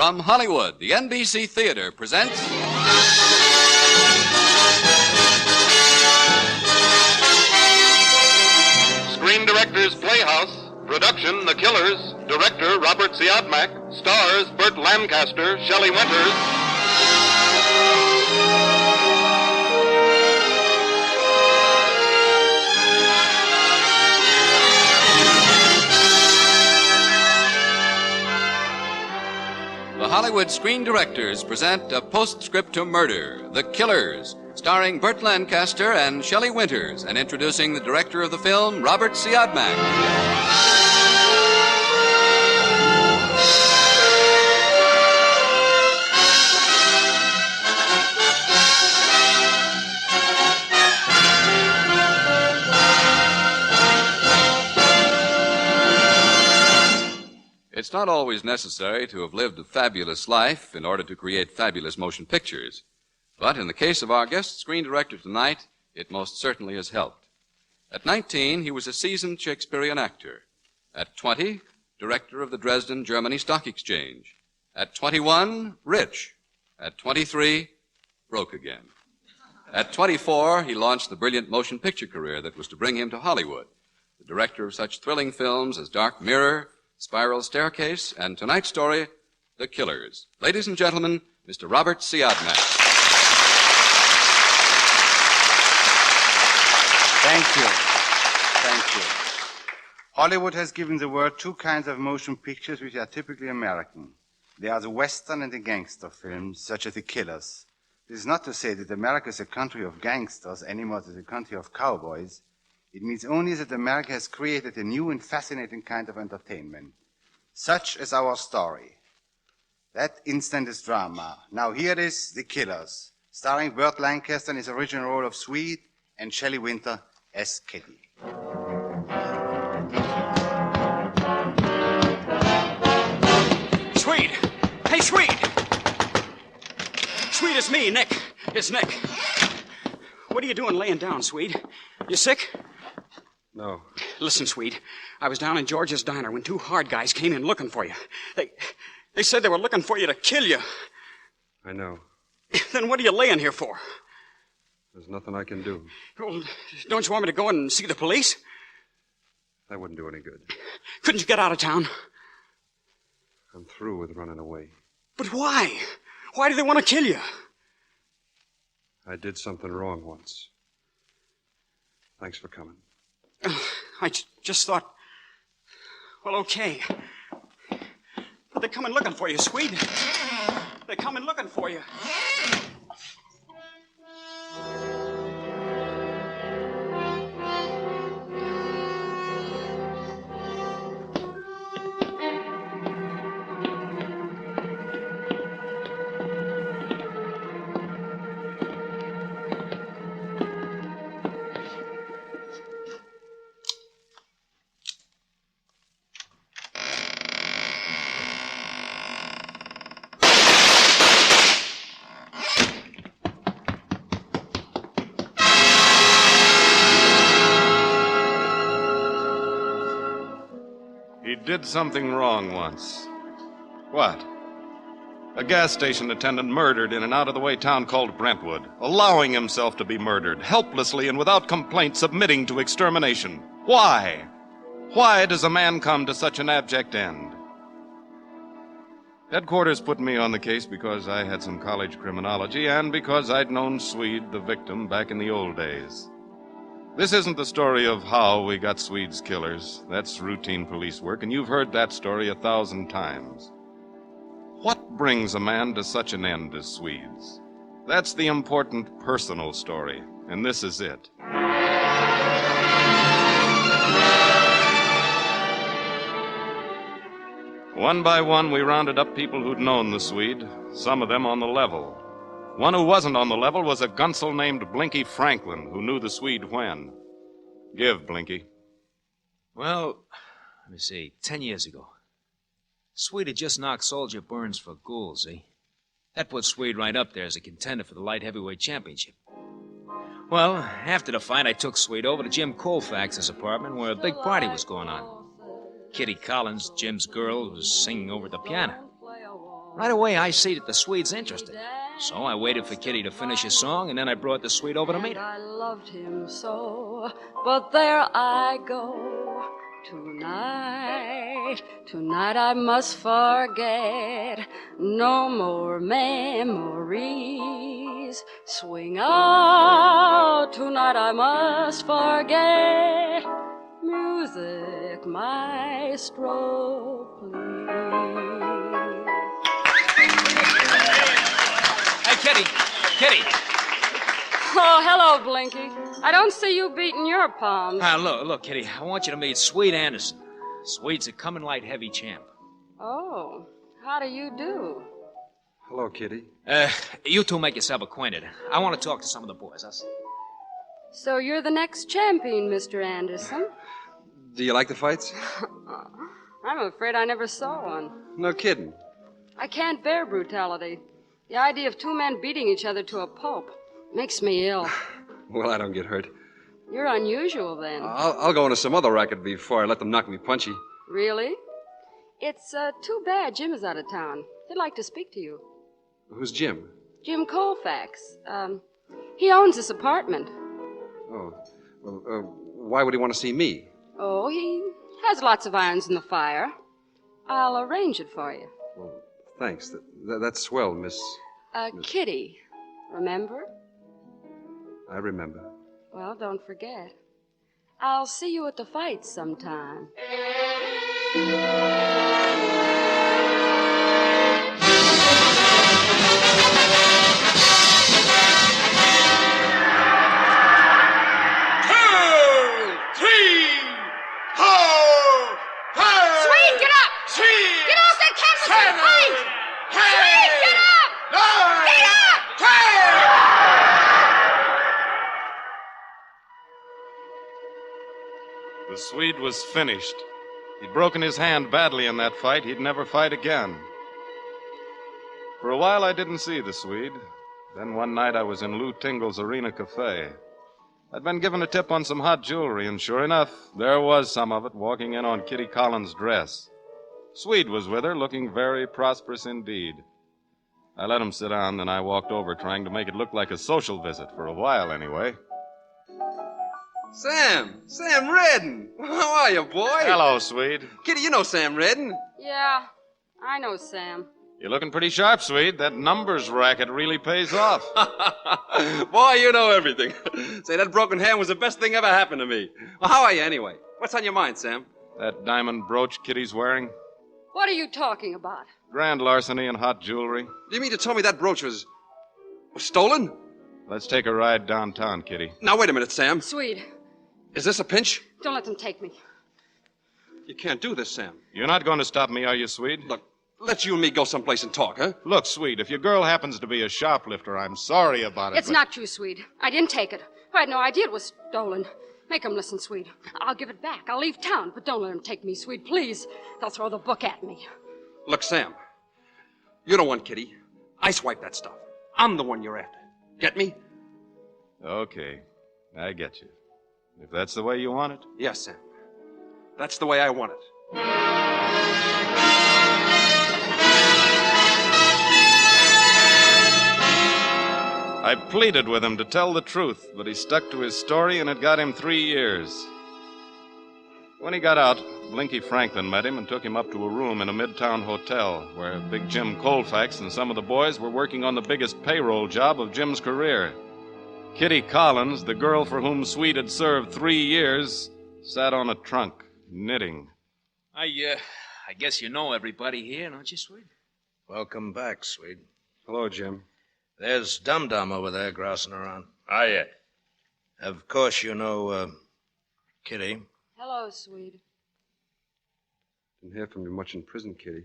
From Hollywood, the NBC Theater presents... Screen Directors Playhouse, production The Killers, director Robert Siodmak, stars Burt Lancaster, Shelley Winters. The Hollywood Screen Directors present a postscript to murder, The Killers, starring Burt Lancaster and Shelley Winters, and introducing the director of the film, Robert Siodmak. It's not always necessary to have lived a fabulous life in order to create fabulous motion pictures. But in the case of our guest screen director tonight, it most certainly has helped. At 19, he was a seasoned Shakespearean actor. At 20, director of the Dresden, Germany Stock Exchange. At 21, rich. At 23, broke again. At 24, he launched the brilliant motion picture career that was to bring him to Hollywood. The director of such thrilling films as Dark Mirror, Spiral Staircase, and tonight's story, The Killers. Ladies and gentlemen, Mr. Robert Siodmak. Thank you. Thank you. Hollywood has given the world two kinds of motion pictures which are typically American. They are the Western and the gangster films, such as The Killers. This is not to say that America is a country of gangsters any more than a country of cowboys. It means only that America has created a new and fascinating kind of entertainment, such as our story. That instant is drama. Now here it is, The Killers, starring Burt Lancaster in his original role of Swede and Shelley Winters as Kitty. Swede! Hey, Swede! Swede, it's me, Nick. It's Nick. What are you doing laying down, Swede? You sick? No. Listen, Swede, I was down in George's diner when two hard guys came in looking for you. They said they were looking for you to kill you. I know. Then what are you laying here for? There's nothing I can do. Well, don't you want me to go and see the police? That wouldn't do any good. Couldn't you get out of town? I'm through with running away. But why? Why do they want to kill you? I did something wrong once. Thanks for coming. I just thought, well, okay. But they're coming looking for you, Swede. They're coming looking for you. He did something wrong once. What? A gas station attendant murdered in an out-of-the-way town called Brentwood, allowing himself to be murdered, helplessly and without complaint submitting to extermination. Why? Why does a man come to such an abject end? Headquarters put me on the case because I had some college criminology and because I'd known Swede, the victim, back in the old days. This isn't the story of how we got Swede's killers. That's routine police work, and you've heard that story 1,000 times. What brings a man to such an end as Swede's? That's the important personal story, and this is it. One by one, we rounded up people who'd known the Swede, some of them on the level. One who wasn't on the level was a gunsel named Blinky Franklin, who knew the Swede when. Give, Blinky. Well, let me see, 10 years ago. Swede had just knocked Soldier Burns for Gould, see? That put Swede right up there as a contender for the light heavyweight championship. Well, after the fight, I took Swede over to Jim Colfax's apartment where a big party was going on. Kitty Collins, Jim's girl, was singing over the piano. Right away, I see that the Swede's interested. So I waited for Kitty to finish his song, and then I brought the Swede over to meet her. I loved him so, but there I go. Tonight I must forget. No more memories. Swing out, tonight I must forget. Music, maestro, please. Hey, Kitty. Oh, hello, Blinky. I don't see you beating your palms. Look, Kitty, I want you to meet Swede Anderson. Swede's a coming light heavy champ. Oh, how do you do? Hello, Kitty. You two make yourself acquainted. I want to talk to some of the boys. So you're the next champion, Mr. Anderson? Do you like the fights? I'm afraid I never saw one. No kidding. I can't bear brutality. The idea of two men beating each other to a pulp makes me ill. Well, I don't get hurt. You're unusual, then. I'll go into some other racket before I let them knock me punchy. Really? It's too bad Jim is out of town. He'd like to speak to you. Who's Jim? Jim Colfax. He owns this apartment. Oh. Well, why would he want to see me? Oh, he has lots of irons in the fire. I'll arrange it for you. Well, thanks. That's swell, Miss... Kitty. Remember? I remember. Well, don't forget. I'll see you at the fight sometime. Sweet, get up! Get off that canvas and fight! Sweet, get up! Get up! The Swede was finished. He'd broken his hand badly in that fight. He'd never fight again. For a while, I didn't see the Swede. Then one night, I was in Lou Tingle's Arena Cafe. I'd been given a tip on some hot jewelry, and sure enough, there was some of it walking in on Kitty Collins' dress. Swede was with her, looking very prosperous indeed. I let him sit down, then I walked over, trying to make it look like a social visit, for a while anyway. Sam Redden. How are you, boy? Hello, Swede. Kitty, you know Sam Redden. Yeah, I know Sam. You're looking pretty sharp, Swede. That numbers racket really pays off. Boy, you know everything. Say, that broken hand was the best thing ever happened to me. Well, how are you anyway? What's on your mind, Sam? That diamond brooch Kitty's wearing? What are you talking about? Grand larceny and hot jewelry. Do you mean to tell me that brooch was stolen? Let's take a ride downtown, Kitty. Now, wait a minute, Sam. Swede, Is this a pinch? don't let them take me. You can't do this, Sam. You're not going to stop me, are you, Swede? Look, let's you and me go someplace and talk, huh? Look, Swede, if your girl happens to be a shoplifter, I'm sorry about it. It's not true, Swede. I didn't take it. I had no idea it was stolen. Make them listen, Swede. I'll give it back. I'll leave town, but don't let them take me, Swede. Please. They'll throw the book at me. Look, Sam, you don't want Kitty. I swipe that stuff. I'm the one you're after. Get me? Okay, I get you. If that's the way you want it. Yes, Sam. That's the way I want it. I pleaded with him to tell the truth, but he stuck to his story, and it got him 3 years. When he got out, Blinky Franklin met him and took him up to a room in a midtown hotel where Big Jim Colfax and some of the boys were working on the biggest payroll job of Jim's career. Kitty Collins, the girl for whom Swede had served 3 years, sat on a trunk, knitting. I guess you know everybody here, don't you, Swede? Welcome back, Swede. Hello, Jim. There's Dum-Dum over there grousing around. Ah, yeah. Of course you know, Kitty. Hello, Swede. Didn't hear from you much in prison, Kitty.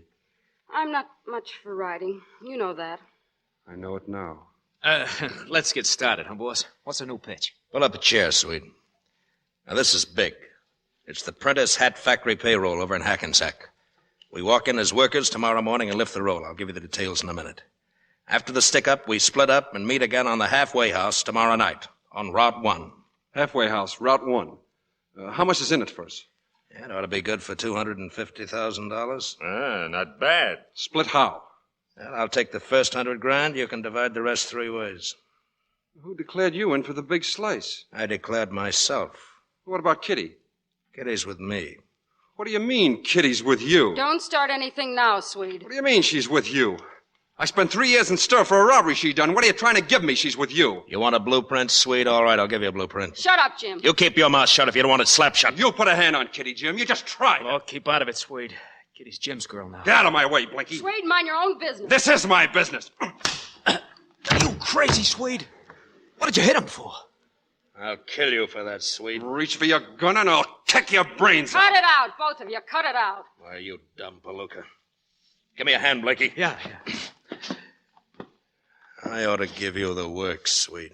I'm not much for writing. You know that. I know it now. Let's get started, huh, boss? What's the new pitch? Pull up a chair, Swede. Now, this is big. It's the Prentice Hat Factory payroll over in Hackensack. We walk in as workers tomorrow morning and lift the roll. I'll give you the details in a minute. After the stick-up, we split up and meet again on the halfway house tomorrow night on Route 1. Halfway house, Route 1. How much is in it for us? Yeah, it ought to be good for $250,000. Not bad. Split how? Well, I'll take the first 100 grand. You can divide the rest 3 ways. Who declared you in for the big slice? I declared myself. What about Kitty? Kitty's with me. What do you mean, Kitty's with you? Don't start anything now, Swede. What do you mean she's with you? I spent 3 years in stir for a robbery she done. What are you trying to give me? She's with you. You want a blueprint, Swede? All right, I'll give you a blueprint. Shut up, Jim. You keep your mouth shut if you don't want it slapped shut. You'll put a hand on Kitty, Jim. You just tried. Oh, keep out of it, Swede. Kitty's Jim's girl now. Get out of my way, Blinky. Swede, mind your own business. This is my business. You crazy, Swede? What did you hit him for? I'll kill you for that, Swede. Reach for your gun and I'll kick your brains out. Cut it out, both of you. Cut it out. Why, you dumb palooka. Give me a hand, Blakey. Yeah. I ought to give you the works, Swede.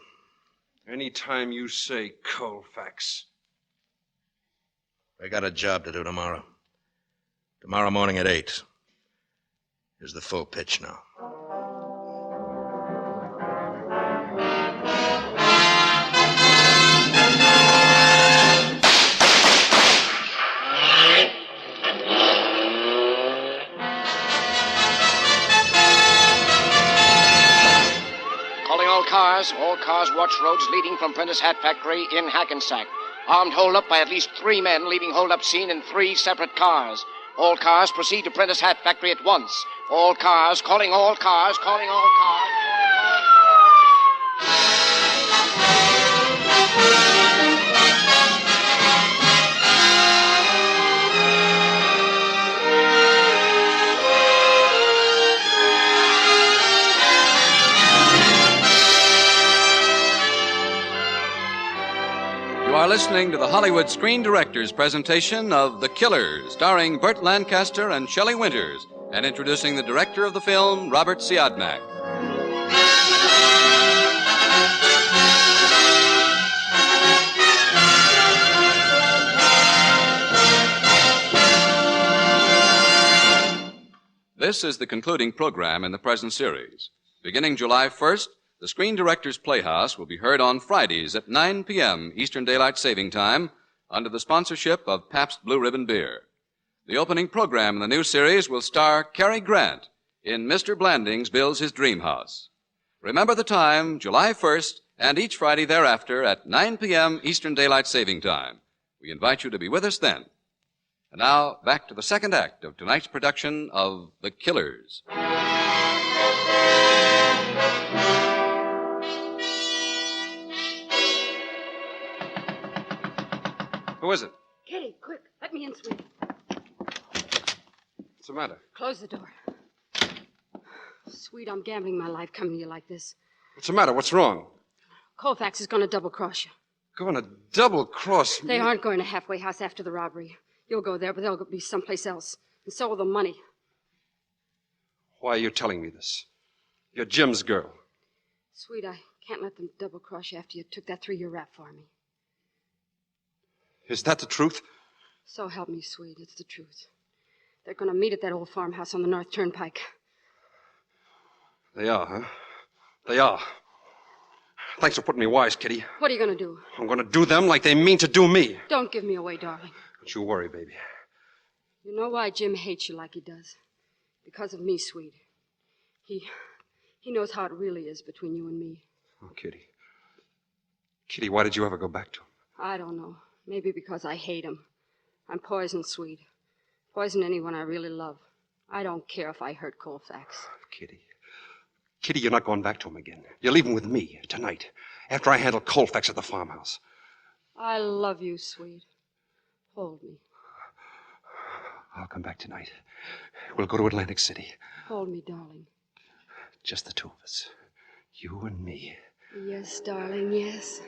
Anytime you say Colfax. I got a job to do tomorrow. Tomorrow morning at 8. Here's the full pitch now. All cars watch roads leading from Prentice Hat Factory in Hackensack. Armed hold-up by at least 3 men, leaving hold-up scene in 3 separate cars. All cars proceed to Prentice Hat Factory at once. All cars, calling all cars, calling all cars. You are listening to the Hollywood Screen Directors presentation of The Killers, starring Burt Lancaster and Shelley Winters, and introducing the director of the film, Robert Siodmak. This is the concluding program in the present series. Beginning July 1st, the Screen Directors Playhouse will be heard on Fridays at 9 p.m. Eastern Daylight Saving Time under the sponsorship of Pabst Blue Ribbon Beer. The opening program in the new series will star Cary Grant in Mr. Blandings Builds His Dream House. Remember the time, July 1st, and each Friday thereafter at 9 p.m. Eastern Daylight Saving Time. We invite you to be with us then. And now, back to the second act of tonight's production of The Killers. Who is it? Kitty, quick. Let me in, Swede. What's the matter? Close the door. Swede, I'm gambling my life coming to you like this. What's the matter? What's wrong? Colfax is going to double-cross you. Going to double-cross me? They aren't going to Halfway House after the robbery. You'll go there, but they'll be someplace else. And so will the money. Why are you telling me this? You're Jim's girl. Swede, I can't let them double-cross you after you took that 3-year rap for me. Is that the truth? So help me, Swede. It's the truth. They're going to meet at that old farmhouse on the North Turnpike. They are, huh? They are. Thanks for putting me wise, Kitty. What are you going to do? I'm going to do them like they mean to do me. Don't give me away, darling. Don't you worry, baby. You know why Jim hates you like he does? Because of me, Swede. He knows how it really is between you and me. Oh, Kitty. Kitty, why did you ever go back to him? I don't know. Maybe because I hate him. I'm poison, Swede. Poison anyone I really love. I don't care if I hurt Colfax. Kitty. Kitty, you're not going back to him again. You're leaving with me tonight, after I handle Colfax at the farmhouse. I love you, Swede. Hold me. I'll come back tonight. We'll go to Atlantic City. Hold me, darling. Just the two of us. You and me. Yes, darling, yes.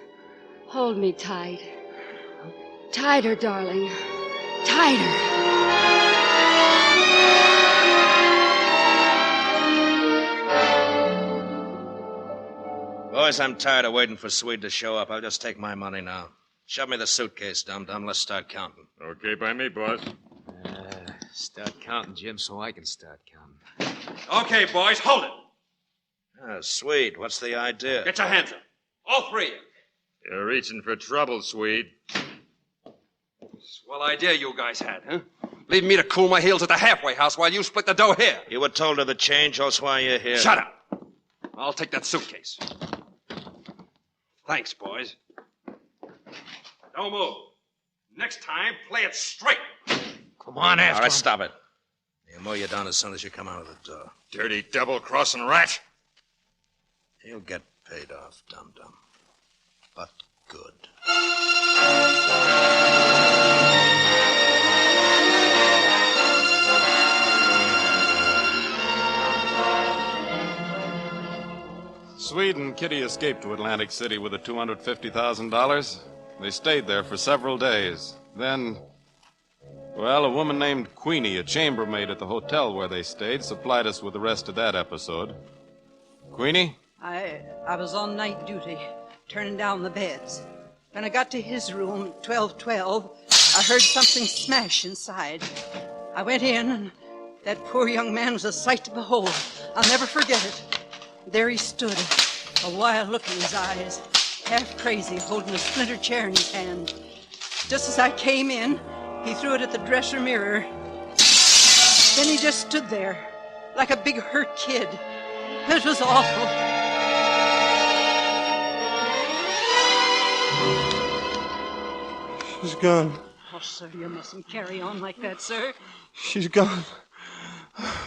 Hold me tight. Tighter, darling. Tighter. Boys, I'm tired of waiting for Swede to show up. I'll just take my money now. Shove me the suitcase, dum-dum. Let's start counting. Okay by me, boss. Start counting, Jim, so I can start counting. Okay, boys, hold it. Swede, what's the idea? Get your hands up. All three of you. You're reaching for trouble, Swede. Swell idea you guys had, huh? leaving me to cool my heels at the halfway house while you split the dough here. You were told of the change, that's why you're here. Shut up. I'll take that suitcase. Thanks, boys. Don't move. Next time, play it straight. Come on, after All right, him. stop it. He'll mow you down as soon as you come out of the door. Dirty double-crossing rat. He'll get paid off, dum-dum. But good. Swede and Kitty escaped to Atlantic City with the $250,000. They stayed there for several days. Then, well, a woman named Queenie, a chambermaid at the hotel where they stayed, supplied us with the rest of that episode. Queenie? I was on night duty, turning down the beds. When I got to his room, 1212, I heard something smash inside. I went in, and that poor young man was a sight to behold. I'll never forget it. There he stood, a wild look in his eyes, half crazy, holding a splinter chair in his hand. Just as I came in, he threw it at the dresser mirror. Then he just stood there, like a big hurt kid. It was awful. She's gone. Oh, sir, you mustn't carry on like that, sir. She's gone.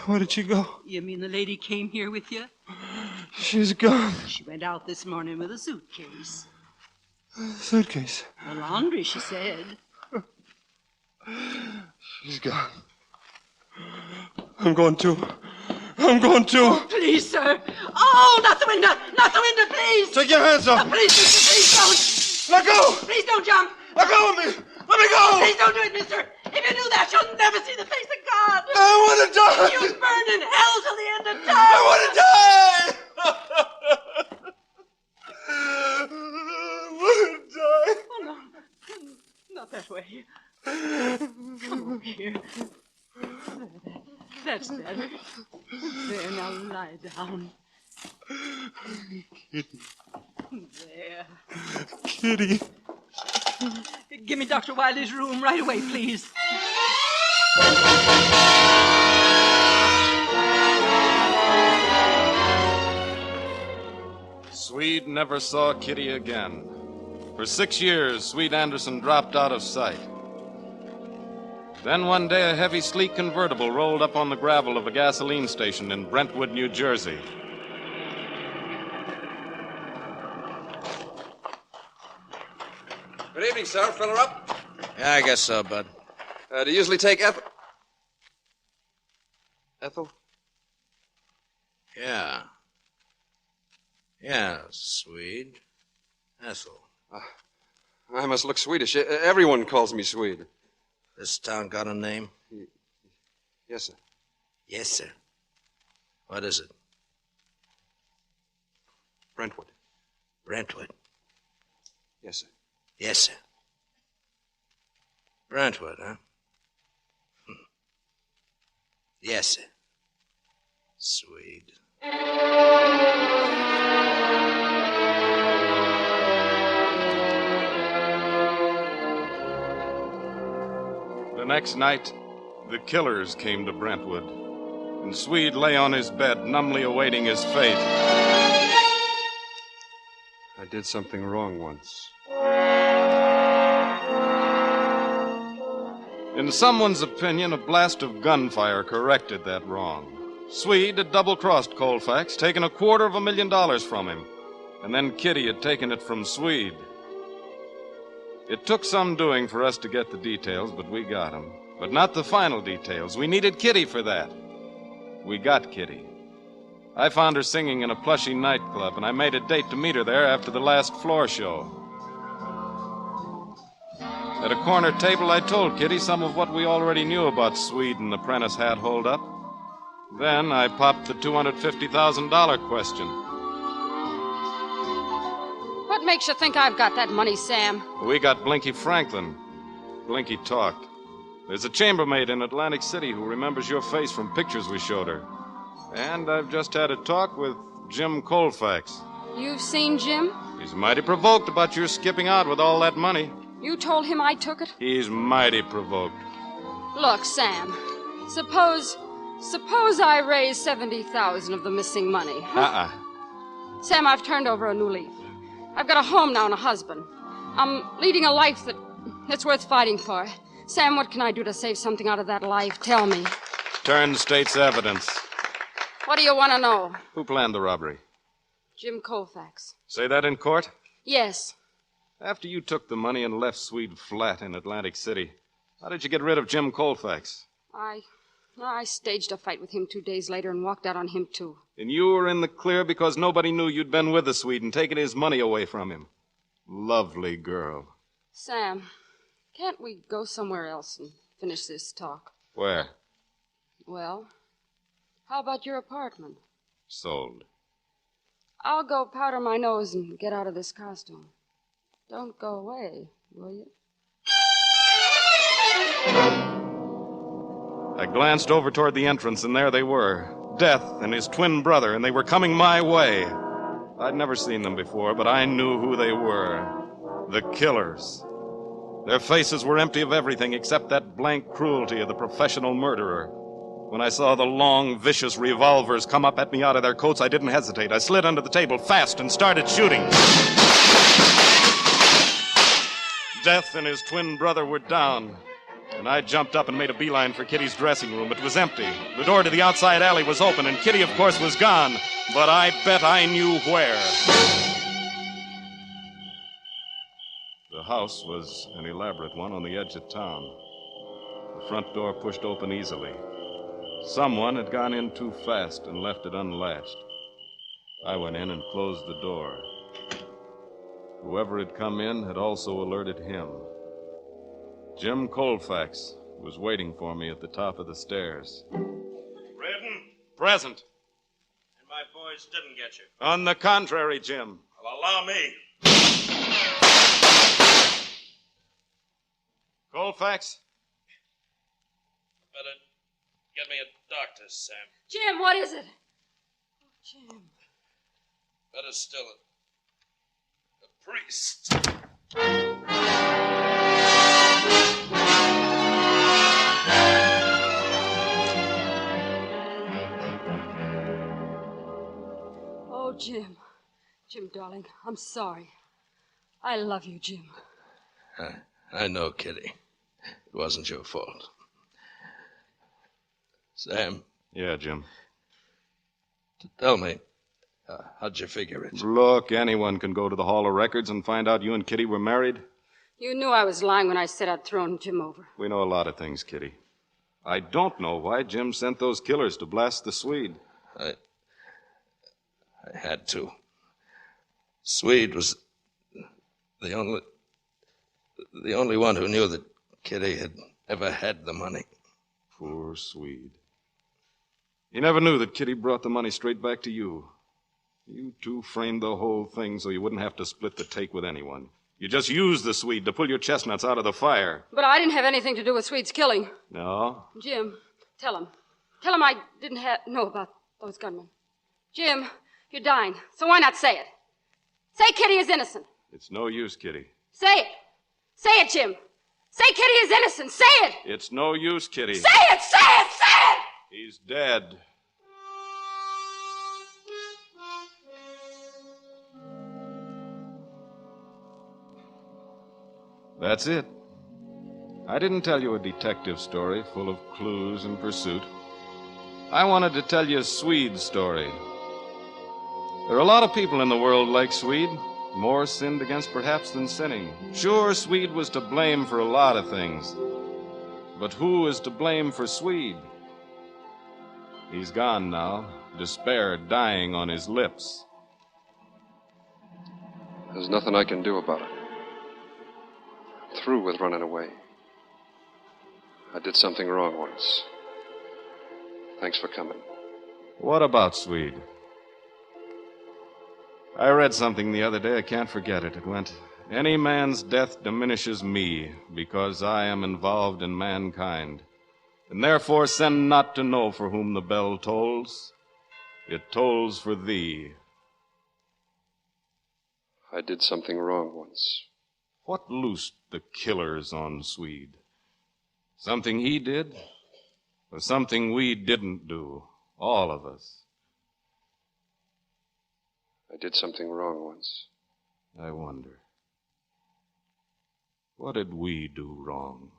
Where did she go? You mean the lady came here with you? She's gone. She went out this morning with a suitcase. Suitcase. The laundry, she said. She's gone. I'm going too. I'm going too. Oh, please, sir. Oh, not the window. Not the window, please. Take your hands off. Oh, please, mister, please don't. Let go. Please don't jump. Let go of me. Let me go. Please don't do it, mister. If you do that, you'll never see the face of God. I want to die. You'll burn in hell till the end of time. I want to die. I want to die. Oh, no. Not that way. Come over here. That's better. There, now lie down. Kitty. There. Kitty. Give me Dr. Wiley's room right away, please. Swede never saw Kitty again. For 6 years, Swede Anderson dropped out of sight. Then one day, a heavy, sleek convertible rolled up on the gravel of a gasoline station in Brentwood, New Jersey. Good evening, sir. Fill her up? Yeah, I guess so, bud. Do you usually take Ethel? Ethel? Yeah. Yeah, Swede. Ethel. I must look Swedish. Everyone calls me Swede. This town got a name? Yes, sir. Yes, sir. What is it? Brentwood. Brentwood. Yes, sir. Yes, sir. Brentwood, huh? Yes, sir. Swede. The next night, the killers came to Brentwood, and Swede lay on his bed, numbly awaiting his fate. I did something wrong once. In someone's opinion, a blast of gunfire corrected that wrong. Swede had double-crossed Colfax, taken $250,000 from him, and then Kitty had taken it from Swede. It took some doing for us to get the details, but we got them. But not the final details. We needed Kitty for that. We got Kitty. I found her singing in a plushy nightclub, and I made a date to meet her there after the last floor show. At a corner table, I told Kitty some of what we already knew about Swede and the Prentice hat holdup. Then I popped the $250,000 question. What makes you think I've got that money, Sam? We got Blinky Franklin. Blinky talked. There's a chambermaid in Atlantic City who remembers your face from pictures we showed her. And I've just had a talk with Jim Colfax. You've seen Jim? He's mighty provoked about your skipping out with all that money. You told him I took it? He's mighty provoked. Look, Sam, suppose I raise 70,000 of the missing money. Huh? Sam, I've turned over a new leaf. I've got a home now and a husband. I'm leading a life that's worth fighting for. Sam, what can I do to save something out of that life? Tell me. Turn the state's evidence. What do you want to know? Who planned the robbery? Jim Colfax. Say that in court? Yes. After you took the money and left Swede flat in Atlantic City, how did you get rid of Jim Colfax? I staged a fight with him 2 days later and walked out on him, too. And you were in the clear because nobody knew you'd been with the Swede and taken his money away from him. Lovely girl. Sam, can't we go somewhere else and finish this talk? Where? Well, how about your apartment? Sold. I'll go powder my nose and get out of this costume. Don't go away, will you? I glanced over toward the entrance, and there they were. Death and his twin brother, and they were coming my way. I'd never seen them before, but I knew who they were. The killers. Their faces were empty of everything except that blank cruelty of the professional murderer. When I saw the long, vicious revolvers come up at me out of their coats, I didn't hesitate. I slid under the table fast and started shooting. Death and his twin brother were down. And I jumped up and made a beeline for Kitty's dressing room. It was empty. The door to the outside alley was open, and Kitty, of course, was gone. But I bet I knew where. The house was an elaborate one on the edge of town. The front door pushed open easily. Someone had gone in too fast and left it unlatched. I went in and closed the door. Whoever had come in had also alerted him. Jim Colfax was waiting for me at the top of the stairs. Redden? Present. And my boys didn't get you. On the contrary, Jim. Well, allow me. Colfax? Better get me a doctor, Sam. Jim, what is it? Oh, Jim. Better still, a priest. Oh, Jim. Jim, darling, I'm sorry. I love you, Jim. I know, Kitty. It wasn't your fault. Sam? Yeah, Jim. Tell me, how'd you figure it? Look, anyone can go to the Hall of Records and find out you and Kitty were married. You knew I was lying when I said I'd thrown Jim over. We know a lot of things, Kitty. I don't know why Jim sent those killers to blast the Swede. I had to. Swede was the only one who knew that Kitty had ever had the money. Poor Swede. He never knew that Kitty brought the money straight back to you. You two framed the whole thing so you wouldn't have to split the take with anyone. You just used the Swede to pull your chestnuts out of the fire. But I didn't have anything to do with Swede's killing. No? Jim, tell him. Tell him I didn't know about those gunmen. Jim, you're dying, so why not say it? Say Kitty is innocent. It's no use, Kitty. Say it. Say it, Jim. Say Kitty is innocent. Say it. It's no use, Kitty. Say it, say it, say it! He's dead. That's it. I didn't tell you a detective story full of clues and pursuit. I wanted to tell you Swede's story. There are a lot of people in the world like Swede, more sinned against perhaps than sinning. Sure, Swede was to blame for a lot of things. But who is to blame for Swede? He's gone now, despair dying on his lips. There's nothing I can do about it. I'm through with running away. I did something wrong once. Thanks for coming. What about Swede? I read something the other day. I can't forget it. It went, "Any man's death diminishes me, because I am involved in mankind. And therefore send not to know for whom the bell tolls. It tolls for thee." I did something wrong once. What loosed the killers on Swede? Something he did, or something we didn't do, all of us? I did something wrong once. I wonder. What did we do wrong?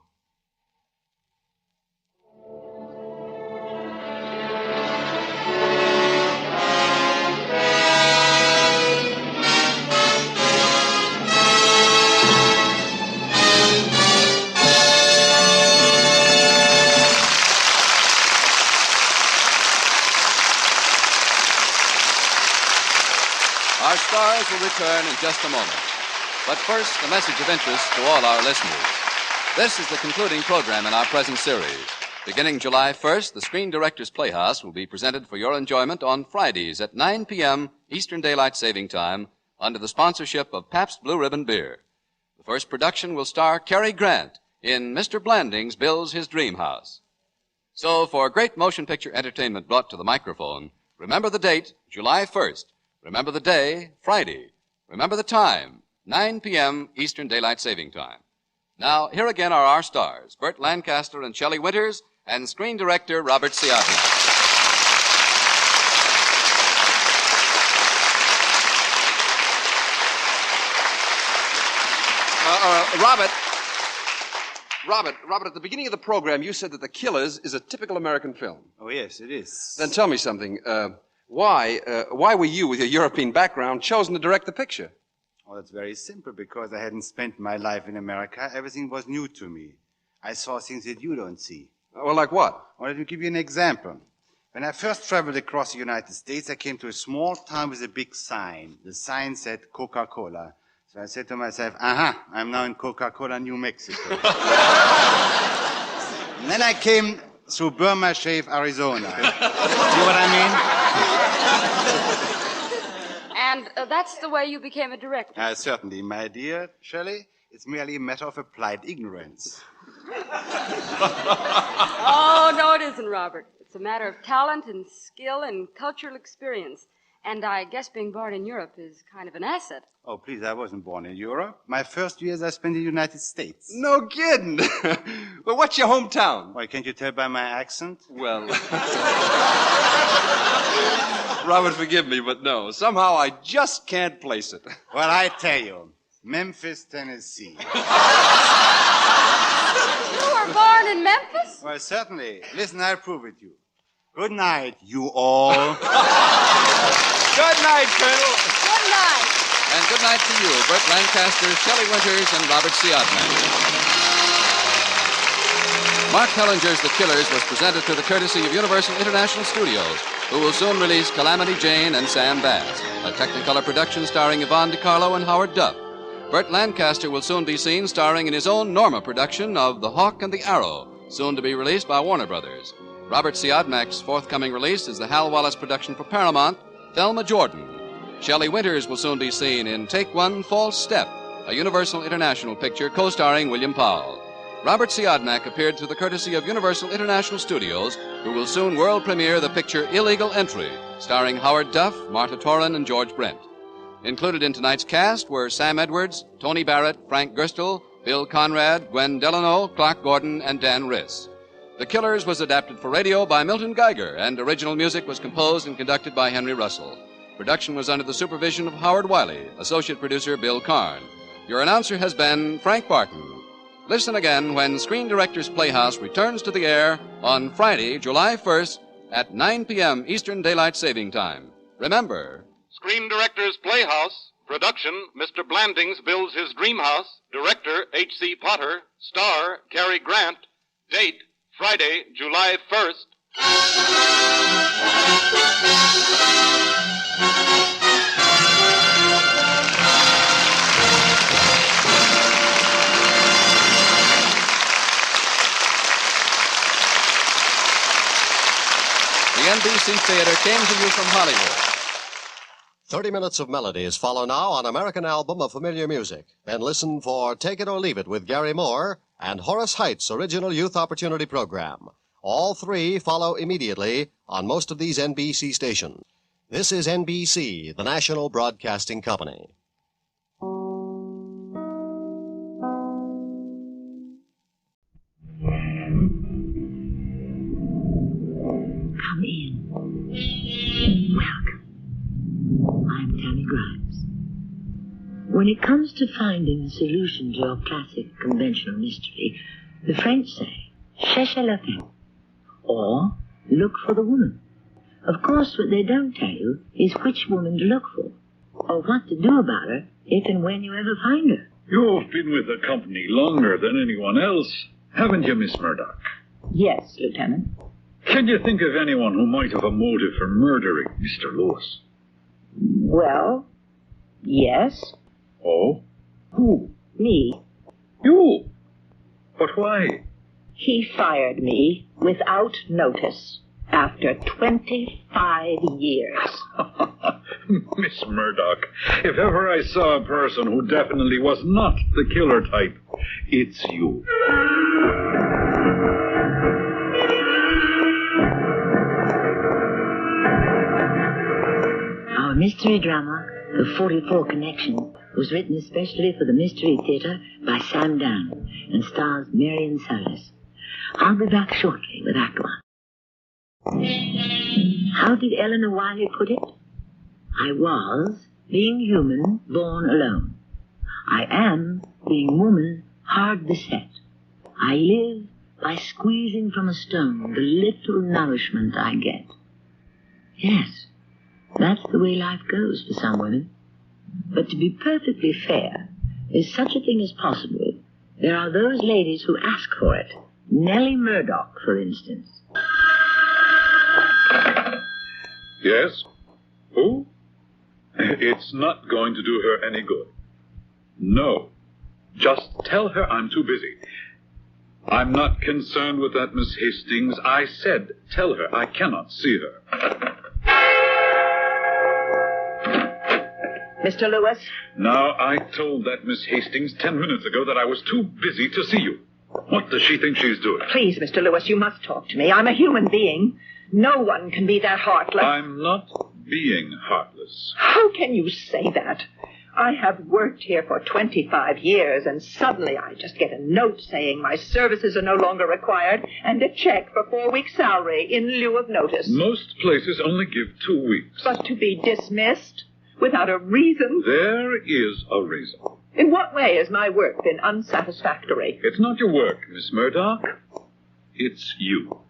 Our stars will return in just a moment. But first, a message of interest to all our listeners. This is the concluding program in our present series. Beginning July 1st, the Screen Directors Playhouse will be presented for your enjoyment on Fridays at 9 p.m. Eastern Daylight Saving Time under the sponsorship of Pabst Blue Ribbon Beer. The first production will star Cary Grant in Mr. Blanding's Builds His Dream House. So, for great motion picture entertainment brought to the microphone, remember the date, July 1st. Remember the day, Friday. Remember the time, 9 p.m. Eastern Daylight Saving Time. Now, here again are our stars, Burt Lancaster and Shelley Winters, and screen director Robert Siodmak. Robert, at the beginning of the program, you said that The Killers is a typical American film. Oh, yes, it is. Then tell me something. Why were you, with your European background, chosen to direct the picture? Oh, that's very simple, because I hadn't spent my life in America. Everything was new to me. I saw things that you don't see. Well, like what? Well, let me give you an example. When I first traveled across the United States, I came to a small town with a big sign. The sign said Coca-Cola. So I said to myself, I'm now in Coca-Cola, New Mexico. And then I came through Burma Shave, Arizona. See what I mean? And that's the way you became a director. Certainly, my dear Shelley. It's merely a matter of applied ignorance. Oh, no, it isn't, Robert. It's a matter of talent and skill and cultural experience. And I guess being born in Europe is kind of an asset. Oh, please, I wasn't born in Europe. My first years I spent in the United States. No kidding. Well, what's your hometown? Why, can't you tell by my accent? Well, Robert, forgive me, but no. Somehow I just can't place it. Well, I tell you, Memphis, Tennessee. You were born in Memphis? Well, certainly. Listen, I'll prove it to you. Good night, you all. Good night, Colonel. Good night. And good night to you, Burt Lancaster, Shelley Winters, and Robert Siodmak. Mark Hellinger's The Killers was presented through the courtesy of Universal International Studios, who will soon release Calamity Jane and Sam Bass, a Technicolor production starring Yvonne DiCarlo and Howard Duff. Burt Lancaster will soon be seen starring in his own Norma production of The Hawk and the Arrow, soon to be released by Warner Brothers. Robert Siodmak's forthcoming release is the Hal Wallace production for Paramount, Thelma Jordan. Shelley Winters will soon be seen in Take One, False Step, a Universal International picture co-starring William Powell. Robert Siodmak appeared through the courtesy of Universal International Studios, who will soon world premiere the picture Illegal Entry, starring Howard Duff, Martha Toran, and George Brent. Included in tonight's cast were Sam Edwards, Tony Barrett, Frank Gerstle, Bill Conrad, Gwen Delano, Clark Gordon, and Dan Riss. The Killers was adapted for radio by Milton Geiger, and original music was composed and conducted by Henry Russell. Production was under the supervision of Howard Wiley, associate producer Bill Karn. Your announcer has been Frank Barton. Listen again when Screen Directors Playhouse returns to the air on Friday, July 1st at 9 p.m. Eastern Daylight Saving Time. Remember, Screen Directors Playhouse. Production, Mr. Blandings Builds His Dream House. Director, H.C. Potter. Star, Cary Grant. Date, Friday, July 1st. the NBC Theater came to you from Hollywood. 30 minutes of melodies follow now on American Album of Familiar Music. Then listen for Take It or Leave It with Gary Moore and Horace Height's original Youth Opportunity Program. All three follow immediately on most of these NBC stations. This is NBC, the National Broadcasting Company. When it comes to finding a solution to your classic conventional mystery, the French say, cherchez la femme, or look for the woman. Of course, what they don't tell you is which woman to look for, or what to do about her if and when you ever find her. You've been with the company longer than anyone else, haven't you, Miss Murdoch? Yes, Lieutenant. Can you think of anyone who might have a motive for murdering Mr. Lewis? Well, yes. Oh? Who? Me. You? But why? He fired me without notice after 25 years. Miss Murdoch, if ever I saw a person who definitely was not the killer type, it's you. Our mystery drama, The 44 Connection, was written especially for the Mystery Theater by Sam Dunn and stars Marion Salas. I'll be back shortly with Act One. How did Eleanor Wiley put it? I was, being human, born alone. I am, being woman, hard beset. I live by squeezing from a stone the little nourishment I get. Yes, that's the way life goes for some women. But to be perfectly fair, if such a thing is possible, there are those ladies who ask for it. Nellie Murdoch, for instance. Yes? Who? It's not going to do her any good. No. Just tell her I'm too busy. I'm not concerned with that, Miss Hastings. I said tell her I cannot see her. Mr. Lewis? Now, I told that Miss Hastings 10 minutes ago that I was too busy to see you. What does she think she's doing? Please, Mr. Lewis, you must talk to me. I'm a human being. No one can be that heartless. I'm not being heartless. How can you say that? I have worked here for 25 years, and suddenly I just get a note saying my services are no longer required and a check for 4 weeks' salary in lieu of notice. Most places only give 2 weeks. But to be dismissed without a reason? There is a reason. In what way has my work been unsatisfactory? It's not your work, Miss Murdoch. It's you.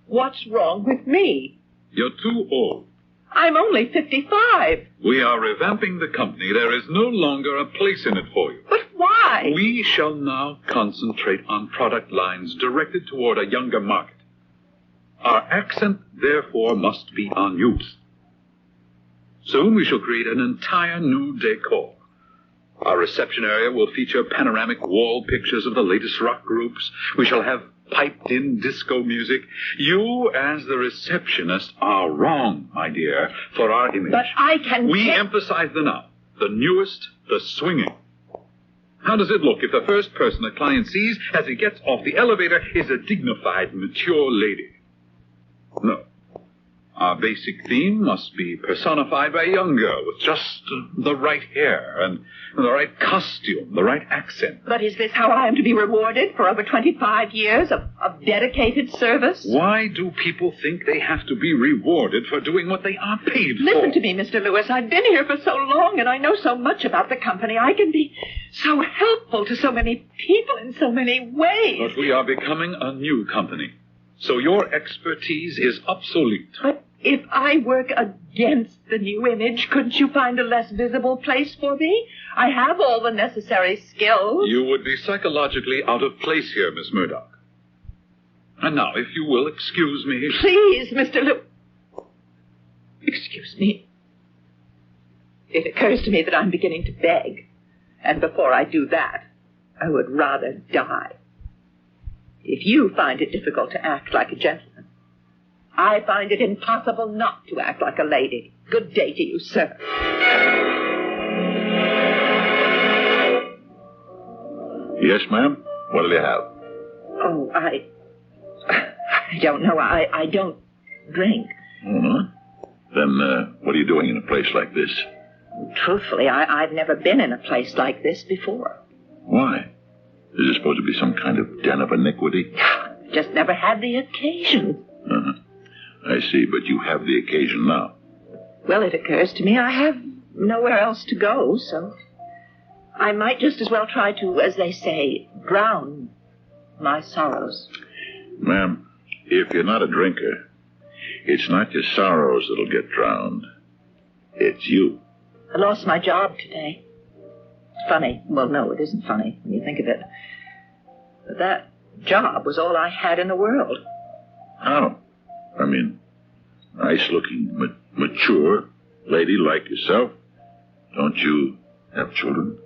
What's wrong with me? You're too old. I'm only 55. We are revamping the company. There is no longer a place in it for you. But why? We shall now concentrate on product lines directed toward a younger market. Our accent, therefore, must be on youth. Soon we shall create an entire new decor. Our reception area will feature panoramic wall pictures of the latest rock groups. We shall have piped-in disco music. You, as the receptionist, are wrong, my dear, for our image. But I can... We emphasize the now, the newest, the swinging. How does it look if the first person a client sees as he gets off the elevator is a dignified, mature lady? No. Our basic theme must be personified by a young girl with just the right hair and the right costume, the right accent. But is this how I am to be rewarded for over 25 years of dedicated service? Why do people think they have to be rewarded for doing what they are paid for? Listen to me, Mr. Lewis. I've been here for so long, and I know so much about the company. I can be so helpful to so many people in so many ways. But we are becoming a new company, so your expertise is obsolete. But if I work against the new image, couldn't you find a less visible place for me? I have all the necessary skills. You would be psychologically out of place here, Miss Murdoch. And now, if you will excuse me... Please, Mr. Excuse me. It occurs to me that I'm beginning to beg. And before I do that, I would rather die. If you find it difficult to act like a gentleman, I find it impossible not to act like a lady. Good day to you, sir. Yes, ma'am? What'll you have? Oh, I don't know. I don't drink. Uh-huh. Then, what are you doing in a place like this? Truthfully, I've never been in a place like this before. Why? Is it supposed to be some kind of den of iniquity? Just never had the occasion. Uh-huh. I see, but you have the occasion now. Well, it occurs to me I have nowhere else to go, so I might just as well try to, as they say, drown my sorrows. Ma'am, if you're not a drinker, it's not your sorrows that'll get drowned. It's you. I lost my job today. It's funny. Well, no, it isn't funny when you think of it. But that job was all I had in the world. How? I mean, nice-looking, mature lady like yourself. Don't you have children?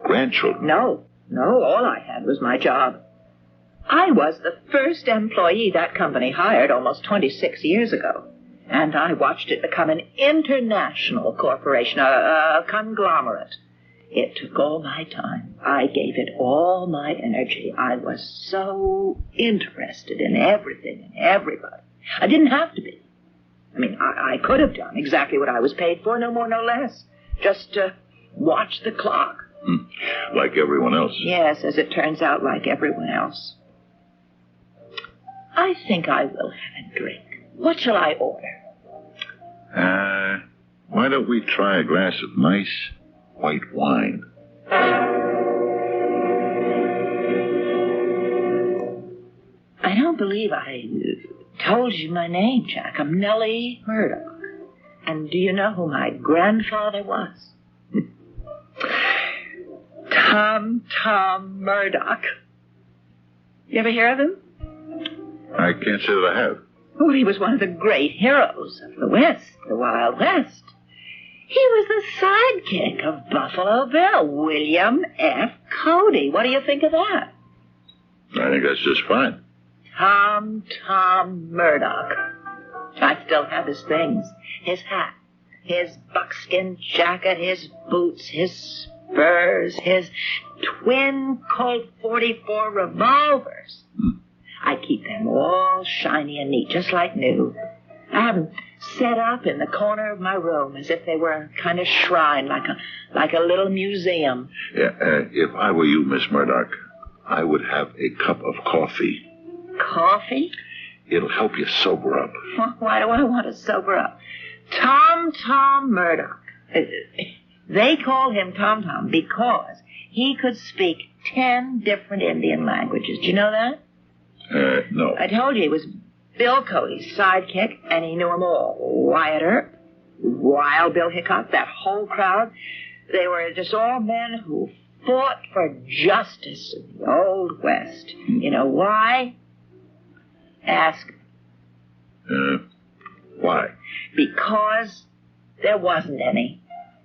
Grandchildren? No, all I had was my job. I was the first employee that company hired almost 26 years ago. And I watched it become an international corporation, a conglomerate. It took all my time. I gave it all my energy. I was so interested in everything and everybody. I didn't have to be. I mean, I could have done exactly what I was paid for, no more, no less. Just watch the clock. Like everyone else. Yes, as it turns out, like everyone else. I think I will have a drink. What shall I order? Why don't we try a glass of nice white wine? I don't believe I told you my name, Jack. I'm Nellie Murdoch. And do you know who my grandfather was? Tom Murdoch. You ever hear of him? I can't say that I have. Oh, he was one of the great heroes of the West, the Wild West. He was the sidekick of Buffalo Bill, William F. Cody. What do you think of that? I think that's just fine. Tom Murdoch. I still have his things. His hat, his buckskin jacket, his boots, his spurs, his twin Colt 44 revolvers. I keep them all shiny and neat, just like new. I have them set up in the corner of my room as if they were a kind of shrine, like a little museum. Yeah, if I were you, Miss Murdoch, I would have a cup of coffee. Coffee? It'll help you sober up. Why do I want to sober up? Tom Murdoch. They call him Tom because he could speak 10 different Indian languages. Do you know that? No. I told you he was Bill Cody's sidekick, and he knew them all. Wyatt Earp, Wild Bill Hickok, that whole crowd. They were just all men who fought for justice in the Old West. You know why? Ask. Why? Because there wasn't any.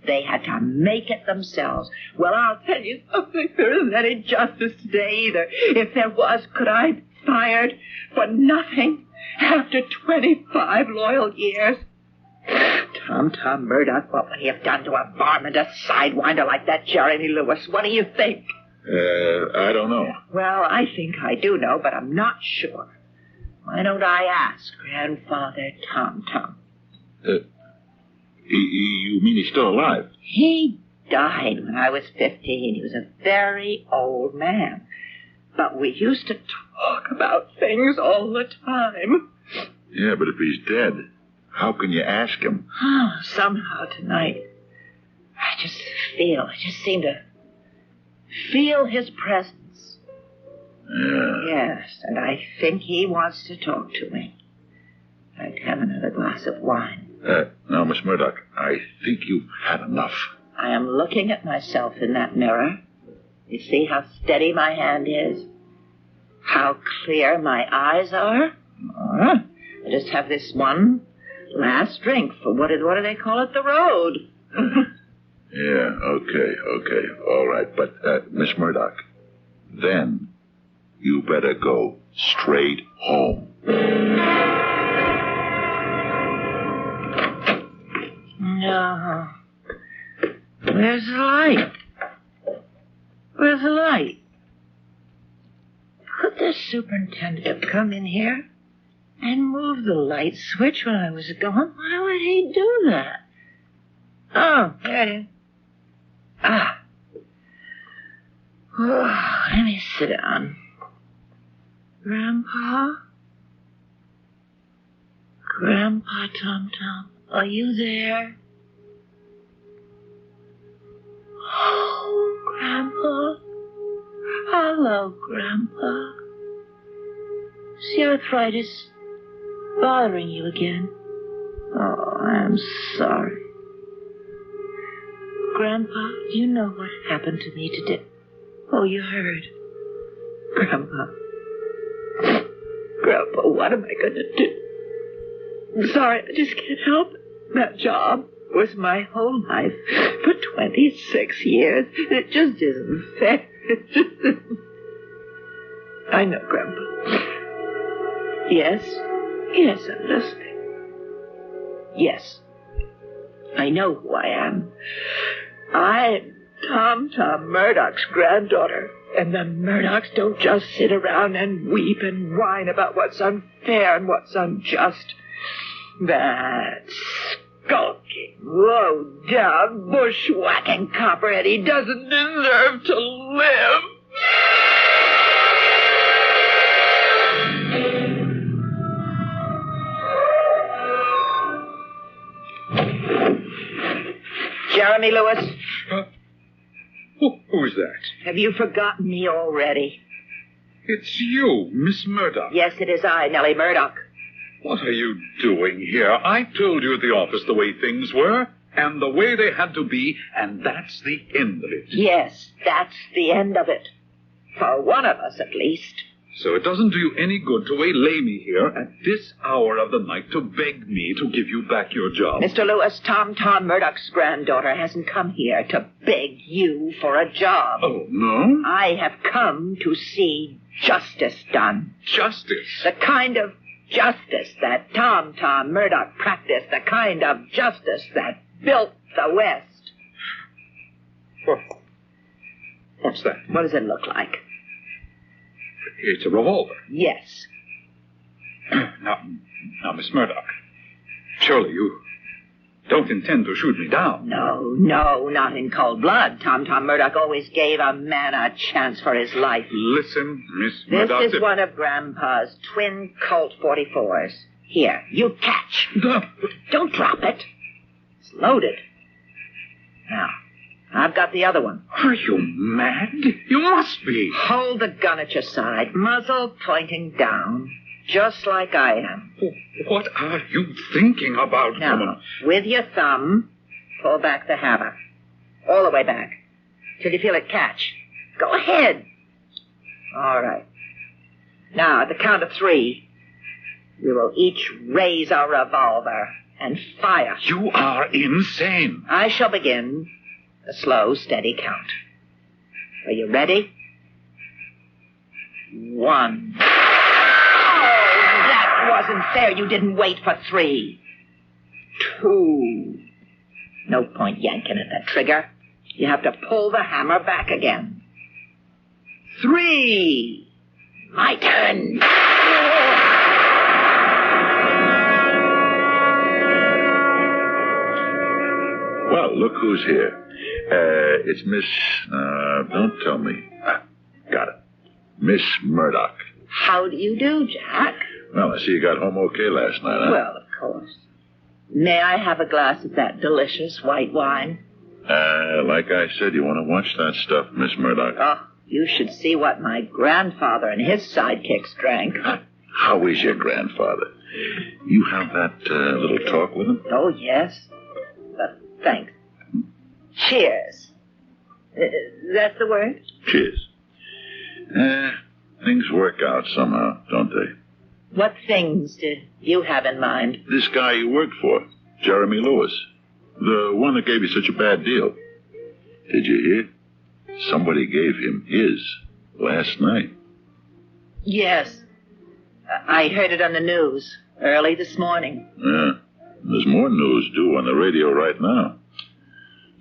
They had to make it themselves. Well, I'll tell you something. There isn't any justice today either. If there was, could I be fired for nothing after 25 loyal years? Tom Murdoch, what would he have done to a varmint, a sidewinder like that Jeremy Lewis? What do you think? I don't know. Well, I think I do know, but I'm not sure. Why don't I ask Grandfather Tom? You mean he's still alive? He died when I was 15. He was a very old man. But we used to talk about things all the time. Yeah, but if he's dead, how can you ask him? Oh, somehow tonight, I just seem to feel his presence. Yeah. Yes, and I think he wants to talk to me. I'd have another glass of wine. Now, Miss Murdoch, I think you've had enough. I am looking at myself in that mirror. You see how steady my hand is? How clear my eyes are? I just have this one last drink for what do they call it? The road. Yeah, okay. All right, but, Miss Murdoch, then you better go straight home. No. Where's the light? Where's the light? Could the superintendent have come in here and moved the light switch when I was gone? Why would he do that? Oh, there it is. Ah. Oh, let me sit down. Grandpa? Grandpa Tom, are you there? Oh, Grandpa? Hello, Grandpa. Is the arthritis bothering you again? Oh, I'm sorry. Grandpa, do you know what happened to me today? Oh, you heard. Grandpa. Grandpa, what am I going to do? I'm sorry, I just can't help it. That job was my whole life for 26 years. It just isn't fair. It just isn't. I know, Grandpa. Yes? Yes, I'm listening. Yes. I know who I am. I'm Tom Murdoch's granddaughter. And the Murdochs don't just sit around and weep and whine about what's unfair and what's unjust. That skulking, low-down, bushwhacking copperhead, he doesn't deserve to live. Jeremy Lewis? Who's that? Have you forgotten me already? It's you, Miss Murdoch. Yes, it is I, Nellie Murdoch. What are you doing here? I told you at the office the way things were, and the way they had to be, and that's the end of it. Yes, that's the end of it. For one of us, at least. So it doesn't do you any good to waylay me here at this hour of the night to beg me to give you back your job. Mr. Lewis, Tom Murdoch's granddaughter hasn't come here to beg you for a job. Oh, no? I have come to see justice done. Justice? The kind of justice that Tom Murdoch practiced, the kind of justice that built the West. What's that? What does it look like? It's a revolver. Yes. Now, Miss Murdoch, surely you don't intend to shoot me down. No, not in cold blood. Tom Murdoch always gave a man a chance for his life. Listen, Miss Murdoch. This is one of Grandpa's twin Colt 44s. Here, you catch. Don't drop it. It's loaded. Now, I've got the other one. Are you mad? You must be. Hold the gun at your side, muzzle pointing down, just like I am. What are you thinking about, now, woman? With your thumb, pull back the hammer. All the way back. Till you feel it catch. Go ahead. All right. Now, at the count of 3, we will each raise our revolver and fire. You are insane. I shall begin a slow, steady count. Are you ready? 1. Oh, that wasn't fair. You didn't wait for 3. 2. No point yanking at that trigger. You have to pull the hammer back again. 3. My turn. Well, look who's here. It's Miss... don't tell me. Got it. Miss Murdoch. How do you do, Jack? Well, I see you got home okay last night, huh? Well, of course. May I have a glass of that delicious white wine? Like I said, you want to watch that stuff, Miss Murdoch. Oh, you should see what my grandfather and his sidekicks drank. How is your grandfather? You have that little talk with him? Oh, yes. Thanks. Cheers. That's the word? Cheers. Things work out somehow, don't they? What things did you have in mind? This guy you worked for, Jeremy Lewis. The one that gave you such a bad deal. Did you hear? Somebody gave him his last night. Yes. I heard it on the news early this morning. Yeah. There's more news due on the radio right now.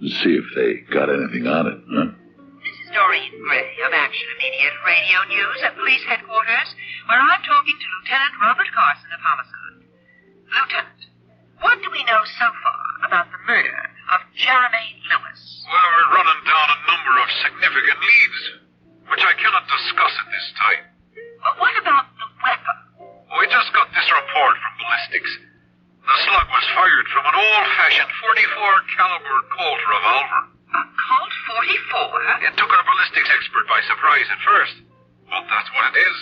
Let's see if they got anything on it, huh? This is Doreen Gray of Action Immediate Radio News at Police Headquarters, where I'm talking to Lieutenant Robert Carson of Homicide. Lieutenant, what do we know so far about the murder of Jeremy Lewis? Well, we're running down a number of significant leads, which I cannot discuss at this time. But what about the weapon? We just got this report from ballistics. The slug was fired from an old-fashioned .44 caliber Colt revolver. A Colt 44? It took our ballistics expert by surprise at first. But that's what it is.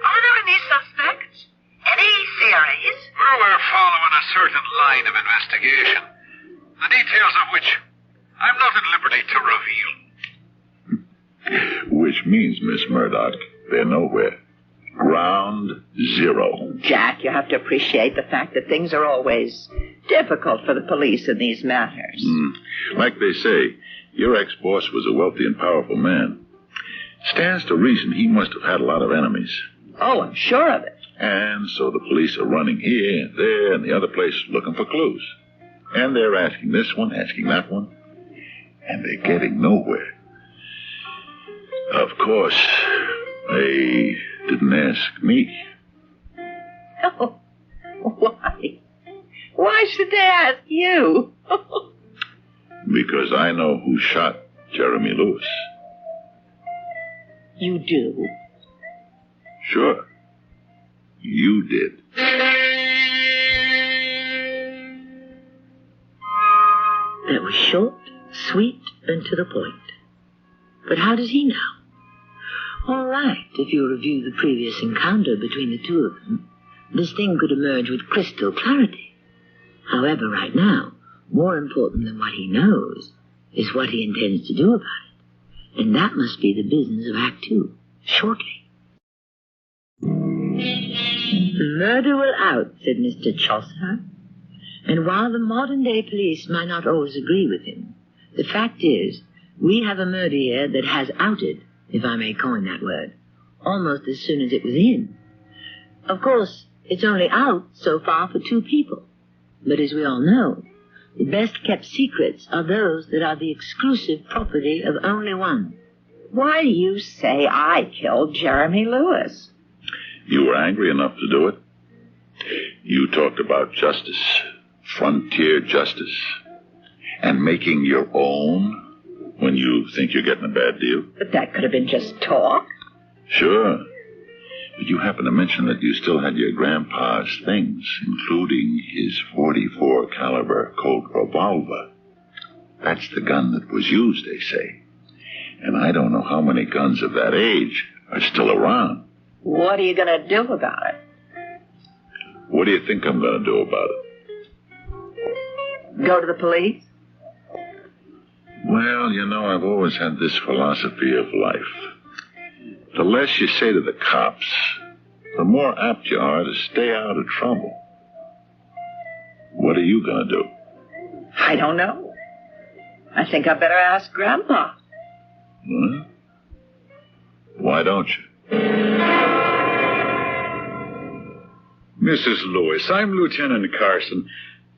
Are there any suspects? Any theories? Well, we're following a certain line of investigation, the details of which I'm not at liberty to reveal. Which means, Miss Murdoch, they're nowhere. Ground zero. Jack, you have to appreciate the fact that things are always difficult for the police in these matters. Like they say, your ex-boss was a wealthy and powerful man. Stands to reason he must have had a lot of enemies. Oh, I'm sure of it. And so the police are running here and there and the other place looking for clues. And they're asking this one, asking that one. And they're getting nowhere. Of course, they didn't ask me. Oh, why? Why should they ask you? Because I know who shot Jeremy Lewis. You do? Sure. You did. That was short, sweet, and to the point. But how did he know? All right, if you review the previous encounter between the two of them, this thing could emerge with crystal clarity. However, right now, more important than what he knows is what he intends to do about it. And that must be the business of Act Two, shortly. Murder will out, said Mr. Chaucer. And while the modern-day police might not always agree with him, the fact is, we have a murder here that has outed, if I may coin that word, almost as soon as it was in. Of course, it's only out so far for two people. But as we all know, the best-kept secrets are those that are the exclusive property of only one. Why do you say I killed Jeremy Lewis? You were angry enough to do it. You talked about justice, frontier justice, and making your own when you think you're getting a bad deal. But that could have been just talk. Sure. But you happened to mention that you still had your grandpa's things, including his .44 caliber Colt revolver. That's the gun that was used, they say. And I don't know how many guns of that age are still around. What are you going to do about it? What do you think I'm going to do about it? Go to the police? Well, you know, I've always had this philosophy of life. The less you say to the cops, the more apt you are to stay out of trouble. What are you going to do? I don't know. I think I better ask Grandpa. Huh? Why don't you? Mrs. Lewis, I'm Lieutenant Carson.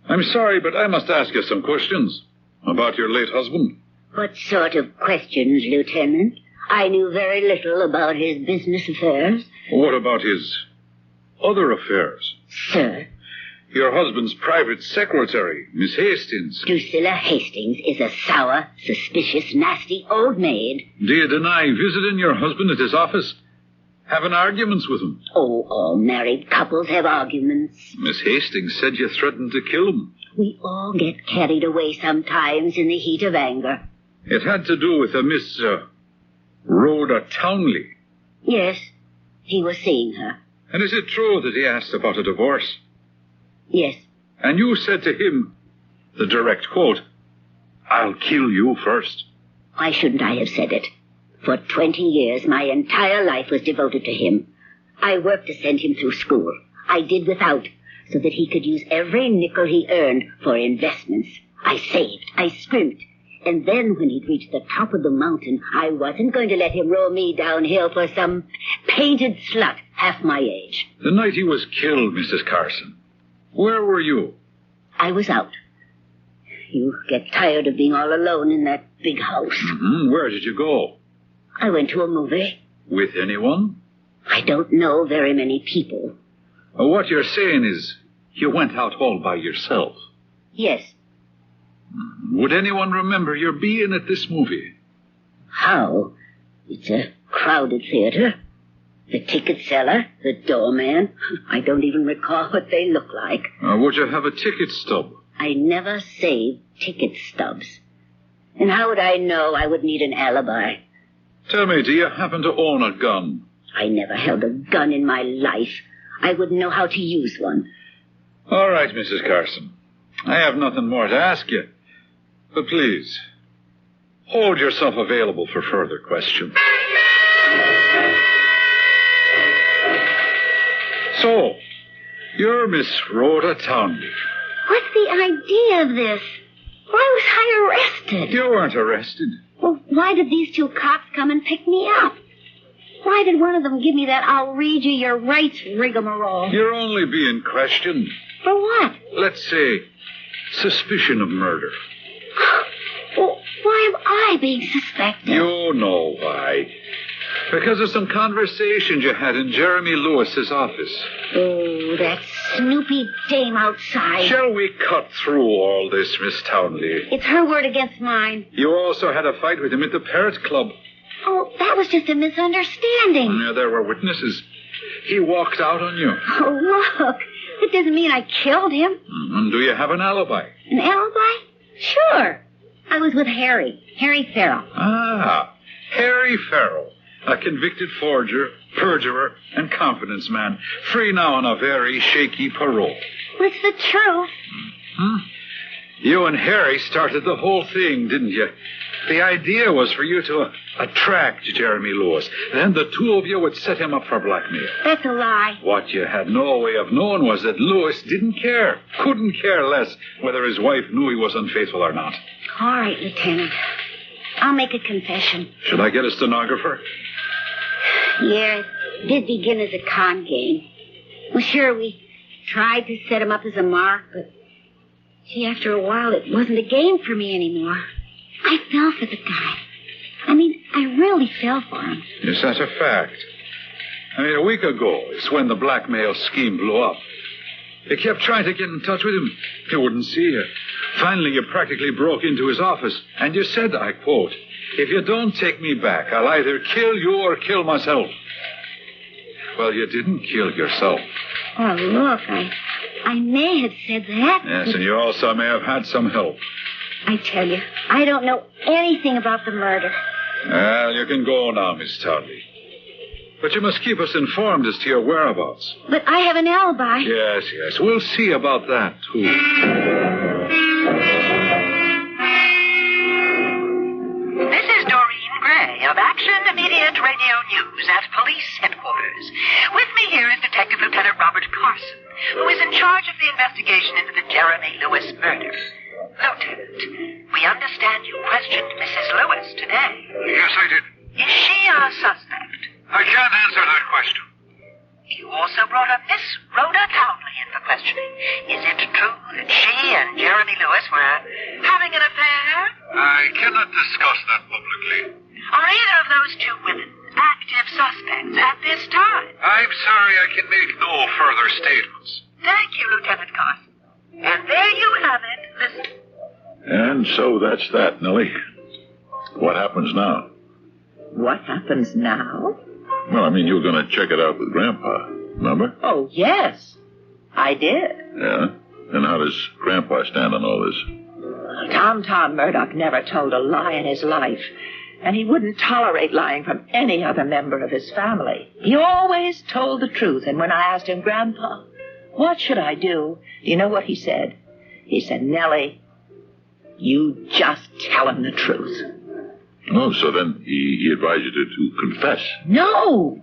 I'm sorry, but I must ask you some questions about your late husband. What sort of questions, Lieutenant? I knew very little about his business affairs. What about his other affairs? Sir? Your husband's private secretary, Miss Hastings. Drusilla Hastings is a sour, suspicious, nasty old maid. Do you deny visiting your husband at his office? Having arguments with him? Oh, all married couples have arguments. Miss Hastings said you threatened to kill him. We all get carried away sometimes in the heat of anger. It had to do with a Miss Rhoda Townley. Yes, he was seeing her. And is it true that he asked about a divorce? Yes. And you said to him, the direct quote, "I'll kill you first." Why shouldn't I have said it? For 20 years, my entire life was devoted to him. I worked to send him through school. I did without, so that he could use every nickel he earned for investments. I saved. I scrimped. And then when he'd reached the top of the mountain, I wasn't going to let him roll me downhill for some painted slut half my age. The night he was killed, Mrs. Carson, where were you? I was out. You get tired of being all alone in that big house. Mm-hmm. Where did you go? I went to a movie. With anyone? I don't know very many people. What you're saying is you went out all by yourself. Yes. Would anyone remember your being at this movie? How? It's a crowded theater. The ticket seller, the doorman. I don't even recall what they look like. Would you have a ticket stub? I never saved ticket stubs. And how would I know I would need an alibi? Tell me, do you happen to own a gun? I never held a gun in my life. I wouldn't know how to use one. All right, Mrs. Carson. I have nothing more to ask you. But please, hold yourself available for further questions. So, you're Miss Rhoda Townley. What's the idea of this? Why was I arrested? You weren't arrested. Well, why did these two cops come and pick me up? Why did one of them give me that I'll read you your rights rigmarole? You're only being questioned. For what? Let's say, suspicion of murder. Well, why am I being suspected? You know why. Because of some conversations you had in Jeremy Lewis's office. Oh, that snoopy dame outside. Shall we cut through all this, Miss Townley? It's her word against mine. You also had a fight with him at the Parrot Club. Oh, that was just a misunderstanding. Yeah, there were witnesses. He walked out on you. Oh, look. It doesn't mean I killed him. And do you have an alibi? An alibi? Sure. I was with Harry Farrell. Ah, Harry Farrell. A convicted forger, perjurer, and confidence man. Free now on a very shaky parole. What's the truth? You and Harry started the whole thing, didn't you? The idea was for you to attract Jeremy Lewis. Then the two of you would set him up for blackmail. That's a lie. What you had no way of knowing was that Lewis didn't care, couldn't care less whether his wife knew he was unfaithful or not. All right, Lieutenant. I'll make a confession. Should I get a stenographer? Yeah, it did begin as a con game. Well, sure, we tried to set him up as a mark, but, see, after a while, it wasn't a game for me anymore. I fell for the guy. I mean, I really fell for him. Is that a fact? I mean, a week ago is when the blackmail scheme blew up. You kept trying to get in touch with him. He wouldn't see you. Finally, you practically broke into his office, and you said, I quote, "If you don't take me back, I'll either kill you or kill myself." Well, you didn't kill yourself. Oh, look, I may have said that. Yes, and you also may have had some help. I tell you, I don't know anything about the murder. Well, you can go now, Miss Townley. But you must keep us informed as to your whereabouts. But I have an alibi. Yes, we'll see about that, too. This is Doreen Gray of Action Immediate Radio News at Police Headquarters. With me here is Detective Lieutenant Robert Carson, who is in charge of the investigation into the Jeremy Lewis murder. Lieutenant, we understand you questioned Mrs. Lewis today. Yes, I did. Is she a suspect? I can't answer that question. You also brought up Miss Rhoda Townley in for questioning. Is it true that she and Jeremy Lewis were having an affair? I cannot discuss that publicly. Are either of those two women active suspects at this time? I'm sorry I can make no further statements. Thank you, Lieutenant Carson. And there you have it. Listen. And so that's that, Nellie. What happens now? What happens now? Well, I mean, you were going to check it out with Grandpa, remember? Oh, yes. I did. Yeah? And how does Grandpa stand on all this? Tom Murdoch never told a lie in his life, and he wouldn't tolerate lying from any other member of his family. He always told the truth, and when I asked him, Grandpa, what should I do? You know what he said? He said, Nellie, you just tell him the truth. Oh, so then he advised you to confess? No.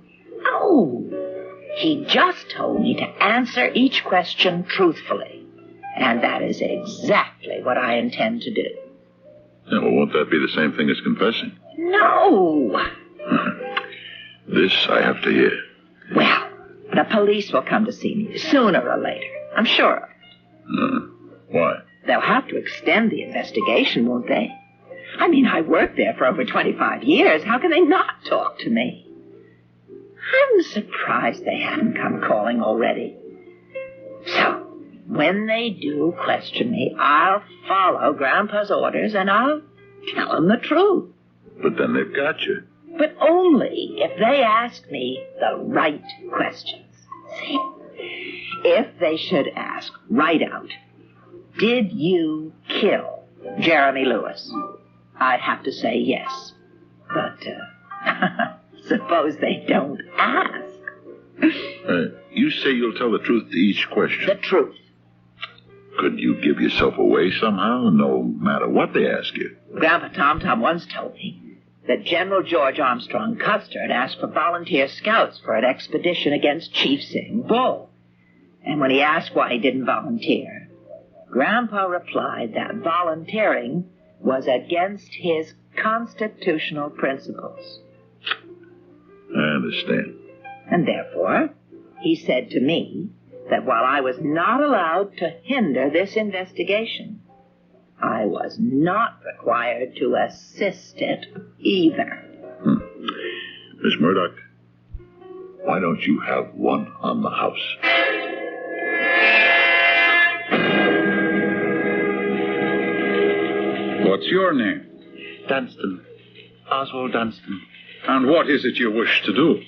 He just told me to answer each question truthfully. And that is exactly what I intend to do. Yeah, well, won't that be the same thing as confessing? No. This I have to hear. Well, the police will come to see me sooner or later. I'm sure of it. Why? They'll have to extend the investigation, won't they? I mean, I worked there for over 25 years. How can they not talk to me? I'm surprised they haven't come calling already. So, when they do question me, I'll follow Grandpa's orders and I'll tell them the truth. But then they've got you. But only if they ask me the right questions. See? If they should ask right out, did you kill Jeremy Lewis? I'd have to say yes. But, suppose they don't ask. You say you'll tell the truth to each question. The truth. Could you give yourself away somehow, no matter what they ask you? Grandpa Tom once told me that General George Armstrong Custer had asked for volunteer scouts for an expedition against Chief Sitting Bull. And when he asked why he didn't volunteer, Grandpa replied that volunteering was against his constitutional principles. I understand. And therefore, he said to me that while I was not allowed to hinder this investigation, I was not required to assist it either. Miss Murdoch, why don't you have one on the house? What's your name? Dunstan. Oswald Dunstan. And what is it you wish to do?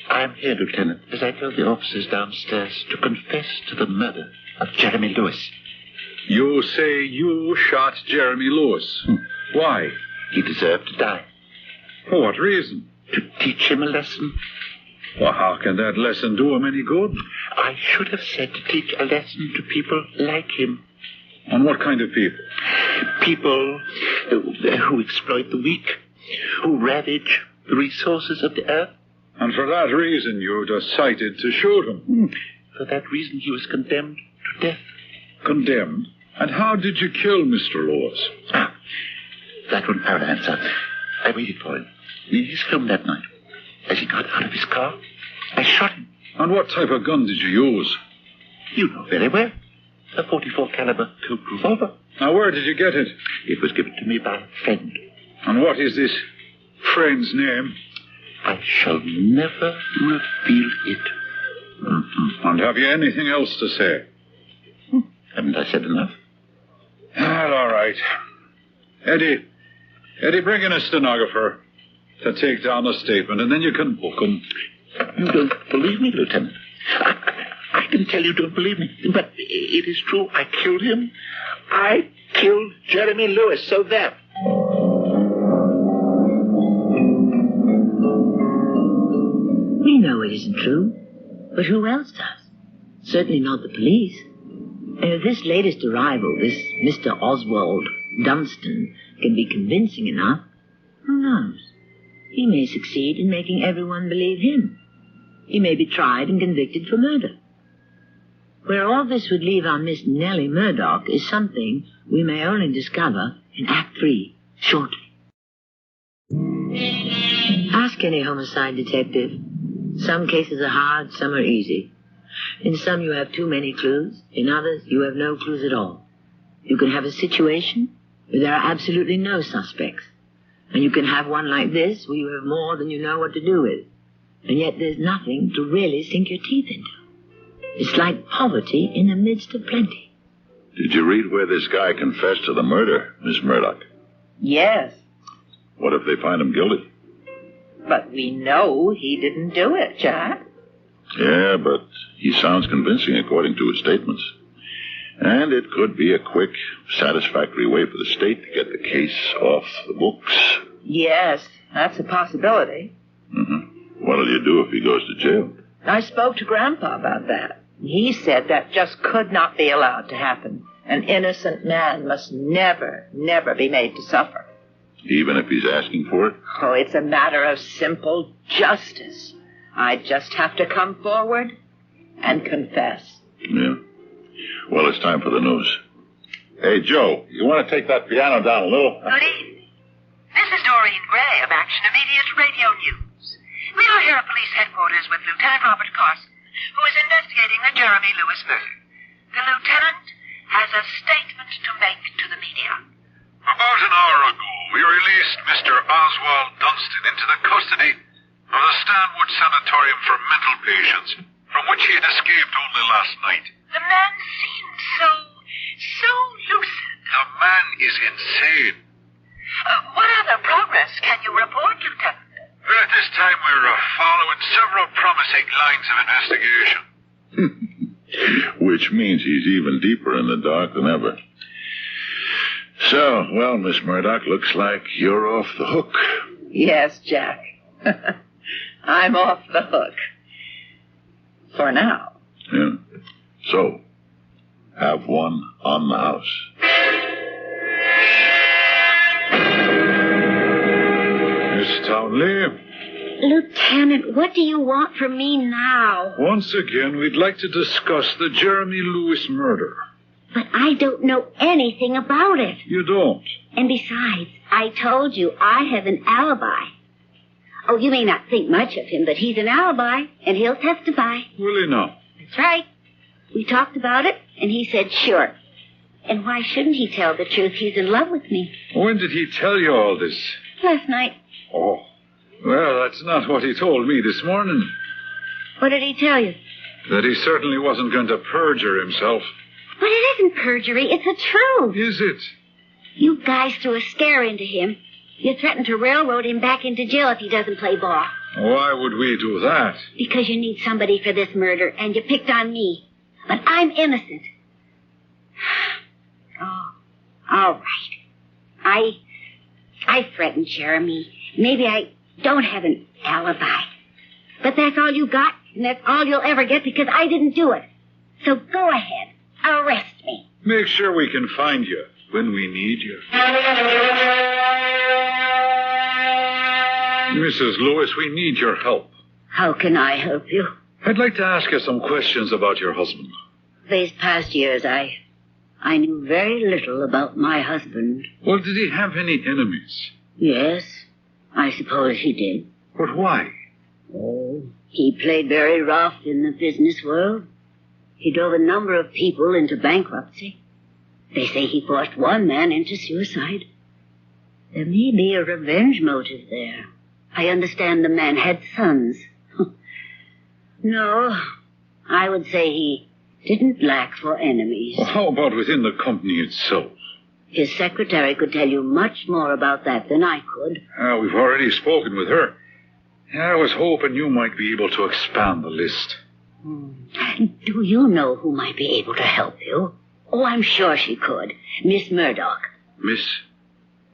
I'm here, Lieutenant, as I told the officers downstairs, to confess to the murder of Jeremy Lewis. You say you shot Jeremy Lewis. Why? He deserved to die. For what reason? To teach him a lesson. Well, how can that lesson do him any good? I should have said to teach a lesson to people like him. And what kind of people? People who exploit the weak, who ravage the resources of the earth. And for that reason you decided to shoot him? For that reason he was condemned to death. Condemned? And how did you kill Mr. Lewis? That one I will answer. I waited for him. In his room that night. As he got out of his car, I shot him. And what type of gun did you use? You know very well. A 44 caliber Colt revolver. Now, where did you get it? It was given to me by a friend. And what is this friend's name? I shall never reveal it. And have you anything else to say? Haven't I said enough? Well, all right. Eddie, bring in a stenographer to take down a statement, and then you can book him. You don't believe me, Lieutenant? I can tell you don't believe me, but it is true. I killed him. I killed Jeremy Lewis, so that... We know it isn't true, but who else does? Certainly not the police. And if this latest arrival, this Mr. Oswald Dunstan, can be convincing enough, who knows? He may succeed in making everyone believe him. He may be tried and convicted for murder. Where all this would leave our Miss Nellie Murdoch is something we may only discover in Act 3, shortly. Ask any homicide detective. Some cases are hard, some are easy. In some you have too many clues, in others you have no clues at all. You can have a situation where there are absolutely no suspects. And you can have one like this where you have more than you know what to do with. And yet there's nothing to really sink your teeth into. It's like poverty in the midst of plenty. Did you read where this guy confessed to the murder, Miss Murdoch? Yes, What if they find him guilty? but we know he didn't do it, Jack. Yeah, but he sounds convincing according to his statements. And it could be a quick, satisfactory way for the state to get the case off the books. Yes, that's a possibility. What'll you do if he goes to jail? I spoke to Grandpa about that. He said that just could not be allowed to happen. An innocent man must never, never be made to suffer. Even if he's asking for it? Oh, it's a matter of simple justice. I just have to come forward and confess. Yeah. Well, it's time for the news. Hey, Joe, you want to take that piano down a little? Good evening. This is Doreen Gray of Action Immediate Radio News. We are here at police headquarters with Lieutenant Robert Carson, who is investigating the Jeremy Lewis murder. The lieutenant has a statement to make to the media. About an hour ago, we released Mr. Oswald Dunstan into the custody of the Stanwood Sanatorium for Mental Patients, from which he had escaped only last night. The man seemed so lucid. The man is insane. What other progress can you report, Lieutenant? Well, at this time, we're following several promising lines of investigation. Which means he's even deeper in the dark than ever. So, well, Miss Murdoch, looks like you're off the hook. Yes, Jack. I'm off the hook. For now. Yeah. So, have one on the house. Miss Townley, Lieutenant, what do you want from me now? once again, we'd like to discuss the Jeremy Lewis murder. But I don't know anything about it. You don't? And besides, I told you I have an alibi. Oh, you may not think much of him, but he's an alibi, and he'll testify. Will he now? That's right. We talked about it, and he said sure. And why shouldn't he tell the truth? He's in love with me. When did he tell you all this? Last night. Oh, well, that's not what he told me this morning. What did he tell you? That he certainly wasn't going to perjure himself. But it isn't perjury. It's the truth. Is it? You guys threw a scare into him. You threatened to railroad him back into jail if he doesn't play ball. Why would we do that? Because you need somebody for this murder, and you picked on me. But I'm innocent. Oh, all right. I threatened Jeremy. Maybe I don't have an alibi. But that's all you got, and that's all you'll ever get because I didn't do it. So go ahead. Arrest me. Make sure we can find you when we need you. Mrs. Lewis, we need your help. How can I help you? I'd like to ask you some questions about your husband. These past years, I knew very little about my husband. Well, did he have any enemies? Yes, I suppose he did. But why? Oh, he played very rough in the business world. He drove a number of people into bankruptcy. They say he forced one man into suicide. There may be a revenge motive there. I understand the man had sons. No, I would say he didn't lack for enemies. Well, how about within the company itself? His secretary could tell you much more about that than I could. We've already spoken with her. I was hoping you might be able to expand the list. Do you know who might be able to help you? Oh, I'm sure she could. Miss Murdoch. Miss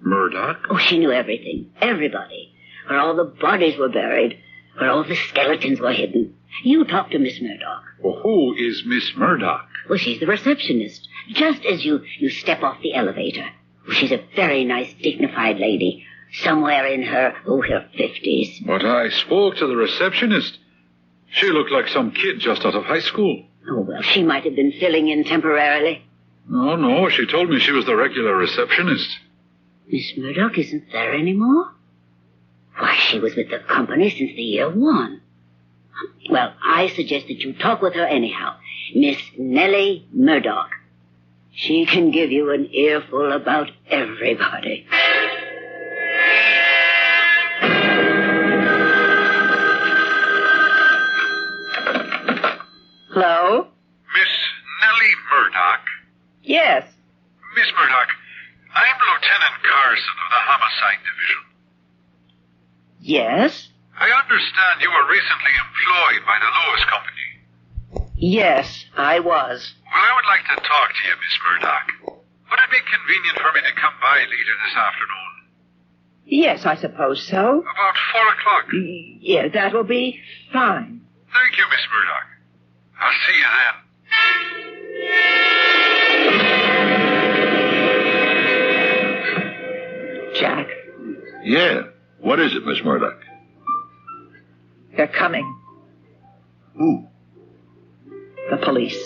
Murdoch? Oh, she knew everything. Everybody. Where all the bodies were buried. Where all the skeletons were hidden. You talk to Miss Murdoch. Well, who is Miss Murdoch? Well, she's the receptionist. Just as you step off the elevator. Oh, she's a very nice, dignified lady. Somewhere in her 50s. But I spoke to the receptionist. She looked like some kid just out of high school. Oh, well, she might have been filling in temporarily. No, she told me she was the regular receptionist. Miss Murdoch isn't there anymore? Why, she was with the company since the year 1. Well, I suggest that you talk with her anyhow. Miss Nellie Murdoch. She can give you an earful about everybody. Hello? Miss Nellie Murdoch? Yes. Miss Murdoch, I'm Lieutenant Carson of the Homicide Division. Yes? I understand you were recently employed by the Lewis Company. Yes, I was. Well, I would like to talk to you, Miss Murdoch. Would it be convenient for me to come by later this afternoon? Yes, I suppose so. About 4 o'clock. Yeah, that'll be fine. Thank you, Miss Murdoch. I'll see you then. Jack. Yeah. What is it, Miss Murdoch? They're coming. Who? The police.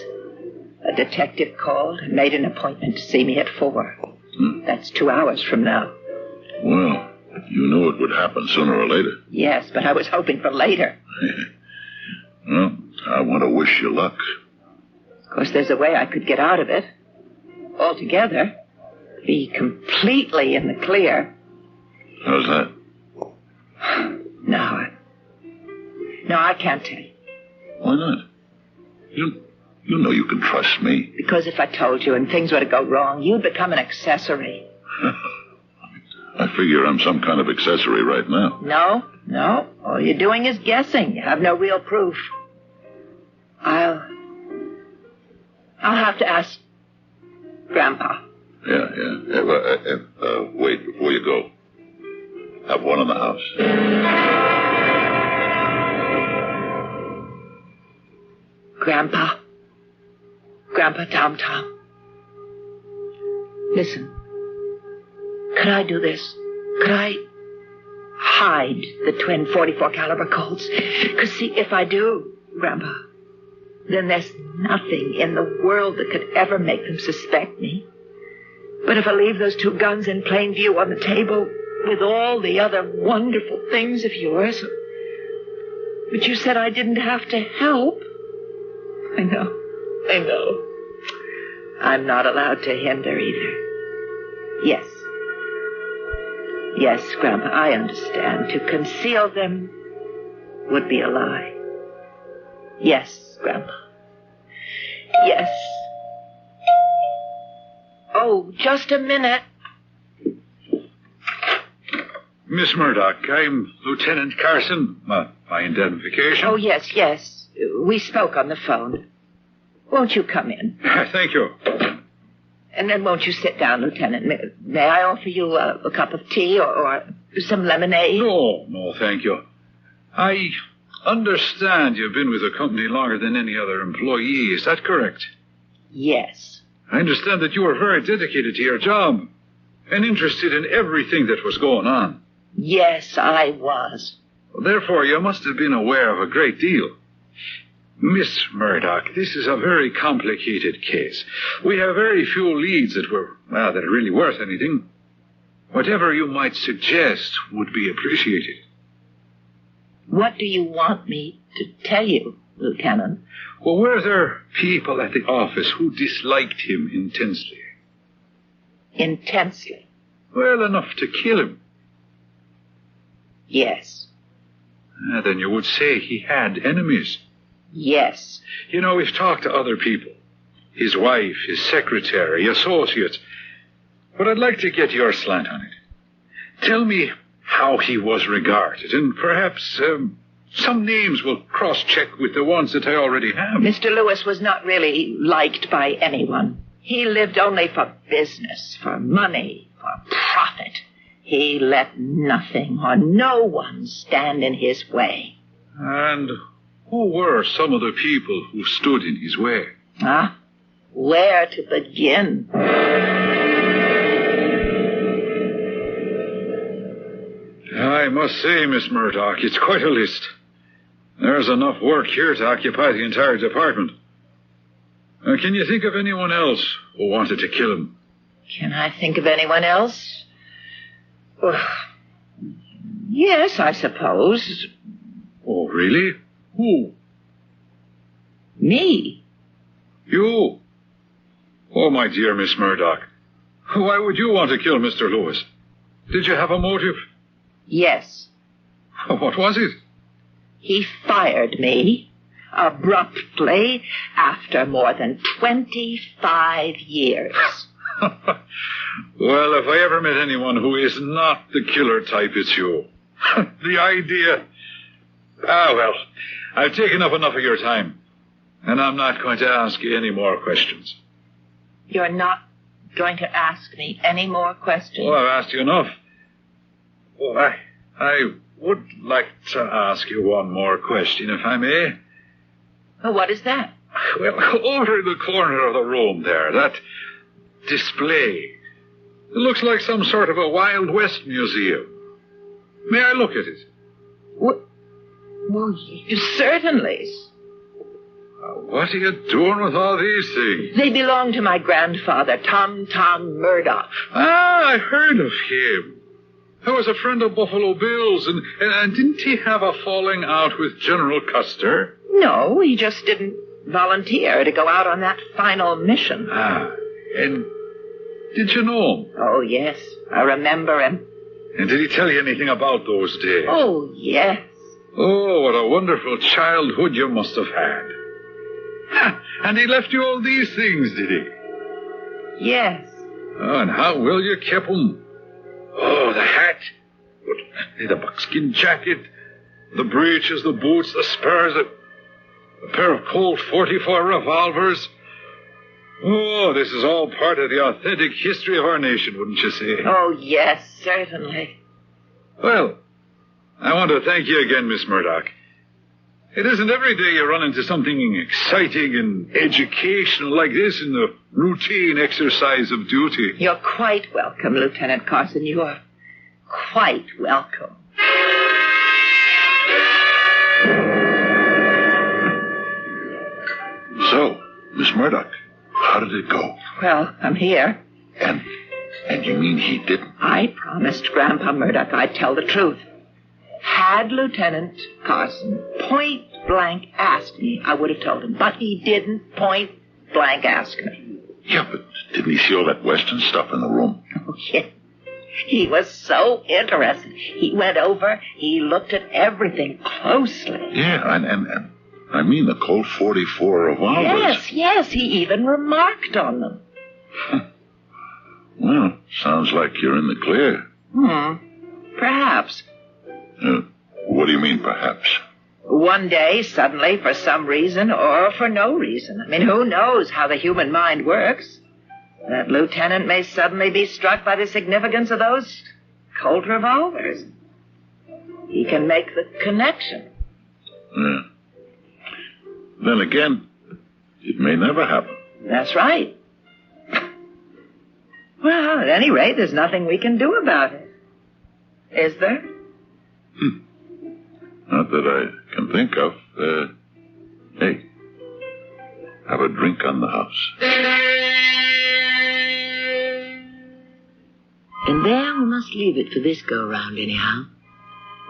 A detective called and made an appointment to see me at 4. That's 2 hours from now. Well, you knew it would happen sooner or later. Yes, but I was hoping for later. Well, I want to wish you luck. Of course, there's a way I could get out of it. Altogether. Be completely in the clear. How's that? No, I can't tell you. Why not? You know you can trust me. Because if I told you and things were to go wrong, you'd become an accessory. I figure I'm some kind of accessory right now. No. All you're doing is guessing. You have no real proof. I'll have to ask Grandpa. Yeah. Wait, before you go. Have one in the house. Grandpa, Tom. Listen, could I do this? Could I hide the twin 44 caliber Colts? Because see, if I do, Grandpa, then there's nothing in the world that could ever make them suspect me. But if I leave those two guns in plain view on the table with all the other wonderful things of yours... But you said I didn't have to help. I know. I'm not allowed to hinder either. Yes, Grandpa, I understand. To conceal them would be a lie. Yes, Grandpa. Yes. Oh, just a minute. Miss Murdoch, I'm Lieutenant Carson. My identification. Oh, yes. We spoke on the phone. Won't you come in? Thank you. And then won't you sit down, Lieutenant? May I offer you a cup of tea or some lemonade? No, thank you. I understand you've been with the company longer than any other employee. Is that correct? Yes. I understand that you were very dedicated to your job and interested in everything that was going on. Yes, I was. Therefore, you must have been aware of a great deal. Miss Murdoch, this is a very complicated case. We have very few leads that are really worth anything. Whatever you might suggest would be appreciated. What do you want me to tell you, Lieutenant? Well, were there people at the office who disliked him intensely? Intensely? Well, enough to kill him. Yes. Then you would say he had enemies. Yes. You know, we've talked to other people. His wife, his secretary, associates. But I'd like to get your slant on it. Tell me how he was regarded, and perhaps some names will cross-check with the ones that I already have. Mr. Lewis was not really liked by anyone. He lived only for business, for money, for profit. He let nothing or no one stand in his way. And who were some of the people who stood in his way? Where to begin? I must say, Miss Murdoch, it's quite a list. There's enough work here to occupy the entire department. Can you think of anyone else who wanted to kill him? Can I think of anyone else? Yes, I suppose. Oh, really? Who? Me. You? Oh, my dear Miss Murdoch. Why would you want to kill Mr. Lewis? Did you have a motive? Yes. What was it? He fired me abruptly after more than 25 years. Well, if I ever met anyone who is not the killer type, it's you. The idea... well, I've taken up enough of your time, and I'm not going to ask you any more questions. You're not going to ask me any more questions? Well, I've asked you enough. Well, I would like to ask you one more question, if I may. What is that? Well, over in the corner of the room there, that display. It looks like some sort of a Wild West museum. May I look at it? Well, certainly. What are you doing with all these things? They belong to my grandfather, Tom Murdoch. I heard of him. He was a friend of Buffalo Bill's, and didn't he have a falling out with General Custer? No, he just didn't volunteer to go out on that final mission. And did you know him? Oh, yes, I remember him. And did he tell you anything about those days? Oh, yes. Oh, what a wonderful childhood you must have had. And he left you all these things, did he? Yes. Oh, and how well you kept them. Oh, the hat, the buckskin jacket, the breeches, the boots, the spurs, a pair of Colt 44 revolvers. Oh, this is all part of the authentic history of our nation, wouldn't you say? Oh, yes, certainly. Well, I want to thank you again, Miss Murdoch. It isn't every day you run into something exciting and educational like this in the routine exercise of duty. You're quite welcome, Lieutenant Carson. You are quite welcome. So, Miss Murdoch, how did it go? Well, I'm here. And you mean he didn't? I promised Grandpa Murdoch I'd tell the truth. Had Lieutenant Carson point blank asked me, I would have told him. But he didn't point blank ask me. Yeah, but didn't he see all that Western stuff in the room? Oh, yeah. He was so interested. He went over, he looked at everything closely. Yeah, and I mean the Colt 44 revolvers. Yes, he even remarked on them. Well, sounds like you're in the clear. Perhaps. What do you mean, perhaps? One day, suddenly, for some reason, or for no reason. I mean, who knows how the human mind works? That lieutenant may suddenly be struck by the significance of those Colt revolvers. He can make the connection. Yeah. Then again, it may never happen. That's right. Well, at any rate, there's nothing we can do about it. Is there? Not that I can think of. Hey, have a drink on the house. And there we must leave it for this go-round, anyhow.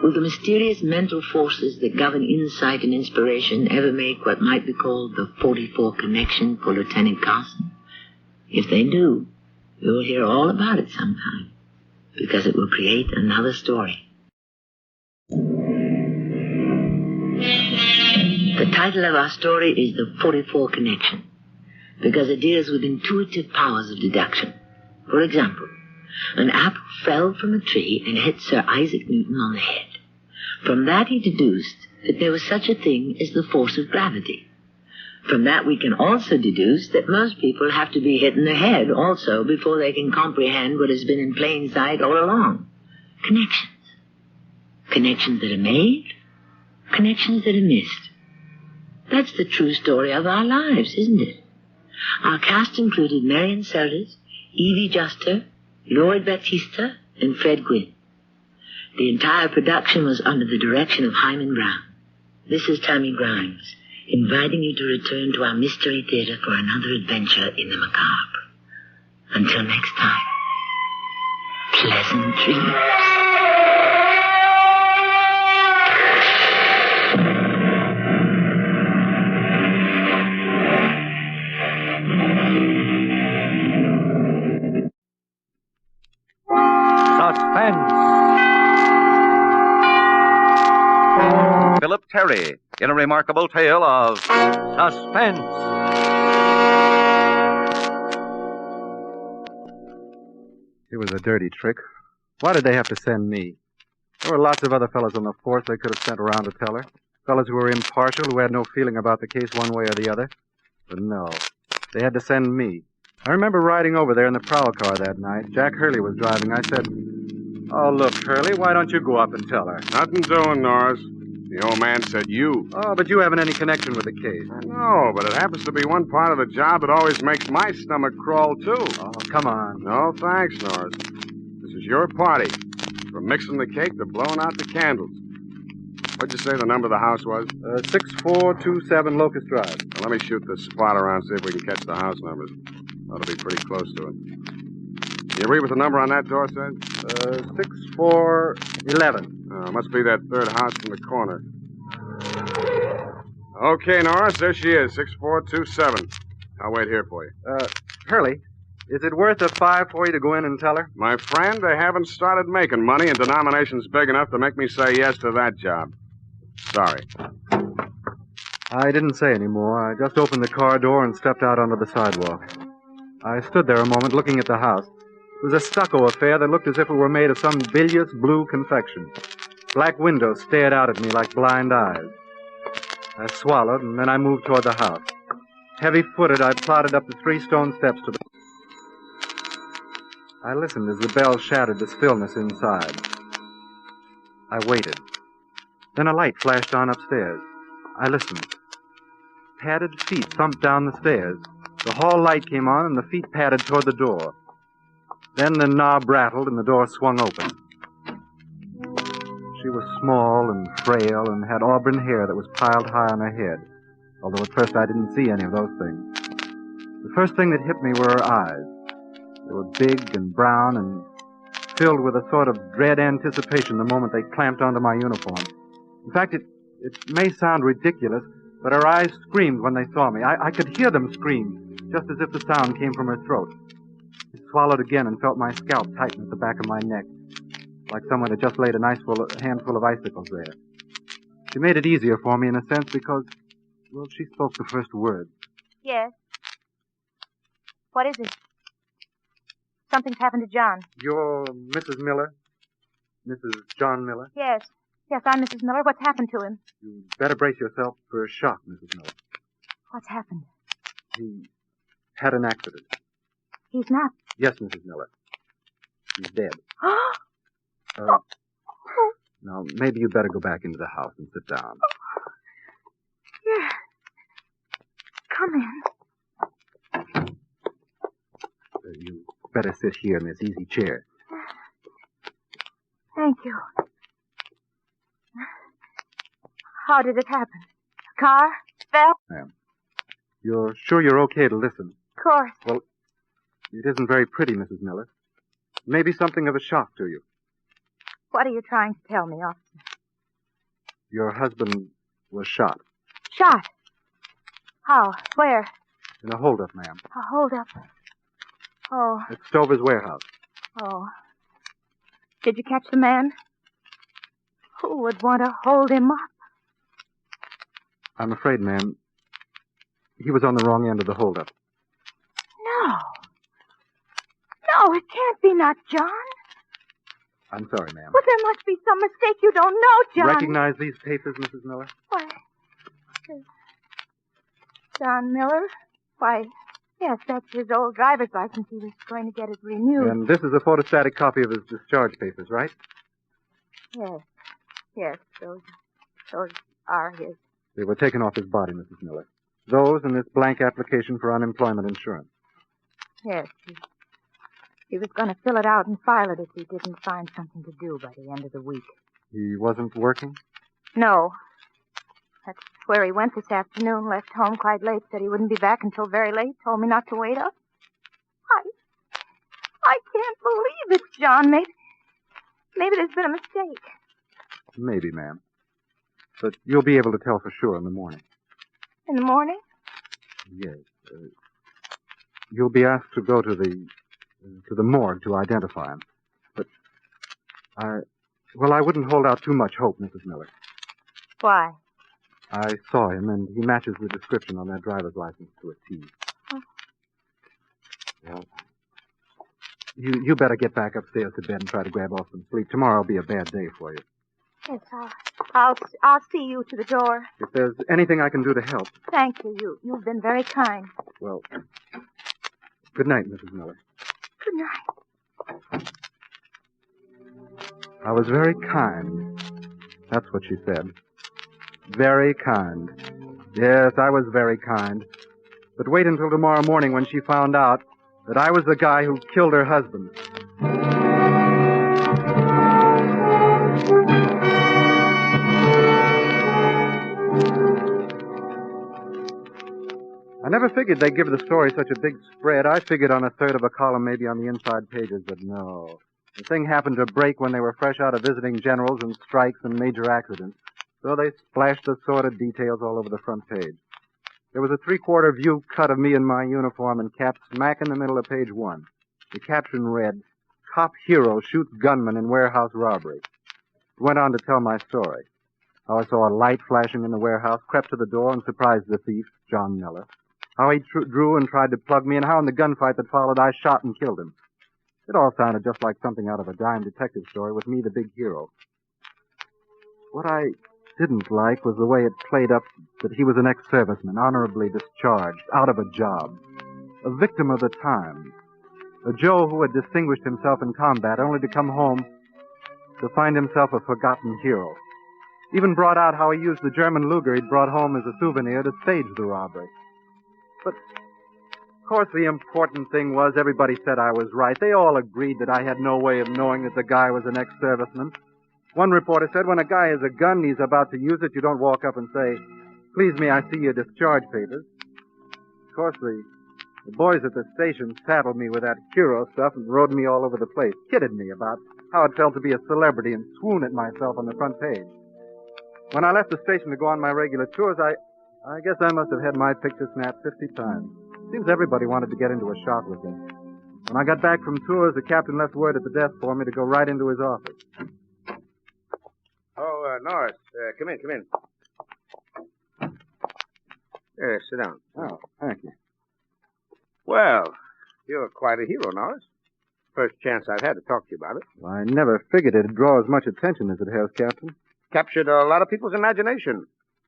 Will the mysterious mental forces that govern insight and inspiration ever make what might be called the 44 connection for Lieutenant Carson? If they do, we will hear all about it sometime, because it will create another story. The title of our story is The 44 Connection, because it deals with intuitive powers of deduction. For example, an apple fell from a tree and hit Sir Isaac Newton on the head. From that he deduced that there was such a thing as the force of gravity. From that we can also deduce that most people have to be hit in the head also before they can comprehend what has been in plain sight all along. Connections. Connections that are made, connections that are missed. That's the true story of our lives, isn't it? Our cast included Marion Seldes, Evie Juster, Lloyd Baptista, and Fred Gwynne. The entire production was under the direction of Hyman Brown. This is Tammy Grimes, inviting you to return to our Mystery Theater for another adventure in the macabre. Until next time, pleasant dreams. Philip Terry in a remarkable tale of suspense. It was a dirty trick. Why did they have to send me? There were lots of other fellows on the force they could have sent around to tell her. Fellows who were impartial, who had no feeling about the case one way or the other. But no, they had to send me. I remember riding over there in the prowl car that night. Jack Hurley was driving. I said, "Oh, look, Hurley, why don't you go up and tell her?" Nothing doing, Norris. The old man said you. Oh, but you haven't any connection with the case. No, but it happens to be one part of the job that always makes my stomach crawl, too. Oh, come on. No, thanks, Norris. This is your party. From mixing the cake to blowing out the candles. What'd you say the number of the house was? 6427 Locust Drive. Well, let me shoot this spot around, see if we can catch the house numbers. That'll be pretty close to it. You read what the number on that door says? 6411. Must be that third house from the corner. Okay, Norris, there she is, 6427. I'll wait here for you. Hurley, is it worth a $5 for you to go in and tell her? My friend, they haven't started making money in denominations big enough to make me say yes to that job. Sorry. I didn't say any more. I just opened the car door and stepped out onto the sidewalk. I stood there a moment looking at the house. It was a stucco affair that looked as if it were made of some bilious blue confection. Black windows stared out at me like blind eyes. I swallowed, and then I moved toward the house. Heavy-footed, I plodded up the 3 stone steps to the... I listened as the bell shattered the stillness inside. I waited. Then a light flashed on upstairs. I listened. Padded feet thumped down the stairs. The hall light came on, and the feet padded toward the door. Then the knob rattled, and the door swung open. She was small and frail and had auburn hair that was piled high on her head, although at first I didn't see any of those things. The first thing that hit me were her eyes. They were big and brown and filled with a sort of dread anticipation the moment they clamped onto my uniform. In fact, it may sound ridiculous, but her eyes screamed when they saw me. I could hear them scream, just as if the sound came from her throat. I swallowed again and felt my scalp tighten at the back of my neck, like someone had just laid a handful of icicles there. She made it easier for me in a sense because, well, she spoke the first word. Yes. What is it? Something's happened to John. You're Mrs. Miller? Mrs. John Miller? Yes. Yes, I'm Mrs. Miller. What's happened to him? You better brace yourself for a shock, Mrs. Miller. What's happened? He had an accident. He's not. Yes, Mrs. Miller. He's dead. Now, maybe you better go back into the house and sit down. Yes. Come in. You better sit here in this easy chair. Thank you. How did it happen? A car? Fell? Ma'am, you're sure you're okay to listen? Of course. Well, it isn't very pretty, Mrs. Miller. Maybe something of a shock to you. What are you trying to tell me, officer? Your husband was shot. Shot? How? Where? In a holdup, ma'am. A holdup. Oh. At Stover's warehouse. Oh. Did you catch the man? Who would want to hold him up? I'm afraid, ma'am, he was on the wrong end of the holdup. No. No, it can't be not John. I'm sorry, ma'am. Well, there must be some mistake. You don't know, John. Recognize these papers, Mrs. Miller? Why? John Miller? Why, yes, that's his old driver's license. He was going to get it renewed. And this is a photostatic copy of his discharge papers, right? Yes. Yes, those are his. They were taken off his body, Mrs. Miller. Those and this blank application for unemployment insurance. Yes. He was going to fill it out and file it if he didn't find something to do by the end of the week. He wasn't working? No. That's where he went this afternoon. Left home quite late. Said he wouldn't be back until very late. Told me not to wait up. I can't believe it, John. Maybe there's been a mistake. Maybe, ma'am. But you'll be able to tell for sure in the morning. In the morning? Yes. You'll be asked to go to the morgue to identify him. But I wouldn't hold out too much hope, Mrs. Miller. Why? I saw him, and he matches the description on that driver's license to a T. Oh. Well, you better get back upstairs to bed and try to grab off some sleep. Tomorrow will be a bad day for you. Yes, I'll see you to the door. If there's anything I can do to help. Thank you. You've been very kind. Well, good night, Mrs. Miller. Good night. I was very kind. That's what she said. Very kind. Yes, I was very kind. But wait until tomorrow morning when she found out that I was the guy who killed her husband. I never figured they'd give the story such a big spread. I figured on a third of a column, maybe on the inside pages, but no. The thing happened to break when they were fresh out of visiting generals and strikes and major accidents. So they splashed assorted details all over the front page. There was a three-quarter view cut of me in my uniform and capped smack in the middle of page 1. The caption read, "Cop Hero Shoots Gunman in Warehouse Robbery." It went on to tell my story. How I saw a light flashing in the warehouse, crept to the door and surprised the thief, John Miller. How he drew and tried to plug me, and how in the gunfight that followed I shot and killed him. It all sounded just like something out of a dime detective story with me the big hero. What I didn't like was the way it played up that he was an ex-serviceman, honorably discharged, out of a job, a victim of the times, a Joe who had distinguished himself in combat only to come home to find himself a forgotten hero. Even brought out how he used the German Luger he'd brought home as a souvenir to stage the robbery. But, of course, the important thing was everybody said I was right. They all agreed that I had no way of knowing that the guy was an ex-serviceman. One reporter said when a guy has a gun and he's about to use it, you don't walk up and say, "Please me, I see your discharge papers." Of course, the boys at the station saddled me with that hero stuff and rode me all over the place, kidded me about how it felt to be a celebrity and swoon at myself on the front page. When I left the station to go on my regular tours, I guess I must have had my picture snapped 50 times. Seems everybody wanted to get into a shot with me. When I got back from tours, the captain left word at the desk for me to go right into his office. Oh, Norris, come in. Sit down. Oh, thank you. Well, you're quite a hero, Norris. First chance I've had to talk to you about it. Well, I never figured it'd draw as much attention as it has, Captain. Captured a lot of people's imagination.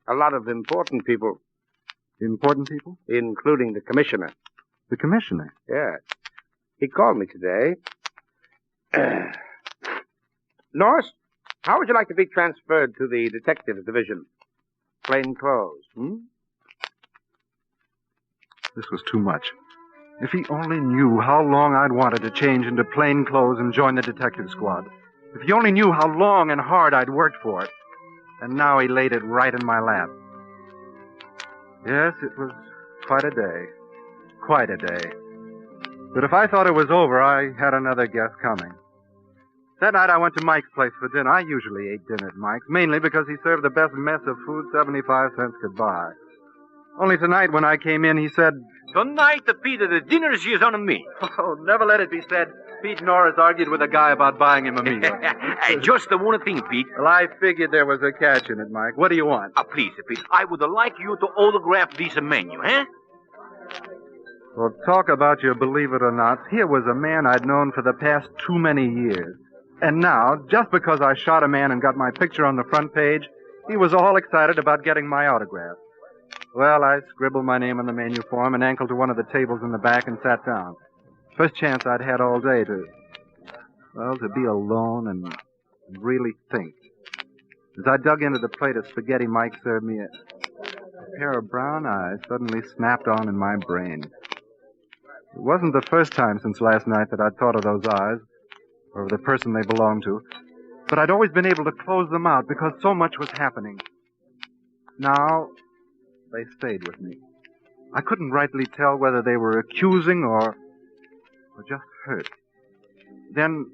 A lot of important people. Important people? Including the commissioner. The commissioner? Yeah. He called me today. Norris, how would you like to be transferred to the detectives division? Plain clothes, This was too much. If he only knew how long I'd wanted to change into plain clothes and join the detective squad. If he only knew how long and hard I'd worked for it. And now he laid it right in my lap. Yes, it was quite a day. Quite a day. But if I thought it was over, I had another guest coming. That night I went to Mike's place for dinner. I usually ate dinner at Mike's, mainly because he served the best mess of food 75 cents could buy. Only tonight when I came in, he said, "Tonight, Peter, the dinner's is on me." "Oh, never let it be said Pete Norris argued with a guy about buying him a meal." Just the one thing, Pete. Well, I figured there was a catch in it, Mike. What do you want? Please, Pete, I would like you to autograph this menu, eh? Well, talk about your believe it or not. Here was a man I'd known for the past too many years. And now, just because I shot a man and got my picture on the front page, he was all excited about getting my autograph. Well, I scribbled my name on the menu for him and ankled to one of the tables in the back and sat down. First chance I'd had all day to be alone and really think. As I dug into the plate of spaghetti Mike served me, a pair of brown eyes suddenly snapped on in my brain. It wasn't the first time since last night that I'd thought of those eyes, or of the person they belonged to, but I'd always been able to close them out because so much was happening. Now, they stayed with me. I couldn't rightly tell whether they were accusing or just hurt. Then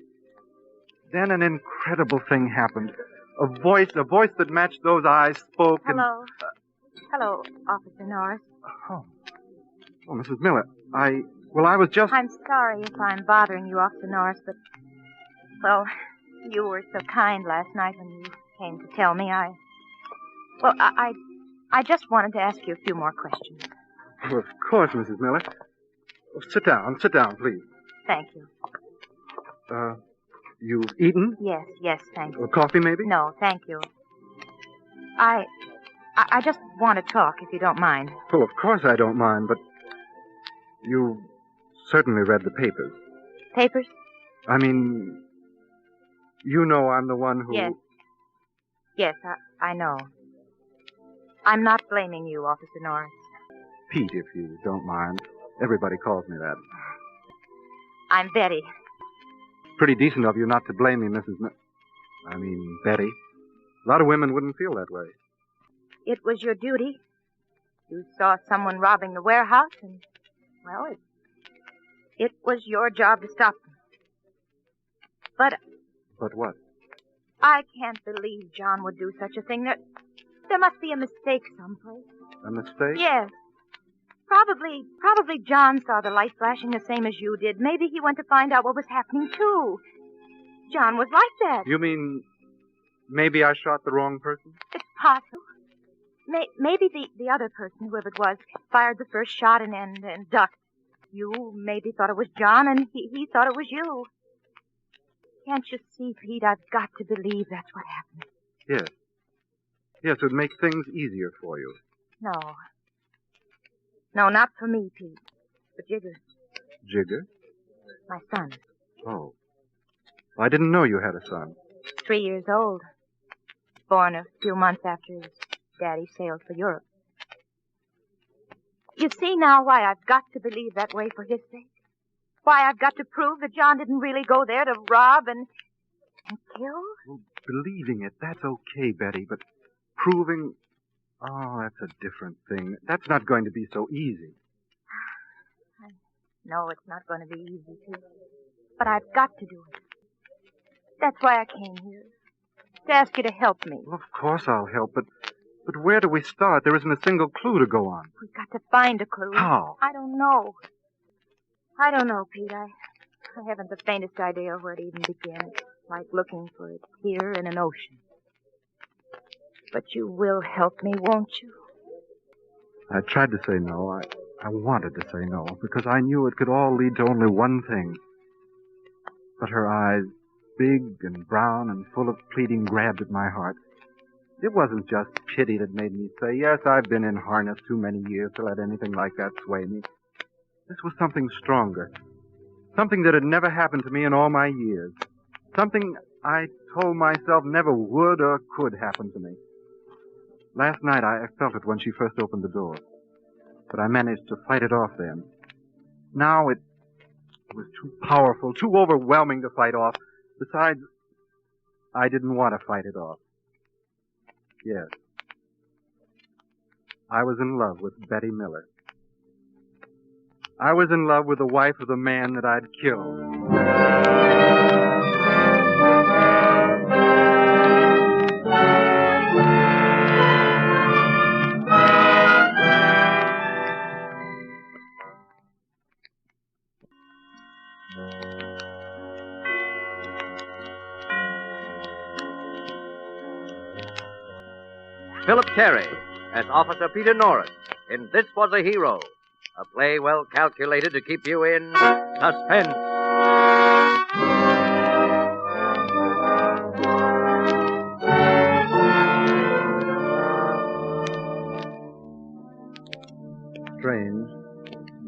an incredible thing happened. A voice that matched those eyes spoke and... Hello. Hello, Officer Norris. Oh, Mrs. Miller, I was just... I'm sorry if I'm bothering you, Officer Norris, but... Well, you were so kind last night when you came to tell me. I just wanted to ask you a few more questions. Well, of course, Mrs. Miller. Oh, sit down, please. Thank you. You've eaten? Yes, thank you. Coffee, maybe? No, thank you. I just want to talk, if you don't mind. Well, of course I don't mind, but you certainly read the papers. Papers? I mean, you know I'm the one who... Yes, I know. I'm not blaming you, Officer Norris. Pete, if you don't mind. Everybody calls me that. I'm Betty. Pretty decent of you not to blame me, Betty. A lot of women wouldn't feel that way. It was your duty. You saw someone robbing the warehouse, and, well, it was your job to stop them. But what? I can't believe John would do such a thing. There must be a mistake someplace. A mistake? Yes. Probably John saw the light flashing the same as you did. Maybe he went to find out what was happening, too. John was like that. You mean maybe I shot the wrong person? It's possible. Maybe the other person, whoever it was, fired the first shot and ducked. You maybe thought it was John, and he thought it was you. Can't you see, Pete? I've got to believe that's what happened. Yes. Yes, it would make things easier for you. No. No, not for me, Pete. For Jigger. Jigger? My son. Oh. I didn't know you had a son. 3 years old. Born a few months after his daddy sailed for Europe. You see now why I've got to believe that way for his sake? Why I've got to prove that John didn't really go there to rob and kill? Well, believing it, that's okay, Betty, but proving... Oh, that's a different thing. That's not going to be so easy. No, it's not going to be easy, too. But I've got to do it. That's why I came here. To ask you to help me. Well, of course I'll help, but where do we start? There isn't a single clue to go on. We've got to find a clue. How? I don't know. I don't know, Pete. I haven't the faintest idea where to even begin. It's like looking for a tear in an ocean. But you will help me, won't you? I tried to say no. I wanted to say no, because I knew it could all lead to only one thing. But her eyes, big and brown and full of pleading, grabbed at my heart. It wasn't just pity that made me say, yes, I've been in harness too many years to let anything like that sway me. This was something stronger. Something that had never happened to me in all my years. Something I told myself never would or could happen to me. Last night I felt it when she first opened the door. But I managed to fight it off then. Now it was too powerful, too overwhelming to fight off. Besides, I didn't want to fight it off. Yes. I was in love with Betty Miller. I was in love with the wife of the man that I'd killed. Philip Terry as Officer Peter Norris in This Was a Hero, a play well calculated to keep you in suspense. Strange.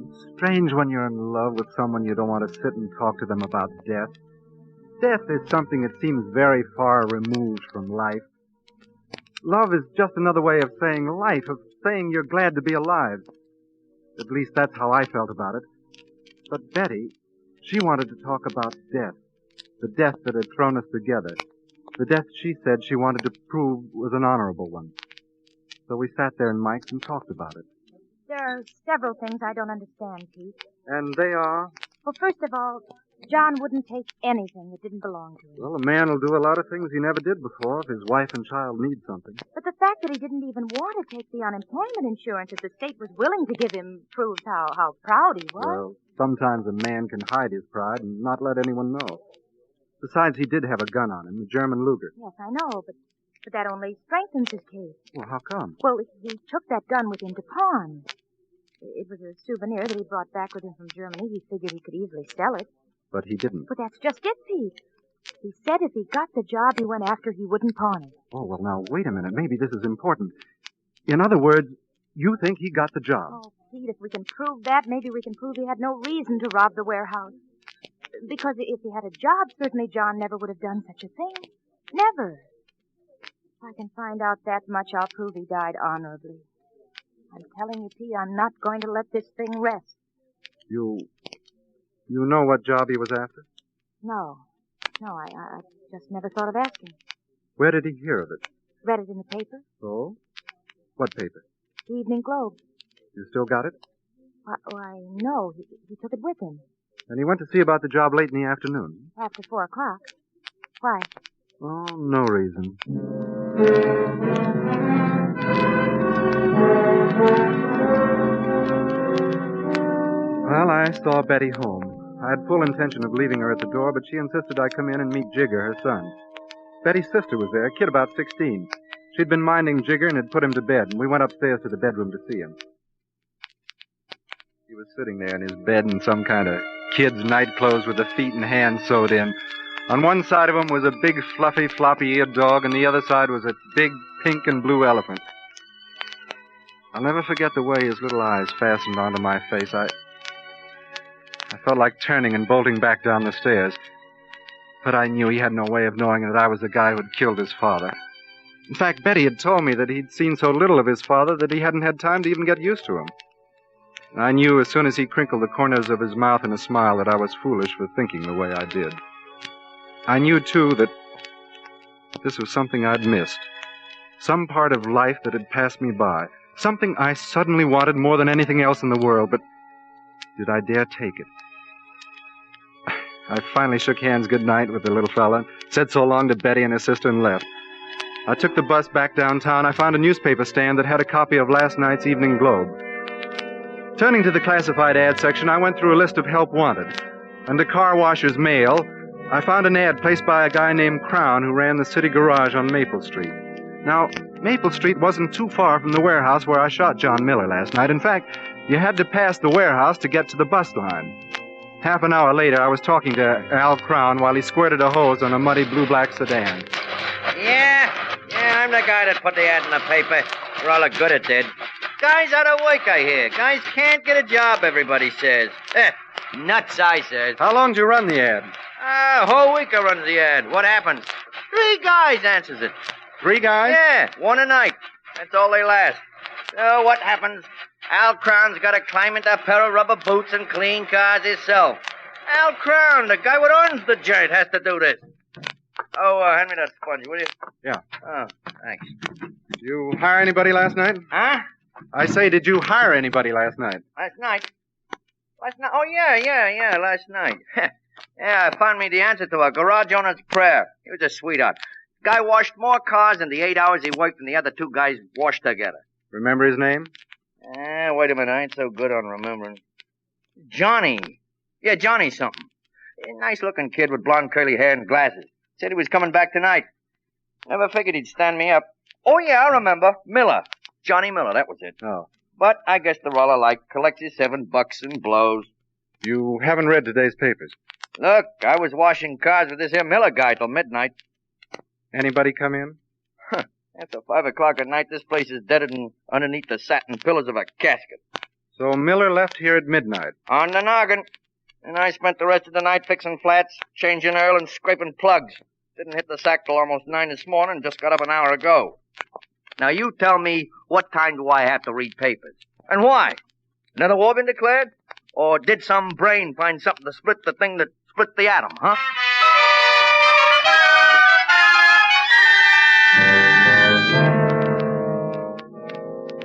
It's strange when you're in love with someone you don't want to sit and talk to them about death. Death is something that seems very far removed from life. Love is just another way of saying life, of saying you're glad to be alive. At least that's how I felt about it. But Betty, she wanted to talk about death. The death that had thrown us together. The death she said she wanted to prove was an honorable one. So we sat there in Mike's and talked about it. There are several things I don't understand, Pete. And they are? Well, first of all, John wouldn't take anything that didn't belong to him. Well, a man will do a lot of things he never did before if his wife and child need something. But the fact that he didn't even want to take the unemployment insurance that the state was willing to give him proves how proud he was. Well, sometimes a man can hide his pride and not let anyone know. Besides, he did have a gun on him, a German Luger. Yes, I know, but that only strengthens his case. Well, how come? Well, he took that gun with him to pawn. It was a souvenir that he brought back with him from Germany. He figured he could easily sell it. But he didn't. But that's just it, Pete. He said if he got the job he went after, he wouldn't pawn it. Oh, well, now, wait a minute. Maybe this is important. In other words, you think he got the job. Oh, Pete, if we can prove that, maybe we can prove he had no reason to rob the warehouse. Because if he had a job, certainly John never would have done such a thing. Never. If I can find out that much, I'll prove he died honorably. I'm telling you, Pete, I'm not going to let this thing rest. You know what job he was after? No, I just never thought of asking. Where did he hear of it? Read it in the paper. Oh? What paper? The Evening Globe. You still got it? Why, no, he took it with him. And he went to see about the job late in the afternoon? After 4 o'clock. Why? Oh, no reason. Well, I saw Betty home. I had full intention of leaving her at the door, but she insisted I come in and meet Jigger, her son. Betty's sister was there, a kid about 16. She'd been minding Jigger and had put him to bed, and we went upstairs to the bedroom to see him. He was sitting there in his bed in some kind of kid's nightclothes with the feet and hands sewed in. On one side of him was a big, fluffy, floppy-eared dog, and the other side was a big, pink and blue elephant. I'll never forget the way his little eyes fastened onto my face. I felt like turning and bolting back down the stairs. But I knew he had no way of knowing that I was the guy who had killed his father. In fact, Betty had told me that he'd seen so little of his father that he hadn't had time to even get used to him. I knew as soon as he crinkled the corners of his mouth in a smile that I was foolish for thinking the way I did. I knew, too, that this was something I'd missed. Some part of life that had passed me by. Something I suddenly wanted more than anything else in the world, but did I dare take it? I finally shook hands goodnight with the little fella, said so long to Betty and her sister, and left. I took the bus back downtown. I found a newspaper stand that had a copy of last night's Evening Globe. Turning to the classified ad section, I went through a list of help wanted. Under car washer's mail, I found an ad placed by a guy named Crown who ran the city garage on Maple Street. Now, Maple Street wasn't too far from the warehouse where I shot John Miller last night. In fact, you had to pass the warehouse to get to the bus line. Half an hour later, I was talking to Al Crown while he squirted a hose on a muddy blue-black sedan. Yeah, I'm the guy that put the ad in the paper. For all the good it did. Guys out of work, I hear. Guys can't get a job, everybody says. Nuts, I says. How long did you run the ad? A whole week I run the ad. What happens? 3 guys answers it. 3 guys? Yeah, one a night. That's all they last. So what happens? Al Crown's got to climb into a pair of rubber boots and clean cars himself. Al Crown, the guy what owns the joint, has to do this. Oh, hand me that sponge, will you? Yeah. Oh, thanks. Did you hire anybody last night? Huh? I say, did you hire anybody last night? Last night? Oh, yeah, last night. Yeah, I found me the answer to a garage owner's prayer. He was a sweetheart. Guy washed more cars in the 8 hours he worked than the other 2 guys washed together. Remember his name? Wait a minute, I ain't so good on remembering. Johnny. Yeah, Johnny something. A nice-looking kid with blonde curly hair and glasses. Said he was coming back tonight. Never figured he'd stand me up. Oh, yeah, I remember. Miller. Johnny Miller, that was it. Oh. But I guess they're all alike. Collects his $7 and blows. You haven't read today's papers? Look, I was washing cars with this here Miller guy till midnight. Anybody come in? After 5 o'clock at night, this place is deader than underneath the satin pillars of a casket. So Miller left here at midnight? On the noggin. And I spent the rest of the night fixing flats, changing oil, and scraping plugs. Didn't hit the sack till almost 9 this morning and just got up an hour ago. Now, you tell me, what time do I have to read papers? And why? Another war been declared? Or did some brain find something to split the thing that split the atom, huh?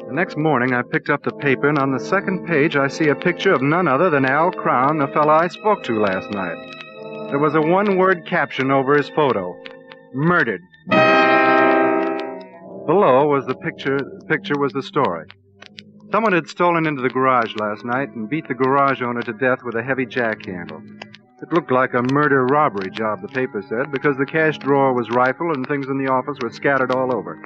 The next morning, I picked up the paper, and on the second page, I see a picture of none other than Al Crown, the fellow I spoke to last night. There was a one-word caption over his photo. Murdered. Below was the picture. The picture was the story. Someone had stolen into the garage last night and beat the garage owner to death with a heavy jack-handle. It looked like a murder-robbery job, the paper said, because the cash drawer was rifled and things in the office were scattered all over.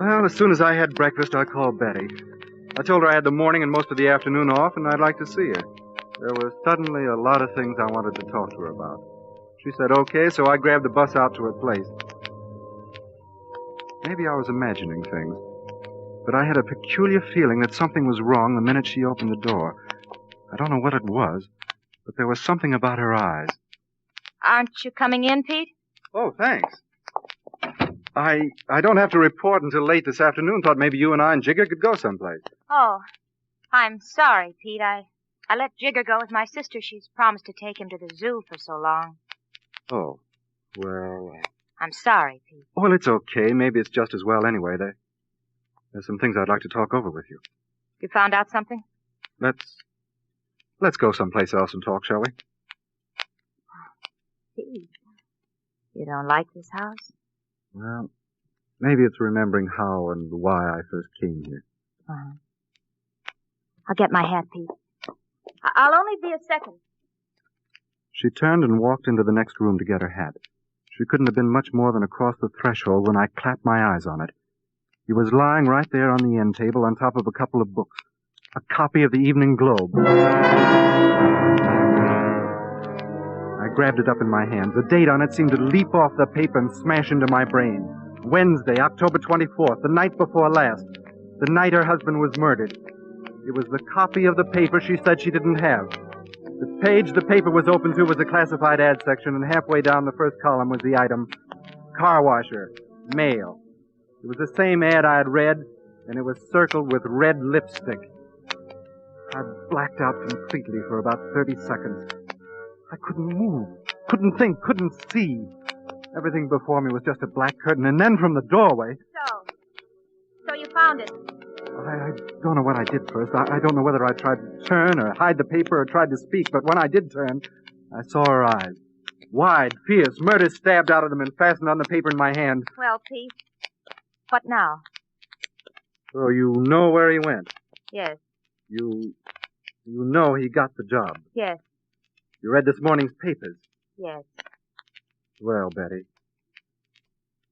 Well, as soon as I had breakfast, I called Betty. I told her I had the morning and most of the afternoon off, and I'd like to see her. There were suddenly a lot of things I wanted to talk to her about. She said okay, so I grabbed the bus out to her place. Maybe I was imagining things, but I had a peculiar feeling that something was wrong the minute she opened the door. I don't know what it was, but there was something about her eyes. Aren't you coming in, Pete? Oh, thanks. I don't have to report until late this afternoon. Thought maybe you and I and Jigger could go someplace. Oh, I'm sorry, Pete. I let Jigger go with my sister. She's promised to take him to the zoo for so long. Oh, well... I'm sorry, Pete. Well, it's okay. Maybe it's just as well anyway. There's some things I'd like to talk over with you. You found out something? Let's go someplace else and talk, shall we? Pete, you don't like this house? Well, maybe it's remembering how and why I first came here. Uh-huh. I'll get my hat, Pete. I'll only be a second. She turned and walked into the next room to get her hat. She couldn't have been much more than across the threshold when I clapped my eyes on it. He was lying right there on the end table on top of a couple of books. A copy of the Evening Globe. I grabbed it up in my hands. The date on it seemed to leap off the paper and smash into my brain. Wednesday, October 24th, the night before last. The night her husband was murdered. It was the copy of the paper she said she didn't have. The page the paper was open to was the classified ad section, and halfway down the first column was the item, car washer, mail. It was the same ad I had read, and it was circled with red lipstick. I blacked out completely for about 30 seconds. I couldn't move, couldn't think, couldn't see. Everything before me was just a black curtain, and then from the doorway... So you found it? I don't know what I did first. I don't know whether I tried to turn or hide the paper or tried to speak, but when I did turn, I saw her eyes. Wide, fierce, murder stabbed out of them and fastened on the paper in my hand. Well, Pete, what now? So you know where he went? Yes. You know he got the job? Yes. You read this morning's papers? Yes. Well, Betty,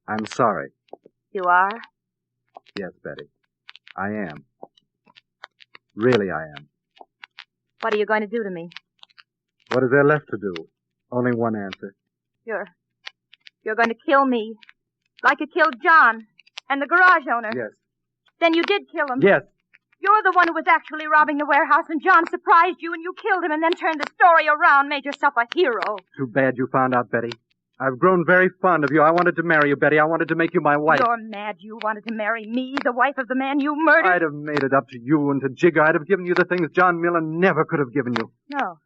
I'm sorry. You are? Yes, Betty, I am. Really, I am. What are you going to do to me? What is there left to do? Only one answer. You're going to kill me, like you killed John and the garage owner. Yes. Then you did kill him. Yes. You're the one who was actually robbing the warehouse, and John surprised you, and you killed him, and then turned the story around, made yourself a hero. Too bad you found out, Betty. I've grown very fond of you. I wanted to marry you, Betty. I wanted to make you my wife. You're mad you wanted to marry me, the wife of the man you murdered? I'd have made it up to you and to Jigger. I'd have given you the things John Miller never could have given you. No.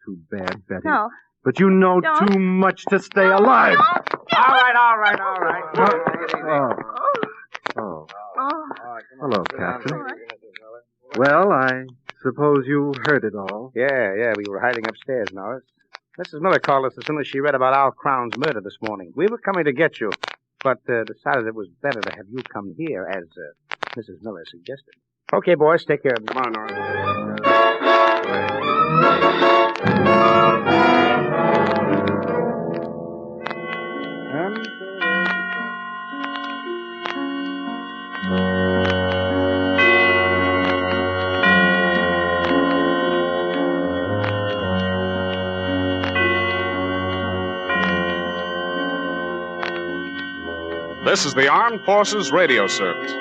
Too bad, Betty. No. But you know Don't. too much to stay alive. All right. Oh. Hello, Captain. Well, I suppose you heard it all. Yeah, we were hiding upstairs, Norris. Mrs. Miller called us as soon as she read about Al Crown's murder this morning. We were coming to get you, but decided it was better to have you come here, as Mrs. Miller suggested. Okay, boys, take care of them. Come on, Norris. This is the Armed Forces Radio Service.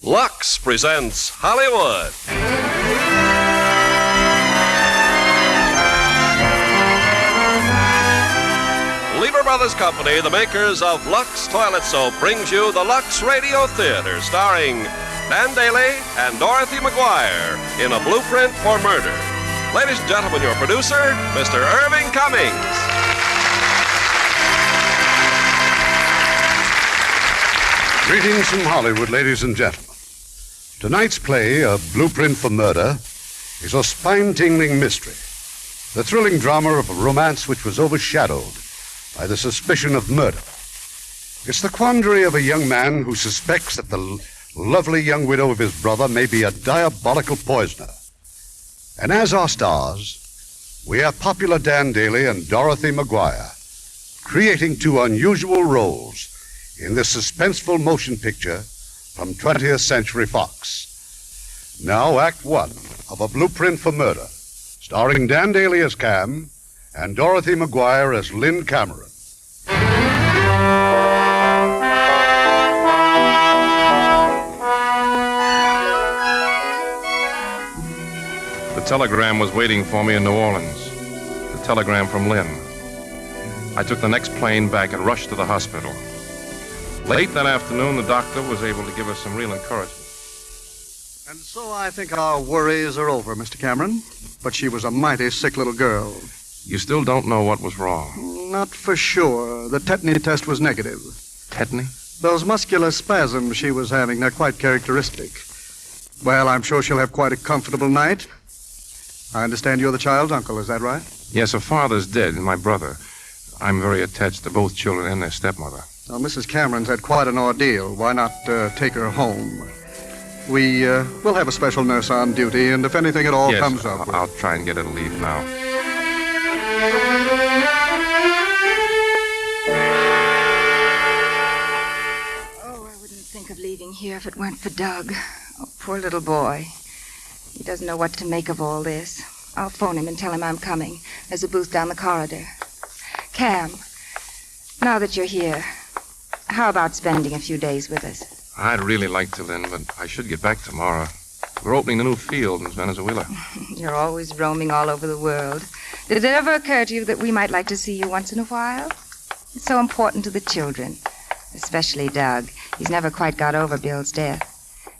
Lux presents Hollywood. Lever Brothers Company, the makers of Lux Toilet Soap, brings you the Lux Radio Theater, starring Dan Daly and Dorothy McGuire in A Blueprint for Murder. Ladies and gentlemen, your producer, Mr. Irving Cummings. Greetings from Hollywood, ladies and gentlemen. Tonight's play, A Blueprint for Murder, is a spine-tingling mystery. The thrilling drama of a romance which was overshadowed by the suspicion of murder. It's the quandary of a young man who suspects that the lovely young widow of his brother may be a diabolical poisoner. And as our stars, we have popular Dan Daly and Dorothy McGuire, creating two unusual roles in this suspenseful motion picture from 20th Century Fox. Now, Act One of A Blueprint for Murder, starring Dan Daly as Cam and Dorothy McGuire as Lynn Cameron. The telegram was waiting for me in New Orleans. The telegram from Lynn. I took the next plane back and rushed to the hospital. Late that afternoon, the doctor was able to give us some real encouragement. And so I think our worries are over, Mr. Cameron. But she was a mighty sick little girl. You still don't know what was wrong? Not for sure. The tetany test was negative. tetany? Those muscular spasms she was having, they're quite characteristic. Well, I'm sure she'll have quite a comfortable night. I understand you're the child's uncle, is that right? Yes, her father's dead, and my brother. I'm very attached to both children and their stepmother. Now, Mrs. Cameron's had quite an ordeal. Why not take her home? We'll have a special nurse on duty, and if anything at all comes up... I'll try and get her to leave now. Oh, I wouldn't think of leaving here if it weren't for Doug. Oh, poor little boy. He doesn't know what to make of all this. I'll phone him and tell him I'm coming. There's a booth down the corridor. Cam, now that you're here, how about spending a few days with us? I'd really like to, Lynn, but I should get back tomorrow. We're opening a new field in Venezuela. You're always roaming all over the world. Did it ever occur to you that we might like to see you once in a while? It's so important to the children, especially Doug. He's never quite got over Bill's death.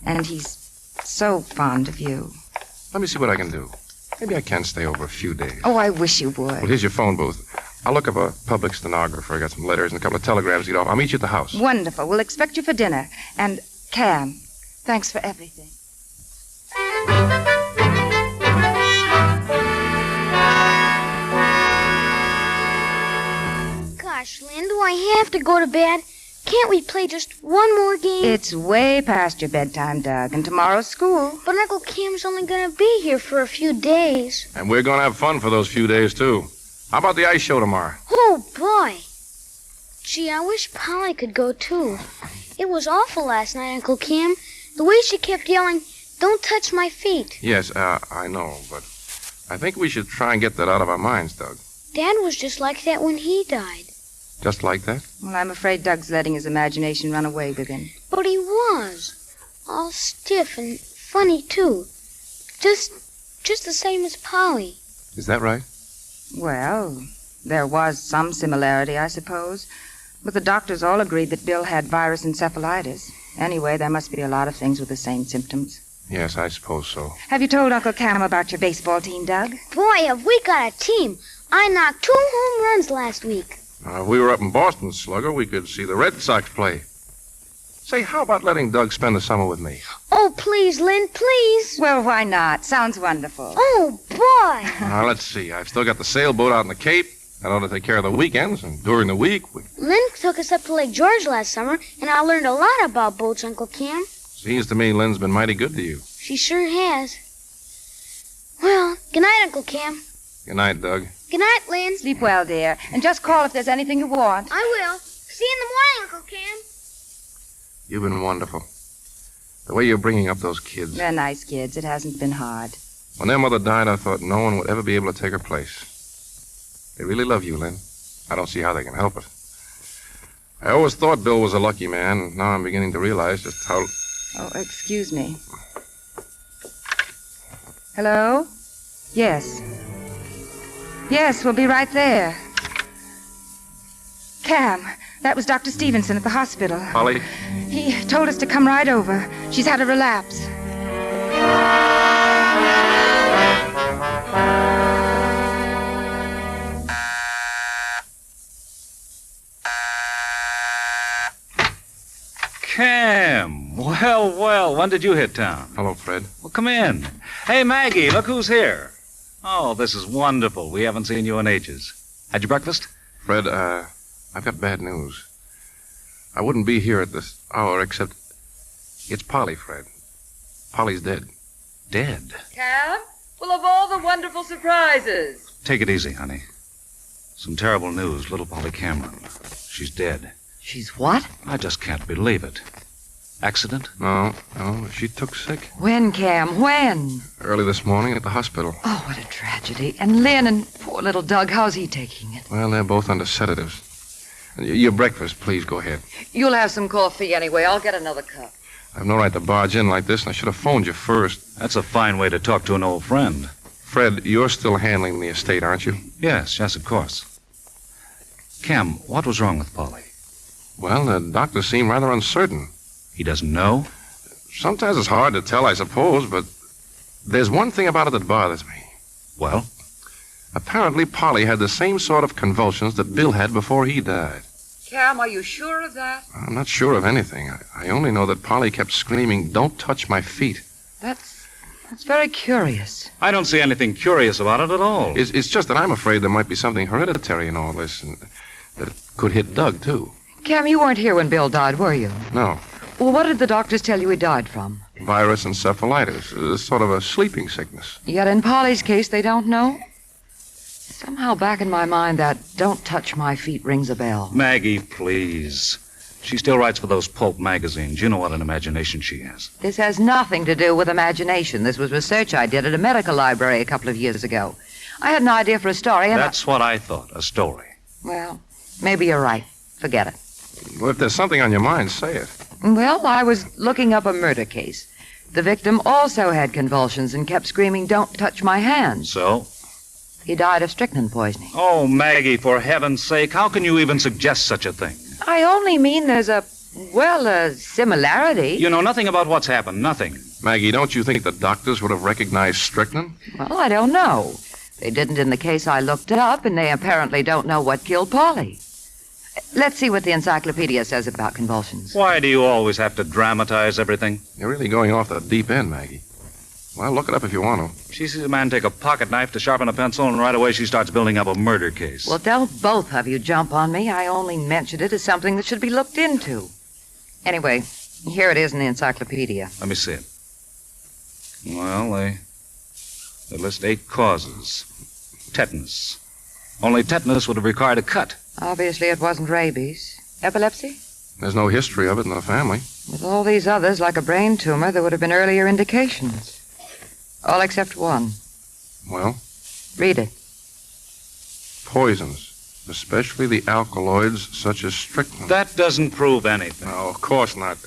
And he's so fond of you. Let me see what I can do. Maybe I can stay over a few days. Oh, I wish you would. Well, here's your phone booth. I'll look up a public stenographer. I got some letters and a couple of telegrams to get off. I'll meet you at the house. Wonderful. We'll expect you for dinner. And, Cam, thanks for everything. Gosh, Lynn, do I have to go to bed? Can't we play just one more game? It's way past your bedtime, Doug, and tomorrow's school. But Uncle Cam's only going to be here for a few days. And we're going to have fun for those few days, too. How about the ice show tomorrow? Oh, boy. Gee, I wish Polly could go, too. It was awful last night, Uncle Cam. The way she kept yelling, "Don't touch my feet." Yes, I know, but I think we should try and get that out of our minds, Doug. Dad was just like that when he died. Just like that? Well, I'm afraid Doug's letting his imagination run away with him. But he was. All stiff and funny, too. Just the same as Polly. Is that right? Well, there was some similarity, I suppose. But the doctors all agreed that Bill had virus encephalitis. Anyway, there must be a lot of things with the same symptoms. Yes, I suppose so. Have you told Uncle Cam about your baseball team, Doug? Boy, have we got a team. I knocked 2 home runs last week. If we were up in Boston, Slugger, we could see the Red Sox play. Say, how about letting Doug spend the summer with me? Oh, please, Lynn, please. Well, why not? Sounds wonderful. Oh, boy. Now, let's see. I've still got the sailboat out in the Cape. I ought to take care of the weekends, and during the week, Lynn took us up to Lake George last summer, and I learned a lot about boats, Uncle Cam. Seems to me Lynn's been mighty good to you. She sure has. Well, good night, Uncle Cam. Good night, Doug. Good night, Lynn. Sleep well, dear. And just call if there's anything you want. I will. See you in the morning, Uncle Cam. You've been wonderful. The way you're bringing up those kids. They're nice kids. It hasn't been hard. When their mother died, I thought no one would ever be able to take her place. They really love you, Lynn. I don't see how they can help it. I always thought Bill was a lucky man, and now I'm beginning to realize just how... Oh, excuse me. Hello? Yes. Yes, we'll be right there. Cam, that was Dr. Stevenson at the hospital. Polly? He told us to come right over. She's had a relapse. Cam, well, when did you hit town? Hello, Fred. Well, come in. Hey, Maggie, look who's here. Oh, this is wonderful. We haven't seen you in ages. Had your breakfast? Fred, I've got bad news. I wouldn't be here at this hour except... It's Polly, Fred. Polly's dead. Dead? Cam, full of all the wonderful surprises. Take it easy, honey. Some terrible news. Little Polly Cameron. She's dead. She's what? I just can't believe it. Accident? No, she took sick. When, Cam, when? Early this morning at the hospital. Oh, what a tragedy. And Lynn and poor little Doug, how's he taking it? Well, they're both under sedatives. Your breakfast, please, go ahead. You'll have some coffee anyway. I'll get another cup. I've no right to barge in like this, and I should have phoned you first. That's a fine way to talk to an old friend. Fred, you're still handling the estate, aren't you? Yes, of course. Cam, what was wrong with Polly? Well, the doctors seem rather uncertain. He doesn't know? Sometimes it's hard to tell, I suppose, but there's one thing about it that bothers me. Well? Apparently, Polly had the same sort of convulsions that Bill had before he died. Cam, are you sure of that? I'm not sure of anything. I only know that Polly kept screaming, "Don't touch my feet." That's very curious. I don't see anything curious about it at all. It's just that I'm afraid there might be something hereditary in all this, and that it could hit Doug, too. Cam, you weren't here when Bill died, were you? No. Well, what did the doctors tell you he died from? Virus encephalitis, sort of a sleeping sickness. Yet in Polly's case, they don't know? Somehow back in my mind, that "don't touch my feet" rings a bell. Maggie, please. She still writes for those pulp magazines. You know what an imagination she has. This has nothing to do with imagination. This was research I did at a medical library a couple of years ago. I had an idea for a story, and That's what I thought, a story. Well, maybe you're right. Forget it. Well, if there's something on your mind, say it. Well, I was looking up a murder case. The victim also had convulsions and kept screaming, "Don't touch my hands." So? He died of strychnine poisoning. Oh, Maggie, for heaven's sake, how can you even suggest such a thing? I only mean there's a similarity. You know nothing about what's happened, nothing. Maggie, don't you think the doctors would have recognized strychnine? Well, I don't know. They didn't in the case I looked up, and they apparently don't know what killed Polly. Let's see what the encyclopedia says about convulsions. Why do you always have to dramatize everything? You're really going off the deep end, Maggie. Well, look it up if you want to. She sees a man take a pocket knife to sharpen a pencil, and right away she starts building up a murder case. Well, don't both of you jump on me. I only mentioned it as something that should be looked into. Anyway, here it is in the encyclopedia. Let me see it. Well, they list 8 causes. Tetanus. Only tetanus would have required a cut. Obviously, it wasn't rabies. Epilepsy? There's no history of it in the family. With all these others, like a brain tumor, there would have been earlier indications. All except one. Well? Read it. Poisons, especially the alkaloids such as strychnine. That doesn't prove anything. No, of course not.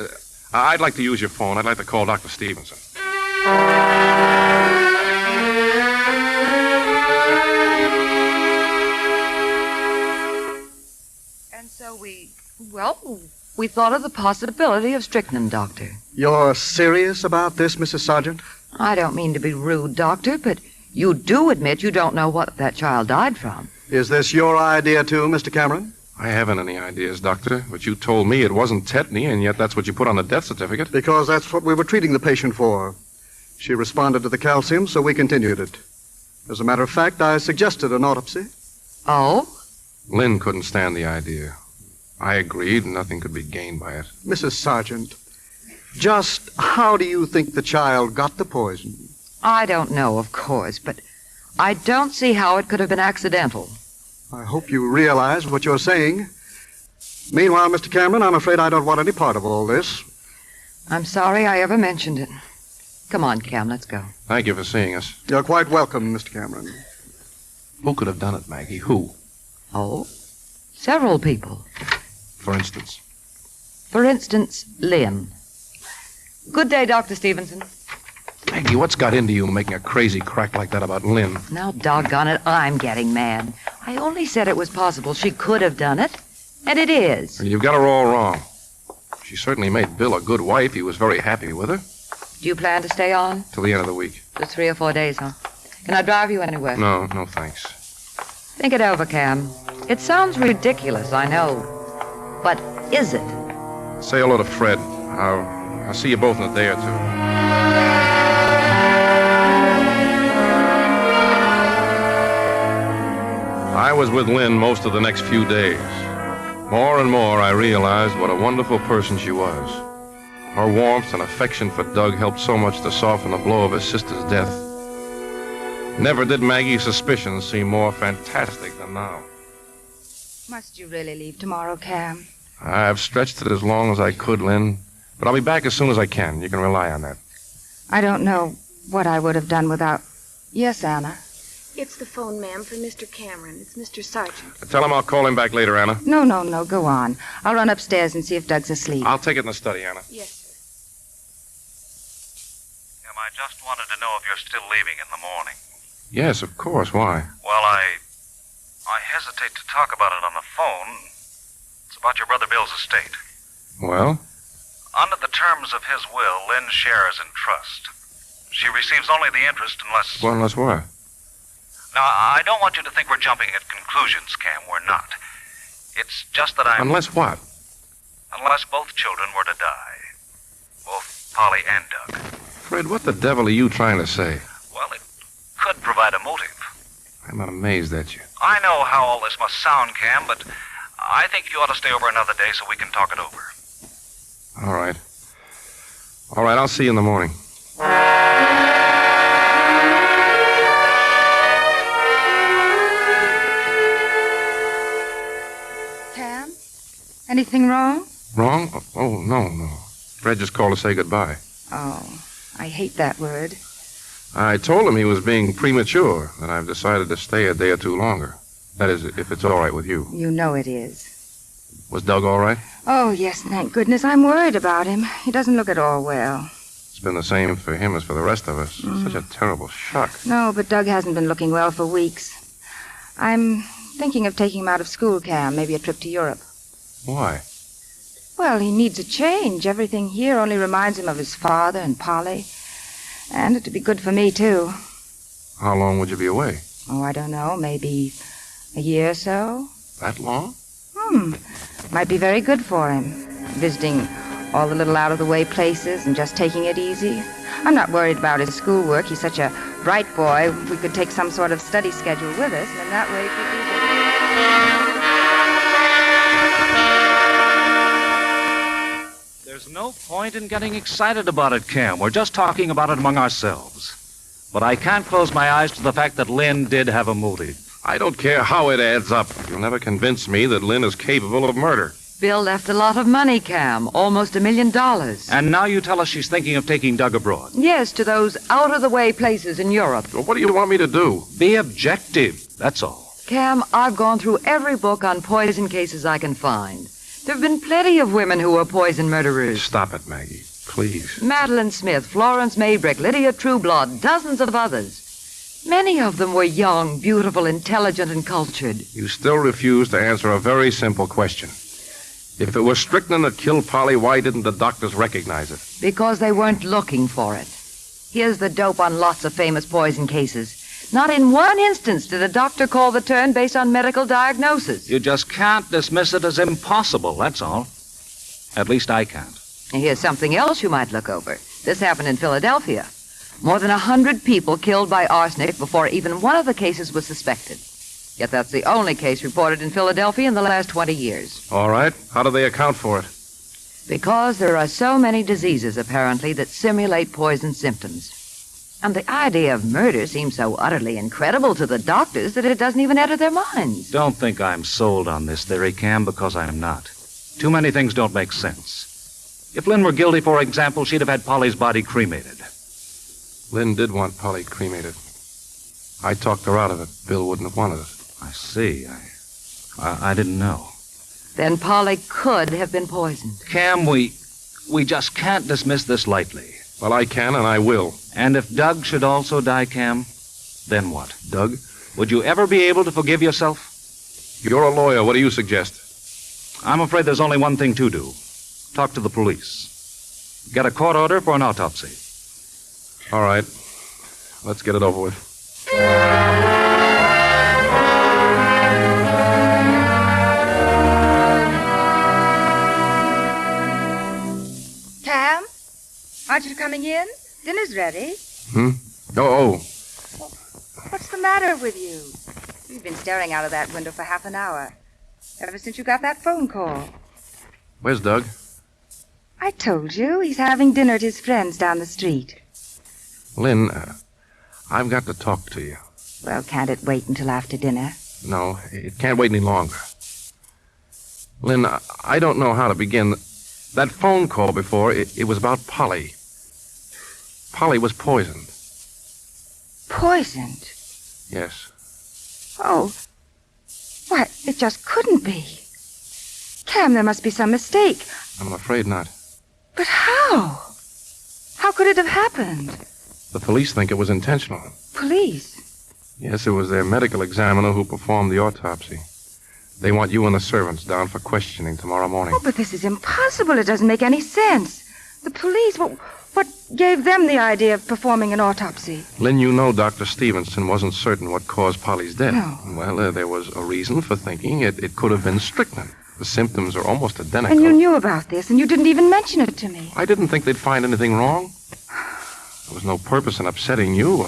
I'd like to use your phone. I'd like to call Dr. Stevenson. And so we thought of the possibility of strychnine, Doctor. You're serious about this, Mrs. Sargent? I don't mean to be rude, Doctor, but you do admit you don't know what that child died from. Is this your idea, too, Mr. Cameron? I haven't any ideas, Doctor, but you told me it wasn't tetany, and yet that's what you put on the death certificate. Because that's what we were treating the patient for. She responded to the calcium, so we continued it. As a matter of fact, I suggested an autopsy. Oh? Lynn couldn't stand the idea. I agreed, and nothing could be gained by it. Mrs. Sargent, just how do you think the child got the poison? I don't know, of course, but I don't see how it could have been accidental. I hope you realize what you're saying. Meanwhile, Mr. Cameron, I'm afraid I don't want any part of all this. I'm sorry I ever mentioned it. Come on, Cam, let's go. Thank you for seeing us. You're quite welcome, Mr. Cameron. Who could have done it, Maggie? Who? Oh, several people. For instance? For instance, Lynn. Good day, Dr. Stevenson. Maggie, what's got into you making a crazy crack like that about Lynn? Now, doggone it, I'm getting mad. I only said it was possible she could have done it, and it is. You've got her all wrong. She certainly made Bill a good wife. He was very happy with her. Do you plan to stay on? Till the end of the week. Just 3 or 4 days, huh? Can I drive you anywhere? No, thanks. Think it over, Cam. It sounds ridiculous, I know. But is it? Say hello to Fred. I'll see you both in a day or two. I was with Lynn most of the next few days. More and more, I realized what a wonderful person she was. Her warmth and affection for Doug helped so much to soften the blow of his sister's death. Never did Maggie's suspicions seem more fantastic than now. Must you really leave tomorrow, Cam? I've stretched it as long as I could, Lynn, but I'll be back as soon as I can. You can rely on that. I don't know what I would have done without... Yes, Anna? It's the phone, ma'am, for Mr. Cameron. It's Mr. Sargent. Tell him I'll call him back later, Anna. No, go on. I'll run upstairs and see if Doug's asleep. I'll take it in the study, Anna. Yes, sir. Em, I just wanted to know if you're still leaving in the morning. Yes, of course. Why? Well, I hesitate to talk about it on the phone. It's about your brother Bill's estate. Well? Under the terms of his will, Lynn shares in trust. She receives only the interest unless... Well, unless what? Now, I don't want you to think we're jumping at conclusions, Cam. We're not. It's just that I'm... Unless what? Unless both children were to die. Both Polly and Doug. Fred, what the devil are you trying to say? Well, it could provide a motive. I'm amazed at you. I know how all this must sound, Cam, but I think you ought to stay over another day so we can talk it over. All right. All right, I'll see you in the morning. Cam? Anything wrong? Wrong? Oh, no. Fred just called to say goodbye. Oh, I hate that word. I told him he was being premature, that I've decided to stay a day or two longer. That is, if it's all right with you. You know it is. Was Doug all right? Oh, yes, thank goodness. I'm worried about him. He doesn't look at all well. It's been the same for him as for the rest of us. Such a terrible shock. No, but Doug hasn't been looking well for weeks. I'm thinking of taking him out of school, Cam, maybe a trip to Europe. Why? Well, he needs a change. Everything here only reminds him of his father and Polly. And it'd be good for me, too. How long would you be away? Oh, I don't know. Maybe a year or so. That long? Might be very good for him. Visiting all the little out-of-the-way places and just taking it easy. I'm not worried about his schoolwork. He's such a bright boy. We could take some sort of study schedule with us, and in that way it There's no point in getting excited about it, Cam. We're just talking about it among ourselves. But I can't close my eyes to the fact that Lynn did have a motive. I don't care how it adds up. You'll never convince me that Lynn is capable of murder. Bill left a lot of money, Cam. Almost $1 million. And now you tell us she's thinking of taking Doug abroad. Yes, to those out-of-the-way places in Europe. Well, what do you want me to do? Be objective, that's all. Cam, I've gone through every book on poison cases I can find. There have been plenty of women who were poison murderers. Stop it, Maggie. Please. Madeline Smith, Florence Maybrick, Lydia Trueblood, dozens of others. Many of them were young, beautiful, intelligent, and cultured. You still refuse to answer a very simple question. If it was strychnine that killed Polly, why didn't the doctors recognize it? Because they weren't looking for it. Here's the dope on lots of famous poison cases. Not in one instance did a doctor call the turn based on medical diagnosis. You just can't dismiss it as impossible, that's all. At least I can't. And here's something else you might look over. This happened in Philadelphia. More than 100 people killed by arsenic before even one of the cases was suspected. Yet that's the only case reported in Philadelphia in the last 20 years. All right. How do they account for it? Because there are so many diseases, apparently, that simulate poison symptoms. And the idea of murder seems so utterly incredible to the doctors that it doesn't even enter their minds. Don't think I'm sold on this theory, Cam, because I'm not. Too many things don't make sense. If Lynn were guilty, for example, she'd have had Polly's body cremated. Lynn did want Polly cremated. I talked her out of it. Bill wouldn't have wanted it. I see. I didn't know. Then Polly could have been poisoned. Cam, we just can't dismiss this lightly. Well, I can and I will. And if Doug should also die, Cam, then what? Doug? Would you ever be able to forgive yourself? You're a lawyer. What do you suggest? I'm afraid there's only one thing to do. Talk to the police. Get a court order for an autopsy. All right. Let's get it over with. Cam? Aren't you coming in? Dinner's ready. Oh. What's the matter with you? You've been staring out of that window for half an hour. Ever since you got that phone call. Where's Doug? I told you. He's having dinner at his friend's down the street. Lynn, I've got to talk to you. Well, can't it wait until after dinner? No, it can't wait any longer. Lynn, I don't know how to begin. That phone call before, it was about Polly. Polly was poisoned. Poisoned? Yes. Oh. Why, it just couldn't be. Cam, there must be some mistake. I'm afraid not. But how? How could it have happened? The police think it was intentional. Police? Yes, it was their medical examiner who performed the autopsy. They want you and the servants down for questioning tomorrow morning. Oh, but this is impossible. It doesn't make any sense. The police? What gave them the idea of performing an autopsy? Lynn, you know Dr. Stevenson wasn't certain what caused Polly's death. No. Well, there was a reason for thinking it could have been strychnine. The symptoms are almost identical. And you knew about this, and you didn't even mention it to me. I didn't think they'd find anything wrong. There was no purpose in upsetting you.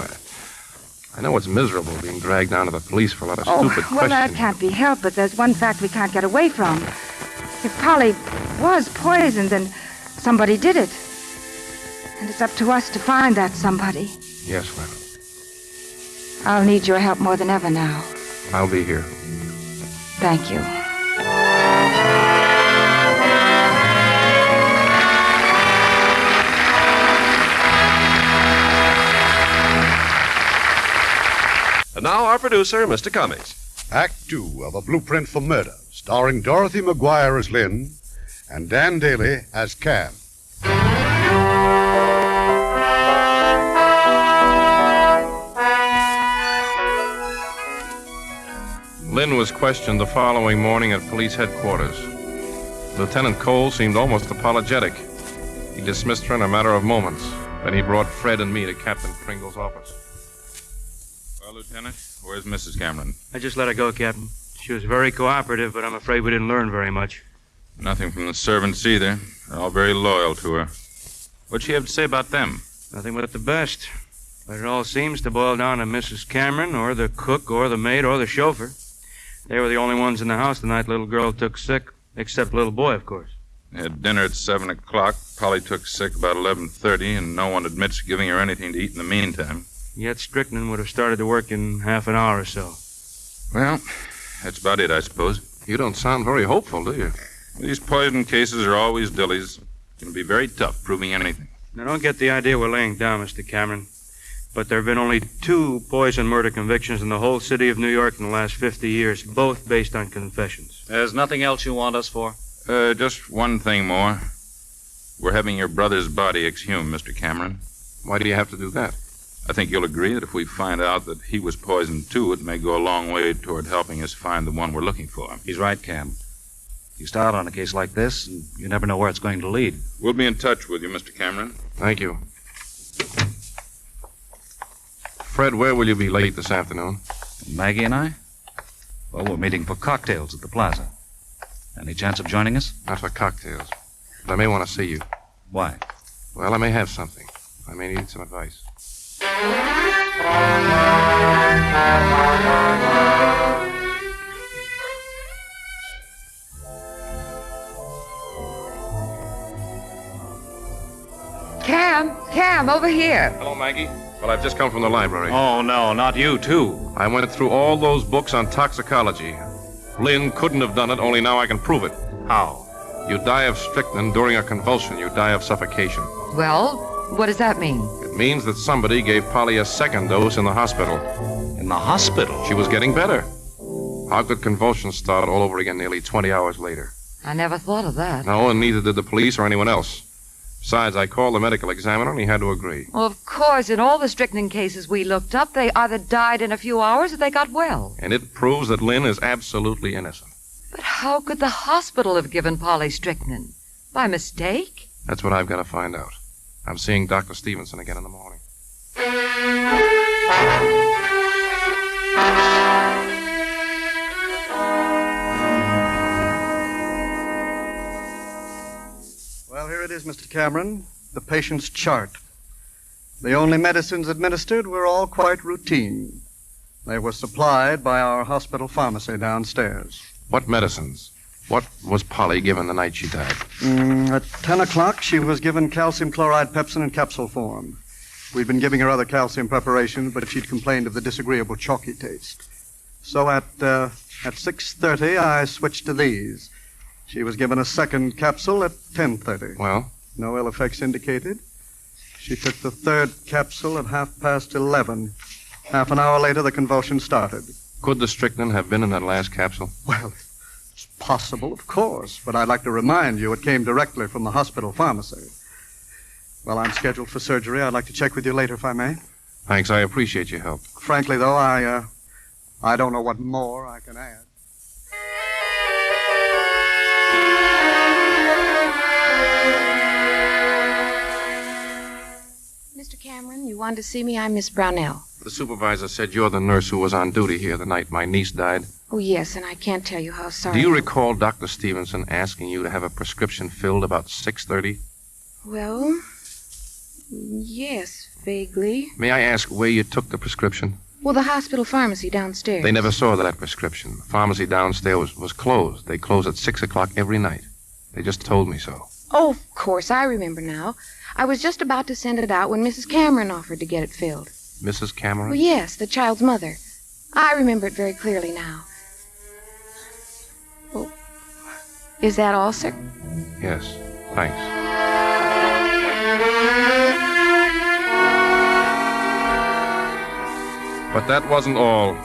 I know it's miserable being dragged down to the police for a lot of stupid questions. Well, that can't be helped, but there's one fact we can't get away from. If Polly was poisoned, then somebody did it. And it's up to us to find that somebody. Yes, Lynn. I'll need your help more than ever now. I'll be here. Thank you. And now our producer, Mr. Cummings. Act 2 of A Blueprint for Murder, starring Dorothy McGuire as Lynn and Dan Daly as Cam. Lynn was questioned the following morning at police headquarters. Lieutenant Cole seemed almost apologetic. He dismissed her in a matter of moments. Then he brought Fred and me to Captain Pringle's office. Well, Lieutenant, where's Mrs. Cameron? I just let her go, Captain. She was very cooperative, but I'm afraid we didn't learn very much. Nothing from the servants either. They're all very loyal to her. What'd she have to say about them? Nothing but the best. But it all seems to boil down to Mrs. Cameron, or the cook, or the maid, or the chauffeur. They were the only ones in the house the night little girl took sick, except little boy, of course. They had dinner at 7 o'clock. Polly took sick about 11:30, and no one admits giving her anything to eat in the meantime. Yet strychnine would have started to work in half an hour or so. Well, that's about it, I suppose. You don't sound very hopeful, do you? These poison cases are always dillies. It's going to be very tough proving anything. Now, don't get the idea we're laying down, Mr. Cameron. But there have been only 2 poison murder convictions in the whole city of New York in the last 50 years, both based on confessions. There's nothing else you want us for? Just one thing more. We're having your brother's body exhumed, Mr. Cameron. Why do you have to do that? I think you'll agree that if we find out that he was poisoned too, it may go a long way toward helping us find the one we're looking for. He's right, Cam. You start on a case like this, and you never know where it's going to lead. We'll be in touch with you, Mr. Cameron. Thank you. Fred, where will you be late this afternoon? Maggie and I? Well, we're meeting for cocktails at the plaza. Any chance of joining us? Not for cocktails. But I may want to see you. Why? Well, I may have something. I may need some advice. Cam, over here. Hello, Maggie. Well, I've just come from the library. Oh, no, not you, too. I went through all those books on toxicology. Lynn couldn't have done it, only now I can prove it. How? You die of strychnine during a convulsion. You die of suffocation. Well, what does that mean? It means that somebody gave Polly a second dose in the hospital. In the hospital? She was getting better. How could convulsions start all over again nearly 20 hours later? I never thought of that. No, and neither did the police or anyone else. Besides, I called the medical examiner, and he had to agree. Well, of course, in all the strychnine cases we looked up, they either died in a few hours or they got well. And it proves that Lynn is absolutely innocent. But how could the hospital have given Polly strychnine? By mistake? That's what I've got to find out. I'm seeing Dr. Stevenson again in the morning. Well, here it is, Mr. Cameron, the patient's chart. The only medicines administered were all quite routine. They were supplied by our hospital pharmacy downstairs. What medicines? What was Polly given the night she died? At 10 o'clock, she was given calcium chloride pepsin in capsule form. We'd been giving her other calcium preparations, but she'd complained of the disagreeable chalky taste. So at 6:30, I switched to these. She was given a second capsule at 10:30. Well? No ill effects indicated. She took the third capsule at 11:30. Half an hour later, the convulsion started. Could the strychnine have been in that last capsule? Well, it's possible, of course, but I'd like to remind you it came directly from the hospital pharmacy. Well, I'm scheduled for surgery. I'd like to check with you later, if I may. Thanks, I appreciate your help. Frankly, though, I don't know what more I can add. wanted to see me? I'm Miss Brownell. The supervisor said you're the nurse who was on duty here the night my niece died. Oh, yes, and I can't tell you how sorry. Do you recall Dr. Stevenson asking you to have a prescription filled about 6:30? Well, yes, vaguely. May I ask where you took the prescription? Well, the hospital pharmacy downstairs. They never saw that prescription. The pharmacy downstairs was closed. They close at 6 o'clock every night. They just told me so. Oh, of course, I remember now. I was just about to send it out when Mrs. Cameron offered to get it filled. Mrs. Cameron? Well, yes, the child's mother. I remember it very clearly now. Well, is that all, sir? Yes, thanks. But that wasn't all.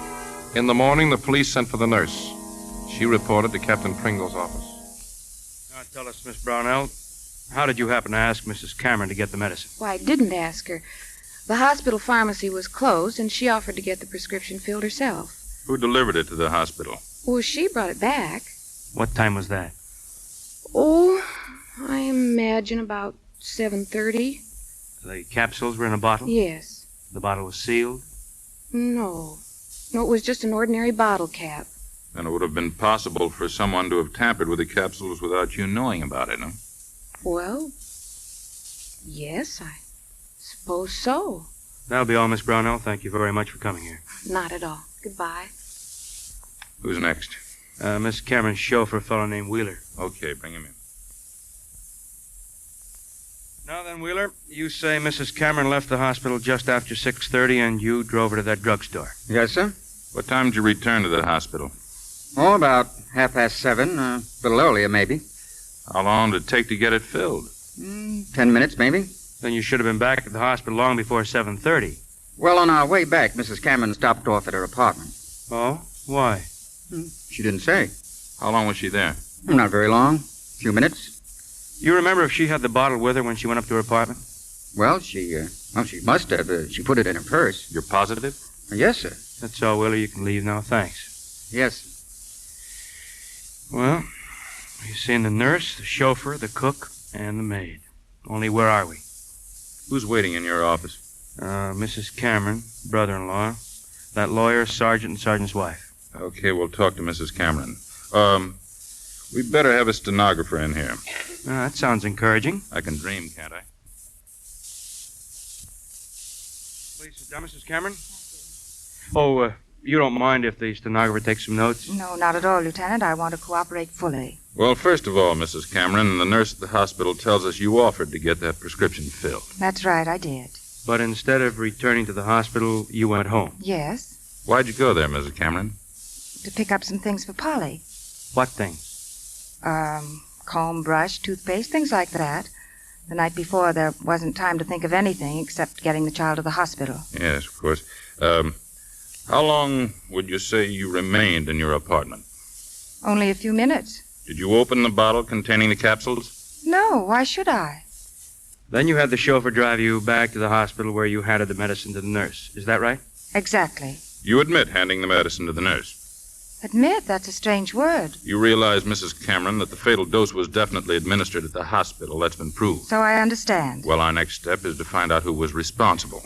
In the morning, the police sent for the nurse. She reported to Captain Pringle's office. Now tell us, Miss Brownell, how did you happen to ask Mrs. Cameron to get the medicine? Why, I didn't ask her. The hospital pharmacy was closed, and she offered to get the prescription filled herself. Who delivered it to the hospital? Well, she brought it back. What time was that? Oh, I imagine about 7:30. The capsules were in a bottle? Yes. The bottle was sealed? No. No, it was just an ordinary bottle cap. Then it would have been possible for someone to have tampered with the capsules without you knowing about it, huh? Well, yes, I suppose so. That'll be all, Miss Brownell. Thank you very much for coming here. Not at all. Goodbye. Who's next? Miss Cameron's chauffeur, a fellow named Wheeler. Okay, bring him in. Now then, Wheeler, you say Mrs. Cameron left the hospital just after 6:30 and you drove her to that drugstore. Yes, sir. What time did you return to the hospital? Oh, about 7:30, a little earlier, maybe. How long did it take to get it filled? 10 minutes, maybe. Then you should have been back at the hospital long before 7:30. Well, on our way back, Mrs. Cameron stopped off at her apartment. Oh? Why? She didn't say. How long was she there? Not very long. A few minutes. You remember if she had the bottle with her when she went up to her apartment? Well, she must have. She put it in her purse. You're positive? Yes, sir. That's all, Wheeler. You can leave now. Thanks. Yes. Well, you've seen the nurse, the chauffeur, the cook, and the maid. Only where are we? Who's waiting in your office? Mrs. Cameron, brother-in-law, that lawyer, sergeant, and sergeant's wife. Okay, we'll talk to Mrs. Cameron. We'd better have a stenographer in here. That sounds encouraging. I can dream, can't I? Please sit down, Mrs. Cameron. Oh, you don't mind if the stenographer takes some notes? No, not at all, Lieutenant. I want to cooperate fully. Well, first of all, Mrs. Cameron, the nurse at the hospital tells us you offered to get that prescription filled. That's right, I did. But instead of returning to the hospital, you went home. Yes, Why'd you go there, Mrs. Cameron? to pick up some things for Polly. What things? Comb, brush, toothpaste, things like that. The night before, there wasn't time to think of anything except getting the child to the hospital. Yes, of course. How long would you say you remained in your apartment? Only a few minutes. Did you open the bottle containing the capsules? No, why should I? Then you had the chauffeur drive you back to the hospital where you handed the medicine to the nurse. Is that right? Exactly. You admit handing the medicine to the nurse. Admit, that's a strange word. You realize, Mrs. Cameron, that the fatal dose was definitely administered at the hospital. That's been proved. So I understand. Well, our next step is to find out who was responsible.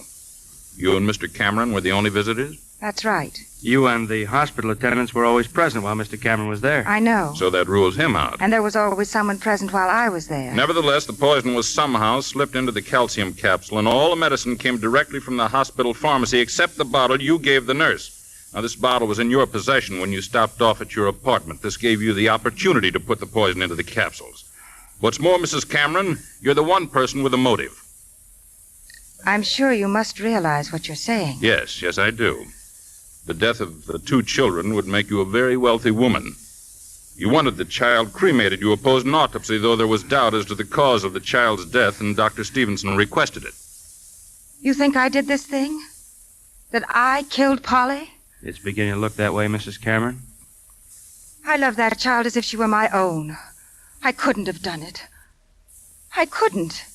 You and Mr. Cameron were the only visitors? That's right. You and the hospital attendants were always present while Mr. Cameron was there. I know. So that rules him out. And there was always someone present while I was there. Nevertheless, the poison was somehow slipped into the calcium capsule, and all the medicine came directly from the hospital pharmacy except the bottle you gave the nurse. Now, this bottle was in your possession when you stopped off at your apartment. This gave you the opportunity to put the poison into the capsules. What's more, Mrs. Cameron, you're the one person with a motive. I'm sure you must realize what you're saying. Yes, I do. The death of the two children would make you a very wealthy woman. You wanted the child cremated. You opposed an autopsy, though there was doubt as to the cause of the child's death, and Dr. Stevenson requested it. You think I did this thing? That I killed Polly? It's beginning to look that way, Mrs. Cameron. I love that child as if she were my own. I couldn't have done it. I couldn't.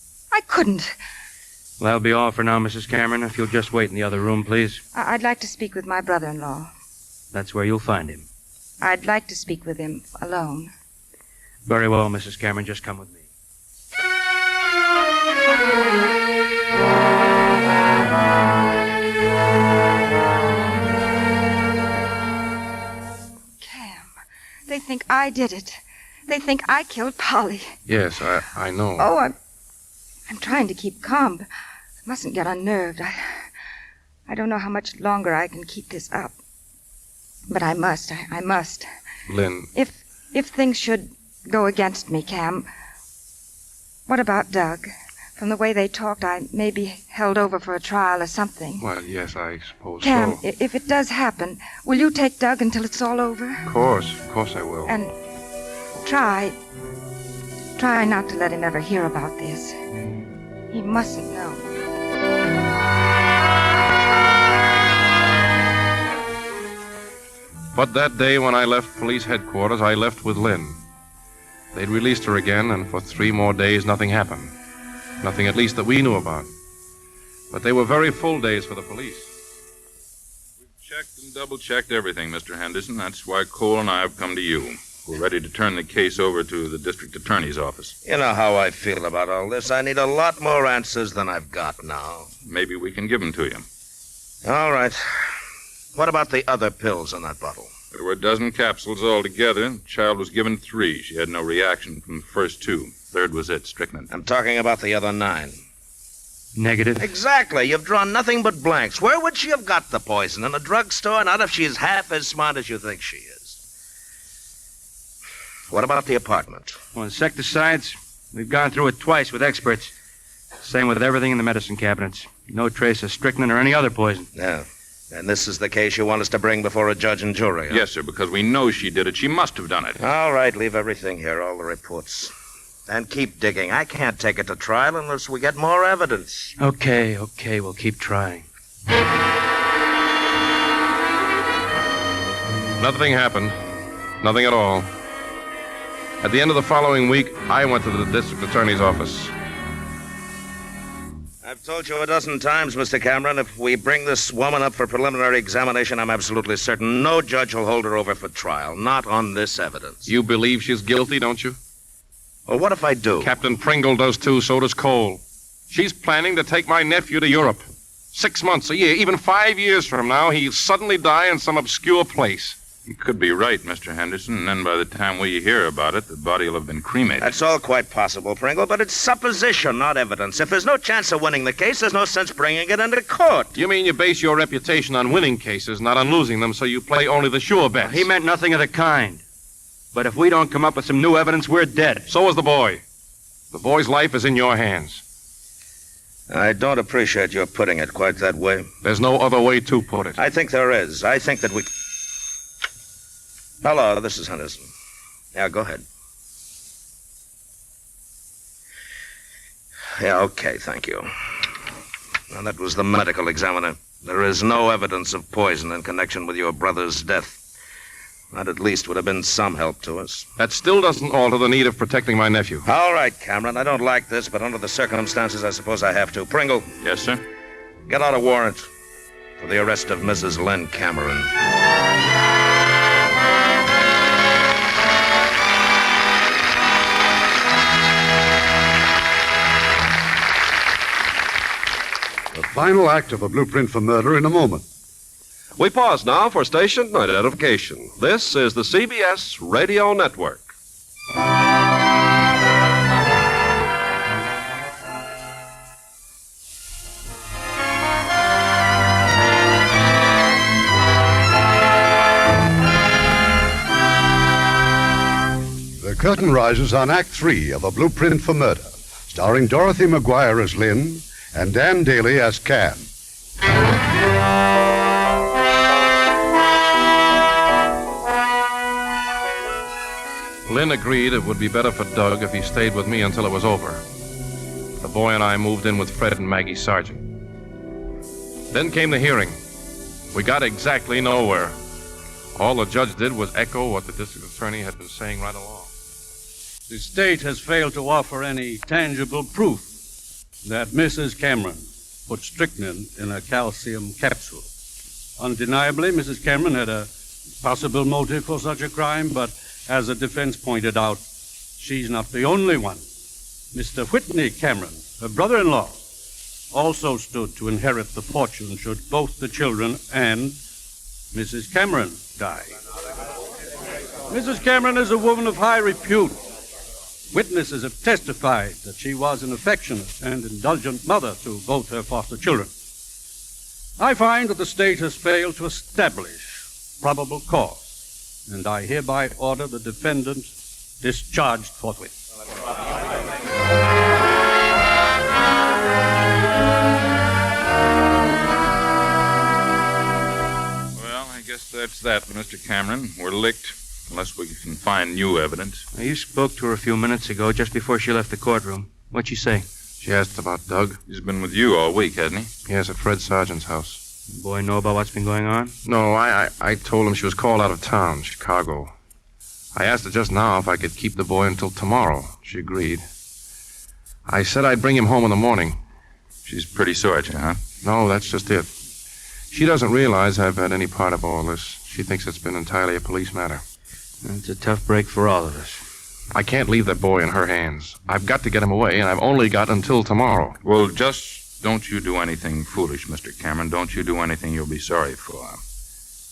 Well, that'll be all for now, Mrs. Cameron. If you'll just wait in the other room, please. I'd like to speak with my brother-in-law. That's where you'll find him. I'd like to speak with him alone. Very well, Mrs. Cameron. Just come with me. think I did it. They think I killed Polly. Yes, I know. Oh, I'm trying to keep calm. But I mustn't get unnerved. I don't know how much longer I can keep this up. But I must. I must. Lynn. If things should go against me, Cam, what about Doug? From the way they talked, I may be held over for a trial or something. Well, yes, I suppose Cam, so. if it does happen, will you take Doug until it's all over? Of course I will. And try not to let him ever hear about this. He mustn't know. But that day when I left police headquarters, I left with Lynn. They'd released her again, and for 3 more days, nothing happened. Nothing, at least, that we knew about. But they were very full days for the police. We've checked and double-checked everything, Mr. Henderson. That's why Cole and I have come to you. We're ready to turn the case over to the district attorney's office. You know how I feel about all this. I need a lot more answers than I've got now. Maybe we can give them to you. All right. What about the other pills in that bottle? There were a dozen capsules altogether. The child was given 3. She had no reaction from the first 2. Third was it, strychnine. I'm talking about the other 9. Negative. Exactly. You've drawn nothing but blanks. Where would she have got the poison? In a drugstore? Not if she's half as smart as you think she is. What about the apartment? Well, insecticides, we've gone through it twice with experts. Same with everything in the medicine cabinets. No trace of strychnine or any other poison. Yeah. And this is the case you want us to bring before a judge and jury, huh? Yes, sir, because we know she did it. She must have done it. All right, leave everything here, all the reports. And keep digging. I can't take it to trial unless we get more evidence. Okay, we'll keep trying. Nothing happened. Nothing at all. At the end of the following week, I went to the district attorney's office. I've told you a dozen times, Mr. Cameron, if we bring this woman up for preliminary examination, I'm absolutely certain no judge will hold her over for trial. Not on this evidence. You believe she's guilty, don't you? Well, what if I do? Captain Pringle does too, so does Cole. She's planning to take my nephew to Europe. 6 months, a year, even 5 years from now, he'll suddenly die in some obscure place. You could be right, Mr. Henderson, and then by the time we hear about it, the body will have been cremated. That's all quite possible, Pringle, but it's supposition, not evidence. If there's no chance of winning the case, there's no sense bringing it into court. You mean you base your reputation on winning cases, not on losing them, so you play only the sure bets? He meant nothing of the kind. But if we don't come up with some new evidence, we're dead. So is the boy. The boy's life is in your hands. I don't appreciate your putting it quite that way. There's no other way to put it. I think there is. I think that we... Hello, this is Henderson. Yeah, go ahead. Yeah, okay, thank you. Now, that was the medical examiner. There is no evidence of poison in connection with your brother's death. That at least would have been some help to us. That still doesn't alter the need of protecting my nephew. All right, Cameron, I don't like this, but under the circumstances, I suppose I have to. Pringle. Yes, sir? Get out a warrant for the arrest of Mrs. Lynn Cameron. The final act of A Blueprint for Murder in a moment. We pause now for station identification. This is the CBS Radio Network. The curtain rises on Act 3 of A Blueprint for Murder, starring Dorothy McGuire as Lynn and Dan Daly as Cam. Lynn agreed it would be better for Doug if he stayed with me until it was over. The boy and I moved in with Fred and Maggie Sargent. Then came the hearing. We got exactly nowhere. All the judge did was echo what the district attorney had been saying right along. The state has failed to offer any tangible proof that Mrs. Cameron put strychnine in a calcium capsule. Undeniably, Mrs. Cameron had a possible motive for such a crime, but as the defense pointed out, she's not the only one. Mr. Whitney Cameron, her brother-in-law, also stood to inherit the fortune should both the children and Mrs. Cameron die. Mrs. Cameron is a woman of high repute. Witnesses have testified that she was an affectionate and indulgent mother to both her foster children. I find that the state has failed to establish probable cause, and I hereby order the defendant discharged forthwith. Well, I guess that's that, Mr. Cameron. We're licked, unless we can find new evidence. Now, you spoke to her a few minutes ago, just before she left the courtroom. What'd she say? She asked about Doug. He's been with you all week, hasn't he? Yes, at Fred Sargent's house. The boy know about what's been going on? No, I told him she was called out of town, Chicago. I asked her just now if I could keep the boy until tomorrow. She agreed. I said I'd bring him home in the morning. She's pretty sore at you, huh? No, that's just it. She doesn't realize I've had any part of all this. She thinks it's been entirely a police matter. It's a tough break for all of us. I can't leave that boy in her hands. I've got to get him away, and I've only got until tomorrow. Well, just don't you do anything foolish, Mr. Cameron. Don't you do anything you'll be sorry for.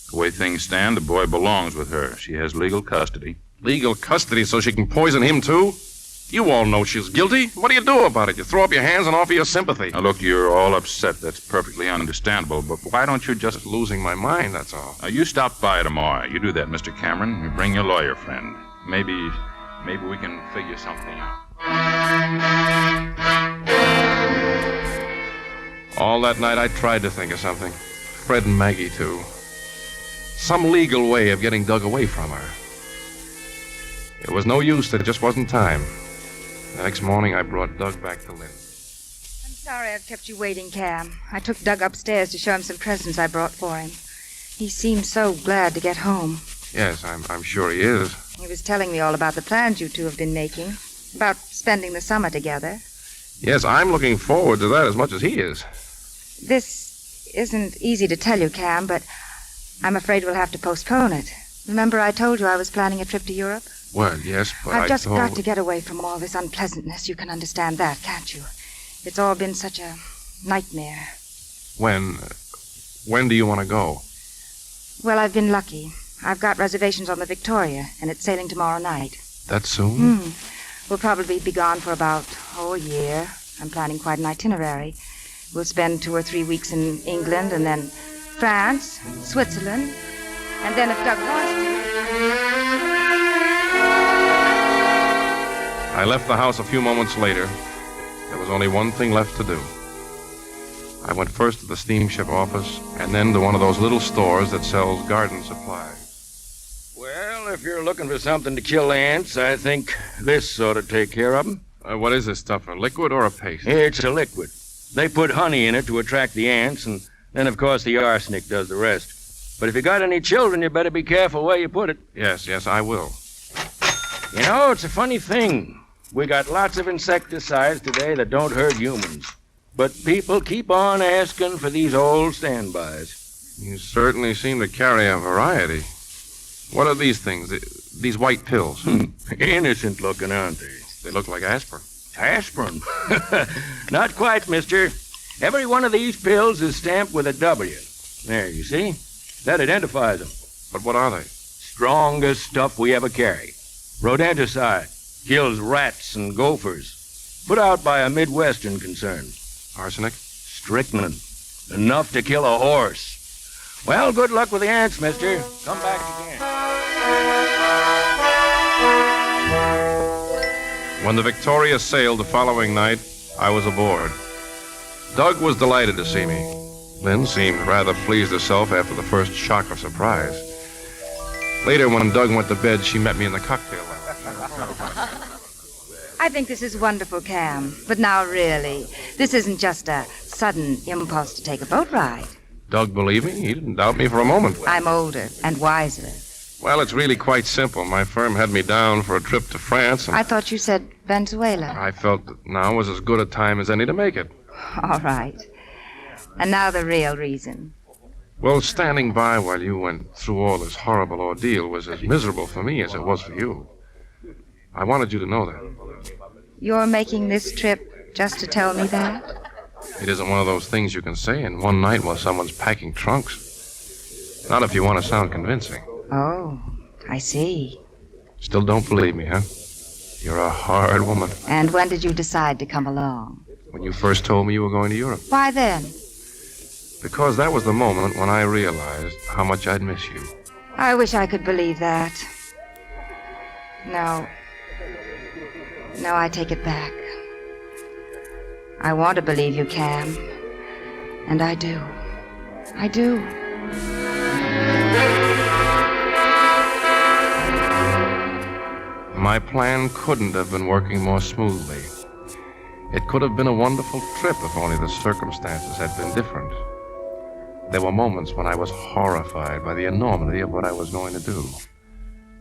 The way things stand, the boy belongs with her. She has legal custody. Legal custody so she can poison him, too? You all know she's guilty. What do you do about it? You throw up your hands and offer your sympathy. Now, look, you're all upset. That's perfectly understandable, but why don't you just... losing my mind, that's all. Now, you stop by tomorrow. You do that, Mr. Cameron. You bring your lawyer friend. Maybe we can figure something out. All that night I tried to think of something. Fred and Maggie, too. Some legal way of getting Doug away from her. It was no use. There just wasn't time. The next morning, I brought Doug back to Lynn. I'm sorry I've kept you waiting, Cam. I took Doug upstairs to show him some presents I brought for him. He seemed so glad to get home. Yes, I'm sure he is. He was telling me all about the plans you two have been making, about spending the summer together. Yes, I'm looking forward to that as much as he is. This isn't easy to tell you, Cam, but I'm afraid we'll have to postpone it. Remember I told you I was planning a trip to Europe? Well, yes, but I've just got to get away from all this unpleasantness. You can understand that, can't you? It's all been such a nightmare. When do you want to go? Well, I've been lucky. I've got reservations on the Victoria, and it's sailing tomorrow night. That soon? We'll probably be gone for about, a year. I'm planning quite an itinerary. We'll spend 2 or 3 weeks in England, and then France, Switzerland, and then if Doug wants to... I left the house a few moments later. There was only one thing left to do. I went first to the steamship office, and then to one of those little stores that sells garden supplies. Well, if you're looking for something to kill ants, I think this ought to take care of them. What is this stuff, a liquid or a paste? It's a liquid. They put honey in it to attract the ants, and then, of course, the arsenic does the rest. But if you got any children, you better be careful where you put it. Yes, I will. You know, it's a funny thing. We got lots of insecticides today that don't hurt humans. But people keep on asking for these old standbys. You certainly seem to carry a variety. What are these things? These white pills? Innocent looking, aren't they? They look like aspirin. Aspirin? Not quite, mister. Every one of these pills is stamped with a W. There, you see? That identifies them. But what are they? Strongest stuff we ever carry. Rodenticide. Kills rats and gophers. Put out by a Midwestern concern. Arsenic? Strychnine. Enough to kill a horse. Well, good luck with the ants, mister. Come back again. When the Victoria sailed the following night, I was aboard. Doug was delighted to see me. Lynn seemed rather pleased herself after the first shock of surprise. Later, when Doug went to bed, she met me in the cocktail lounge. I think this is wonderful, Cam. But now, really, this isn't just a sudden impulse to take a boat ride. Doug believed me. He didn't doubt me for a moment. I'm older and wiser. Well, it's really quite simple. My firm had me down for a trip to France, and I thought you said Venezuela. I felt that now was as good a time as any to make it. All right. And now the real reason. Well, standing by while you went through all this horrible ordeal was as miserable for me as it was for you. I wanted you to know that. You're making this trip just to tell me that? It isn't one of those things you can say in one night while someone's packing trunks. Not if you want to sound convincing. Oh, I see. Still don't believe me, huh? You're a hard woman. And when did you decide to come along? When you first told me you were going to Europe. Why then? Because that was the moment when I realized how much I'd miss you. I wish I could believe that. No. No, I take it back. I want to believe you, Cam. And I do. I do. My plan couldn't have been working more smoothly. It could have been a wonderful trip if only the circumstances had been different. There were moments when I was horrified by the enormity of what I was going to do.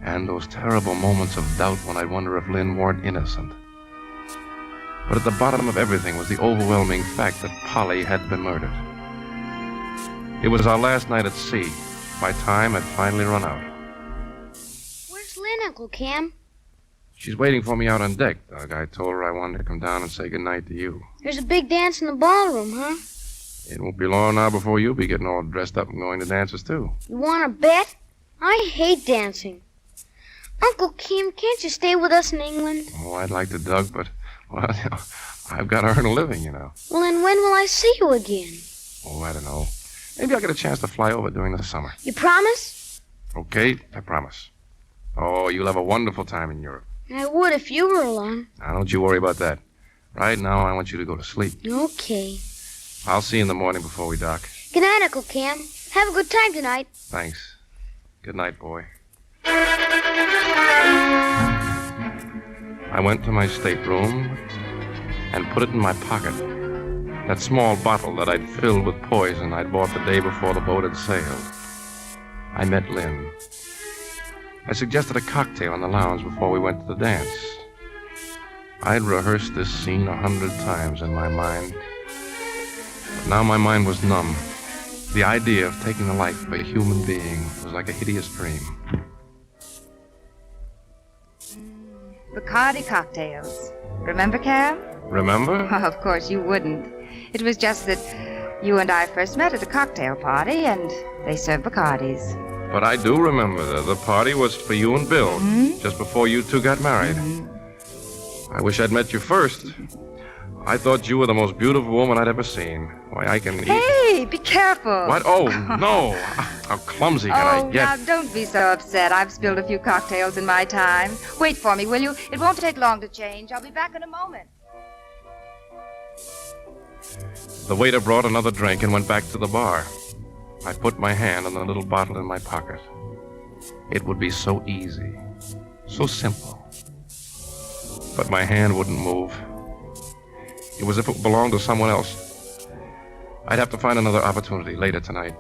And those terrible moments of doubt when I'd wonder if Lynn weren't innocent. But at the bottom of everything was the overwhelming fact that Polly had been murdered. It was our last night at sea. My time had finally run out. Where's Lynn, Uncle Cam? She's waiting for me out on deck, Doug. I told her I wanted to come down and say goodnight to you. There's a big dance in the ballroom, huh? It won't be long now before you'll be getting all dressed up and going to dances, too. You want to bet? I hate dancing. Uncle Cam, can't you stay with us in England? Oh, I'd like to, Doug, but, well, I've got to earn a living, you know. Well, then when will I see you again? Oh, I don't know. Maybe I'll get a chance to fly over during the summer. You promise? Okay, I promise. Oh, you'll have a wonderful time in Europe. I would if you were along. Now, don't you worry about that. Right now, I want you to go to sleep. Okay. I'll see you in the morning before we dock. Good night, Uncle Cam. Have a good time tonight. Thanks. Good night, boy. I went to my stateroom and put it in my pocket. That small bottle that I'd filled with poison I'd bought the day before the boat had sailed. I met Lynn. I suggested a cocktail in the lounge before we went to the dance. I'd rehearsed this scene 100 times in my mind. But now my mind was numb. The idea of taking the life of a human being was like a hideous dream. Bacardi cocktails. Remember, Cam? Remember? Oh, of course you wouldn't. It was just that you and I first met at a cocktail party, and they served Bacardis. But I do remember the party was for you and Bill, just before you two got married. I wish I'd met you first. I thought you were the most beautiful woman I'd ever seen. Why, I can... Hey, be careful. What? Oh, no. How clumsy can I get? Now, don't be so upset. I've spilled a few cocktails in my time. Wait for me, will you? It won't take long to change. I'll be back in a moment. The waiter brought another drink and went back to the bar. I put my hand on the little bottle in my pocket. It would be so easy, so simple. But my hand wouldn't move. It was as if it belonged to someone else. I'd have to find another opportunity later tonight.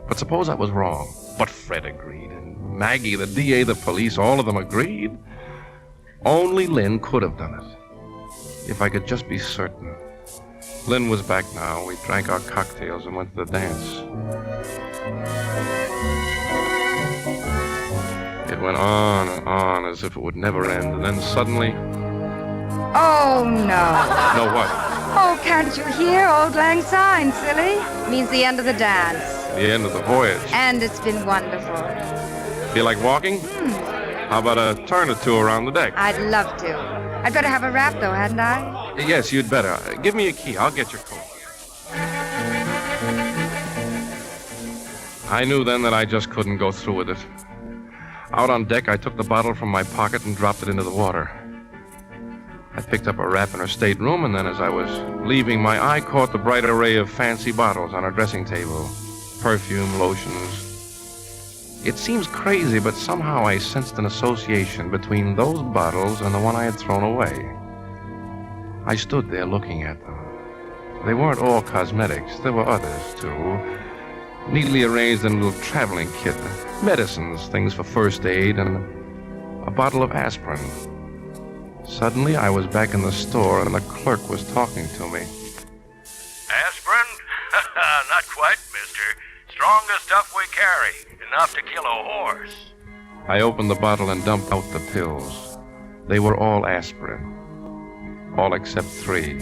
But suppose I was wrong. But Fred agreed, and Maggie, the DA, the police, all of them agreed. Only Lynn could have done it. If I could just be certain. Lynn was back now. We drank our cocktails and went to the dance. It went on and on as if it would never end. And then suddenly... Oh, no. No, what? Oh, can't you hear Old Lang Syne, silly? Means the end of the dance. The end of the voyage. And it's been wonderful. Feel like walking? How about a turn or two around the deck? I'd love to. I'd better have a wrap, though, hadn't I? Yes, you'd better. Give me a key. I'll get your coat. I knew then that I just couldn't go through with it. Out on deck, I took the bottle from my pocket and dropped it into the water. I picked up a wrap in her stateroom, and then as I was leaving, my eye caught the bright array of fancy bottles on her dressing table. Perfume, lotions. It seems crazy, but somehow I sensed an association between those bottles and the one I had thrown away. I stood there looking at them. They weren't all cosmetics. There were others, too. Neatly arranged in a little traveling kit. Medicines, things for first aid, and a bottle of aspirin. Suddenly, I was back in the store, and the clerk was talking to me. Aspirin? Not quite, mister. Strongest stuff we carry. Enough to kill a horse. I opened the bottle and dumped out the pills. They were all aspirin. All except 3.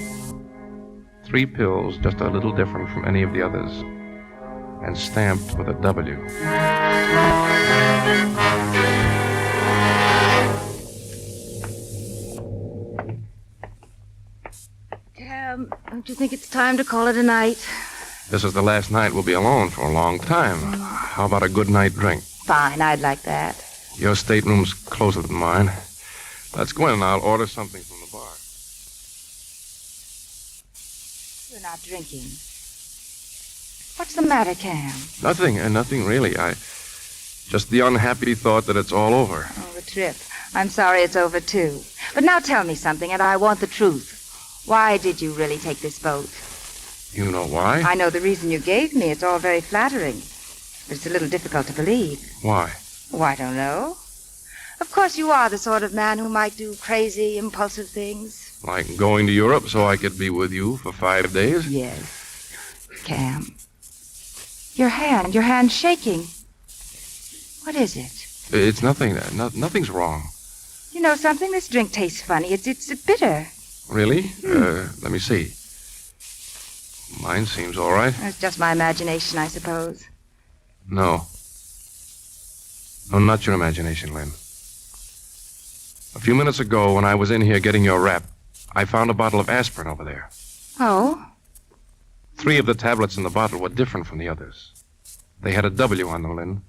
3 pills, just a little different from any of the others. And stamped with a W. Don't you think it's time to call it a night? This is the last night we'll be alone for a long time. How about a good night drink? Fine, I'd like that. Your stateroom's closer than mine. Let's go in and I'll order something from the bar. You're not drinking. What's the matter, Cam? Nothing really. Just the unhappy thought that it's all over. Oh, the trip. I'm sorry it's over, too. But now tell me something, and I want the truth. Why did you really take this boat? You know why? I know the reason you gave me. It's all very flattering. But it's a little difficult to believe. Why? Oh, I don't know. Of course you are the sort of man who might do crazy, impulsive things. Like going to Europe so I could be with you for 5 days? Yes. Cam. Your hand's shaking. What is it? It's nothing. Nothing's wrong. You know something? This drink tastes funny. It's bitter. Really? Let me see. Mine seems all right. It's just my imagination, I suppose. No. No, not your imagination, Lynn. A few minutes ago, when I was in here getting your wrap, I found a bottle of aspirin over there. Oh? 3 of the tablets in the bottle were different from the others. They had a W on them, Lynn.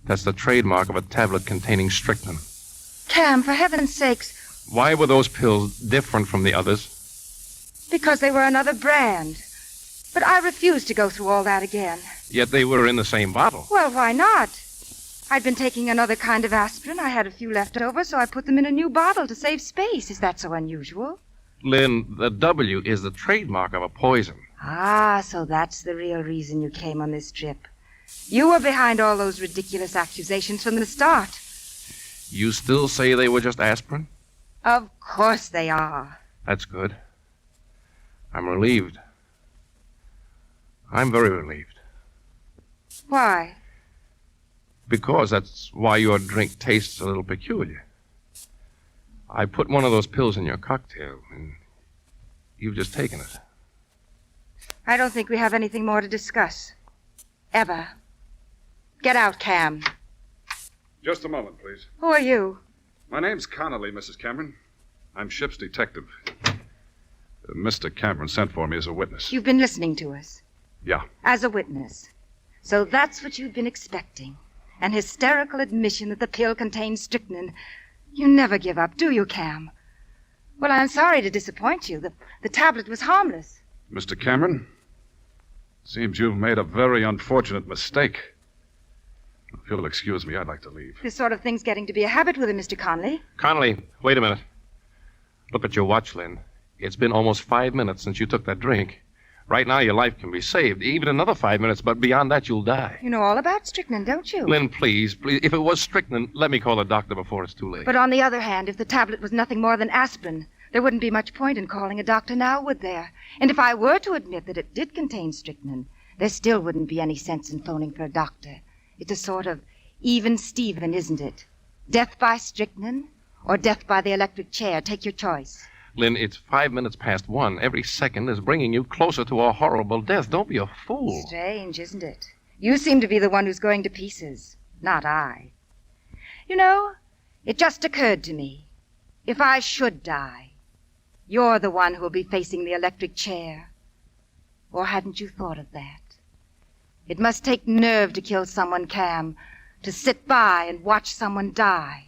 That's the trademark of a tablet containing strychnine. Cam, for heaven's sakes. Why were those pills different from the others? Because they were another brand. But I refuse to go through all that again. Yet they were in the same bottle. Well, why not? I'd been taking another kind of aspirin. I had a few left over, so I put them in a new bottle to save space. Is that so unusual? Lynn, the W is the trademark of a poison. Ah, so that's the real reason you came on this trip. You were behind all those ridiculous accusations from the start. You still say they were just aspirin? Of course they are. That's good. I'm relieved. I'm very relieved. Why? Because that's why your drink tastes a little peculiar. I put one of those pills in your cocktail, and you've just taken it. I don't think we have anything more to discuss. Ever. Get out, Cam. Just a moment, please. Who are you? My name's Connolly, Mrs. Cameron. I'm ship's detective. Mr. Cameron sent for me as a witness. You've been listening to us. Yeah. As a witness. So that's what you've been expecting. An hysterical admission that the pill contains strychnine. You never give up, do you, Cam? Well, I'm sorry to disappoint you. The tablet was harmless. Mr. Cameron, seems you've made a very unfortunate mistake. If you'll excuse me, I'd like to leave. This sort of thing's getting to be a habit with him, Mr. Conley. Connolly, wait a minute. Look at your watch, Lynn. It's been almost 5 minutes since you took that drink. Right now, your life can be saved. Even another 5 minutes, but beyond that, you'll die. You know all about strychnine, don't you? Lynn, please. If it was strychnine, let me call a doctor before it's too late. But on the other hand, if the tablet was nothing more than aspirin, there wouldn't be much point in calling a doctor now, would there? And if I were to admit that it did contain strychnine, there still wouldn't be any sense in phoning for a doctor. It's a sort of even Steven, isn't it? Death by strychnine or death by the electric chair. Take your choice. Lynn, it's 5 minutes past 1. Every second is bringing you closer to a horrible death. Don't be a fool. Strange, isn't it? You seem to be the one who's going to pieces, not I. You know, it just occurred to me. If I should die, you're the one who'll be facing the electric chair. Or hadn't you thought of that? It must take nerve to kill someone, Cam, to sit by and watch someone die.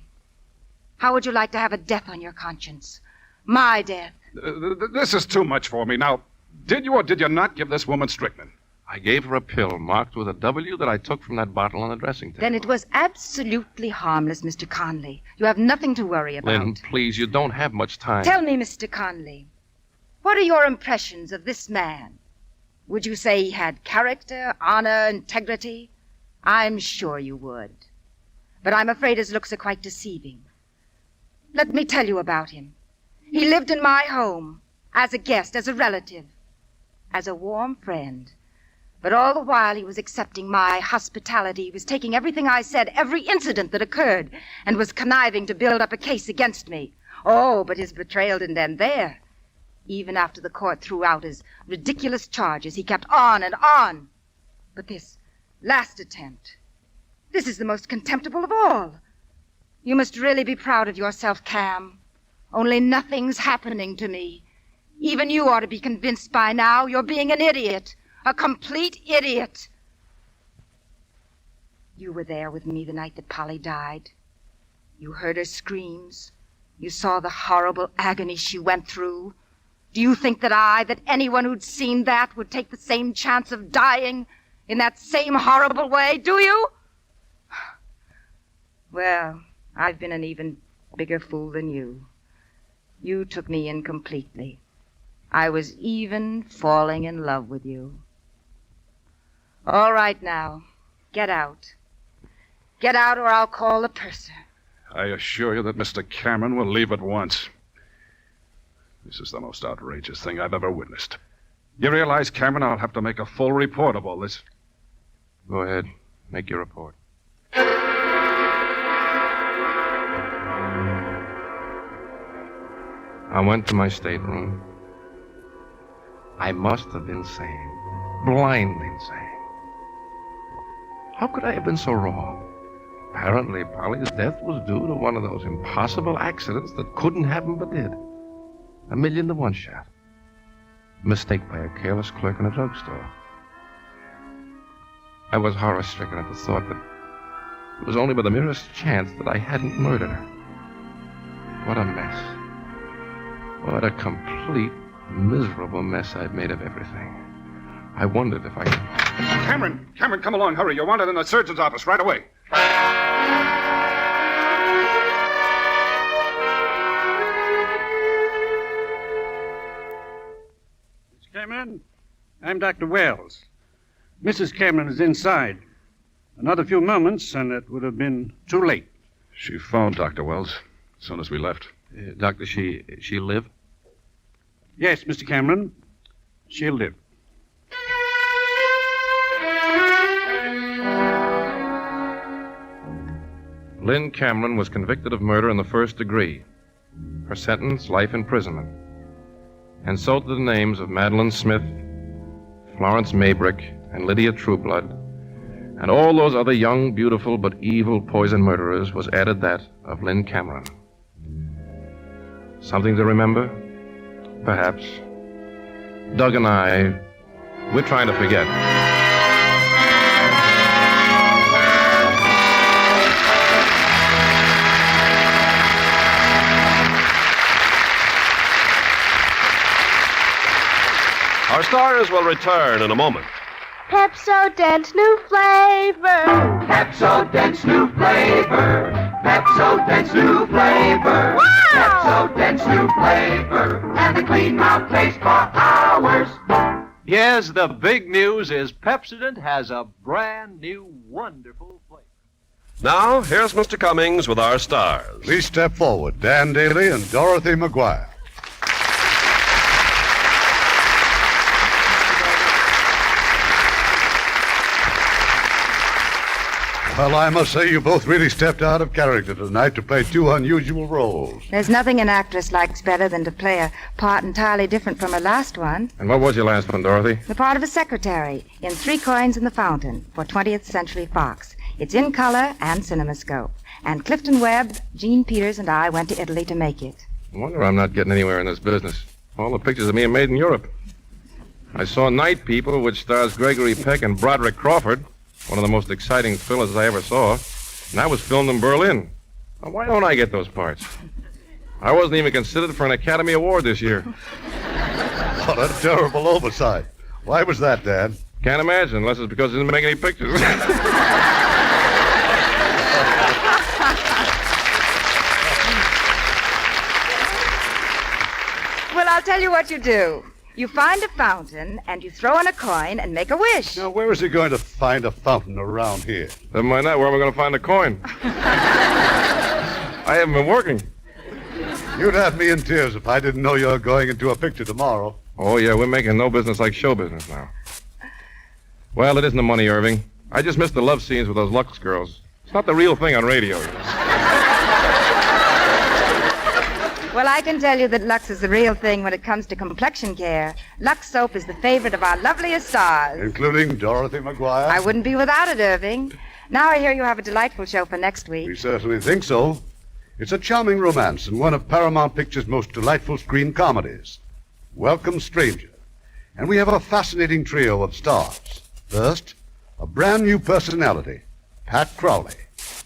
How would you like to have a death on your conscience? My death. This is too much for me. Now, did you or did you not give this woman strychnine? I gave her a pill marked with a W that I took from that bottle on the dressing table. Then it was absolutely harmless, Mr. Conley. You have nothing to worry about. Lynn, please, you don't have much time. Tell me, Mr. Conley, what are your impressions of this man? Would you say he had character, honor, integrity? I'm sure you would. But I'm afraid his looks are quite deceiving. Let me tell you about him. He lived in my home, as a guest, as a relative, as a warm friend. But all the while he was accepting my hospitality, he was taking everything I said, every incident that occurred, and was conniving to build up a case against me. Oh, but his betrayal didn't end there. Even after the court threw out his ridiculous charges, he kept on and on. But this last attempt, this is the most contemptible of all. You must really be proud of yourself, Cam. Only nothing's happening to me. Even you ought to be convinced by now you're being an idiot. A complete idiot. You were there with me the night that Polly died. You heard her screams. You saw the horrible agony she went through. Do you think that anyone who'd seen that would take the same chance of dying in that same horrible way? Do you? Well, I've been an even bigger fool than you. You took me in completely. I was even falling in love with you. All right now, get out. Get out or I'll call the purser. I assure you that Mr. Cameron will leave at once. This is the most outrageous thing I've ever witnessed. You realize, Cameron, I'll have to make a full report of all this. Go ahead. Make your report. I went to my stateroom. I must have been sane. Blindly insane. How could I have been so wrong? Apparently, Polly's death was due to one of those impossible accidents that couldn't happen but did. 1,000,000 to 1 shot. A mistake by a careless clerk in a drugstore. I was horror-stricken at the thought that it was only by the merest chance that I hadn't murdered her. What a mess. What a complete, miserable mess I'd made of everything. I wondered if I could... Cameron, come along, hurry. You're wanted in the surgeon's office right away. Mr. Cameron, I'm Dr. Wells. Mrs. Cameron is inside. Another few moments, and it would have been too late. She phoned Dr. Wells as soon as we left. Doctor, she live? Yes, Mr. Cameron. She'll live. Lynn Cameron was convicted of murder in the first degree. Her sentence, life imprisonment. And so did the names of Madeline Smith, Florence Maybrick, and Lydia Trueblood, and all those other young, beautiful, but evil poison murderers was added that of Lynn Cameron. Something to remember? Perhaps. Doug and I, we're trying to forget. Our stars will return in a moment. Pepsodent's new flavor. Pepsodent's new flavor. Pepsodent's new flavor. Wow! Pepsodent's new flavor. And the clean mouth taste for hours. Yes, the big news is Pepsodent has a brand new, wonderful flavor. Now, here's Mr. Cummings with our stars. Please step forward, Dan Daly and Dorothy McGuire. Well, I must say you both really stepped out of character tonight to play two unusual roles. There's nothing an actress likes better than to play a part entirely different from her last one. And what was your last one, Dorothy? The part of a secretary in 3 Coins in the Fountain for 20th Century Fox. It's in color and CinemaScope. And Clifton Webb, Gene Peters, and I went to Italy to make it. I wonder I'm not getting anywhere in this business. All the pictures of me are made in Europe. I saw Night People, which stars Gregory Peck and Broderick Crawford. One of the most exciting thrillers I ever saw. And that was filmed in Berlin. Now, why don't I get those parts? I wasn't even considered for an Academy Award this year. What a terrible oversight. Why was that, Dad? Can't imagine, unless it's because I didn't make any pictures. Well, I'll tell you what you do. You find a fountain, and you throw in a coin and make a wish. Now, where is he going to find a fountain around here? Never mind that. Where am I going to find a coin? I haven't been working. You'd have me in tears if I didn't know you were going into a picture tomorrow. Oh, yeah, we're making no business like show business now. Well, it isn't the money, Irving. I just missed the love scenes with those Lux girls. It's not the real thing on radio. Well, I can tell you that Lux is the real thing when it comes to complexion care. Lux soap is the favorite of our loveliest stars. Including Dorothy McGuire? I wouldn't be without it, Irving. Now I hear you have a delightful show for next week. We certainly think so. It's a charming romance and one of Paramount Pictures' most delightful screen comedies. Welcome Stranger. And we have a fascinating trio of stars. First, a brand new personality, Pat Crowley.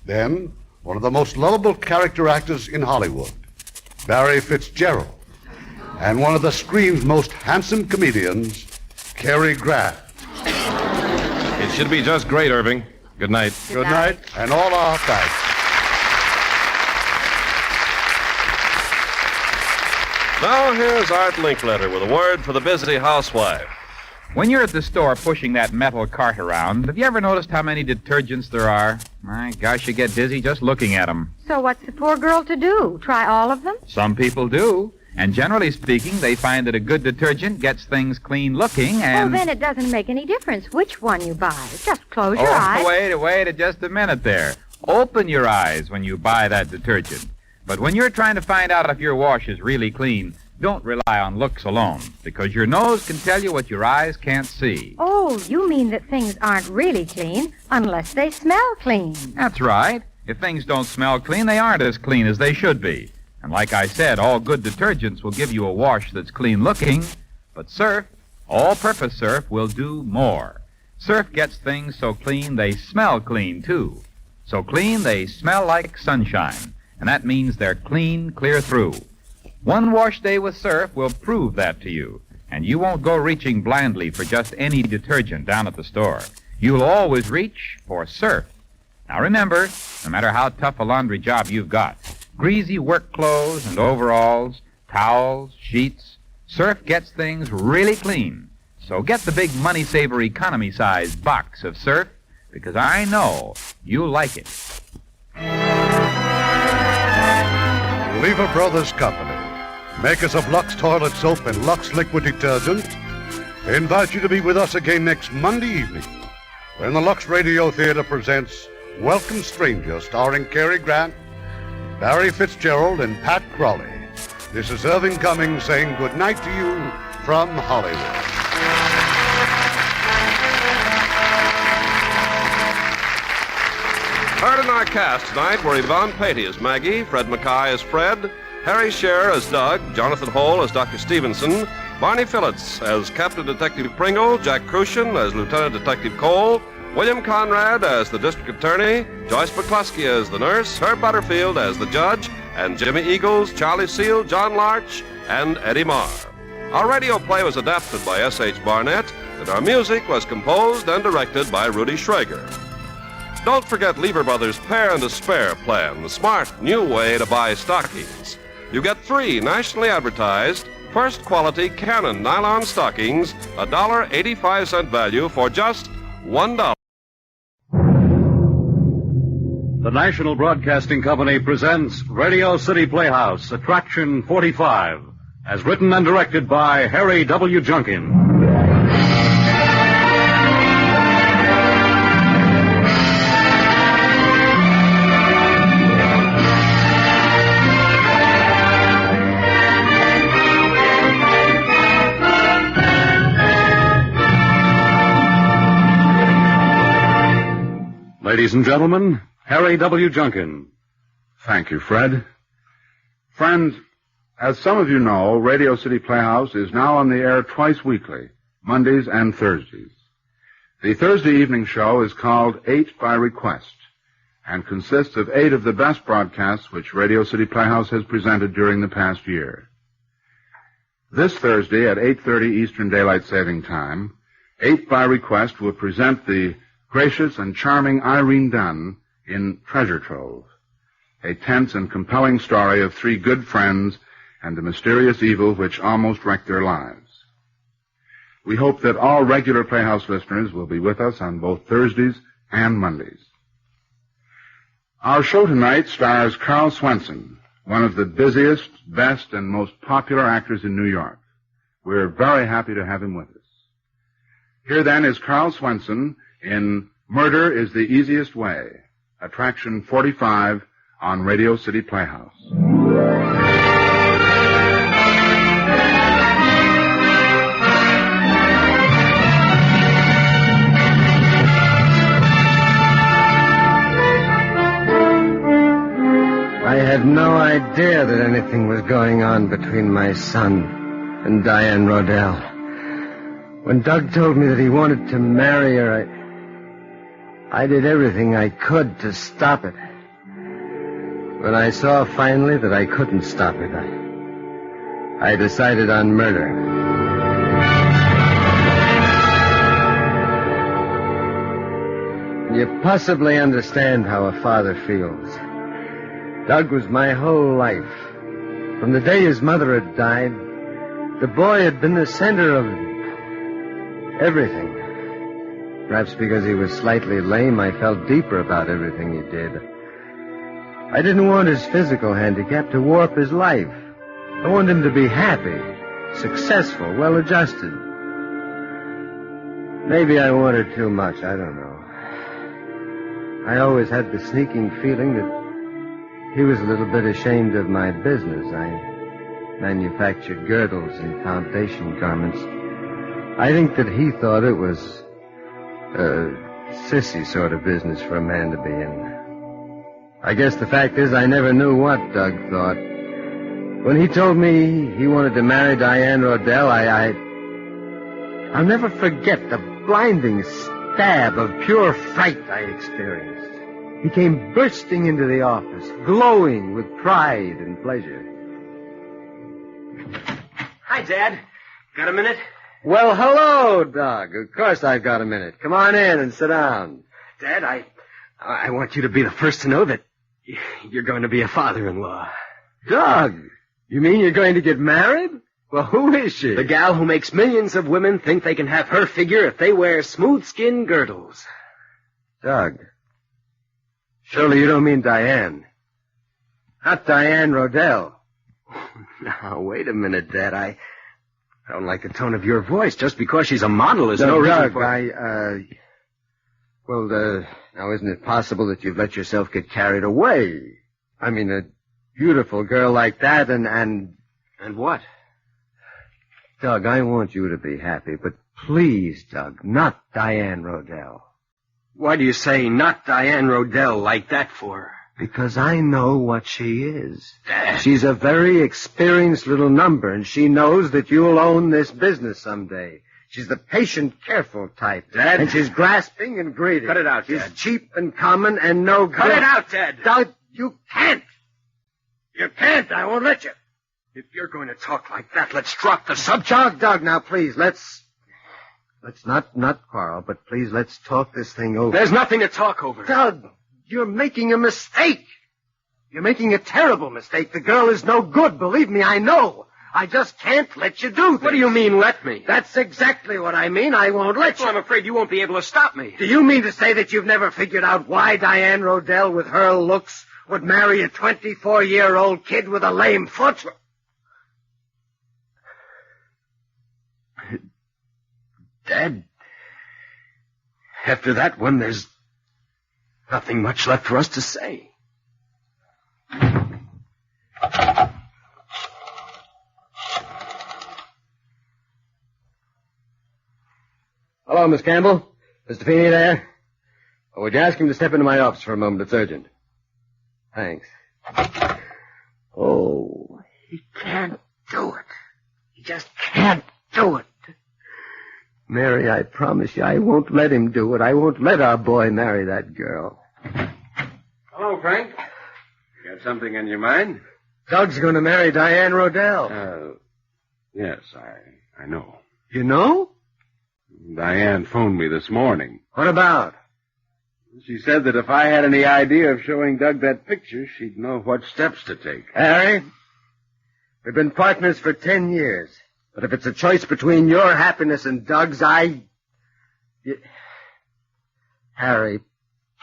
Then, one of the most lovable character actors in Hollywood, Barry Fitzgerald. And one of the screen's most handsome comedians, Cary Grant. It should be just great, Irving. Good night. Good night. And all our thanks. Now here's Art Linkletter with a word for the busy housewife. When you're at the store pushing that metal cart around, have you ever noticed how many detergents there are? My gosh, you get dizzy just looking at them. So what's the poor girl to do? Try all of them? Some people do. And generally speaking, they find that a good detergent gets things clean looking and... Well, then it doesn't make any difference which one you buy. Just close your eyes. Wait just a minute there. Open your eyes when you buy that detergent. But when you're trying to find out if your wash is really clean, don't rely on looks alone, because your nose can tell you what your eyes can't see. Oh, you mean that things aren't really clean unless they smell clean. That's right. If things don't smell clean, they aren't as clean as they should be. And like I said, all good detergents will give you a wash that's clean looking, but Surf, all-purpose Surf, will do more. Surf gets things so clean they smell clean, too. So clean they smell like sunshine, and that means they're clean clear through. One wash day with Surf will prove that to you, and you won't go reaching blindly for just any detergent down at the store. You'll always reach for Surf. Now remember, no matter how tough a laundry job you've got, greasy work clothes and overalls, towels, sheets, Surf gets things really clean. So get the big money-saver economy-sized box of Surf, because I know you'll like it. Lever Brothers Company, makers of Lux Toilet Soap and Lux Liquid Detergent, invite you to be with us again next Monday evening when the Lux Radio Theater presents Welcome Stranger, starring Cary Grant, Barry Fitzgerald, and Pat Crowley. This is Irving Cummings saying good night to you from Hollywood. Heard in our cast tonight were Yvonne Patey as Maggie, Fred Mackay as Fred, Harry Scher as Doug, Jonathan Hole as Dr. Stevenson, Barney Phillips as Captain Detective Pringle, Jack Crucian as Lieutenant Detective Cole, William Conrad as the District Attorney, Joyce McCluskey as the nurse, Herb Butterfield as the judge, and Jimmy Eagles, Charlie Seal, John Larch, and Eddie Marr. Our radio play was adapted by S.H. Barnett, and our music was composed and directed by Rudy Schrager. Don't forget Lever Brothers' Pair and a Spare plan, the smart new way to buy stockings. You get 3 nationally advertised, first-quality Canon nylon stockings, $1.85 value for just $1. The National Broadcasting Company presents Radio City Playhouse, Attraction 45, as written and directed by Harry W. Junkin. Ladies and gentlemen, Harry W. Junkin. Thank you, Fred. Friends, as some of you know, Radio City Playhouse is now on the air twice weekly, Mondays and Thursdays. The Thursday evening show is called 8 by Request and consists of 8 of the best broadcasts which Radio City Playhouse has presented during the past year. This Thursday at 8:30 Eastern Daylight Saving Time, 8 by Request will present the gracious and charming Irene Dunn in Treasure Trove, a tense and compelling story of 3 good friends and a mysterious evil which almost wrecked their lives. We hope that all regular Playhouse listeners will be with us on both Thursdays and Mondays. Our show tonight stars Carl Swenson, one of the busiest, best, and most popular actors in New York. We're very happy to have him with us. Here then is Carl Swenson in Murder is the Easiest Way, Attraction 45 on Radio City Playhouse. I had no idea that anything was going on between my son and Diane Rodell. When Doug told me that he wanted to marry her, I did everything I could to stop it. When I saw finally that I couldn't stop it, I decided on murder. You possibly understand how a father feels. Doug was my whole life. From the day his mother had died, the boy had been the center of everything. Perhaps because he was slightly lame, I felt deeper about everything he did. I didn't want his physical handicap to warp his life. I wanted him to be happy, successful, well-adjusted. Maybe I wanted too much, I don't know. I always had the sneaking feeling that he was a little bit ashamed of my business. I manufactured girdles and foundation garments. I think that he thought it was a sissy sort of business for a man to be in. I guess the fact is I never knew what Doug thought. When he told me he wanted to marry Diane Rodell, I'll never forget the blinding stab of pure fright I experienced. He came bursting into the office, glowing with pride and pleasure. Hi, Dad. Got a minute? Well, hello, Doug. Of course I've got a minute. Come on in and sit down. Dad, I want you to be the first to know that you're going to be a father-in-law. Doug, you mean you're going to get married? Well, who is she? The gal who makes millions of women think they can have her figure if they wear smooth-skin girdles. Doug, surely you don't mean Diane. Not Diane Rodell. Now, wait a minute, Dad. I don't like the tone of your voice. Just because she's a model is no reason Doug, for... now isn't it possible that you've let yourself get carried away? I mean, a beautiful girl like that and... And what? Doug, I want you to be happy, but please, Doug, not Diane Rodell. Why do you say not Diane Rodell like that for? Because I know what she is. Dad. She's a very experienced little number, and she knows that you'll own this business someday. She's the patient, careful type. Dad. And she's grasping and greedy. Cut it out, Dad. She's cheap and common and no good. Cut it out, Dad. Doug, you can't. You can't. I won't let you. If you're going to talk like that, let's drop the subject. Doug, now, please, let's not quarrel, but please, let's talk this thing over. There's nothing to talk over. Doug, you're making a mistake. You're making a terrible mistake. The girl is no good. Believe me, I know. I just can't let you do this. What do you mean, let me? That's exactly what I mean. I won't let you. Well, I'm afraid you won't be able to stop me. Do you mean to say that you've never figured out why Diane Rodell, with her looks, would marry a 24-year-old kid with a lame foot? Dad, after that one, there's nothing much left for us to say. Hello, Miss Campbell. Mr. Feeney there? Oh, would you ask him to step into my office for a moment? It's urgent. Thanks. Oh, he can't do it. He just can't do it. Mary, I promise you, I won't let him do it. I won't let our boy marry that girl. Hello, Frank. You got something on your mind? Doug's going to marry Diane Rodell. Yes, I know. You know? Diane phoned me this morning. What about? She said that if I had any idea of showing Doug that picture, she'd know what steps to take. Harry, we've been partners for 10 years. But if it's a choice between your happiness and Doug's, Harry,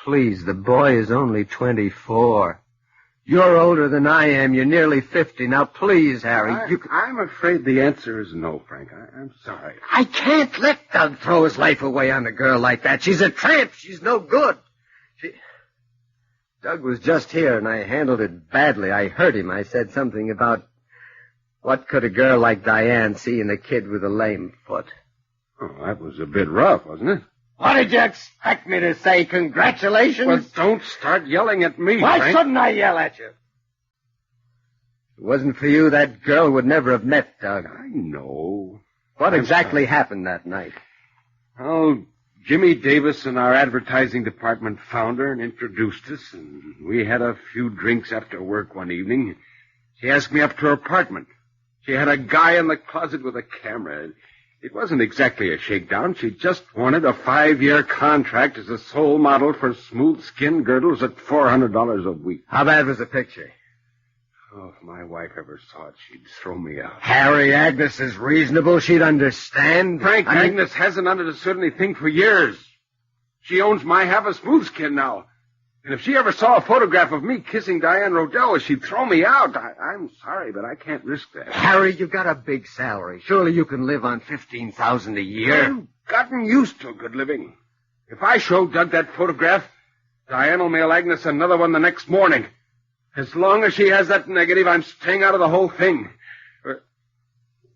please, the boy is only 24. You're older than I am. You're nearly 50. Now, please, Harry, I'm afraid the answer is no, Frank. I'm sorry. I can't let Doug throw his life away on a girl like that. She's a tramp. She's no good. Doug was just here, and I handled it badly. I hurt him. I said something about what could a girl like Diane see in a kid with a lame foot. Oh, that was a bit rough, wasn't it? What did you expect me to say? Congratulations? Well, don't start yelling at me, Why Frank. shouldn't I yell at you? it wasn't for you, that girl would never have met Doug. I know. What exactly happened that night? Oh, Jimmy Davis in our advertising department found her and introduced us, and we had a few drinks after work one evening. She asked me up to her apartment. She had a guy in the closet with a camera. It wasn't exactly a shakedown. She just wanted a 5-year contract as a sole model for smooth skin girdles at $400 a week. How bad was the picture? Oh, if my wife ever saw it, she'd throw me out. Harry, Agnes is reasonable. She'd understand. Frank, Agnes hasn't understood anything for years. She owns my half of smooth skin now. And if she ever saw a photograph of me kissing Diane Rodell, she'd throw me out. I'm sorry, but I can't risk that. Harry, you've got a big salary. Surely you can live on $15,000 a year. I've gotten used to good living. If I show Doug that photograph, Diane will mail Agnes another one the next morning. As long as she has that negative, I'm staying out of the whole thing.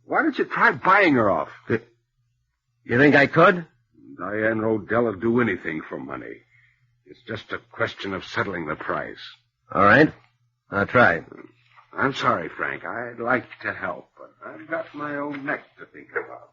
Why don't you try buying her off? You think I could? Diane Rodell will do anything for money. It's just a question of settling the price. All right. I'll try. I'm sorry, Frank. I'd like to help, but I've got my own neck to think about.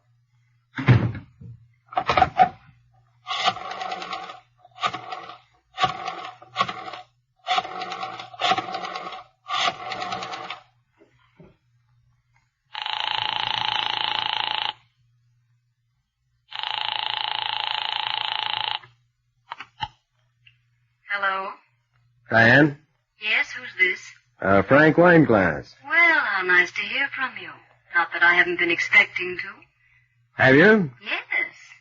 Hello? Diane? Yes, who's this? Frank Wineglass. Well, how nice to hear from you. Not that I haven't been expecting to. Have you?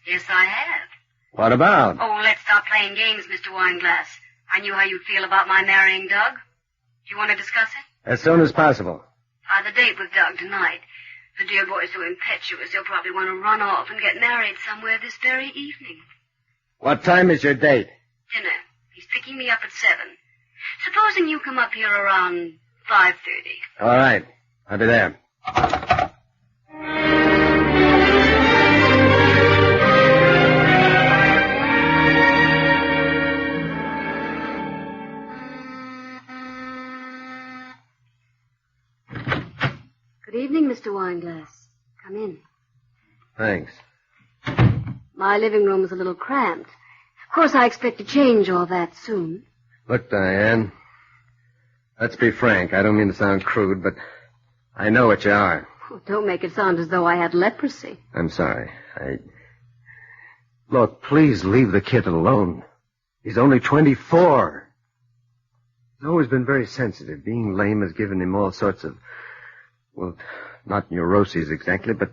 Yes, I have. What about? Oh, let's stop playing games, Mr. Wineglass. I knew how you'd feel about my marrying Doug. Do you want to discuss it? As soon as possible. The date with Doug tonight. The dear boy's so impetuous, he'll probably want to run off and get married somewhere this very evening. What time is your date? Dinner. He's picking me up at 7. Supposing you come up here around 5:30. All right. I'll be there. Good evening, Mr. Wineglass. Come in. Thanks. My living room is a little cramped. Of course, I expect to change all that soon. Look, Diane, let's be frank. I don't mean to sound crude, but I know what you are. Oh, don't make it sound as though I had leprosy. I'm sorry. Look, please leave the kid alone. He's only 24. He's always been very sensitive. Being lame has given him all sorts of, well, not neuroses exactly, but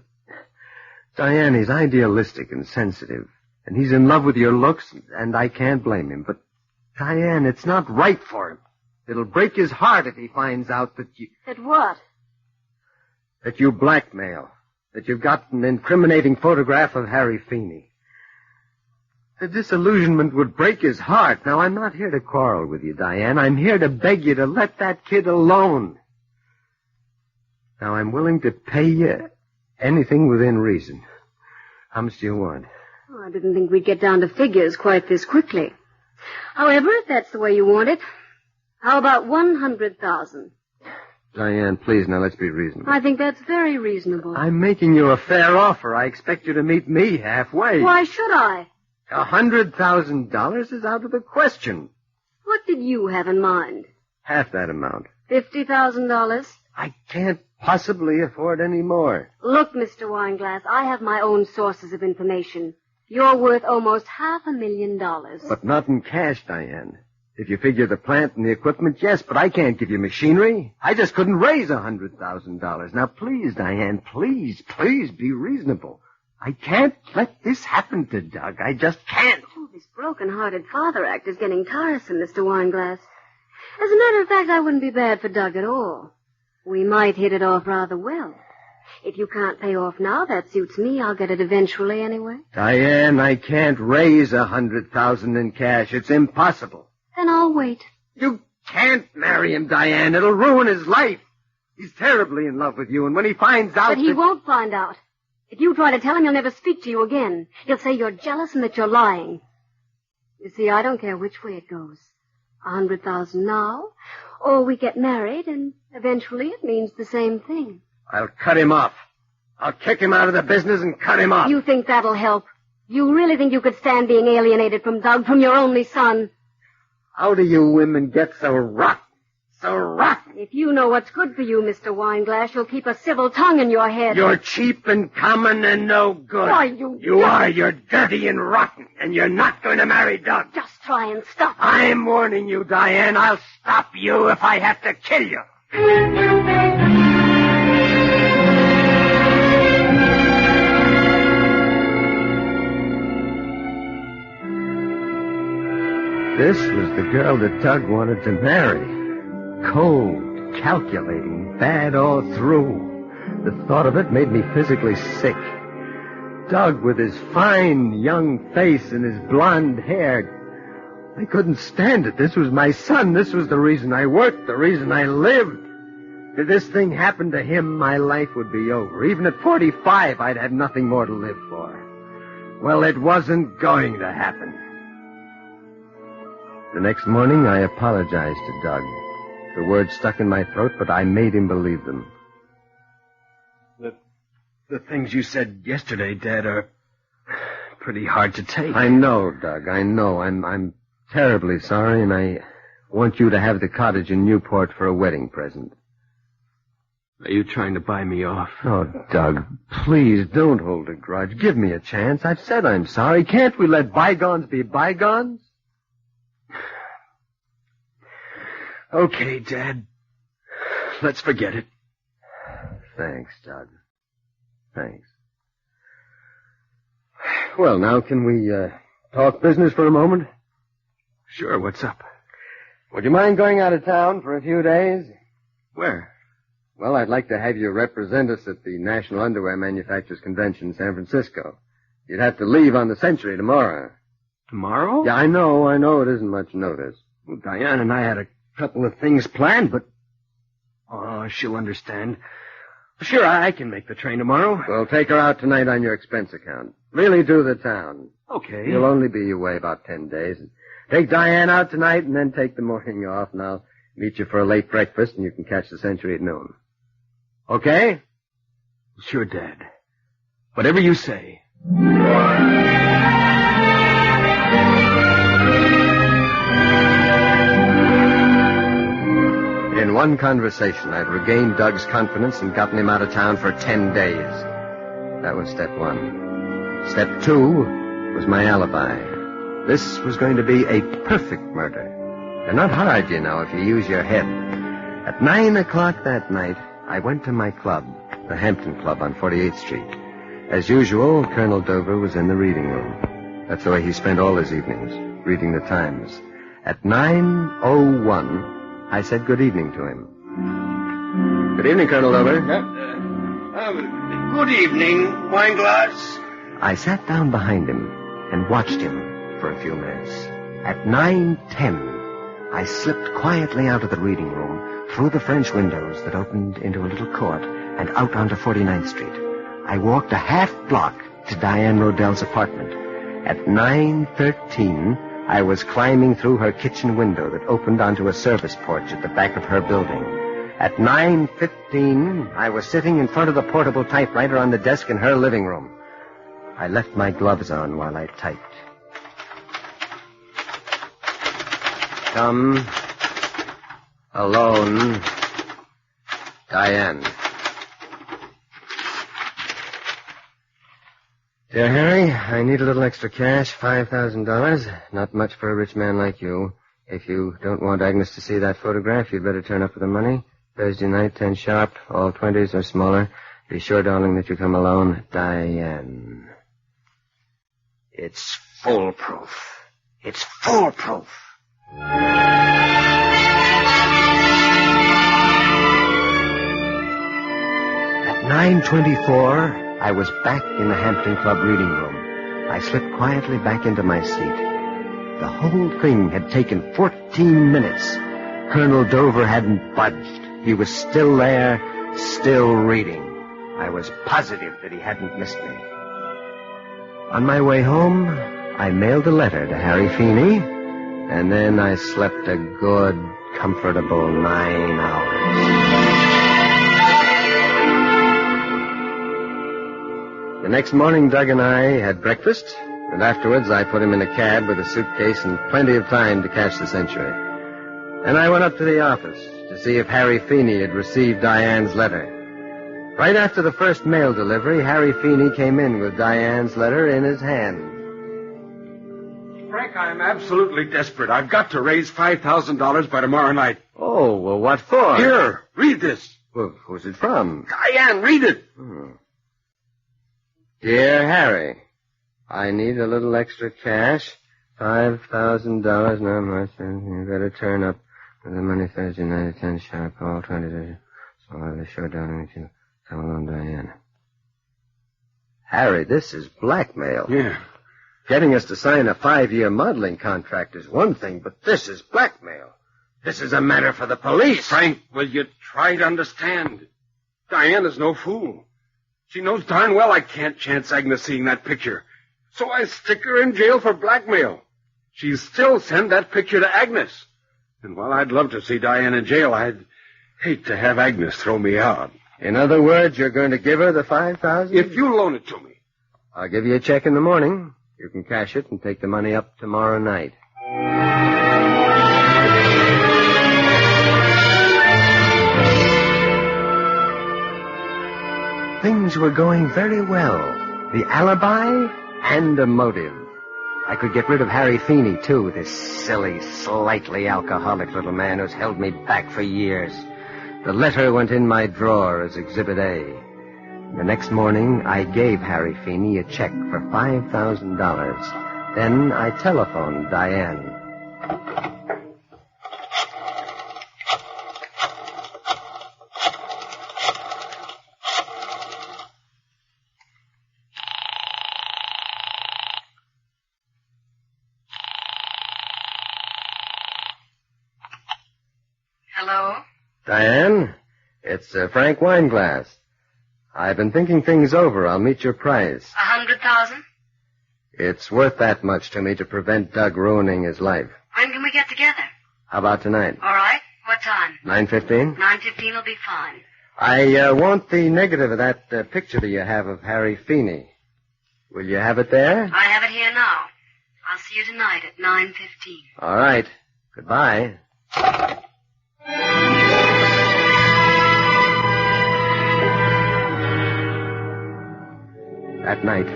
Diane, he's idealistic and sensitive. And he's in love with your looks, and I can't blame him. But, Diane, it's not right for him. It'll break his heart if he finds out that you... That what? That you blackmail. That you've got an incriminating photograph of Harry Feeney. The disillusionment would break his heart. Now, I'm not here to quarrel with you, Diane. I'm here to beg you to let that kid alone. Now, I'm willing to pay you anything within reason. How much do you want? Oh, I didn't think we'd get down to figures quite this quickly. However, if that's the way you want it, how about 100,000? Diane, please, now let's be reasonable. I think that's very reasonable. I'm making you a fair offer. I expect you to meet me halfway. Why should I? $100,000 is out of the question. What did you have in mind? Half that amount. $50,000? I can't possibly afford any more. Look, Mr. Wineglass, I have my own sources of information. You're worth almost $500,000. But not in cash, Diane. If you figure the plant and the equipment, yes, but I can't give you machinery. I just couldn't raise $100,000. Now, please, Diane, please be reasonable. I can't let this happen to Doug. I just can't. Oh, this broken-hearted father act is getting tiresome, Mr. Wineglass. As a matter of fact, I wouldn't be bad for Doug at all. We might hit it off rather well. If you can't pay off now, that suits me. I'll get it eventually anyway. Diane, I can't raise $100,000 in cash. It's impossible. Then I'll wait. You can't marry him, Diane. It'll ruin his life. He's terribly in love with you, and when he finds out But he won't find out. If you try to tell him, he'll never speak to you again. He'll say you're jealous and that you're lying. You see, I don't care which way it goes. 100,000 now, Or we get married, and eventually it means the same thing. I'll cut him off. I'll kick him out of the business and cut him off. You think that'll help? You really think you could stand being alienated from Doug, from your only son? How do you women get so rotten? So rotten? If you know what's good for you, Mr. Wineglass, you'll keep a civil tongue in your head. You're cheap and common and no good. Why, You are. You're dirty and rotten. And you're not going to marry Doug. Just try and stop him. I'm warning you, Diane. I'll stop you if I have to kill you. This was the girl that Doug wanted to marry. Cold, calculating, bad all through. The thought of it made me physically sick. Doug with his fine young face and his blonde hair. I couldn't stand it. This was my son. This was the reason I worked, the reason I lived. If this thing happened to him, my life would be over. Even at 45, I'd have nothing more to live for. Well, it wasn't going to happen. The next morning, I apologized to Doug. The words stuck in my throat, but I made him believe them. The things you said yesterday, Dad, are pretty hard to take. I know, Doug, I know. I'm terribly sorry, and I want you to have the cottage in Newport for a wedding present. Are you trying to buy me off? Oh, Doug, please don't hold a grudge. Give me a chance. I've said I'm sorry. Can't we let bygones be bygones? Okay, Dad. Let's forget it. Thanks, Doug. Thanks. Well, now, can we talk business for a moment? Sure, what's up? Would you mind going out of town for a few days? Where? Well, I'd like to have you represent us at the National Underwear Manufacturers Convention in San Francisco. You'd have to leave on the Century tomorrow. Tomorrow? Yeah, I know it isn't much notice. Well, Diane and I had a couple of things planned, but... Oh, she'll understand. Sure, I can make the train tomorrow. Well, take her out tonight on your expense account. Really do the town. Okay. You'll only be away about 10 days. Take Diane out tonight and then take the morning off, and I'll meet you for a late breakfast, and you can catch the Century at noon. Okay? Sure, Dad. Whatever you say. In one conversation, I'd regained Doug's confidence and gotten him out of town for 10 days. That was step one. Step two was my alibi. This was going to be a perfect murder. They're not hard, you know, if you use your head. At 9 o'clock that night, I went to my club, the Hampton Club on 48th Street. As usual, Colonel Dover was in the reading room. That's the way he spent all his evenings, reading the Times. At 9:01, I said good evening to him. Good evening, Colonel Dover. Good evening, Wineglass. I sat down behind him and watched him for a few minutes. At 9:10, I slipped quietly out of the reading room, through the French windows that opened into a little court, and out onto 49th Street. I walked a half block to Diane Rodell's apartment. At 9:13, I was climbing through her kitchen window that opened onto a service porch at the back of her building. At 9:15, I was sitting in front of the portable typewriter on the desk in her living room. I left my gloves on while I typed. Come. Alone. Diane. Dear Harry, I need a little extra cash, $5,000. Not much for a rich man like you. If you don't want Agnes to see that photograph, you'd better turn up for the money. Thursday night, 10 sharp, all 20s or smaller. Be sure, darling, that you come alone. Diane. It's foolproof. It's foolproof. At 9:24... I was back in the Hampton Club reading room. I slipped quietly back into my seat. The whole thing had taken 14 minutes. Colonel Dover hadn't budged. He was still there, still reading. I was positive that he hadn't missed me. On my way home, I mailed a letter to Harry Feeney, and then I slept a good comfortable 9 hours. The next morning, Doug and I had breakfast, and afterwards I put him in a cab with a suitcase and plenty of time to catch the Century. And I went up to the office to see if Harry Feeney had received Diane's letter. Right after the first mail delivery, Harry Feeney came in with Diane's letter in his hand. Frank, I'm absolutely desperate. I've got to raise $5,000 by tomorrow night. Oh, well, what for? Here, read this. Well, who's it from? Diane, read it. Dear Harry, I need a little extra cash. $5,000, not much. You better turn up with the money Thursday night at 10 sharp. Call 20. So I'll show down to come along, Diane. Harry, this is blackmail. Yeah. Getting us to sign a 5-year modeling contract is one thing, but this is blackmail. This is a matter for the police. Frank, will you try to understand? Diane is no fool. She knows darn well I can't chance Agnes seeing that picture. So I stick her in jail for blackmail. She'd still send that picture to Agnes. And while I'd love to see Diane in jail, I'd hate to have Agnes throw me out. In other words, you're going to give her the $5,000? If you loan it to me. I'll give you a check in the morning. You can cash it and take the money up tomorrow night. Things were going very well. The alibi and a motive. I could get rid of Harry Feeney, too, this silly, slightly alcoholic little man who's held me back for years. The letter went in my drawer as Exhibit A. The next morning, I gave Harry Feeney a check for $5,000. Then I telephoned Diane. Hello? Diane, it's Frank Wineglass. I've been thinking things over. I'll meet your price. 100,000? It's worth that much to me to prevent Doug ruining his life. When can we get together? How about tonight? All right. What time? 9:15? 9:15 will be fine. I want the negative of that picture that you have of Harry Feeney. Will you have it there? I have it here now. I'll see you tonight at 9:15. All right. Goodbye. That night,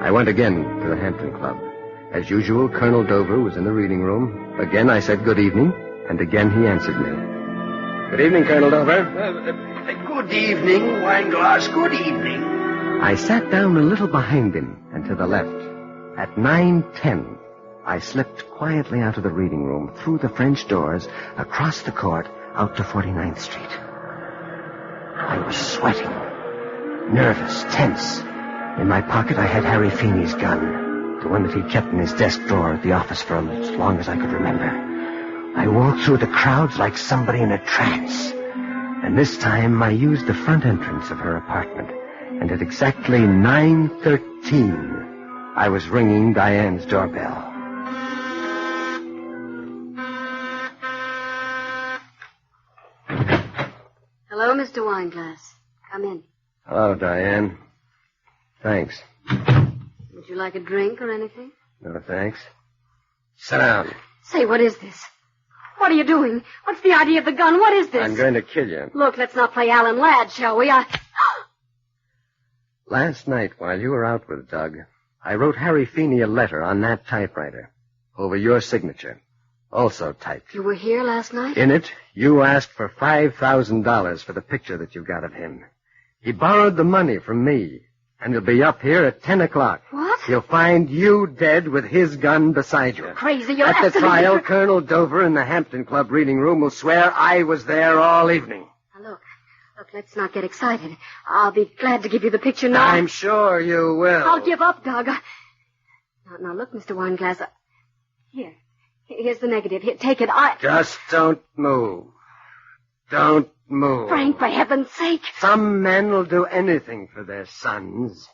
I went again to the Hampton Club. As usual, Colonel Dover was in the reading room. Again, I said good evening, and again he answered me. Good evening, Colonel Dover. Good evening, Wineglass. Good evening. I sat down a little behind him and to the left. At 9:10, I slipped quietly out of the reading room, through the French doors, across the court, out to 49th Street. I was sweating, nervous, tense. In my pocket, I had Harry Feeney's gun, the one that he kept in his desk drawer at the office for as long as I could remember. I walked through the crowds like somebody in a trance. And this time, I used the front entrance of her apartment. And at exactly 9:13, I was ringing Diane's doorbell. Hello, Mr. Wineglass. Come in. Hello, Diane. Thanks. Would you like a drink or anything? No, thanks. Sit down. Say, what is this? What are you doing? What's the idea of the gun? What is this? I'm going to kill you. Look, let's not play Alan Ladd, shall we? Last night, while you were out with Doug, I wrote Harry Feeney a letter on that typewriter, over your signature, also typed. You were here last night? In it, you asked for $5,000 for the picture that you got of him. He borrowed the money from me, and he'll be up here at 10 o'clock. What? He'll find you dead with his gun beside you. Crazy, you're At the absolutely... trial, Colonel Dover in the Hampton Club reading room will swear I was there all evening. Now, look, let's not get excited. I'll be glad to give you the picture now. I'm sure you will. I'll give up, Doug. Now, look, Mr. Wineglass. Here's the negative. Here, take it. Just don't move. Don't move. Frank, for heaven's sake. Some men will do anything for their sons.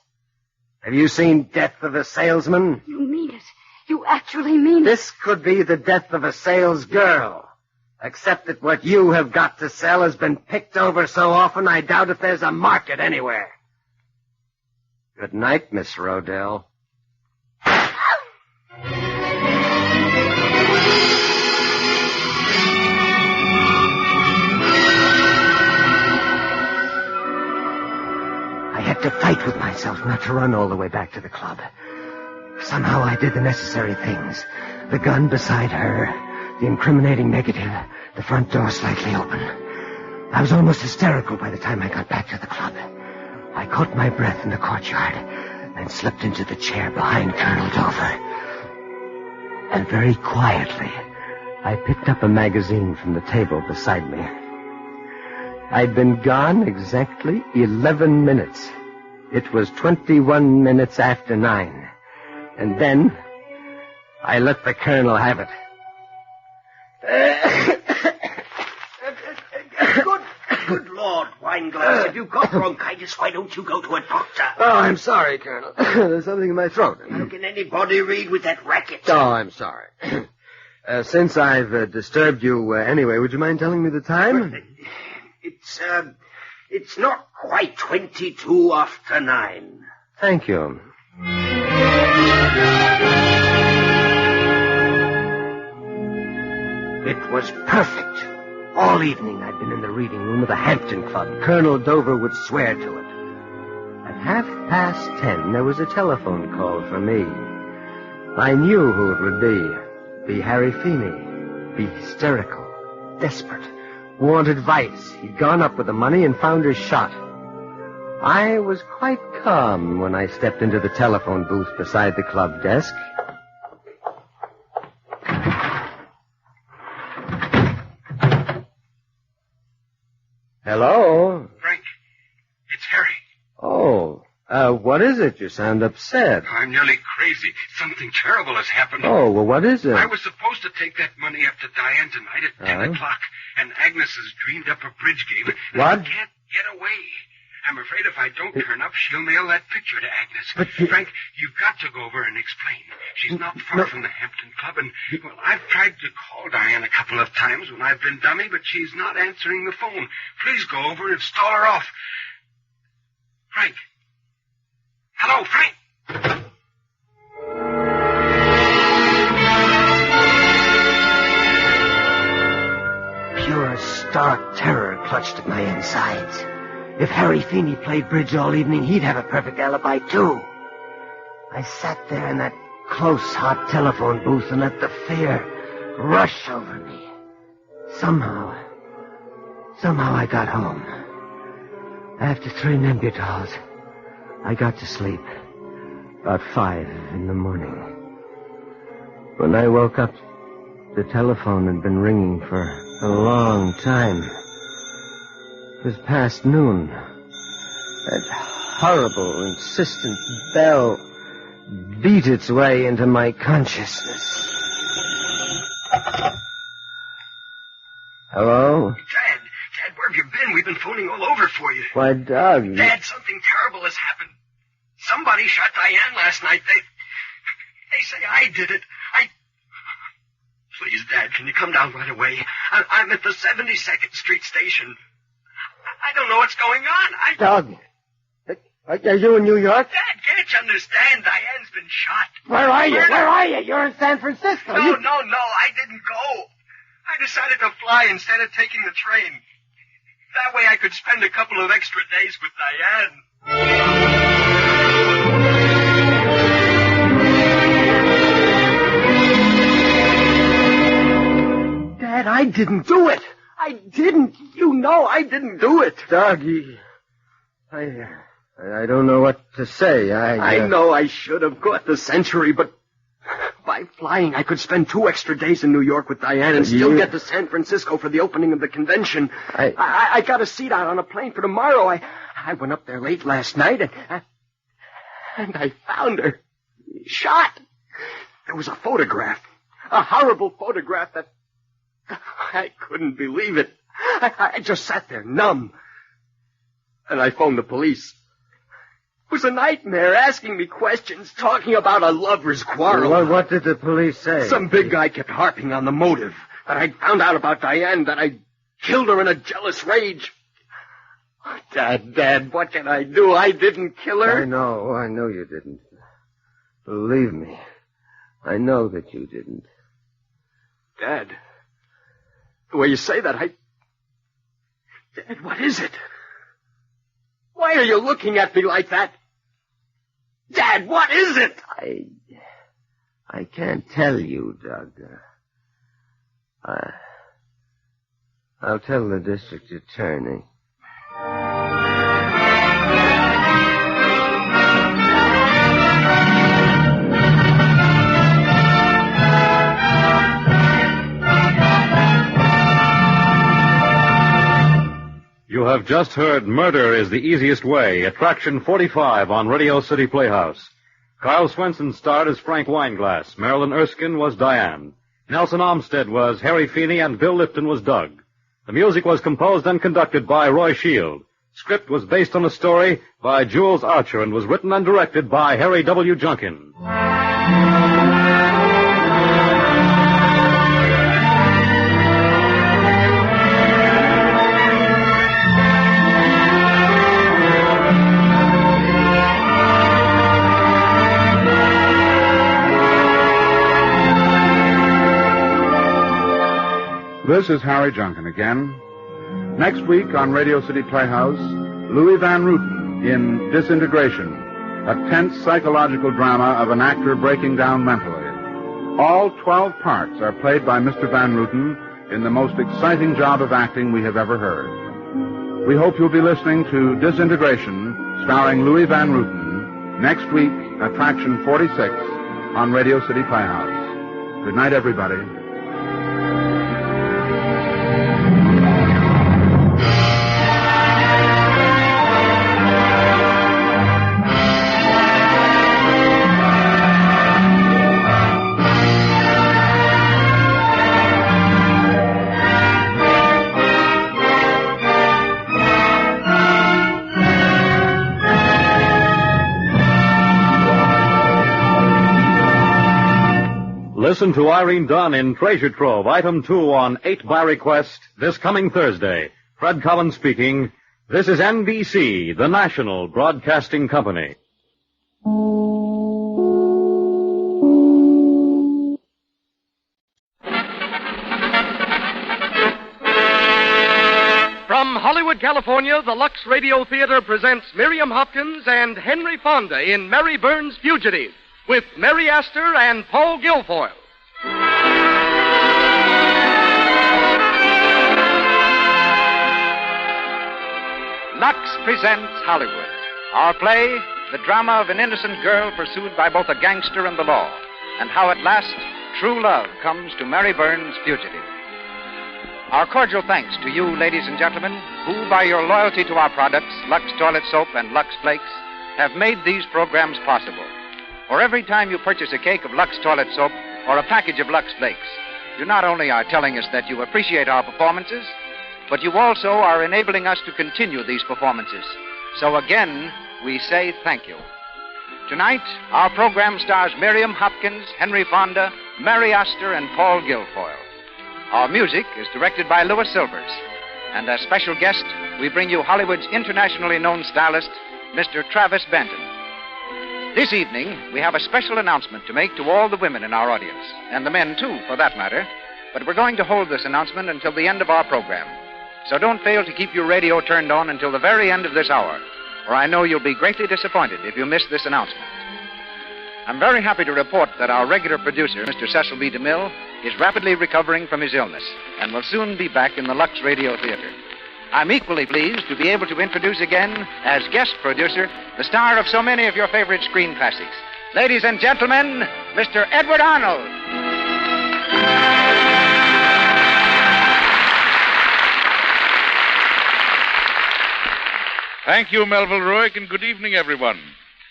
Have you seen Death of a Salesman? You mean it. You actually mean it. This could be the death of a sales girl. Except that what you have got to sell has been picked over so often I doubt if there's a market anywhere. Good night, Miss Rodell. I had to fight with myself not to run all the way back to the club. Somehow I did the necessary things. The gun beside her, the incriminating negative, the front door slightly open. I was almost hysterical by the time I got back to the club. I caught my breath in the courtyard and slipped into the chair behind Colonel Dover. And very quietly, I picked up a magazine from the table beside me. I'd been gone exactly 11 minutes. It was 21 minutes after 9. And then I let the Colonel have it. Good Lord, Wineglass, if you've got bronchitis, why don't you go to a doctor? Oh, I'm sorry, Colonel. There's something in my throat. How can anybody read with that racket? Oh, I'm sorry. Since I've disturbed you anyway, would you mind telling me the time? It's not quite 22 after 9. Thank you. It was perfect. All evening I'd been in the reading room of the Hampton Club. Colonel Dover would swear to it. At 10:30, there was a telephone call for me. I knew who it would be. Be Harry Feeney. Be hysterical. Desperate. Want advice. He'd gone up with the money and found her shot. I was quite calm when I stepped into the telephone booth beside the club desk. Hello? Frank, it's Harry. Oh, what is it? You sound upset. I'm nearly crazy. Something terrible has happened. Oh, well, what is it? I was supposed to take that money up to Diane tonight at 10 o'clock, and Agnes has dreamed up a bridge game. And What? I can't get away. I'm afraid if I don't turn up, she'll mail that picture to Agnes. But Frank, you've got to go over and explain. She's not far from the Hampton Club, and, well, I've tried to call Diane a couple of times when I've been dummy, but she's not answering the phone. Please go over and stall her off. Frank. Hello, Frank. Pure, stark terror clutched at my insides. If Harry Feeney played bridge all evening, he'd have a perfect alibi, too. I sat there in that close, hot telephone booth and let the fear rush over me. Somehow I got home. After 3 Nembutols, I got to sleep. About 5 in the morning. When I woke up, the telephone had been ringing for a long time. It was past noon. That horrible, insistent bell beat its way into my consciousness. Hello? Dad, where have you been? We've been phoning all over for you. Why, Doug. Dad, something terrible has happened. Somebody shot Diane last night. They say I did it. Please, Dad, can you come down right away? I'm at the 72nd Street station. I don't know what's going on. Doug, are you in New York? Dad, can't you understand? Diane's been shot. Where are you? Where are you? You're in San Francisco. No, I didn't go. I decided to fly instead of taking the train. That way I could spend a couple of extra days with Diane. Dad, I didn't do it. I didn't. You know I didn't do it. Doug, I don't know what to say. I know I should have caught the Century, but by flying I could spend 2 extra days in New York with Diane and still get to San Francisco for the opening of the convention. I got a seat out on a plane for tomorrow. I went up there late last night and I found her shot. There was a photograph, a horrible photograph that I couldn't believe it. I just sat there numb. And I phoned the police. It was a nightmare asking me questions, talking about a lover's quarrel. What did the police say? Some big guy kept harping on the motive. that I found out about Diane, that I killed her in a jealous rage. Dad, what can I do? I didn't kill her. I know you didn't. Believe me, I know that you didn't. Dad, the way you say that, Dad, what is it? Why are you looking at me like that? Dad, what is it? I can't tell you, Doug. I'll tell the district attorney. You have just heard Murder is the Easiest Way, Attraction 45 on Radio City Playhouse. Carl Swenson starred as Frank Wineglass. Marilyn Erskine was Diane. Nelson Olmsted was Harry Feeney, and Bill Lipton was Doug. The music was composed and conducted by Roy Shield. Script was based on a story by Jules Archer and was written and directed by Harry W. Junkin. This is Harry Junkin again. Next week on Radio City Playhouse, Louis Van Rooten in Disintegration, a tense psychological drama of an actor breaking down mentally. All 12 parts are played by Mr. Van Rooten in the most exciting job of acting we have ever heard. We hope you'll be listening to Disintegration, starring Louis Van Rooten, next week, Attraction 46, on Radio City Playhouse. Good night, everybody. Listen to Irene Dunn in Treasure Trove, Item 2 on 8 by Request, this coming Thursday. Fred Collins speaking. This is NBC, the national broadcasting company. From Hollywood, California, the Lux Radio Theater presents Miriam Hopkins and Henry Fonda in Mary Burns' Fugitive, with Mary Astor and Paul Guilfoyle. Lux presents Hollywood. Our play, the drama of an innocent girl pursued by both a gangster and the law, and how at last true love comes to Mary Burns' Fugitive. Our cordial thanks to you, ladies and gentlemen, who, by your loyalty to our products, Lux Toilet Soap and Lux Flakes, have made these programs possible. For every time you purchase a cake of Lux Toilet Soap or a package of Lux Flakes, you not only are telling us that you appreciate our performances, but you also are enabling us to continue these performances. So again, we say thank you. Tonight, our program stars Miriam Hopkins, Henry Fonda, Mary Astor, and Paul Guilfoyle. Our music is directed by Louis Silvers. And as special guest, we bring you Hollywood's internationally known stylist, Mr. Travis Benton. This evening, we have a special announcement to make to all the women in our audience, and the men, too, for that matter. But we're going to hold this announcement until the end of our program. So don't fail to keep your radio turned on until the very end of this hour, or I know you'll be greatly disappointed if you miss this announcement. I'm very happy to report that our regular producer, Mr. Cecil B. DeMille, is rapidly recovering from his illness and will soon be back in the Lux Radio Theater. I'm equally pleased to be able to introduce again, as guest producer, the star of so many of your favorite screen classics. Ladies and gentlemen, Mr. Edward Arnold. Thank you, Melville Ruick, and good evening, everyone.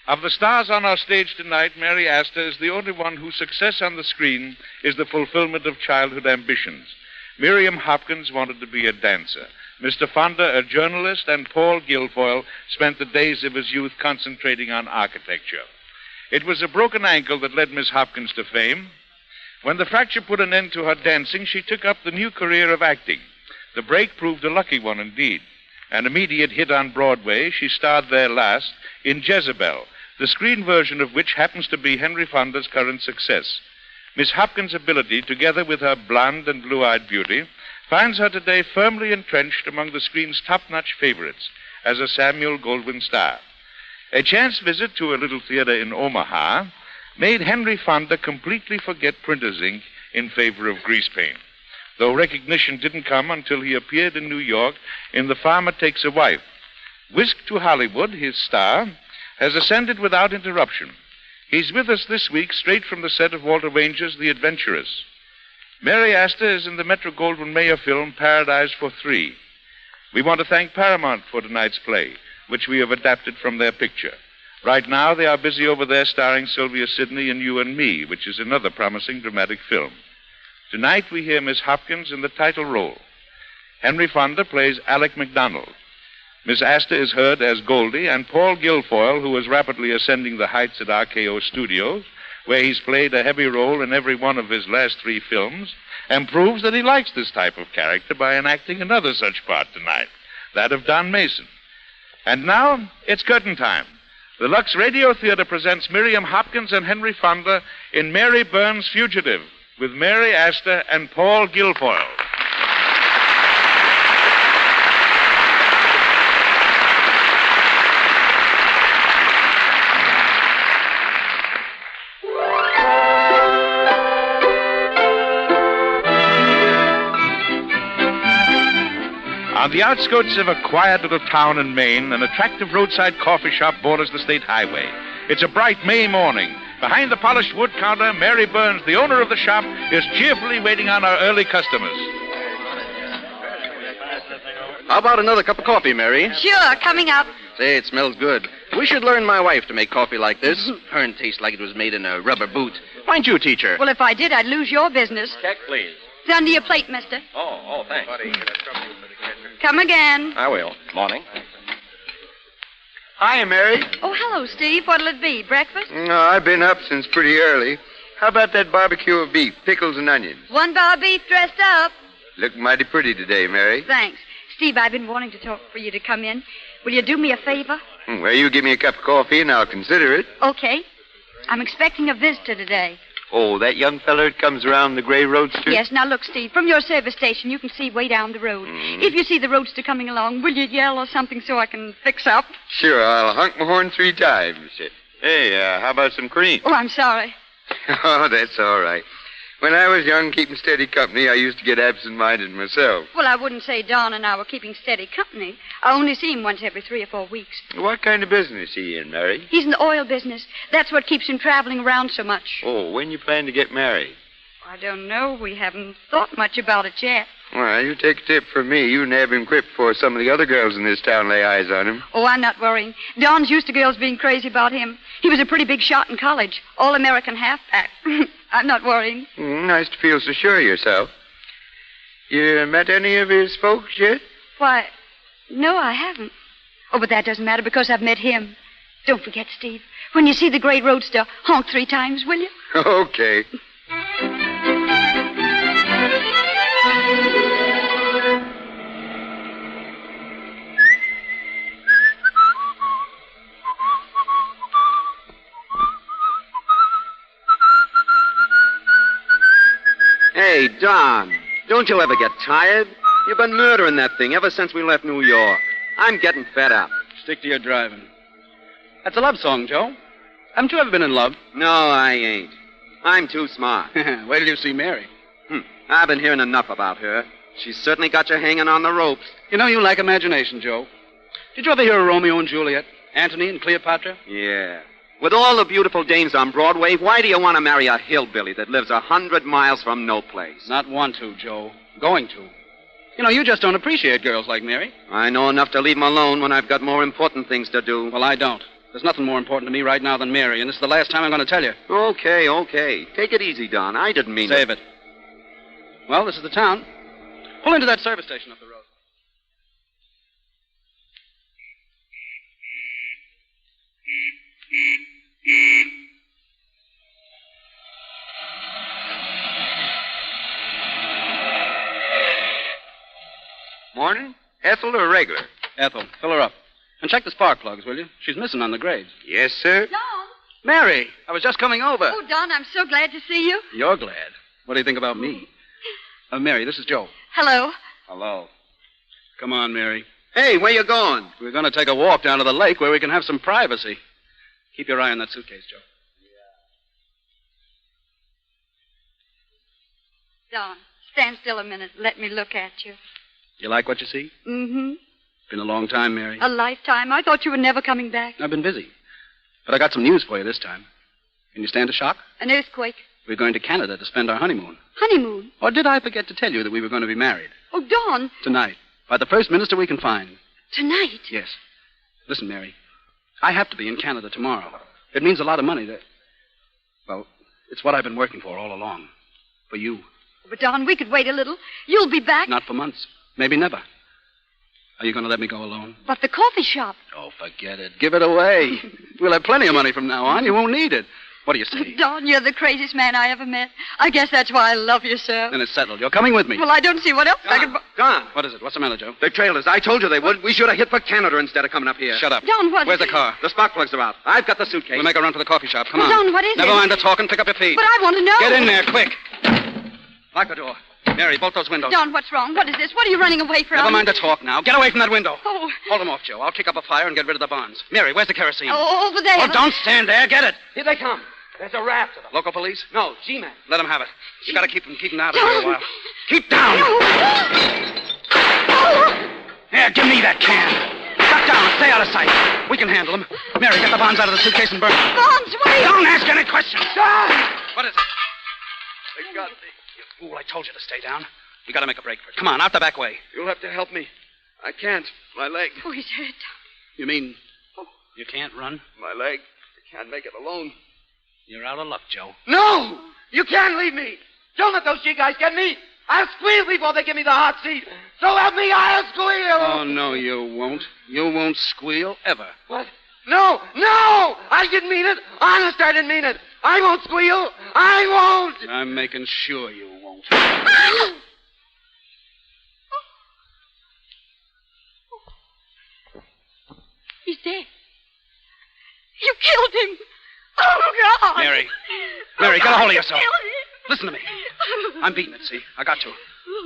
Of the stars on our stage tonight, Mary Astor is the only one whose success on the screen is the fulfillment of childhood ambitions. Miriam Hopkins wanted to be a dancer. Mr. Fonda, a journalist, and Paul Guilfoyle spent the days of his youth concentrating on architecture. It was a broken ankle that led Miss Hopkins to fame. When the fracture put an end to her dancing, she took up the new career of acting. The break proved a lucky one indeed. An immediate hit on Broadway, she starred there last in Jezebel, the screen version of which happens to be Henry Fonda's current success. Miss Hopkins' ability, together with her blonde and blue-eyed beauty, finds her today firmly entrenched among the screen's top-notch favorites as a Samuel Goldwyn star. A chance visit to a little theater in Omaha made Henry Fonda completely forget printer's ink in favor of grease paint, though recognition didn't come until he appeared in New York in The Farmer Takes a Wife. Whisked to Hollywood, his star has ascended without interruption. He's with us this week straight from the set of Walter Ranger's The Adventurous. Mary Astor is in the Metro-Goldwyn-Mayer film Paradise for Three. We want to thank Paramount for tonight's play, which we have adapted from their picture. Right now, they are busy over there starring Sylvia Sidney in You and Me, which is another promising dramatic film. Tonight, we hear Miss Hopkins in the title role. Henry Fonda plays Alec MacDonald. Miss Astor is heard as Goldie, and Paul Guilfoyle, who is rapidly ascending the heights at RKO Studios, where he's played a heavy role in every one of his last 3 films, and proves that he likes this type of character by enacting another such part tonight, that of Don Mason. And now, it's curtain time. The Lux Radio Theater presents Miriam Hopkins and Henry Fonda in Mary Burns' Fugitive, with Mary Astor and Paul Guilfoyle. On the outskirts of a quiet little town in Maine, an attractive roadside coffee shop borders the state highway. It's a bright May morning. Behind the polished wood counter, Mary Burns, the owner of the shop, is cheerfully waiting on our early customers. How about another cup of coffee, Mary? Sure, coming up. Say, it smells good. We should learn my wife to make coffee like this. Hern tastes like it was made in a rubber boot. Why don't you teach her? Well, if I did, I'd lose your business. Check, please. It's under your plate, mister. Oh, thanks. Come again. I will. Morning. Hi, Mary. Oh, hello, Steve. What'll it be, breakfast? No, I've been up since pretty early. How about that barbecue of beef, pickles and onions? 1 bar beef dressed up. Look mighty pretty today, Mary. Thanks. Steve, I've been wanting to talk for you to come in. Will you do me a favor? Well, you give me a cup of coffee and I'll consider it. Okay. I'm expecting a visitor today. Oh, that young feller that comes around the gray roadster? Yes, now look, Steve, from your service station, you can see way down the road. If you see the roadster coming along, will you yell or something so I can fix up? Sure, I'll honk my horn 3 times. Hey, how about some cream? Oh, I'm sorry. Oh, that's all right. When I was young, keeping steady company, I used to get absent-minded myself. Well, I wouldn't say Don and I were keeping steady company. I only see him once every 3 or 4 weeks. What kind of business is he in, Mary? He's in the oil business. That's what keeps him traveling around so much. Oh, when you plan to get married? I don't know. We haven't thought much about it yet. Well, you take a tip from me. You nab him quick before some of the other girls in this town lay eyes on him. Oh, I'm not worrying. Don's used to girls being crazy about him. He was a pretty big shot in college. All-American halfback. I'm not worrying. Nice to feel so sure of yourself. You met any of his folks yet? Why, no, I haven't. Oh, but that doesn't matter because I've met him. Don't forget, Steve. When you see the gray roadster, honk 3 times, will you? Okay. Hey, Don, don't you ever get tired? You've been murdering that thing ever since we left New York. I'm getting fed up. Stick to your driving. That's a love song, Joe. Haven't you ever been in love? No, I ain't. I'm too smart. Wait till you see Mary. I've been hearing enough about her. She's certainly got you hanging on the ropes. You know, you lack imagination, Joe. Did you ever hear of Romeo and Juliet? Antony and Cleopatra? Yeah. With all the beautiful dames on Broadway, why do you want to marry a hillbilly that lives 100 miles from no place? Not want to, Joe. Going to. You know, you just don't appreciate girls like Mary. I know enough to leave them alone when I've got more important things to do. Well, I don't. There's nothing more important to me right now than Mary, and this is the last time I'm going to tell you. Okay. Take it easy, Don. I didn't mean Save it. Well, this is the town. Pull into that service station up the road. Morning? Ethel or regular? Ethel, fill her up. And check the spark plugs, will you? She's missing on the grades. Yes, sir. Don! Mary, I was just coming over. Oh, Don, I'm so glad to see you. You're glad. What do you think about me? Mary, this is Joe. Hello. Hello. Come on, Mary. Hey, where you going? We're going to take a walk down to the lake where we can have some privacy. Keep your eye on that suitcase, Joe. Don, stand still a minute. Let me look at you. You like what you see? Mm-hmm. Been a long time, Mary. A lifetime. I thought you were never coming back. I've been busy. But I got some news for you this time. Can you stand a shock? An earthquake. We're going to Canada to spend our honeymoon. Honeymoon? Or did I forget to tell you that we were going to be married? Oh, Don. Tonight. By the first minister we can find. Tonight? Yes. Listen, Mary. I have to be in Canada tomorrow. It means a lot of money that... Well, it's what I've been working for all along. For you. But, Don, we could wait a little. You'll be back. Not for months. Maybe never. Are you going to let me go alone? But the coffee shop. Oh, forget it. Give it away. We'll have plenty of money from now on. You won't need it. What do you say? Don, you're the craziest man I ever met. I guess that's why I love you so. Then it's settled. You're coming with me. Well, I don't see what else I could... Don. What is it? What's the matter, Joe? The trailers. I told you they would. We should have hit for Canada instead of coming up here. Shut up. Don, what Where's is the it? car? The spark plugs are out. I've got the suitcase. We'll make a run for the coffee shop. Come Well, on. Don, what is Never it? mind the talking. Pick up your feet. But I want to know. Get in there, quick. Lock the door. Mary, bolt those windows. Don, what's wrong? What is this? What are you running away from? Never mind the talk now. Get away from that window. Oh. Hold them off, Joe. I'll kick up a fire and get rid of the bonds. Mary, where's the kerosene? Oh, over there. Oh, don't stand there. Get it. Here they come. There's a raft of them. Local police? No, G-Man. Let them have it. You got to keep them out of here a while. Keep down. Here, give me that can. Duck down. Stay out of sight. We can handle them. Mary, get the bonds out of the suitcase and burn them. Bonds, wait. Don't ask any questions. Don! What is it? They got me. You fool, I told you to stay down. You got to make a break for it. Come on, out the back way. You'll have to help me. I can't. My leg. Oh, he's hurt. You mean you can't run? My leg. I can't make it alone. You're out of luck, Joe. No! You can't leave me! Don't let those G-guys get me! I'll squeal before they give me the hot seat! So help me, I'll squeal! Oh, no, you won't. You won't squeal ever. What? No! No! I didn't mean it! Honest, I didn't mean it! I won't squeal! I won't! I'm making sure you won't. He's dead. You killed him! Oh, God! Mary, get a hold of yourself. Listen to me. I'm beating it, see? I got to.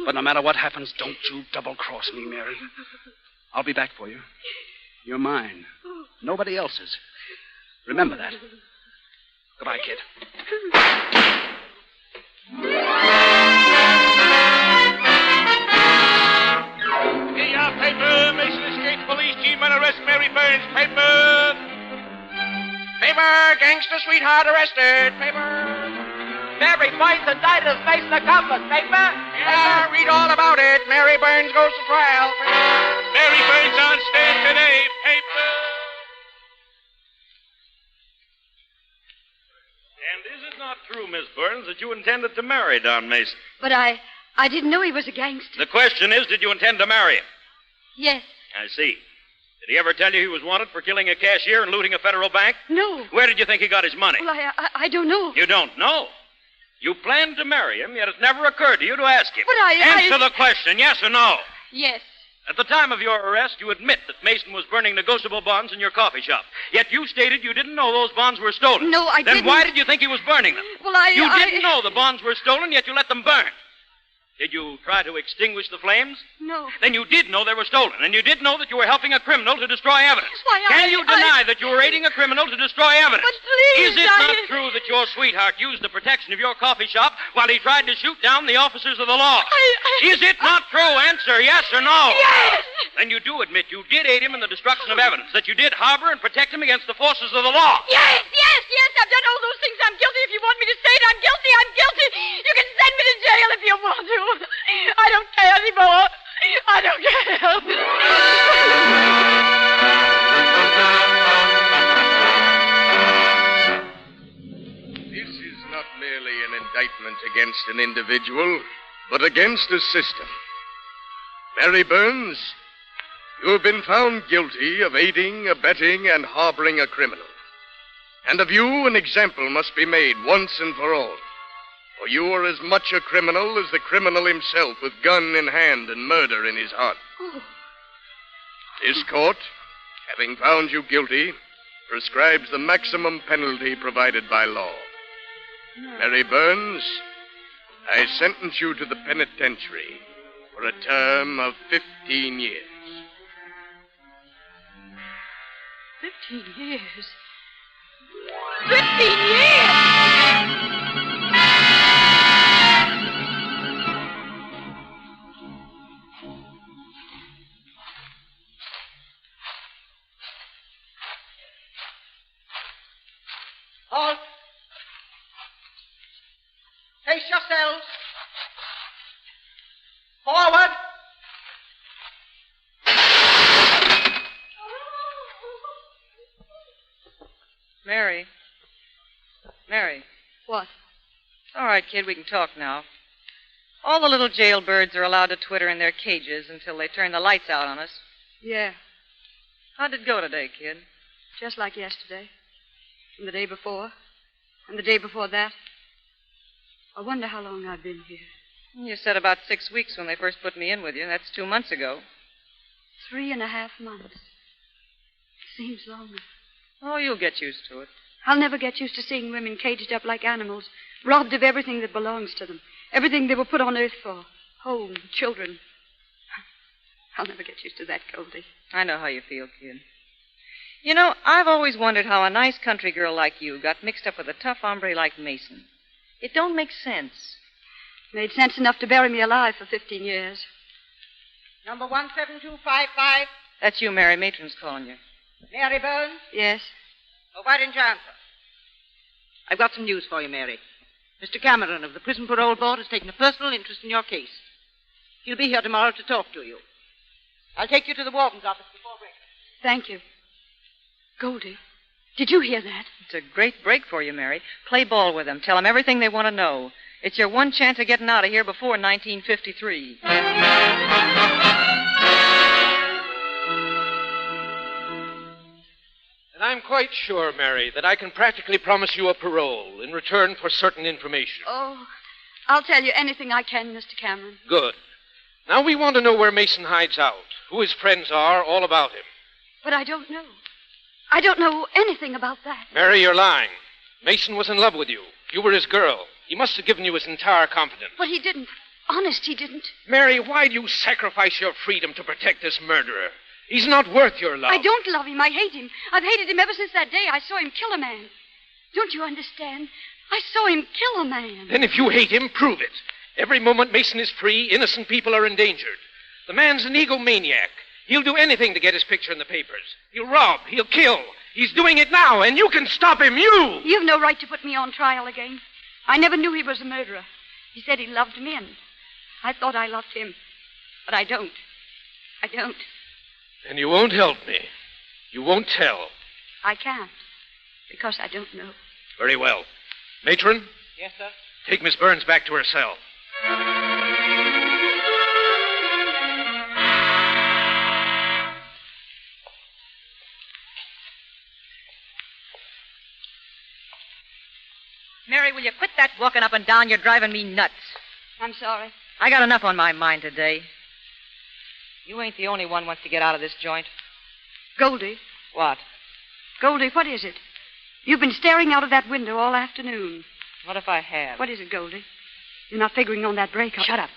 But no matter what happens, don't you double-cross me, Mary. I'll be back for you. You're mine. Nobody else's. Remember that. Goodbye, kid. Here, paper. Mason Estate Police G-Men arrest Mary Burns. Paper. Paper. Gangster sweetheart arrested. Paper. Mary finds indicted as Mason accomplice. Paper? Yeah, read all about it. Mary Burns goes to trial. Paper. Mary Burns on stand today. Paper. And is it not true, Miss Burns, that you intended to marry Don Mason? But I didn't know he was a gangster. The question is, did you intend to marry him? Yes. I see. Did he ever tell you he was wanted for killing a cashier and looting a federal bank? No. Where did you think he got his money? Well, I don't know. You don't know? You planned to marry him, yet it never occurred to you to ask him. But Answer the question, yes or no? Yes. At the time of your arrest, you admit that Mason was burning negotiable bonds in your coffee shop. Yet you stated you didn't know those bonds were stolen. No, I didn't. Then why did you think he was burning them? Well, You didn't know the bonds were stolen, yet you let them burn. Did you try to extinguish the flames? No. Then you did know they were stolen, and you did know that you were helping a criminal to destroy evidence. Why, Can you deny that you were aiding a criminal to destroy evidence? But please, Is it not true that your sweetheart used the protection of your coffee shop while he tried to shoot down the officers of the law? Is it not true? Answer yes or no. Yes! Then you do admit you did aid him in the destruction of evidence, that you did harbor and protect him against the forces of the law. Yes! I've done all those things. I'm guilty. If you want me to say it, I'm guilty. You can send me to jail if you want to. I don't care anymore. I don't care. This is not merely an indictment against an individual, but against a system. Mary Burns, you have been found guilty of aiding, abetting, and harboring a criminal. And of you, an example must be made once and for all. For you are as much a criminal as the criminal himself, with gun in hand and murder in his heart. Oh. This court, having found you guilty, prescribes the maximum penalty provided by law. Mary Burns, I sentence you to the penitentiary for a term of 15 years. 15 years? 15 years! Halt! Face yourselves! Forward! Mary. Mary. What? All right, kid, we can talk now. All the little jailbirds are allowed to twitter in their cages until they turn the lights out on us. Yeah, How'd it go today, kid? just like yesterday. And the day before. And the day before that. I wonder how long I've been here. You said about 6 weeks when they first put me in with you. That's 2 months ago. 3.5 months. Seems longer. Oh, you'll get used to it. I'll never get used to seeing women caged up like animals, robbed of everything that belongs to them, everything they were put on earth for. Home, children. I'll never get used to that, Goldie. I know how you feel, kid. You know, I've always wondered how a nice country girl like you got mixed up with a tough hombre like Mason. It don't make sense. Made sense enough to bury me alive for 15 years. Number 17255. That's you, Mary. Matron's calling you. Mary Burns? Yes. Oh, why didn't you answer? I've got some news for you, Mary. Mr. Cameron of the Prison Parole Board has taken a personal interest in your case. He'll be here tomorrow to talk to you. I'll take you to the warden's office before breakfast. Thank you. Goldie, did you hear that? It's a great break for you, Mary. Play ball with them. Tell them everything they want to know. It's your one chance of getting out of here before 1953. And I'm quite sure, Mary, that I can practically promise you a parole in return for certain information. Oh, I'll tell you anything I can, Mr. Cameron. Good. Now we want to know where Mason hides out, who his friends are, all about him. But I don't know. I don't know anything about that. Mary, you're lying. Mason was in love with you. You were his girl. He must have given you his entire confidence. But he didn't. Honest, he didn't. Mary, why do you sacrifice your freedom to protect this murderer? He's not worth your love. I don't love him. I hate him. I've hated him ever since that day I saw him kill a man. Don't you understand? I saw him kill a man. Then if you hate him, prove it. Every moment Mason is free, innocent people are endangered. The man's an egomaniac. He'll do anything to get his picture in the papers. He'll rob. He'll kill. He's doing it now, and you can stop him. You! You've no right to put me on trial again. I never knew he was a murderer. He said he loved me, and I thought I loved him. But I don't. I don't. Then you won't help me. You won't tell. I can't. Because I don't know. Very well. Matron, Yes, sir? take Miss Burns back to her cell. Mary, will you quit that walking up and down? You're driving me nuts. I'm sorry. I got enough on my mind today. You ain't the only one wants to get out of this joint. Goldie. What? Goldie, what is it? You've been staring out of that window all afternoon. What if I have? What is it, Goldie? You're not figuring on that breakup. Shut up.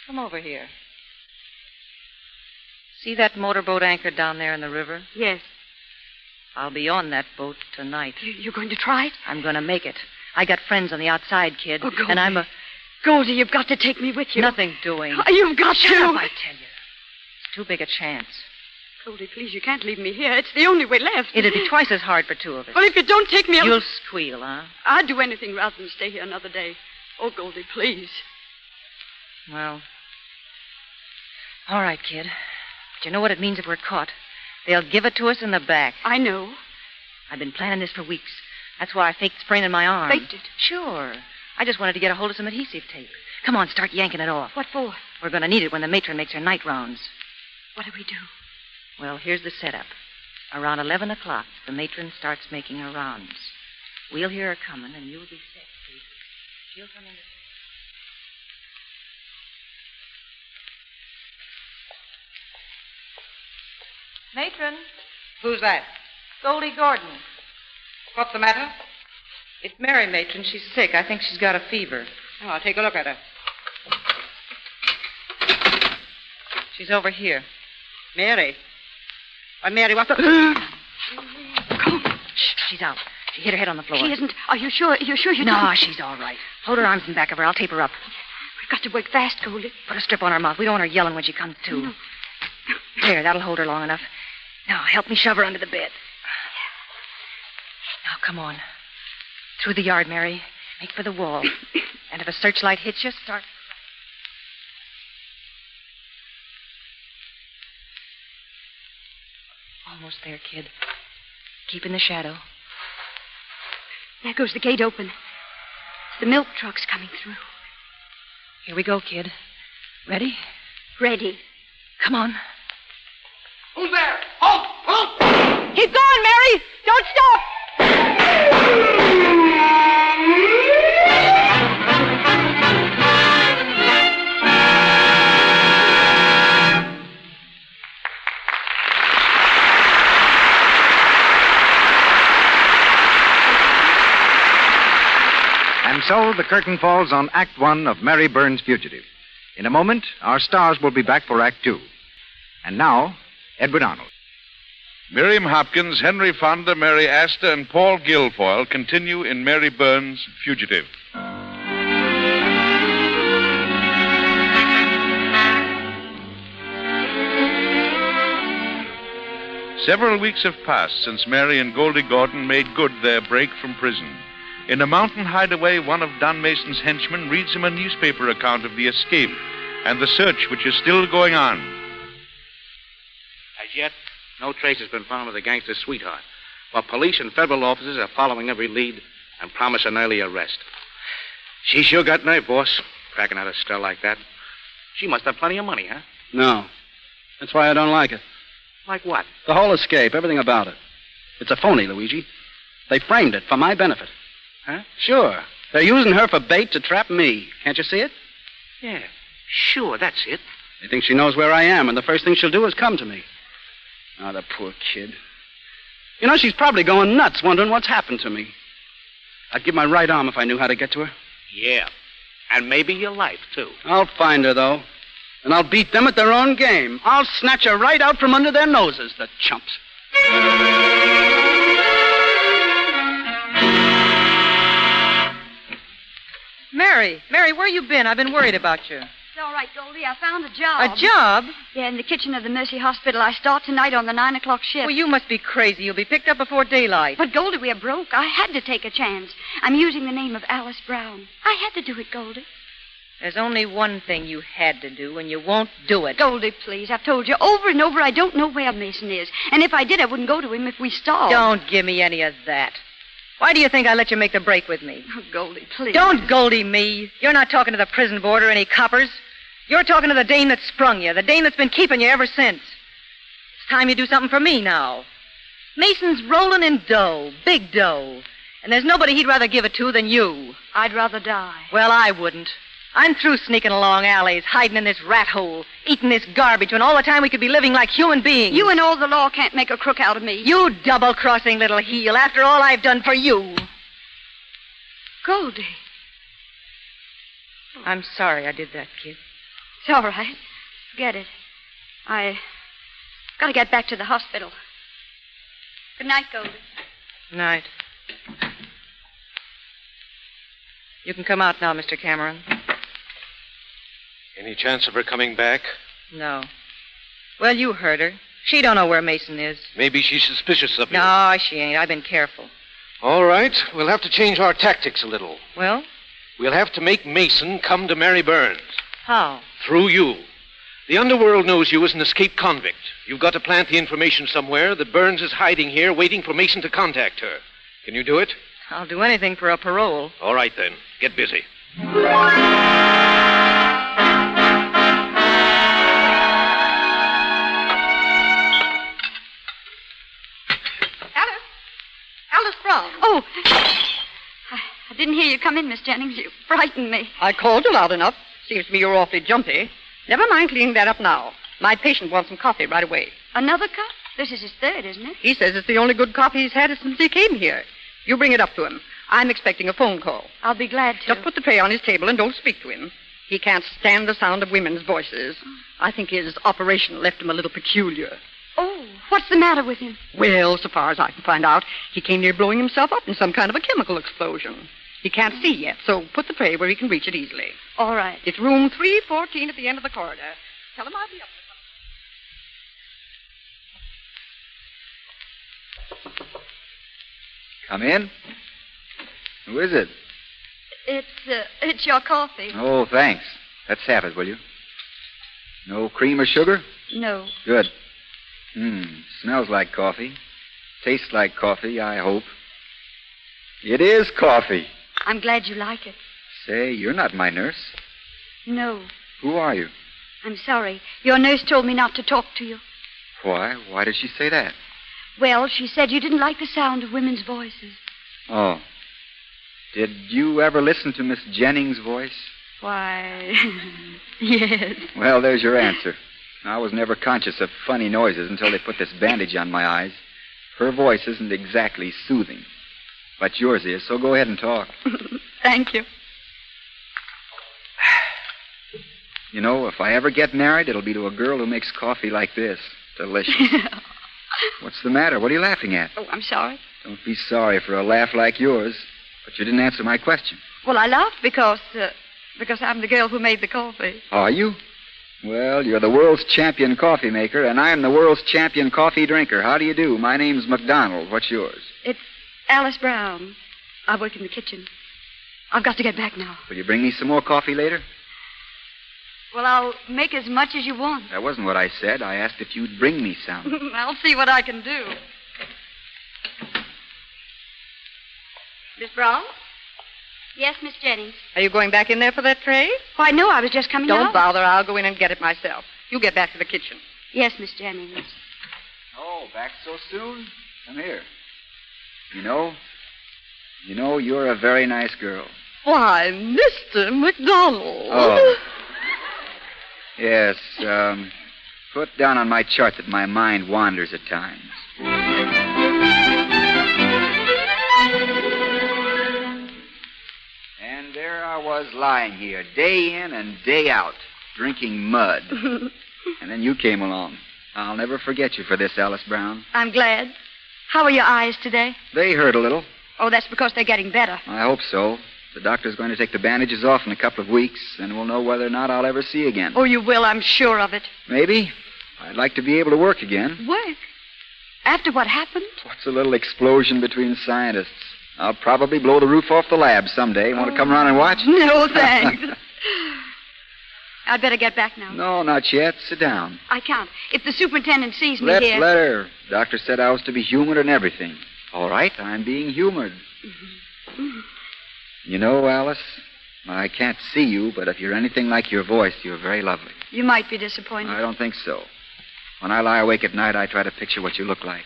Come over here. See that motorboat anchored down there in the river? Yes. I'll be on that boat tonight. You're going to try it? I'm going to make it. I got friends on the outside, kid. Oh, Goldie. And I'm a... Goldie, you've got to take me with you. Nothing doing. You've got Shut to. up, I tell you. It's too big a chance. Goldie, please, you can't leave me here. It's the only way left. It'd be twice as hard for two of us. Well, if you don't take me, You'll squeal, huh? I'd do anything rather than stay here another day. Oh, Goldie, please. Well, all right, kid. But you know what it means if we're caught? They'll give it to us in the back. I know. I've been planning this for weeks. That's why I faked spraining my arm. Faked it? Sure. I just wanted to get a hold of some adhesive tape. Come on, start yanking it off. What for? We're going to need it when the matron makes her night rounds. What do we do? Well, here's the setup. Around 11 o'clock, the matron starts making her rounds. We'll hear her coming, and you'll be set, She'll come in. Matron. Who's that? Goldie Gordon. What's the matter? It's Mary, Matron. She's sick. I think she's got a fever. Oh, I'll take a look at her. She's over here. Mary. Why, Mary, what the... Shh, she's out. She hit her head on the floor. She isn't. Are you sure? You're sure you don't? No, she's all right. Hold her arms in back of her. I'll tape her up. We've got to work fast, Goldie. Put a strip on her mouth. We don't want her yelling when she comes to. No. There, that'll hold her long enough. Now, help me shove her under the bed. Now, come on. Through the yard, Mary. Make for the wall. And if a searchlight hits you, start... Almost there, kid. Keep in the shadow. There goes the gate open. The milk truck's coming through. Here we go, kid. Ready? Ready. Come on. Who's there? Halt! Halt! Keep going, Mary! Don't stop! And so the curtain falls on Act One of Mary Burns' Fugitive. In a moment, our stars will be back for Act Two. And now, Edward Arnold. Miriam Hopkins, Henry Fonda, Mary Astor, and Paul Guilfoyle continue in Mary Burns' Fugitive. Several weeks have passed since Mary and Goldie Gordon made good their break from prison. In a mountain hideaway, one of Don Mason's henchmen reads him a newspaper account of the escape and the search which is still going on. As yet, no trace has been found of the gangster's sweetheart, but police and federal officers are following every lead and promise an early arrest. She sure got nerve, boss, cracking out a stir like that. She must have plenty of money, huh? No. That's why I don't like it. Like what? The whole escape, everything about it. It's a phony, Luigi. They framed it for my benefit. Huh? Sure. They're using her for bait to trap me. Can't you see it? Yeah, sure, that's it. They think she knows where I am, and the first thing she'll do is come to me. Ah, the poor kid. You know, she's probably going nuts wondering what's happened to me. I'd give my right arm if I knew how to get to her. Yeah, and maybe your life, too. I'll find her, though. And I'll beat them at their own game. I'll snatch her right out from under their noses, the chumps. Mary, where you been? I've been worried about you. It's all right, Goldie. I found a job. A job? Yeah, in the kitchen of the Mercy Hospital. I start tonight on the 9 o'clock shift. Well, you must be crazy. You'll be picked up before daylight. But, Goldie, we're broke. I had to take a chance. I'm using the name of Alice Brown. I had to do it, Goldie. There's only one thing you had to do, and you won't do it. Goldie, please. I've told you over and over I don't know where Mason is. And if I did, I wouldn't go to him if we stalled. Don't give me any of that. Why do you think I let you make the break with me? Oh, Goldie, please. Don't Goldie me. You're not talking to the prison board or any coppers. You're talking to the dame that sprung you, the dame that's been keeping you ever since. It's time you do something for me now. Mason's rolling in dough, big dough. And there's nobody he'd rather give it to than you. I'd rather die. Well, I wouldn't. I'm through sneaking along alleys, hiding in this rat hole, eating this garbage when all the time we could be living like human beings. You and all the law can't make a crook out of me. You double-crossing little heel, after all I've done for you. Goldie. I'm sorry I did that, kid. It's all right. Forget it. I got to get back to the hospital. Good night, Goldie. Night. You can come out now, Mr. Cameron. Any chance of her coming back? No. Well, you heard her. She don't know where Mason is. Maybe she's suspicious of you. No, she ain't. I've been careful. All right. We'll have to change our tactics a little. Well? We'll have to make Mason come to Mary Burns. How? Through you. The underworld knows you as an escaped convict. You've got to plant the information somewhere that Burns is hiding here, waiting for Mason to contact her. Can you do it? I'll do anything for a parole. All right, then. Get busy. Alice Brown. Oh, I didn't hear you come in, Miss Jennings. You frightened me. I called you loud enough. Seems to me you're awfully jumpy. Never mind cleaning that up now. My patient wants some coffee right away. Another cup? This is his third, isn't it? He says it's the only good coffee he's had since he came here. You bring it up to him. I'm expecting a phone call. I'll be glad to. Just put the tray on his table and don't speak to him. He can't stand the sound of women's voices. I think his operation left him a little peculiar. Oh, what's the matter with him? Well, so far as I can find out, he came near blowing himself up in some kind of a chemical explosion. He can't see yet, so put the tray where he can reach it easily. All right. It's room 314 at the end of the corridor. Tell him I'll be up. Come in. Who is it? It's your coffee. Oh, thanks. Let's have it, will you? No cream or sugar? No. Good. Smells like coffee. Tastes like coffee, I hope. It is coffee. I'm glad you like it. Say, you're not my nurse. No. Who are you? I'm sorry. Your nurse told me not to talk to you. Why? Why did she say that? Well, she said you didn't like the sound of women's voices. Oh. Did you ever listen to Miss Jennings' voice? Why, yes. Well, there's your answer. I was never conscious of funny noises until they put this bandage on my eyes. Her voice isn't exactly soothing. But yours is, so go ahead and talk. Thank you. You know, if I ever get married, it'll be to a girl who makes coffee like this. Delicious. What's the matter? What are you laughing at? Oh, I'm sorry. Don't be sorry for a laugh like yours. But you didn't answer my question. Well, I laughed because I'm the girl who made the coffee. Are you? Well, you're the world's champion coffee maker, and I'm the world's champion coffee drinker. How do you do? My name's McDonald. What's yours? It's Alice Brown. I work in the kitchen. I've got to get back now. Will you bring me some more coffee later? Well, I'll make as much as you want. That wasn't what I said. I asked if you'd bring me some. I'll see what I can do. Miss Brown? Yes, Miss Jennings. Are you going back in there for that tray? Why, no, I was just coming out. Don't bother. I'll go in and get it myself. You get back to the kitchen. Yes, Miss Jennings. Oh, back so soon? Come here. You know, you're a very nice girl. Why, Mr. McDonald. Oh. Yes, put down on my chart that my mind wanders at times. And there I was lying here, day in and day out, drinking mud. And then you came along. I'll never forget you for this, Alice Brown. I'm glad. How are your eyes today? They hurt a little. Oh, that's because they're getting better. I hope so. The doctor's going to take the bandages off in a couple of weeks, and we'll know whether or not I'll ever see again. Oh, you will, I'm sure of it. Maybe. I'd like to be able to work again. Work? After what happened? What's a little explosion between scientists? I'll probably blow the roof off the lab someday. Want to come around and watch? No, thanks. I'd better get back now. No, not yet. Sit down. I can't. If the superintendent sees me here... Let her. Doctor said I was to be humored and everything. All right, I'm being humored. You know, Alice, I can't see you, but if you're anything like your voice, you're very lovely. You might be disappointed. I don't think so. When I lie awake at night, I try to picture what you look like.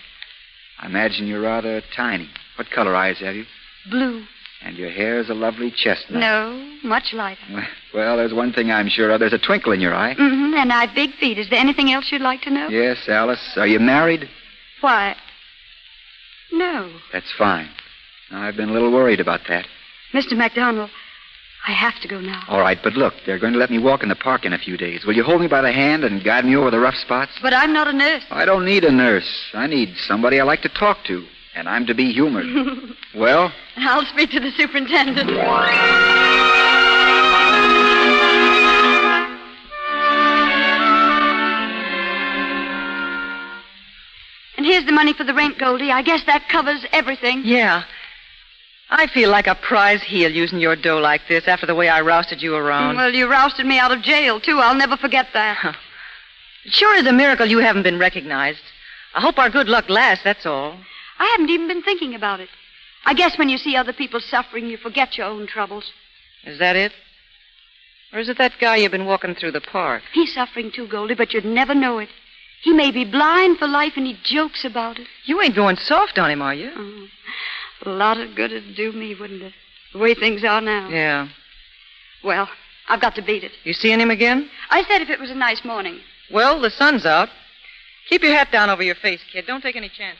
I imagine you're rather tiny. What color eyes have you? Blue. And your hair's a lovely chestnut. No, much lighter. Well, there's one thing I'm sure of. There's a twinkle in your eye. Mm-hmm, and I've big feet. Is there anything else you'd like to know? Yes, Alice. Are you married? Why? No. That's fine. Now, I've been a little worried about that. Mr. MacDonald, I have to go now. All right, but look, they're going to let me walk in the park in a few days. Will you hold me by the hand and guide me over the rough spots? But I'm not a nurse. I don't need a nurse. I need somebody I like to talk to, and I'm to be humored. Well? I'll speak to the superintendent. And here's the money for the rent, Goldie. I guess that covers everything. Yeah. I feel like a prize heel using your dough like this after the way I rousted you around. Well, you rousted me out of jail, too. I'll never forget that. It sure is a miracle you haven't been recognized. I hope our good luck lasts, that's all. I haven't even been thinking about it. I guess when you see other people suffering, you forget your own troubles. Is that it? Or is it that guy you've been walking through the park? He's suffering too, Goldie, but you'd never know it. He may be blind for life, and he jokes about it. You ain't going soft on him, are you? Oh, a lot of good it'd do me, wouldn't it? The way things are now. Yeah. Well, I've got to beat it. You seeing him again? I said if it was a nice morning. Well, the sun's out. Keep your hat down over your face, kid. Don't take any chances.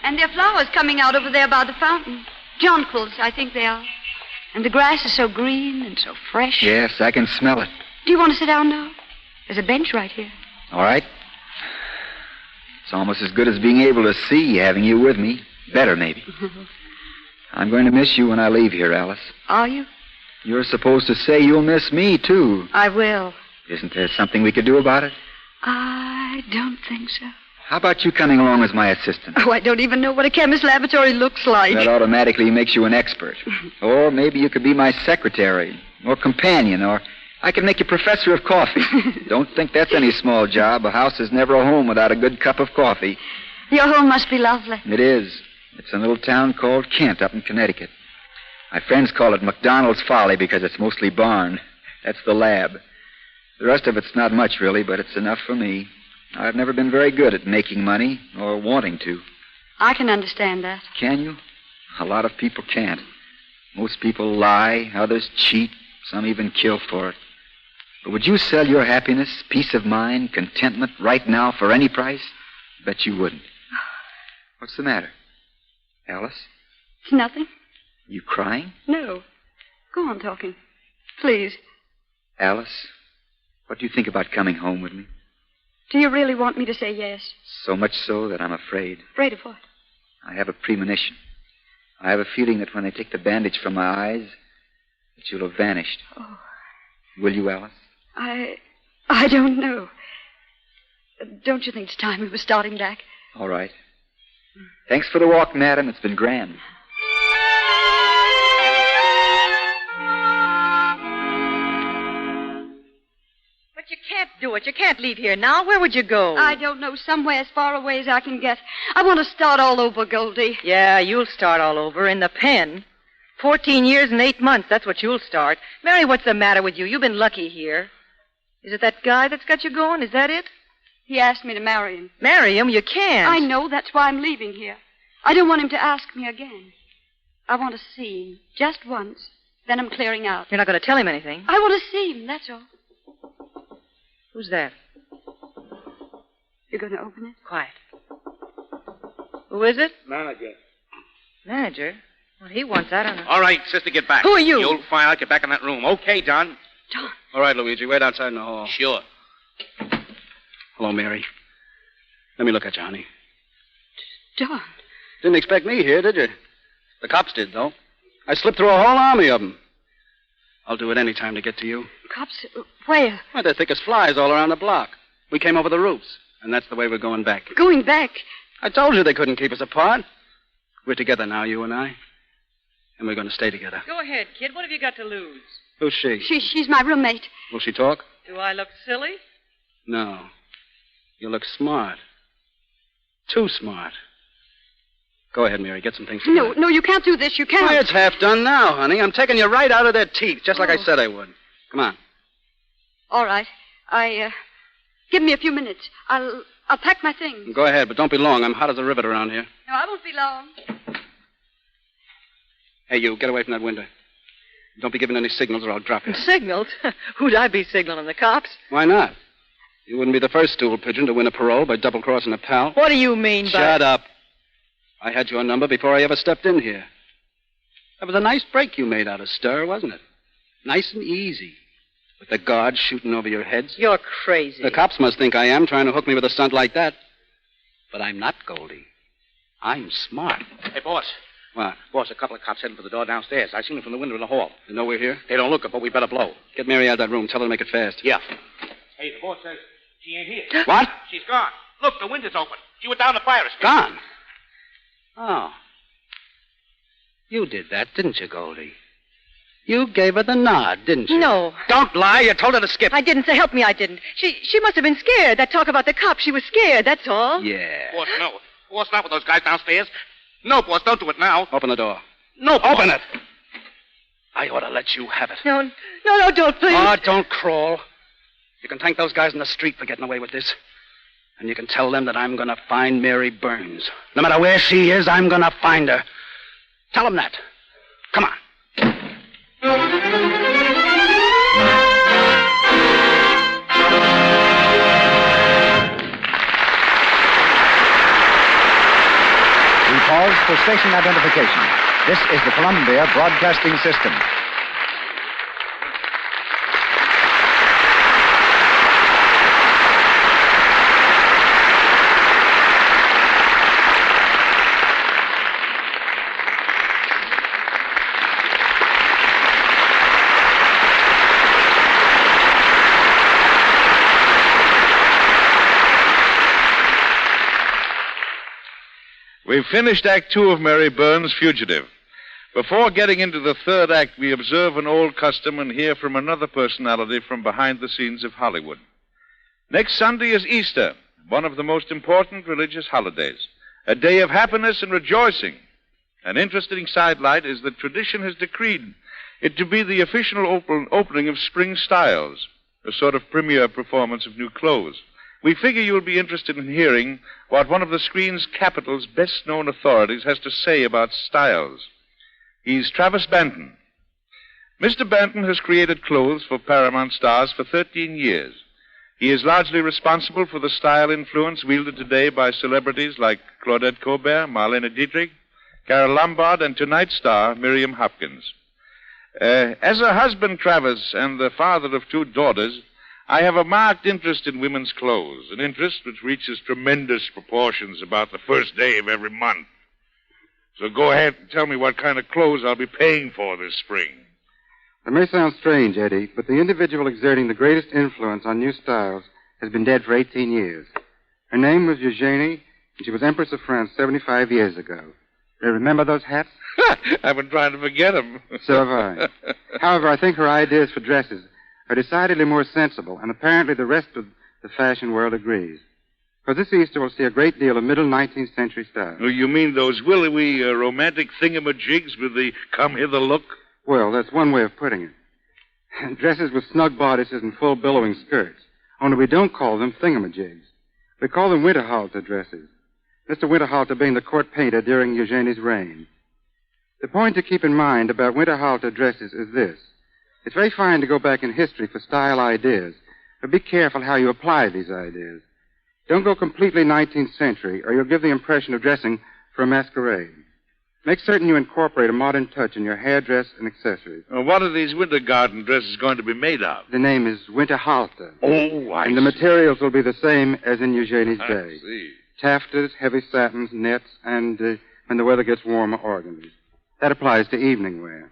And there are flowers coming out over there by the fountain. Jonquils, I think they are. And the grass is so green and so fresh. Yes, I can smell it. Do you want to sit down now? There's a bench right here. All right. It's almost as good as being able to see having you with me. Better, maybe. I'm going to miss you when I leave here, Alice. Are you? You're supposed to say you'll miss me, too. I will. Isn't there something we could do about it? I don't think so. How about you coming along as my assistant? Oh, I don't even know what a chemist's laboratory looks like. That automatically makes you an expert. Or maybe you could be my secretary or companion, or I could make you professor of coffee. Don't think that's any small job. A house is never a home without a good cup of coffee. Your home must be lovely. It is. It's a little town called Kent up in Connecticut. My friends call it McDonald's Folly because it's mostly barn. That's the lab. The rest of it's not much, really, but it's enough for me. I've never been very good at making money or wanting to. I can understand that. Can you? A lot of people can't. Most people lie, others cheat, some even kill for it. But would you sell your happiness, peace of mind, contentment right now for any price? Bet you wouldn't. What's the matter? Alice? It's nothing. You crying? No. Go on talking. Please. Alice, what do you think about coming home with me? Do you really want me to say yes? So much so that I'm afraid. Afraid of what? I have a premonition. I have a feeling that when they take the bandage from my eyes, that you'll have vanished. Oh. Will you, Alice? I don't know. Don't you think it's time we were starting back? All right. Thanks for the walk, madam. It's been grand. But you can't do it. You can't leave here now. Where would you go? I don't know. Somewhere as far away as I can get. I want to start all over, Goldie. Yeah, you'll start all over in the pen. 14 years and 8 months. That's what you'll start. Mary, what's the matter with you? You've been lucky here. Is it that guy that's got you going? Is that it? He asked me to marry him. Marry him? You can't. I know. That's why I'm leaving here. I don't want him to ask me again. I want to see him just once. Then I'm clearing out. You're not going to tell him anything? I want to see him, that's all. Who's that? You're going to open it? Quiet. Who is it? Manager. Manager? Well, he wants that, I don't know. All right, sister, get back. Who are you? The old file, get back in that room. Okay, Don? Don. All right, Luigi, wait outside in the hall. Sure. Hello, Mary. Let me look at you, honey. Don. Didn't expect me here, did you? The cops did, though. I slipped through a whole army of them. I'll do it any time to get to you. Cops? Where? Well, they're thick as flies all around the block. We came over the roofs, and that's the way we're going back. Going back? I told you they couldn't keep us apart. We're together now, you and I. And we're going to stay together. Go ahead, kid. What have you got to lose? Who's she? She's my roommate. Will she talk? Do I look silly? No. You look smart. Too smart. Go ahead, Mary. Get some things together. No, you can't do this. You can't. Why, it's half done now, honey. I'm taking you right out of their teeth, just like I said I would. Come on. All right. Give me a few minutes. I'll pack my things. Go ahead, but don't be long. I'm hot as a rivet around here. No, I won't be long. Hey, you, get away from that window. Don't be giving any signals or I'll drop you. Signals? Who'd I be signaling? The cops? Why not? You wouldn't be the first stool pigeon to win a parole by double-crossing a pal. What do you mean by... Shut up. I had your number before I ever stepped in here. That was a nice break you made out of stir, wasn't it? Nice and easy. With the guards shooting over your heads. You're crazy. The cops must think I am, trying to hook me with a stunt like that. But I'm not, Goldie. I'm smart. Hey, boss. What? Boss, a couple of cops heading for the door downstairs. I seen them from the window in the hall. They know we're here? They don't look it, but we better blow. Get Mary out of that room. Tell her to make it fast. Yeah. Hey, the boss says she ain't here. What? She's gone. Look, the window's open. She went down the fire escape. Gone? Oh. You did that, didn't you, Goldie? You gave her the nod, didn't you? No. Don't lie. You told her to skip. I didn't. Say, help me, I didn't. She must have been scared. That talk about the cops, she was scared, that's all. Yeah. Boss, no. Boss, not with those guys downstairs. No, boss, don't do it now. Open the door. No, boss. Open it. I ought to let you have it. No, don't, please. Oh, don't crawl. You're can thank those guys in the street for getting away with this. And you can tell them that I'm going to find Mary Burns. No matter where she is, I'm going to find her. Tell them that. Come on. We pause for station identification. This is the Columbia Broadcasting System. We've finished Act 2 of Mary Burns' Fugitive. Before getting into the third act, we observe an old custom and hear from another personality from behind the scenes of Hollywood. Next Sunday is Easter, one of the most important religious holidays, a day of happiness and rejoicing. An interesting sidelight is that tradition has decreed it to be the official opening of spring styles, a sort of premiere performance of new clothes. We figure you'll be interested in hearing what one of the screen's capital's best-known authorities has to say about styles. He's Travis Banton. Mr. Banton has created clothes for Paramount stars for 13 years. He is largely responsible for the style influence wielded today by celebrities like Claudette Colbert, Marlene Dietrich, Carole Lombard, and tonight's star, Miriam Hopkins. As a husband, Travis, and the father of 2 daughters, I have a marked interest in women's clothes, an interest which reaches tremendous proportions about the first day of every month. So go ahead and tell me what kind of clothes I'll be paying for this spring. It may sound strange, Eddie, but the individual exerting the greatest influence on new styles has been dead for 18 years. Her name was Eugenie, and she was Empress of France 75 years ago. Do you remember those hats? I've been trying to forget them. So have I. However, I think her ideas for dresses are decidedly more sensible, and apparently the rest of the fashion world agrees. For this Easter, we'll see a great deal of middle 19th century style. Oh, you mean those willowy, romantic thingamajigs with the come-hither look? Well, that's one way of putting it. Dresses with snug bodices and full billowing skirts. Only we don't call them thingamajigs. We call them winterhalter dresses. Mr. Winterhalter being the court painter during Eugenie's reign. The point to keep in mind about winterhalter dresses is this. It's very fine to go back in history for style ideas, but be careful how you apply these ideas. Don't go completely 19th century, or you'll give the impression of dressing for a masquerade. Make certain you incorporate a modern touch in your hair, dress, and accessories. What are these winter garden dresses going to be made of? The name is winterhalter. Oh, I And the materials will be the same as in Eugenie's I day. see. Taffetas, heavy satins, nets, and, when the weather gets warmer, organdies. That applies to evening wear.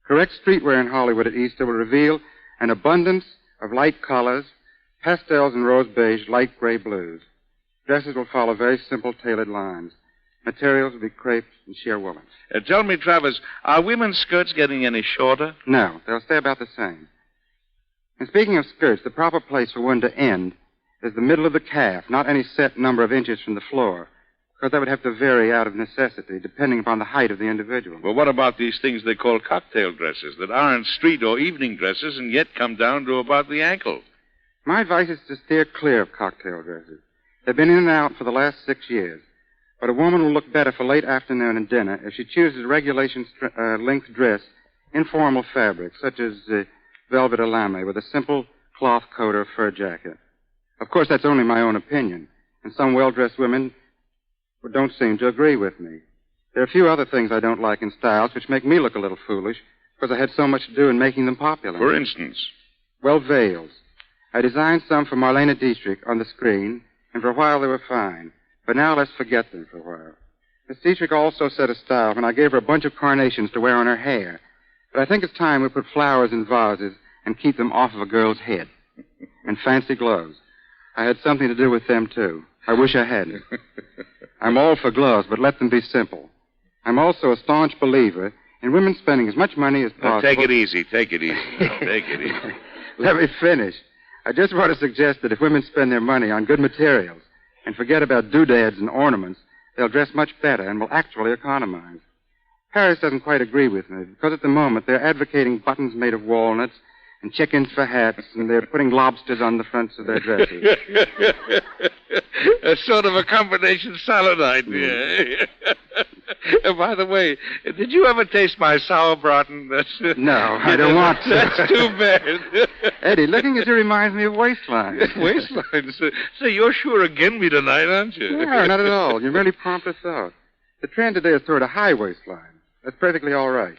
Correct streetwear in Hollywood at Easter will reveal an abundance of light colors, pastels and rose beige, light gray blues. Dresses will follow very simple tailored lines. Materials will be crepe and sheer woolen. Tell me, Travis, are women's skirts getting any shorter? No, they'll stay about the same. And speaking of skirts, the proper place for one to end is the middle of the calf, not any set number of inches from the floor, because that would have to vary out of necessity, depending upon the height of the individual. Well, what about these things they call cocktail dresses that aren't street or evening dresses and yet come down to about the ankle? My advice is to steer clear of cocktail dresses. They've been in and out for the last 6 years. But a woman will look better for late afternoon and dinner if she chooses regulation length dress in formal fabric, such as velvet or lame, with a simple cloth coat or fur jacket. Of course, that's only my own opinion, and some well-dressed women don't seem to agree with me. There are a few other things I don't like in styles which make me look a little foolish, because I had so much to do in making them popular. For instance? Well, veils. I designed some for Marlene Dietrich on the screen, and for a while they were fine. But now let's forget them for a while. Miss Dietrich also set a style when I gave her a bunch of carnations to wear on her hair. But I think it's time we put flowers in vases and keep them off of a girl's head. And fancy gloves. I had something to do with them, too. I wish I hadn't. I'm all for gloves, but let them be simple. I'm also a staunch believer in women spending as much money as possible. Take it easy. Take it easy. Take it easy. Let me finish. I just want to suggest that if women spend their money on good materials and forget about doodads and ornaments, they'll dress much better and will actually economize. Paris doesn't quite agree with me, because at the moment they're advocating buttons made of walnuts and chickens for hats, and they're putting lobsters on the fronts of their dresses. A sort of a combination salad idea. By the way, did you ever taste my sauerbraten? No, I don't want to. That's too bad. Eddie, looking at you reminds me of waistline. Waistline? So you're sure again me tonight, aren't you? No, not at all. You merely prompt a thought. The trend today is toward a high waistline. That's perfectly all right.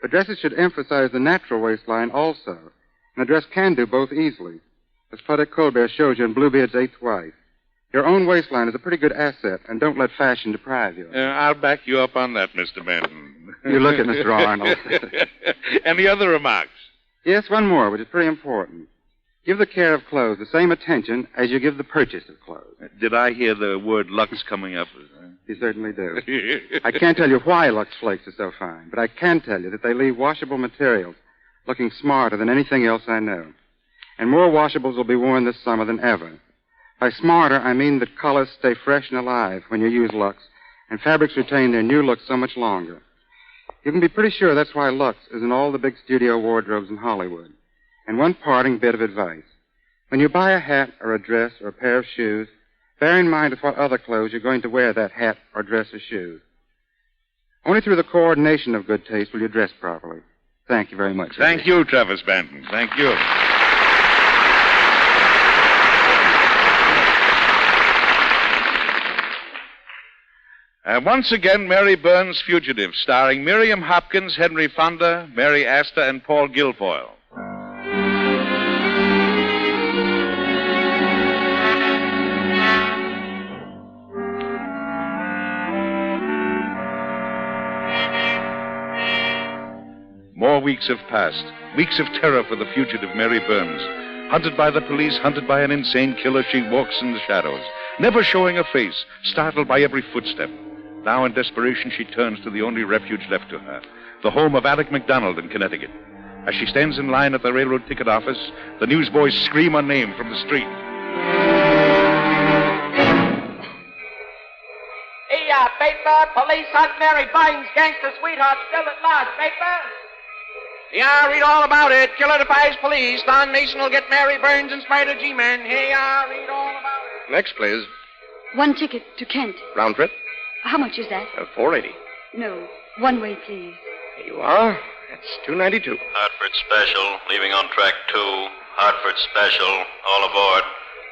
But dresses should emphasize the natural waistline also. And a dress can do both easily, as Padre Colbert shows you in Bluebeard's Eighth Wife. Your own waistline is a pretty good asset, and don't let fashion deprive you. I'll back you up on that, Mr. Benton. You look at Mr. Arnold. Any other remarks? Yes, one more, which is pretty important. Give the care of clothes the same attention as you give the purchase of clothes. Did I hear the word Lux coming up? You certainly do. I can't tell you why Lux Flakes are so fine, but I can tell you that they leave washable materials looking smarter than anything else I know. And more washables will be worn this summer than ever. By smarter, I mean that colors stay fresh and alive when you use Lux, and fabrics retain their new look so much longer. You can be pretty sure that's why Lux is in all the big studio wardrobes in Hollywood. And one parting bit of advice. When you buy a hat or a dress or a pair of shoes, bear in mind with what other clothes you're going to wear that hat or dress or shoes. Only through the coordination of good taste will you dress properly. Thank you very much. Thank you, Travis Banton. Thank you. Once again, Mary Burns' Fugitive, starring Miriam Hopkins, Henry Fonda, Mary Astor, and Paul Guilfoyle. More weeks have passed. Weeks of terror for the fugitive Mary Burns. Hunted by the police, hunted by an insane killer, she walks in the shadows, never showing a face, startled by every footstep. Now, in desperation, she turns to the only refuge left to her, the home of Alec McDonald in Connecticut. As she stands in line at the railroad ticket office, the newsboys scream her name from the street. Hey, paper, police hunt Mary Burns, gangster sweetheart, still at large, paper. Yeah, read all about it. Killer defies police. Don Mason will get Mary Burns and Spider G-Man. Hey, read all about it. Next, please. One ticket to Kent. Round trip? How much is that? $4.80. No, one way, please. Here you are. That's $2.92. Hartford Special, leaving on track 2. Hartford Special, all aboard.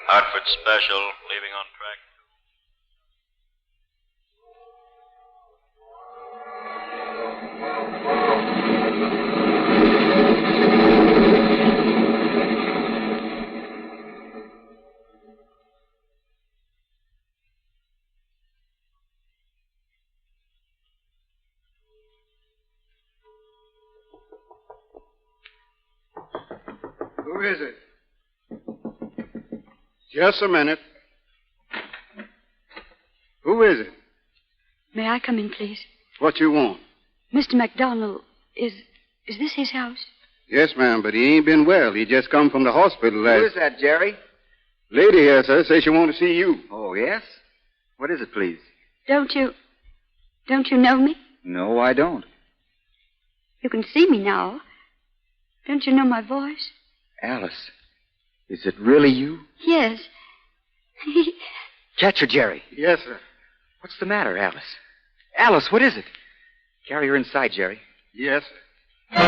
Hartford Special, leaving on track 2. Who is it? Just a minute. Who is it? May I come in, please? What you want? Mr. McDonald, is this his house? Yes, ma'am, but he ain't been well. He just come from the hospital last... Who is that, Jerry? Lady here, sir, says she want to see you. Oh, yes? What is it, please? Don't you know me? No, I don't. You can see me now. Don't you know my voice? Alice, is it really you? Yes. Catch her, Jerry. Yes, sir. What's the matter, Alice? Alice, what is it? Carry her inside, Jerry. Yes, sir.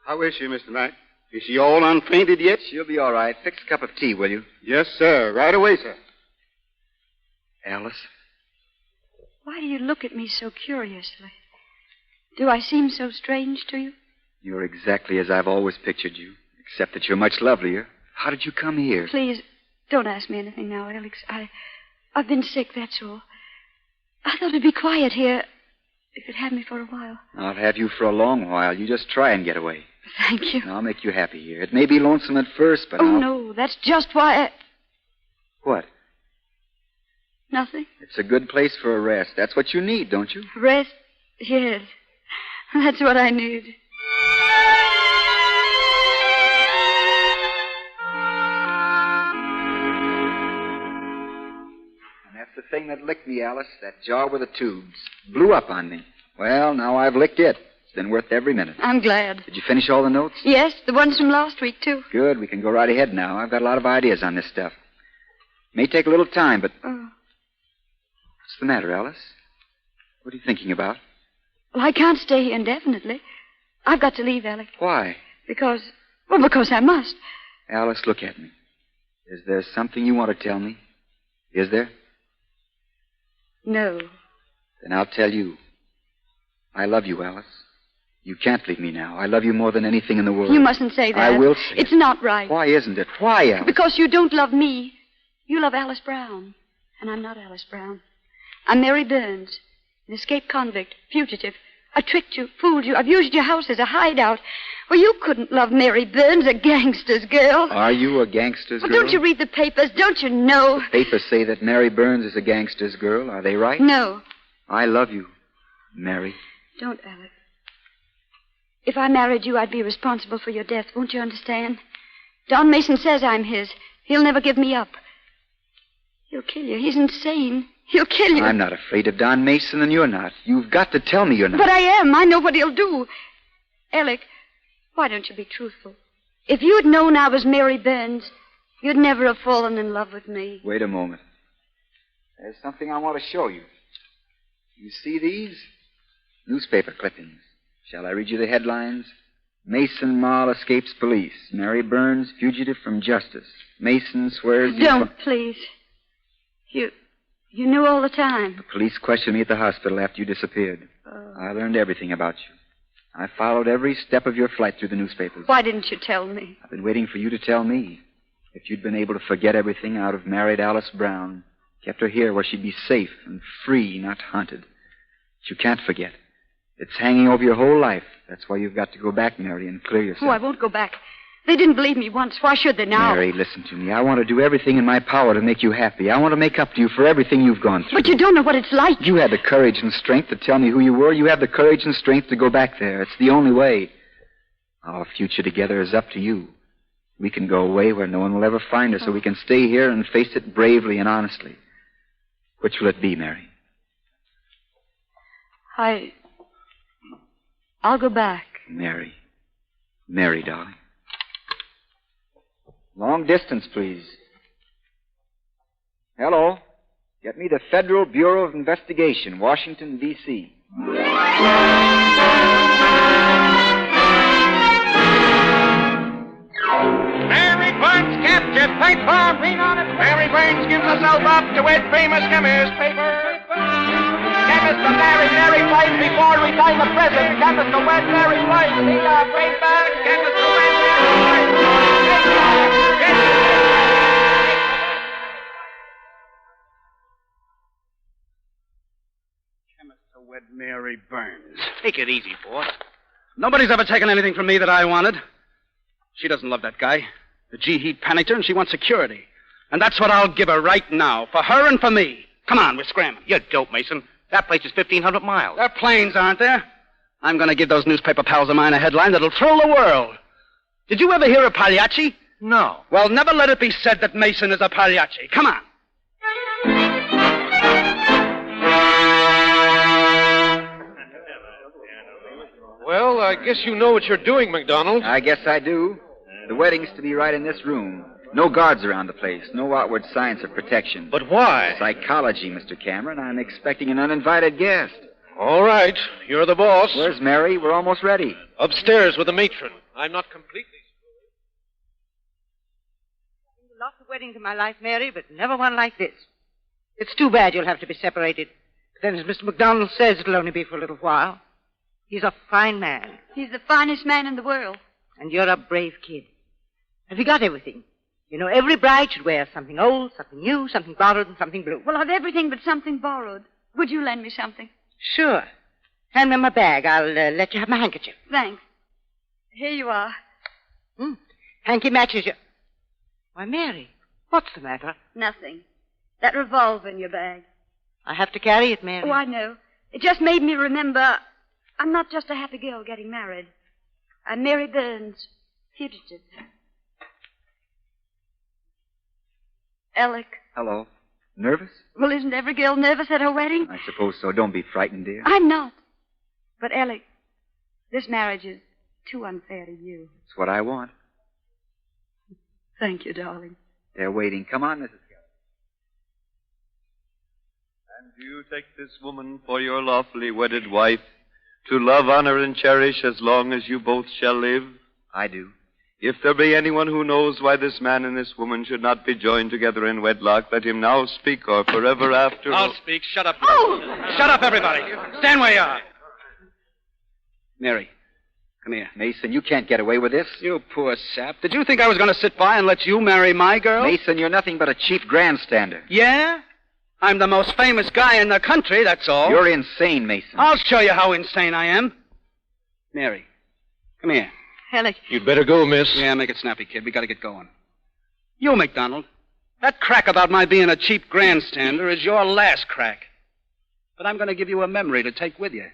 How is she, Mr. Mack? Is she all unfainted yet? She'll be all right. Fix a cup of tea, will you? Yes, sir. Right away, sir. Alice? Why do you look at me so curiously? Do I seem so strange to you? You're exactly as I've always pictured you, except that you're much lovelier. How did you come here? Please, don't ask me anything now, Alex. I've been sick, that's all. I thought it'd be quiet here. You could have me for a while. I'll have you for a long while. You just try and get away. Thank you. I'll make you happy here. It may be lonesome at first, but no, that's just why What? Nothing. It's a good place for a rest. That's what you need, don't you? Rest? Yes. That's what I need. the thing that licked me, Alice. That jar with the tubes. Blew up on me. Well, now I've licked it. It's been worth every minute. I'm glad. Did you finish all the notes? Yes, the ones from last week, too. Good. We can go right ahead now. I've got a lot of ideas on this stuff. May take a little time, but... Oh. What's the matter, Alice? What are you thinking about? Well, I can't stay here indefinitely. I've got to leave, Alec. Why? Because I must. Alice, look at me. Is there something you want to tell me? Is there? No. Then I'll tell you. I love you, Alice. You can't leave me now. I love you more than anything in the world. You mustn't say that. I will say It's not right. Why isn't it? Why, Alice? Because you don't love me. You love Alice Brown. And I'm not Alice Brown. I'm Mary Burns, an escaped convict, fugitive. I tricked you, fooled you. I've used your house as a hideout. Well, you couldn't love Mary Burns, a gangster's girl. Are you a gangster's girl? Don't you read the papers? Don't you know? The papers say that Mary Burns is a gangster's girl. Are they right? No. I love you, Mary. Don't, Alec. If I married you, I'd be responsible for your death. Won't you understand? Don Mason says I'm his. He'll never give me up. He'll kill you. He's insane. He'll kill you. I'm not afraid of Don Mason, and you're not. You've got to tell me you're not. But I am. I know what he'll do. Alec, why don't you be truthful? If you'd known I was Mary Burns, you'd never have fallen in love with me. Wait a moment. There's something I want to show you. You see these? Newspaper clippings. Shall I read you the headlines? Mason Mall escapes police. Mary Burns, fugitive from justice. Mason swears... Don't, please. You knew all the time. The police questioned me at the hospital after you disappeared. Oh. I learned everything about you. I followed every step of your flight through the newspapers. Why didn't you tell me? I've been waiting for you to tell me. If you'd been able to forget everything, I would have married Alice Brown. Kept her here where she'd be safe and free, not haunted. But you can't forget. It's hanging over your whole life. That's why you've got to go back, Mary, and clear yourself. Oh, I won't go back. They didn't believe me once. Why should they now? Mary, listen to me. I want to do everything in my power to make you happy. I want to make up to you for everything you've gone through. But you don't know what it's like. You had the courage and strength to tell me who you were. You have the courage and strength to go back there. It's the only way. Our future together is up to you. We can go away where no one will ever find us, or we can stay here and face it bravely and honestly. Which will it be, Mary? I'll go back. Mary. Mary, darling. Long distance, please. Hello. Get me the Federal Bureau of Investigation, Washington, D.C. Mary Burns captured. Fight for green on it. Mary Burns gives herself up to his famous chemist paper. Chemist to Mary White before we time the present. Chemist to wed Mary White. Need our paper. Chemist to wed Mary White. Wed Mary Burns. Take it easy, boss. Nobody's ever taken anything from me that I wanted. She doesn't love that guy. The G. panicked her, and she wants security. And that's what I'll give her right now, for her and for me. Come on, we're scrambling. You're dope, Mason. That place is 1,500 miles. There are planes, aren't there? I'm going to give those newspaper pals of mine a headline that'll thrill the world. Did you ever hear of Pagliacci? No. Well, never let it be said that Mason is a Pagliacci. Come on. Well, I guess you know what you're doing, McDonald. I guess I do. The wedding's to be right in this room. No guards around the place. No outward signs of protection. But why? Psychology, Mr. Cameron. I'm expecting an uninvited guest. All right. You're the boss. Where's Mary? We're almost ready. Upstairs with the matron. I'm not completely... Lots of weddings in my life, Mary, but never one like this. It's too bad you'll have to be separated. But then, as Mr. McDonald says, it'll only be for a little while. He's a fine man. He's the finest man in the world. And you're a brave kid. Have you got everything? You know, every bride should wear something old, something new, something borrowed, and something blue. Well, I've everything but something borrowed. Would you lend me something? Sure. Hand me my bag. I'll let you have my handkerchief. Thanks. Here you are. Hanky matches you. Why, Mary, what's the matter? Nothing. That revolver in your bag. I have to carry it, Mary. Oh, I know. It just made me remember I'm not just a happy girl getting married. I'm Mary Burns, fugitive. Alec. Hello. Nervous? Well, isn't every girl nervous at her wedding? I suppose so. Don't be frightened, dear. I'm not. But, Alec, this marriage is too unfair to you. It's what I want. Thank you, darling. They're waiting. Come on, Mrs. Kelly. And do you take this woman for your lawfully wedded wife, to love, honor, and cherish as long as you both shall live? I do. If there be anyone who knows why this man and this woman should not be joined together in wedlock, let him now speak, or forever after. I'll speak. Shut up. Shut up, everybody. Stand where you are. Mary, come here. Mason, you can't get away with this. You poor sap. Did you think I was going to sit by and let you marry my girl? Mason, you're nothing but a cheap grandstander. Yeah? I'm the most famous guy in the country, that's all. You're insane, Mason. I'll show you how insane I am. Mary, come here. Alec. You'd better go, miss. Yeah, make it snappy, kid. We got to get going. You, McDonald, that crack about my being a cheap grandstander is your last crack. But I'm going to give you a memory to take with you.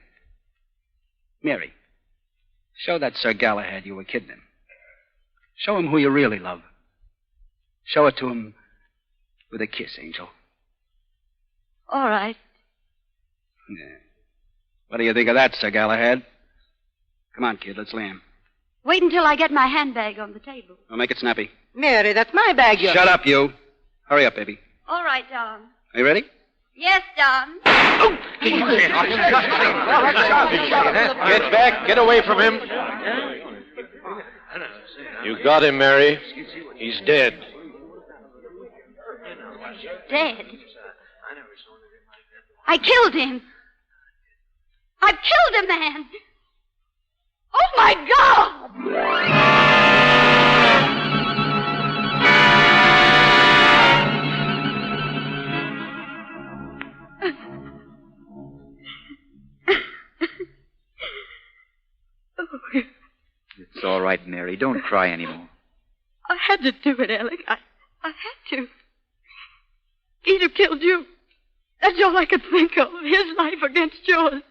Mary, show that Sir Galahad you were kidding him. Show him who you really love. Show it to him with a kiss, Angel. All right. Yeah. What do you think of that, Sir Galahad? Come on, kid, let's lay him. Wait until I get my handbag on the table. I'll make it snappy. Mary, that's my bag. Shut up, you. Hurry up, baby. All right, Don. Are you ready? Yes, Don. Get back. Get away from him. You got him, Mary. He's dead. Dead? I killed him. I've killed a man. Oh, my God! It's all right, Mary. Don't cry anymore. I had to do it, Alec. I had to. He'd have killed you. That's all I could think of. His life against yours.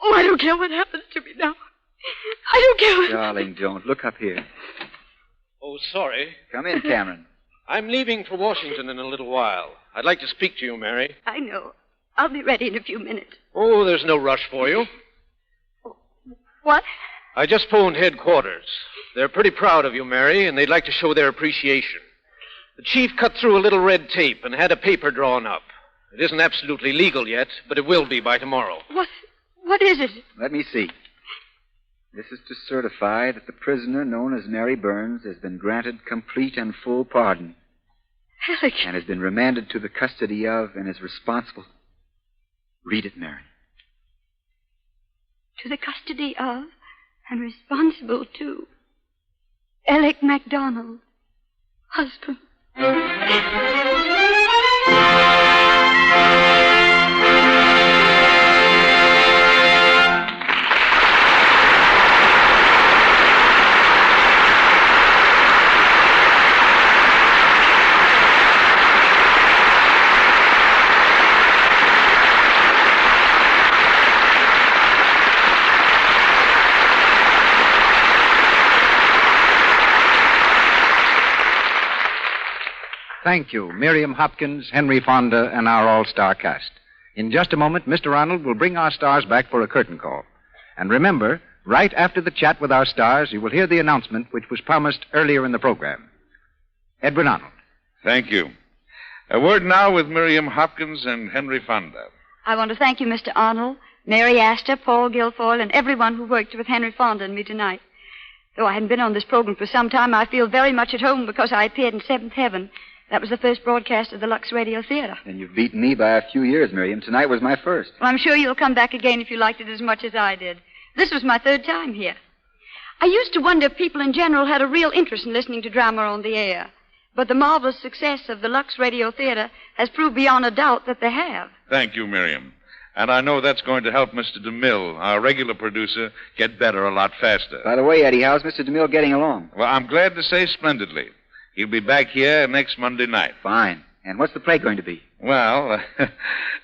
Oh, I don't care what happens to me now. I don't care what... Darling, don't. Look up here. Oh, sorry. Come in, Cameron. I'm leaving for Washington in a little while. I'd like to speak to you, Mary. I know. I'll be ready in a few minutes. Oh, there's no rush for you. What? I just phoned headquarters. They're pretty proud of you, Mary, and they'd like to show their appreciation. The chief cut through a little red tape and had a paper drawn up. It isn't absolutely legal yet, but it will be by tomorrow. What is it? Let me see. This is to certify that the prisoner known as Mary Burns has been granted complete and full pardon. Alec. And has been remanded to the custody of and is responsible. Read it, Mary. To the custody of and responsible to Alec MacDonald, husband. Thank you, Miriam Hopkins, Henry Fonda, and our all-star cast. In just a moment, Mr. Arnold will bring our stars back for a curtain call. And remember, right after the chat with our stars, you will hear the announcement which was promised earlier in the program. Edwin Arnold. Thank you. A word now with Miriam Hopkins and Henry Fonda. I want to thank you, Mr. Arnold, Mary Astor, Paul Guilfoyle, and everyone who worked with Henry Fonda and me tonight. Though I hadn't been on this program for some time, I feel very much at home because I appeared in Seventh Heaven. That was the first broadcast of the Lux Radio Theater. And you've beaten me by a few years, Miriam. Tonight was my first. Well, I'm sure you'll come back again if you liked it as much as I did. This was my third time here. I used to wonder if people in general had a real interest in listening to drama on the air. But the marvelous success of the Lux Radio Theater has proved beyond a doubt that they have. Thank you, Miriam. And I know that's going to help Mr. DeMille, our regular producer, get better a lot faster. By the way, Eddie, how's Mr. DeMille getting along? Well, I'm glad to say splendidly. He'll be back here next Monday night. Fine. And what's the play going to be? Well,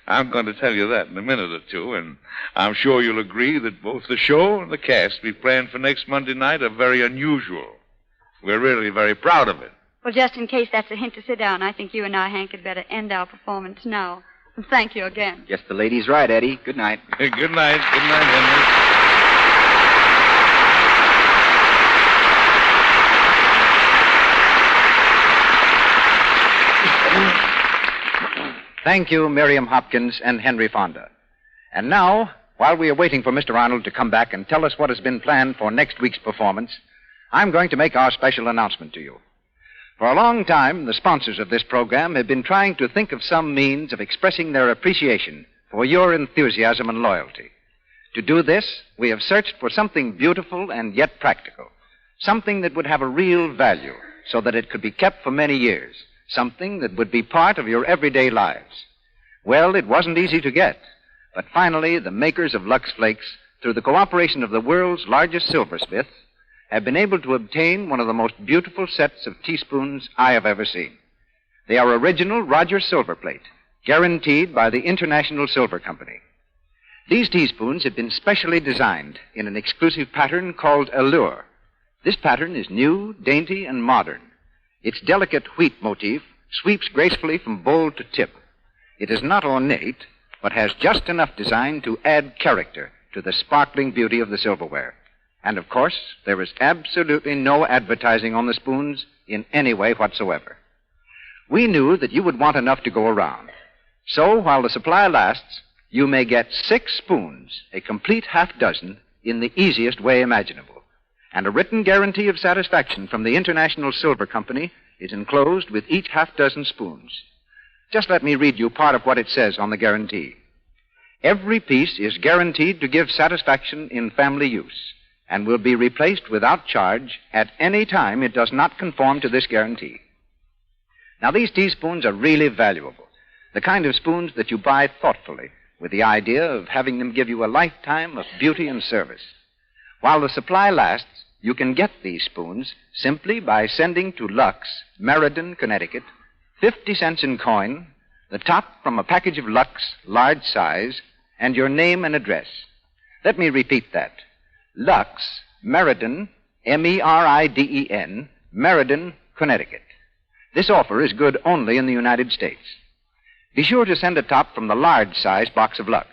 I'm going to tell you that in a minute or two, and I'm sure you'll agree that both the show and the cast we planned for next Monday night are very unusual. We're really very proud of it. Well, just in case that's a hint to sit down, I think you and I, Hank, had better end our performance now. And thank you again. Guess the lady's right, Eddie. Good night. Good night. Good night, Henry. Thank you, Miriam Hopkins and Henry Fonda. And now, while we are waiting for Mr. Arnold to come back and tell us what has been planned for next week's performance, I'm going to make our special announcement to you. For a long time, the sponsors of this program have been trying to think of some means of expressing their appreciation for your enthusiasm and loyalty. To do this, we have searched for something beautiful and yet practical, something that would have a real value so that it could be kept for many years. Something that would be part of your everyday lives. Well, it wasn't easy to get, but finally the makers of Lux Flakes, through the cooperation of the world's largest silversmith, have been able to obtain one of the most beautiful sets of teaspoons I have ever seen. They are original Roger silver plate, guaranteed by the International Silver Company. These teaspoons have been specially designed in an exclusive pattern called Allure. This pattern is new, dainty, and modern. Its delicate wheat motif sweeps gracefully from bowl to tip. It is not ornate, but has just enough design to add character to the sparkling beauty of the silverware. And, of course, there is absolutely no advertising on the spoons in any way whatsoever. We knew that you would want enough to go around. So, while the supply lasts, you may get 6 spoons, a complete half dozen, in the easiest way imaginable. And a written guarantee of satisfaction from the International Silver Company is enclosed with each half dozen spoons. Just let me read you part of what it says on the guarantee. Every piece is guaranteed to give satisfaction in family use and will be replaced without charge at any time it does not conform to this guarantee. Now, these teaspoons are really valuable, the kind of spoons that you buy thoughtfully with the idea of having them give you a lifetime of beauty and service. While the supply lasts, you can get these spoons simply by sending to Lux, Meriden, Connecticut, 50 cents in coin, the top from a package of Lux, large size, and your name and address. Let me repeat that. Lux, Meriden, Meriden, Meriden, Connecticut. This offer is good only in the United States. Be sure to send a top from the large size box of Lux.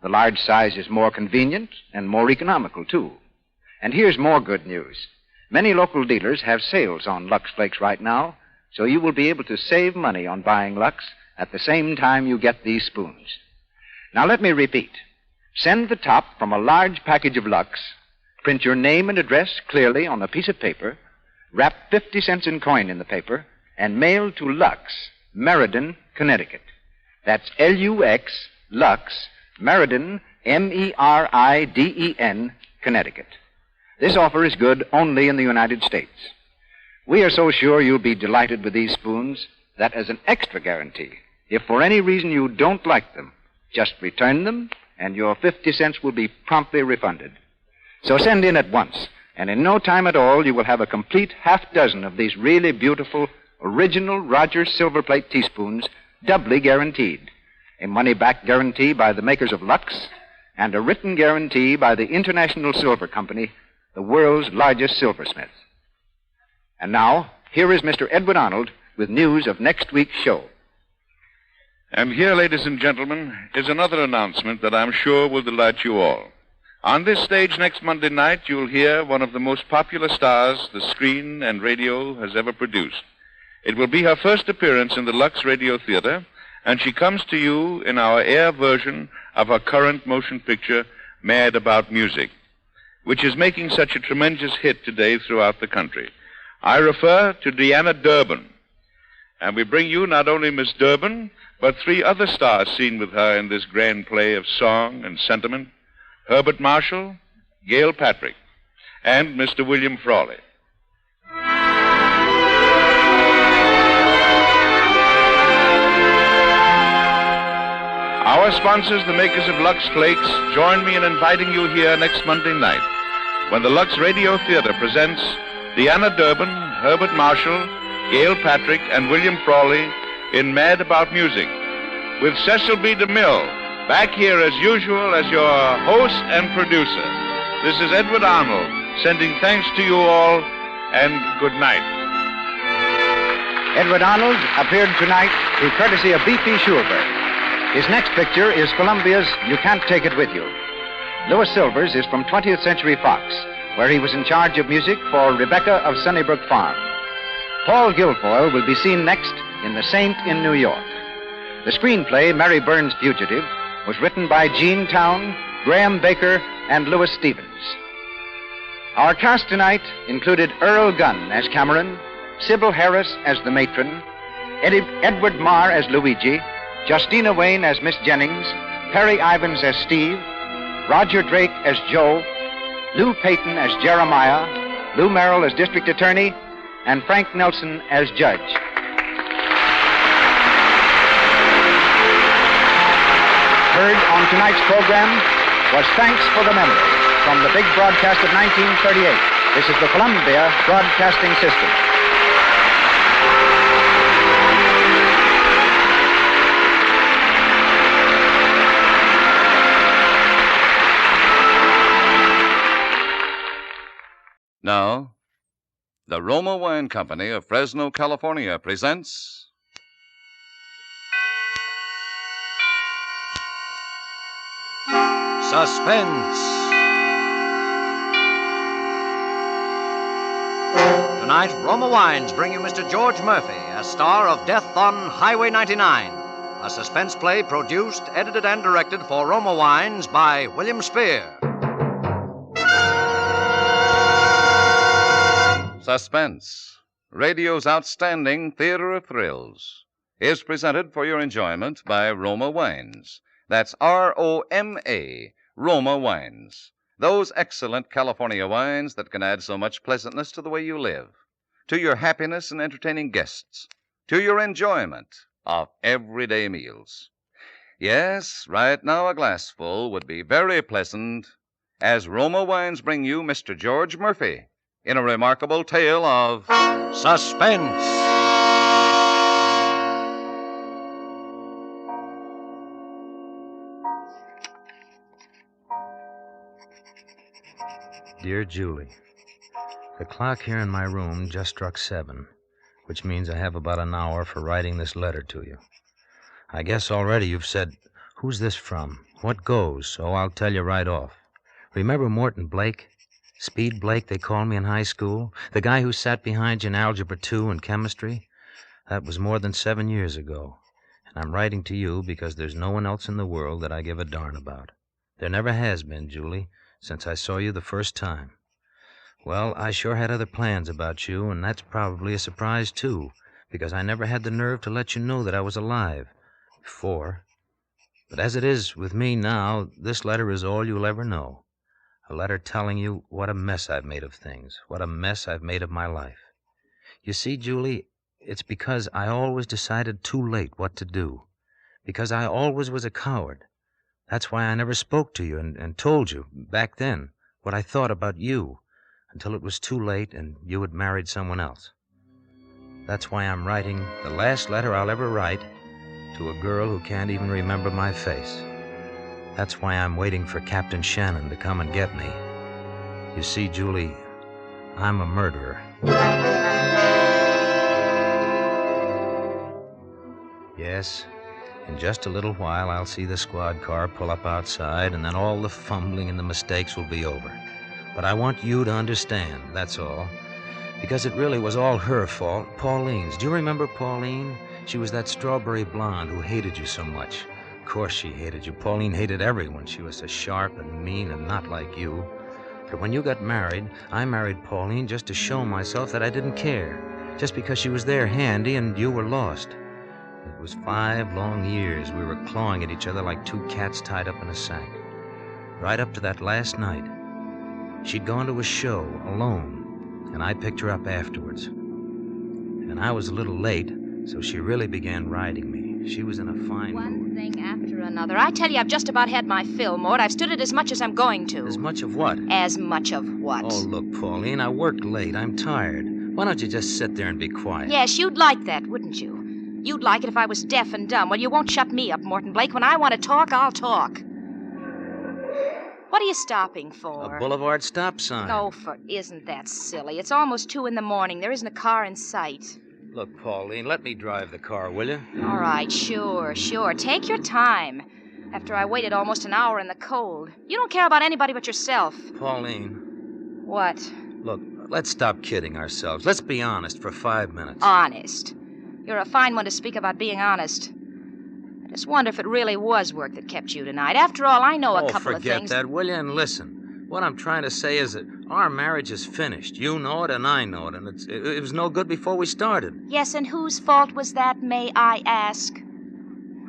The large size is more convenient and more economical, too. And here's more good news. Many local dealers have sales on Lux Flakes right now, so you will be able to save money on buying Lux at the same time you get these spoons. Now, let me repeat. Send the top from a large package of Lux, print your name and address clearly on a piece of paper, wrap 50 cents in coin in the paper, and mail to Lux, Meriden, Connecticut. That's Lux, Lux, Meriden, Meriden, Connecticut. This offer is good only in the United States. We are so sure you'll be delighted with these spoons that as an extra guarantee, if for any reason you don't like them, just return them and your 50 cents will be promptly refunded. So send in at once, and in no time at all you will have a complete half dozen of these really beautiful, original Rogers silver plate teaspoons, doubly guaranteed. A money-back guarantee by the makers of Lux, and a written guarantee by the International Silver Company, the world's largest silversmith. And now, here is Mr. Edward Arnold with news of next week's show. And here, ladies and gentlemen, is another announcement that I'm sure will delight you all. On this stage next Monday night, you'll hear one of the most popular stars the screen and radio has ever produced. It will be her first appearance in the Lux Radio Theater, and she comes to you in our air version of her current motion picture, Mad About Music, which is making such a tremendous hit today throughout the country. I refer to Deanna Durbin. And we bring you not only Miss Durbin, but 3 other stars seen with her in this grand play of song and sentiment: Herbert Marshall, Gail Patrick, and Mr. William Frawley. Our sponsors, the makers of Lux Flakes, join me in inviting you here next Monday night when the Lux Radio Theater presents Deanna Durbin, Herbert Marshall, Gail Patrick, and William Frawley in Mad About Music, with Cecil B. DeMille back here as usual as your host and producer. This is Edward Arnold sending thanks to you all, and good night. Edward Arnold appeared tonight through courtesy of B.P. Schulberg. His next picture is Columbia's You Can't Take It With You. Louis Silvers is from 20th Century Fox, where he was in charge of music for Rebecca of Sunnybrook Farm. Paul Guilfoyle will be seen next in The Saint in New York. The screenplay, Mary Burns' Fugitive, was written by Gene Town, Graham Baker, and Louis Stevens. Our cast tonight included Earl Gunn as Cameron, Sybil Harris as the matron, Edward Marr as Luigi, Justina Wayne as Miss Jennings, Perry Ivans as Steve, Roger Drake as Joe, Lou Payton as Jeremiah, Lou Merrill as District Attorney, and Frank Nelson as Judge. Heard on tonight's program was Thanks for the Memory from the big broadcast of 1938. This is the Columbia Broadcasting System. Now, the Roma Wine Company of Fresno, California presents Suspense. Tonight, Roma Wines bring you Mr. George Murphy as star of Death on Highway 99, a suspense play produced, edited, and directed for Roma Wines by William Spear. Suspense, radio's outstanding theater of thrills, is presented for your enjoyment by Roma Wines. That's R-O-M-A, Roma Wines. Those excellent California wines that can add so much pleasantness to the way you live, to your happiness in entertaining guests, to your enjoyment of everyday meals. Yes, right now a glassful would be very pleasant as Roma Wines bring you Mr. George Murphy in a remarkable tale of Suspense. Dear Julie, the clock here in my room just struck 7, which means I have about an hour for writing this letter to you. I guess already you've said, "Who's this from? What goes?" So I'll tell you right off. Remember Morton Blake? Speed Blake, they called me in high school? The guy who sat behind you in Algebra 2 and chemistry? That was more than 7 years ago. And I'm writing to you because there's no one else in the world that I give a darn about. There never has been, Julie, since I saw you the first time. Well, I sure had other plans about you, and that's probably a surprise, too, because I never had the nerve to let you know that I was alive before. But as it is with me now, this letter is all you'll ever know. A letter telling you what a mess I've made of things, what a mess I've made of my life. You see, Julie, it's because I always decided too late what to do, because I always was a coward. That's why I never spoke to you and told you, back then, what I thought about you, until it was too late and you had married someone else. That's why I'm writing the last letter I'll ever write to a girl who can't even remember my face. That's why I'm waiting for Captain Shannon to come and get me. You see, Julie, I'm a murderer. Yes, in just a little while I'll see the squad car pull up outside, and then all the fumbling and the mistakes will be over. But I want you to understand, that's all. Because it really was all her fault, Pauline's. Do you remember Pauline? She was that strawberry blonde who hated you so much. Of course she hated you. Pauline hated everyone. She was so sharp and mean and not like you. But when you got married, I married Pauline just to show myself that I didn't care. Just because she was there handy and you were lost. It was 5 long years we were clawing at each other like 2 cats tied up in a sack. Right up to that last night. She'd gone to a show alone, and I picked her up afterwards. And I was a little late, so she really began riding me. She was in a fine mood. One thing after another. I tell you, I've just about had my fill, Mort. I've stood it as much as I'm going to. As much of what? As much of what? Oh, look, Pauline, I worked late. I'm tired. Why don't you just sit there and be quiet? Yes, you'd like that, wouldn't you? You'd like it if I was deaf and dumb. Well, you won't shut me up, Morton Blake. When I want to talk, I'll talk. What are you stopping for? A boulevard stop sign. Oh, isn't that silly? It's almost 2 in the morning. There isn't a car in sight. Look, Pauline, let me drive the car, will you? All right, sure. Take your time. After I waited almost an hour in the cold. You don't care about anybody but yourself. Pauline. What? Look, let's stop kidding ourselves. Let's be honest for 5 minutes. Honest. You're a fine one to speak about being honest. I just wonder if it really was work that kept you tonight. After all, I know a couple of things. Forget that, will you? And listen, what I'm trying to say is that our marriage is finished. You know it and I know it, and it was no good before we started. Yes, and whose fault was that, may I ask?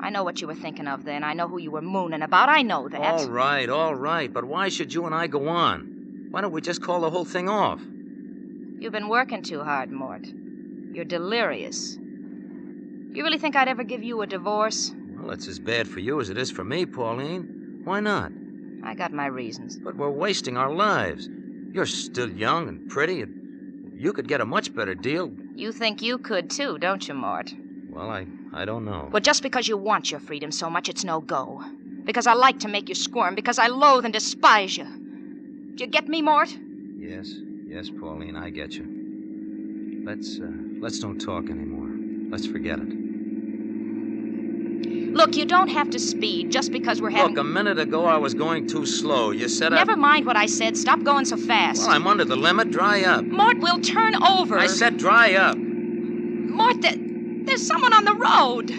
I know what you were thinking of then. I know who you were mooning about. I know that. All right. But why should you and I go on? Why don't we just call the whole thing off? You've been working too hard, Mort. You're delirious. You really think I'd ever give you a divorce? Well, it's as bad for you as it is for me, Pauline. Why not? I got my reasons. But we're wasting our lives. You're still young and pretty, and you could get a much better deal. You think you could, too, don't you, Mort? Well, I don't know. Well, just because you want your freedom so much, it's no go. Because I like to make you squirm. Because I loathe and despise you. Do you get me, Mort? Yes, Pauline, I get you. Let's don't talk anymore. Let's forget it. Look, you don't have to speed just because we're having... Look, a minute ago I was going too slow. You said Never mind what I said. Stop going so fast. Well, I'm under the limit. Dry up. Mort, we'll turn over. I said dry up. Mort, there's someone on the road.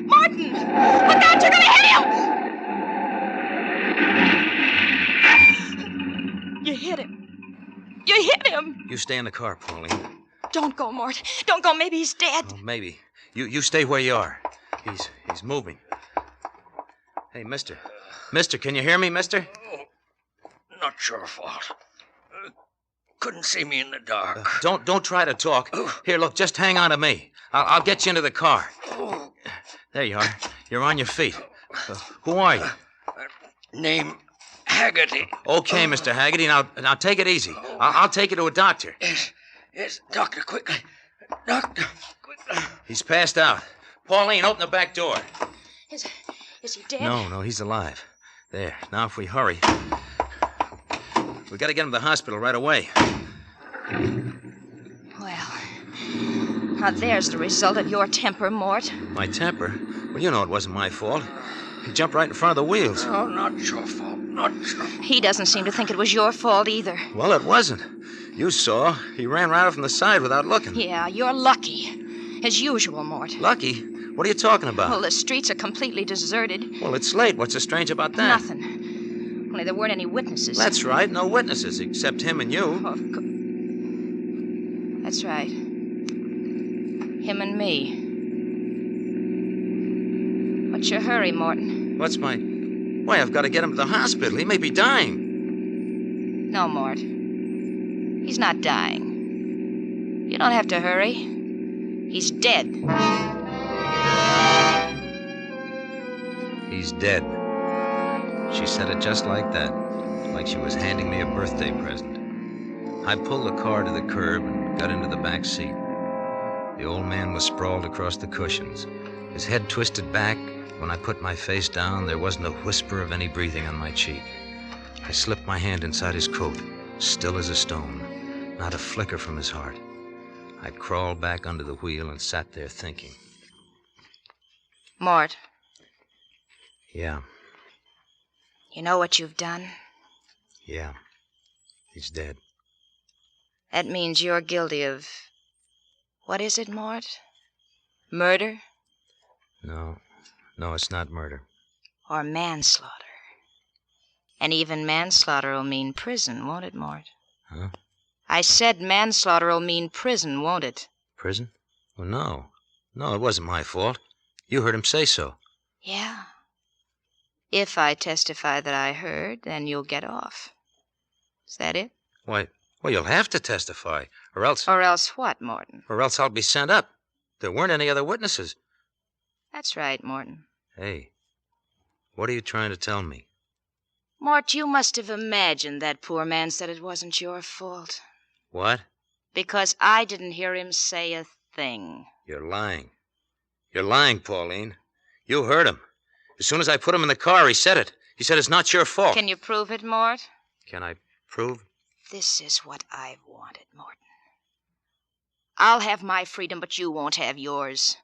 Martin! Look out, you're gonna hit him! You hit him. You stay in the car, Pauline. Don't go, Mort. Don't go. Maybe he's dead. Oh, maybe. You stay where you are. He's moving. Hey, mister. Mister, can you hear me, mister? Oh, not your fault. Couldn't see me in the dark. Don't try to talk. Here, look, just hang on to me. I'll get you into the car. There you are. You're on your feet. Who are you? Name Haggerty. Okay, Mr. Haggerty. Now take it easy. I'll take you to a doctor. Yes, doctor, quickly. Doctor, quickly. He's passed out. Pauline, open the back door. Is he dead? No, he's alive. There. Now, if we hurry, we got to get him to the hospital right away. Well, now there's the result of your temper, Mort. My temper? Well, you know it wasn't my fault. He jumped right in front of the wheels. Oh, not your fault. Not your fault. He doesn't seem to think it was your fault either. Well, it wasn't. You saw. He ran right off from the side without looking. Yeah, you're lucky. As usual, Mort. Lucky? What are you talking about? Well, the streets are completely deserted. Well, it's late. What's so strange about that? Nothing. Only there weren't any witnesses. That's right. No witnesses, except him and you. That's right. Him and me. What's your hurry, Morton? Why, I've got to get him to the hospital. He may be dying. No, Mort. He's not dying. You don't have to hurry. He's dead. He's dead. She said it just like that, like she was handing me a birthday present. I pulled the car to the curb and got into the back seat. The old man was sprawled across the cushions, his head twisted back. When I put my face down, there wasn't a whisper of any breathing on my cheek. I slipped my hand inside his coat, still as a stone, not a flicker from his heart. I crawled back under the wheel and sat there thinking. Mort. Yeah. You know what you've done? Yeah. He's dead. That means you're guilty of... What is it, Mort? Murder? No, it's not murder. Or manslaughter. And even manslaughter will mean prison, won't it, Mort? Huh? I said manslaughter will mean prison, won't it? Prison? Well, no. No, it wasn't my fault. You heard him say so. Yeah. If I testify that I heard, then you'll get off. Is that it? Why, well, you'll have to testify, or else... Or else what, Morton? Or else I'll be sent up. There weren't any other witnesses. That's right, Morton. Hey, what are you trying to tell me? Mort, you must have imagined that poor man said it wasn't your fault. What? Because I didn't hear him say a thing. You're lying. You're lying, Pauline. You heard him. As soon as I put him in the car, he said it. He said it's not your fault. Can you prove it, Mort? Can I prove? This is what I've wanted, Morton. I'll have my freedom, but you won't have yours.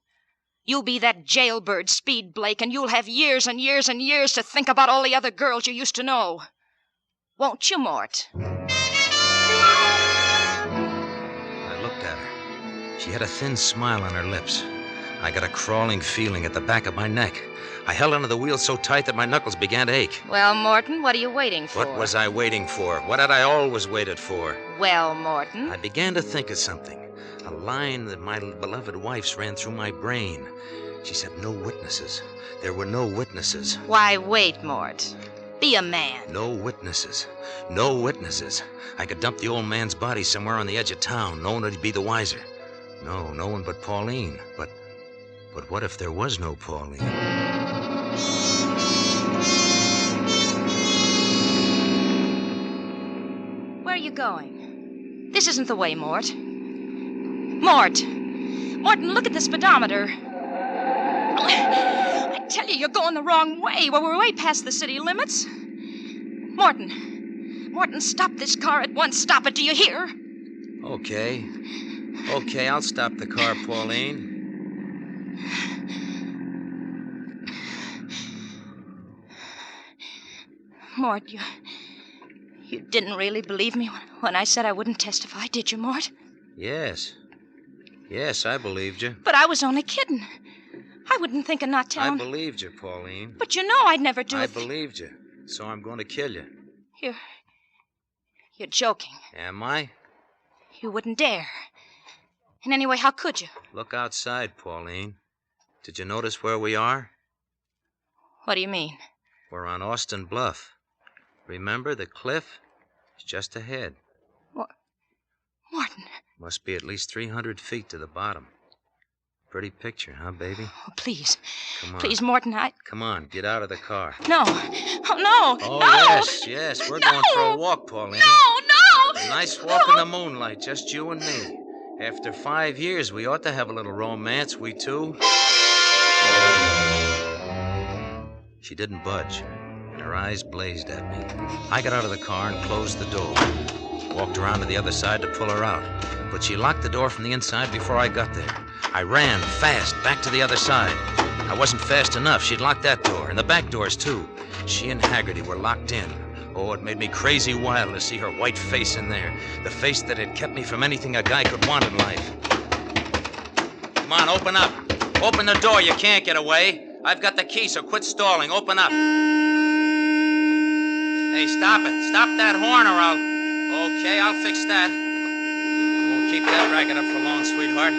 You'll be that jailbird, Speed Blake, and you'll have years and years and years to think about all the other girls you used to know. Won't you, Mort? I looked at her. She had a thin smile on her lips. I got a crawling feeling at the back of my neck. I held onto the wheel so tight that my knuckles began to ache. Well, Morton, what are you waiting for? What was I waiting for? What had I always waited for? Well, Morton. I began to think of something. A line that my beloved wife's ran through my brain. She said no witnesses. There were no witnesses. Why, wait, Mort. Be a man. No witnesses. No witnesses. I could dump the old man's body somewhere on the edge of town. No one would be the wiser. No one but Pauline. But what if there was no Pauline? Where are you going? This isn't the way, Mort. Morton, look at the speedometer. I tell you, you're going the wrong way. Well, we're way past the city limits. Morton, stop this car at once. Stop it, do you hear? Okay, I'll stop the car, Pauline. Mort, you didn't really believe me when I said I wouldn't testify, did you, Mort? Yes, I believed you. But I was only kidding. I wouldn't think of not telling. I believed you, Pauline. But you know I'd never do it. I believed you, so I'm going to kill you. You're joking. Am I? You wouldn't dare. And anyway, how could you? Look outside, Pauline. Did you notice where we are? What do you mean? We're on Austin Bluff. Remember, the cliff is just ahead. Morton. Must be at least 300 feet to the bottom. Pretty picture, huh, baby? Oh, please. Come on. Please, Morton, Come on, get out of the car. No. Oh, no. Oh, no. Yes. We're going for a walk, Pauline. No. A nice walk in the moonlight, just you and me. After 5 years, we ought to have a little romance, we two. She didn't budge, and her eyes blazed at me. I got out of the car and closed the door. Walked around to the other side to pull her out, but she locked the door from the inside before I got there. I ran fast back to the other side. I wasn't fast enough. She'd locked that door, and the back doors, too. She and Haggerty were locked in. Oh, it made me crazy wild to see her white face in there, the face that had kept me from anything a guy could want in life. Come on, open up. Open the door. You can't get away. I've got the key, so quit stalling. Open up. Hey, stop it. Stop that horn or I'll... Okay, I'll fix that. Won't keep that racket up for long, sweetheart.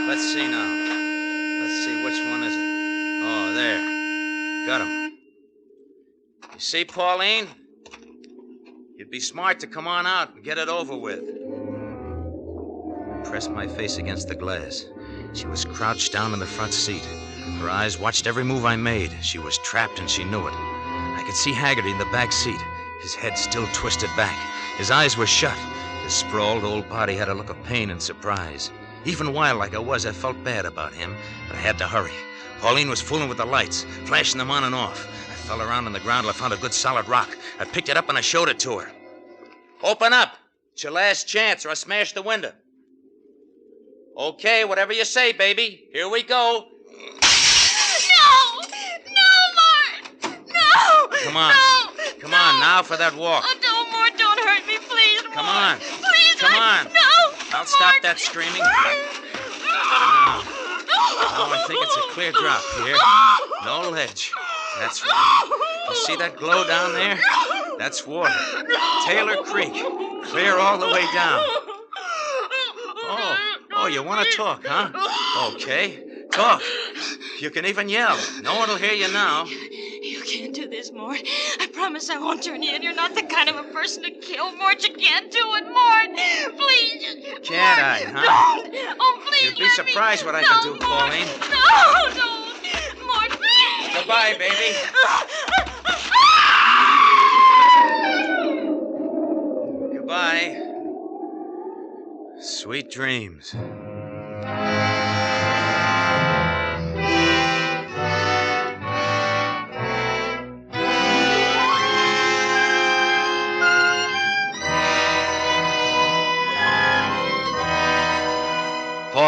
Let's see now. Let's see, which one is it? Oh, there. Got him. You see, Pauline? You'd be smart to come on out and get it over with. I pressed my face against the glass. She was crouched down in the front seat. Her eyes watched every move I made. She was trapped and she knew it. I could see Haggerty in the back seat, his head still twisted back. His eyes were shut. His sprawled old body had a look of pain and surprise. Even wild like I was, I felt bad about him, but I had to hurry. Pauline was fooling with the lights, flashing them on and off. I fell around on the ground till I found a good solid rock. I picked it up and I showed it to her. Open up. It's your last chance or I smash the window. Okay, whatever you say, baby. Here we go. No, Mort. No. Come on. Come on, now for that walk. Oh, no, Mort, don't hurt me, please, Mort. Come on. Please, Come on. No. I'll stop that screaming. Now, I think it's a clear drop here. No ledge. That's right. You see that glow down there? That's water. Taylor Creek. Clear all the way down. Oh, you want to talk, huh? Okay. Talk. You can even yell. No one will hear you now. You can't do this, Mort. I promise I won't turn you in. You're not the kind of a person to kill, Mort. You can't do it, Mort. Please. Can't Mort, I, huh? Don't. Oh, please. You'd be surprised what I can do, Pauline. No. Mort, please. Goodbye, baby. Goodbye. Sweet dreams.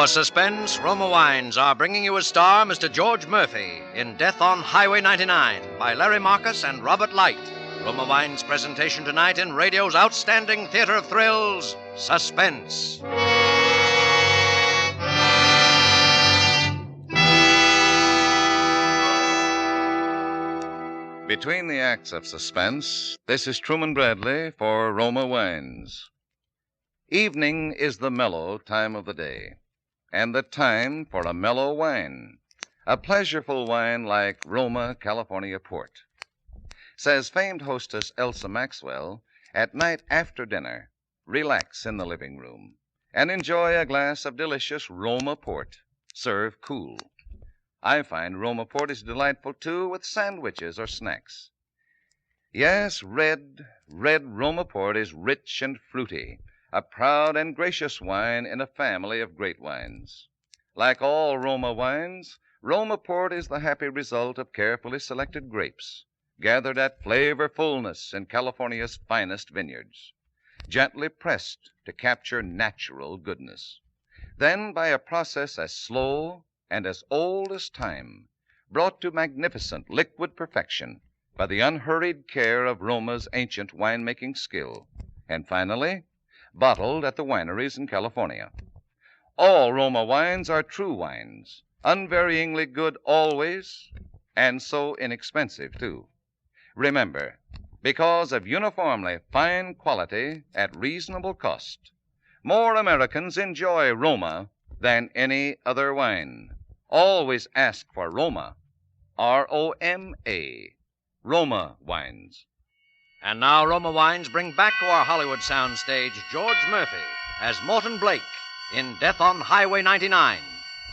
For Suspense, Roma Wines are bringing you a star, Mr. George Murphy, in Death on Highway 99 by Larry Marcus and Robert Light. Roma Wines' presentation tonight in radio's outstanding theater of thrills, Suspense. Between the acts of Suspense, this is Truman Bradley for Roma Wines. Evening is the mellow time of the day, and the time for a mellow wine, a pleasureful wine like Roma California Port. Says famed hostess Elsa Maxwell, at night after dinner, relax in the living room and enjoy a glass of delicious Roma Port, served cool. I find Roma Port is delightful, too, with sandwiches or snacks. Yes, red Roma Port is rich and fruity, a proud and gracious wine in a family of great wines. Like all Roma wines, Roma Port is the happy result of carefully selected grapes, gathered at flavor fullness in California's finest vineyards, gently pressed to capture natural goodness. Then, by a process as slow and as old as time, brought to magnificent liquid perfection by the unhurried care of Roma's ancient winemaking skill, and finally, bottled at the wineries in California. All Roma wines are true wines, unvaryingly good always, and so inexpensive, too. Remember, because of uniformly fine quality at reasonable cost, more Americans enjoy Roma than any other wine. Always ask for Roma, R-O-M-A, Roma wines. And now Roma Wines bring back to our Hollywood soundstage George Murphy as Morton Blake in Death on Highway 99,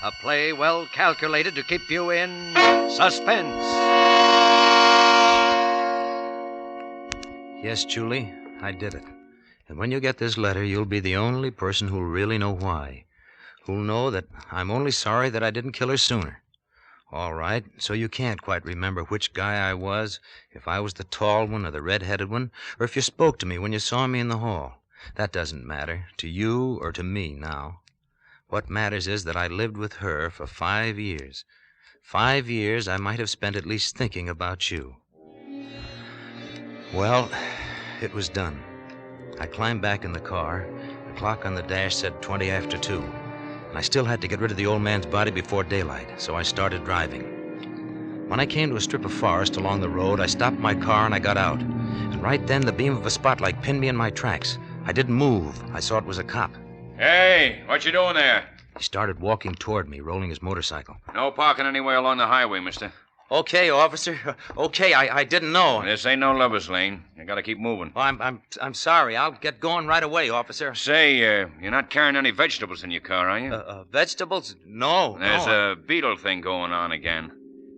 a play well calculated to keep you in suspense. Yes, Julie, I did it. And when you get this letter, you'll be the only person who'll really know why. Who'll know that I'm only sorry that I didn't kill her sooner. All right, so you can't quite remember which guy I was, if I was the tall one or the red-headed one, or if you spoke to me when you saw me in the hall. That doesn't matter, to you or to me now. What matters is that I lived with her for 5 years. 5 years I might have spent at least thinking about you. Well, it was done. I climbed back in the car. The clock on the dash said 20 after 2. And I still had to get rid of the old man's body before daylight, so I started driving. When I came to a strip of forest along the road, I stopped my car and I got out. And right then, the beam of a spotlight pinned me in my tracks. I didn't move. I saw it was a cop. Hey, what you doing there? He started walking toward me, rolling his motorcycle. No parking anywhere along the highway, mister. Okay, officer. Okay, I didn't know. This ain't no lover's lane. You gotta keep moving. Oh, I'm sorry. I'll get going right away, officer. Say, you're not carrying any vegetables in your car, are you? Vegetables? No. There's a beetle thing going on again.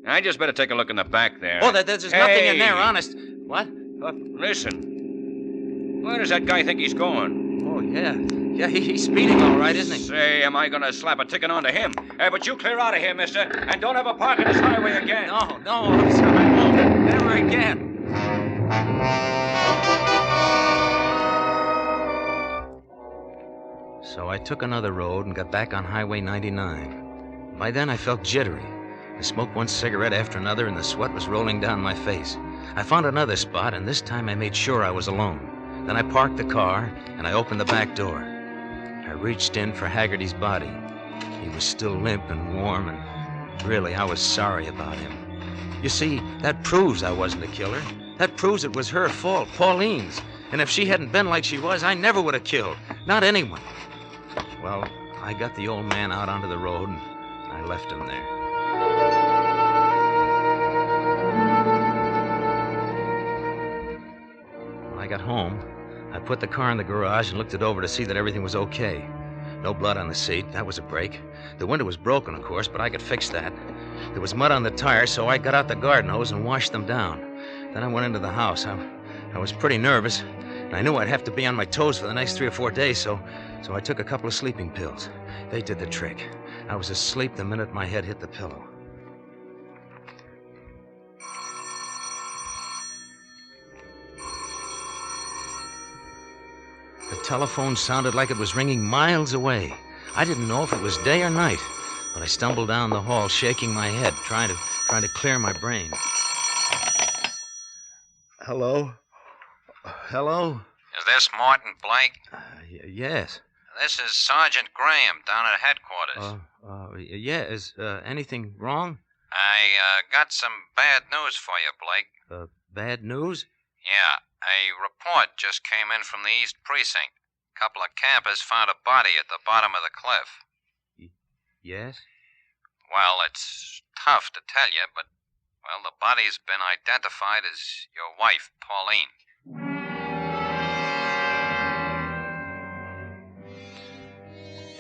I just better take a look in the back there. Oh, there's nothing in there, honest. What? Listen. Where does that guy think he's going? Oh, yeah. Yeah, he's speeding all right, isn't he? Say, am I going to slap a ticket onto him? But you clear out of here, mister, and don't ever park on this highway again. No, officer, I won't. Never again. So I took another road and got back on Highway 99. By then, I felt jittery. I smoked one cigarette after another, and the sweat was rolling down my face. I found another spot, and this time I made sure I was alone. Then I parked the car, and I opened the back door. I reached in for Haggerty's body. He was still limp and warm, and really, I was sorry about him. You see, that proves I wasn't a killer. That proves it was her fault, Pauline's. And if she hadn't been like she was, I never would have killed. Not anyone. Well, I got the old man out onto the road, and I left him there. When I got home, I put the car in the garage and looked it over to see that everything was okay. No blood on the seat. That was a break. The window was broken, of course, but I could fix that. There was mud on the tires, so I got out the garden hose and washed them down. Then I went into the house. I was pretty nervous, and I knew I'd have to be on my toes for the next 3 or 4 days, so I took a couple of sleeping pills. They did the trick. I was asleep the minute my head hit the pillow. The telephone sounded like it was ringing miles away. I didn't know if it was day or night, but I stumbled down the hall, shaking my head, trying to clear my brain. Hello? Hello? Is this Martin Blake? Yes. This is Sergeant Graham down at headquarters. Yeah, is anything wrong? I got some bad news for you, Blake. Bad news? Yeah, a report just came in from the East Precinct. A couple of campers found a body at the bottom of the cliff. Yes? Well, it's tough to tell you, but, well, the body's been identified as your wife, Pauline.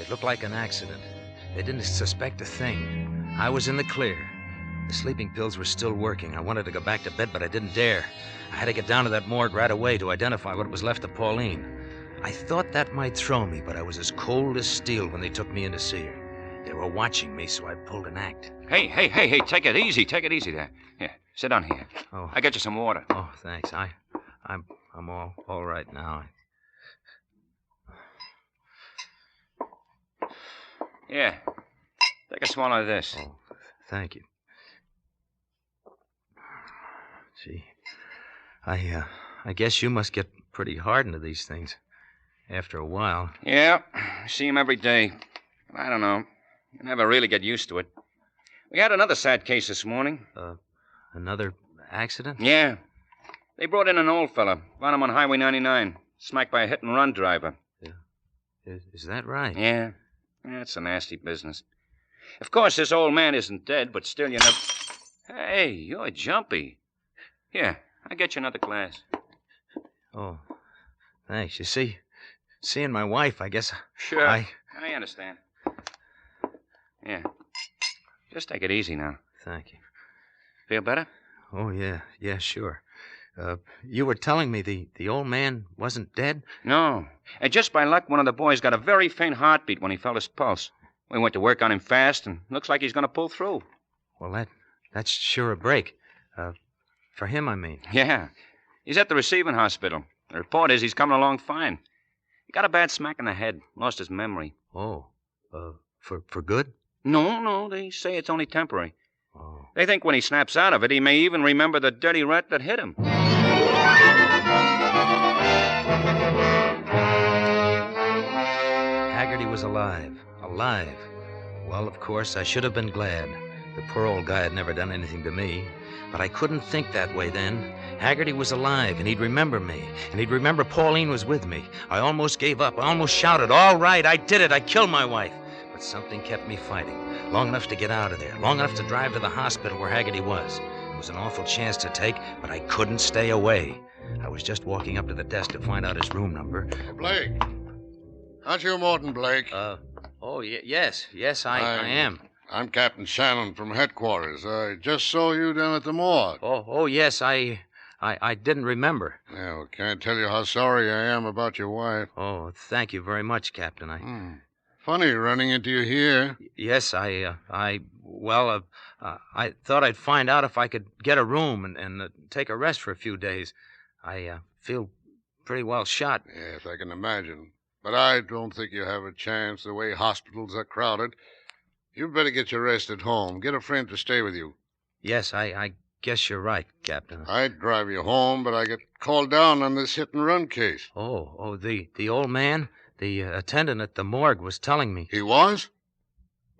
It looked like an accident. They didn't suspect a thing. I was in the clear. The sleeping pills were still working. I wanted to go back to bed, but I didn't dare. I had to get down to that morgue right away to identify what was left of Pauline. I thought that might throw me, but I was as cold as steel when they took me in to see her. They were watching me, so I pulled an act. Hey, take it easy. Take it easy there. Here, sit down here. Oh. I'll get you some water. Oh, thanks. I'm all right now. Yeah. Take a swallow of this. Oh, thank you. Gee, I guess you must get pretty hardened to these things after a while. Yeah, I see him every day. I don't know. You never really get used to it. We had another sad case this morning. Another accident? Yeah. They brought in an old fella. Found him on Highway 99. Smacked by a hit-and-run driver. Yeah. Is that right? Yeah. That's a nasty business. Of course, this old man isn't dead, but still you never... Hey, you're jumpy. Here, I'll get you another glass. Oh, thanks. You see, seeing my wife, I guess... Sure. I understand. Yeah. Just take it easy now. Thank you. Feel better? Oh, yeah, sure. You were telling me the old man wasn't dead? No. And just by luck, one of the boys got a very faint heartbeat when he felt his pulse. We went to work on him fast, and looks like he's going to pull through. Well, that's sure a break. For him, I mean. Yeah. He's at the receiving hospital. The report is he's coming along fine. He got a bad smack in the head. Lost his memory. Oh. For good? No. They say it's only temporary. Oh. They think when he snaps out of it, he may even remember the dirty rat that hit him. Haggerty was alive. Alive. Well, of course, I should have been glad. The poor old guy had never done anything to me. But I couldn't think that way then. Haggerty was alive, and he'd remember me. And he'd remember Pauline was with me. I almost gave up. I almost shouted, all right, I did it. I killed my wife. But something kept me fighting. Long enough to get out of there. Long enough to drive to the hospital where Haggerty was. It was an awful chance to take, but I couldn't stay away. I was just walking up to the desk to find out his room number. Blake. Aren't you Morton Blake? Yes, I am. I'm Captain Shannon from headquarters. I just saw you down at the morgue. Oh, yes, I didn't remember. Yeah, well, can't tell you how sorry I am about your wife. Oh, thank you very much, Captain. Funny running into you here. Yes, I thought I'd find out if I could get a room and take a rest for a few days. I feel pretty well shot. Yes, I can imagine. But I don't think you have a chance the way hospitals are crowded. You'd better get your rest at home. Get a friend to stay with you. Yes, I guess you're right, Captain. I'd drive you home, but I get called down on this hit-and-run case. Oh, the old man? The attendant at the morgue was telling me. He was?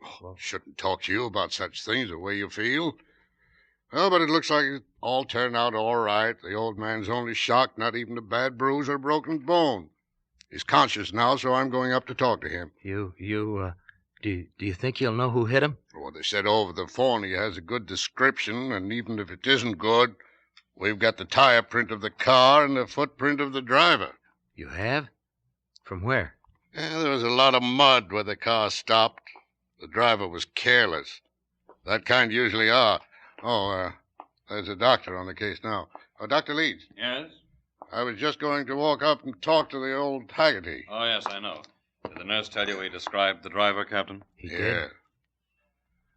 Oh, shouldn't talk to you about such things the way you feel. Well, but it looks like it all turned out all right. The old man's only shocked, not even a bad bruise or broken bone. He's conscious now, so I'm going up to talk to him. Do you think you'll know who hit him? Well, they said over the phone he has a good description, and even if it isn't good, we've got the tire print of the car and the footprint of the driver. You have? From where? Yeah, there was a lot of mud where the car stopped. The driver was careless. That kind usually are. There's a doctor on the case now. Dr. Leeds. Yes? I was just going to walk up and talk to the old Haggerty. Oh, yes, I know. Did the nurse tell you he described the driver, Captain? He did.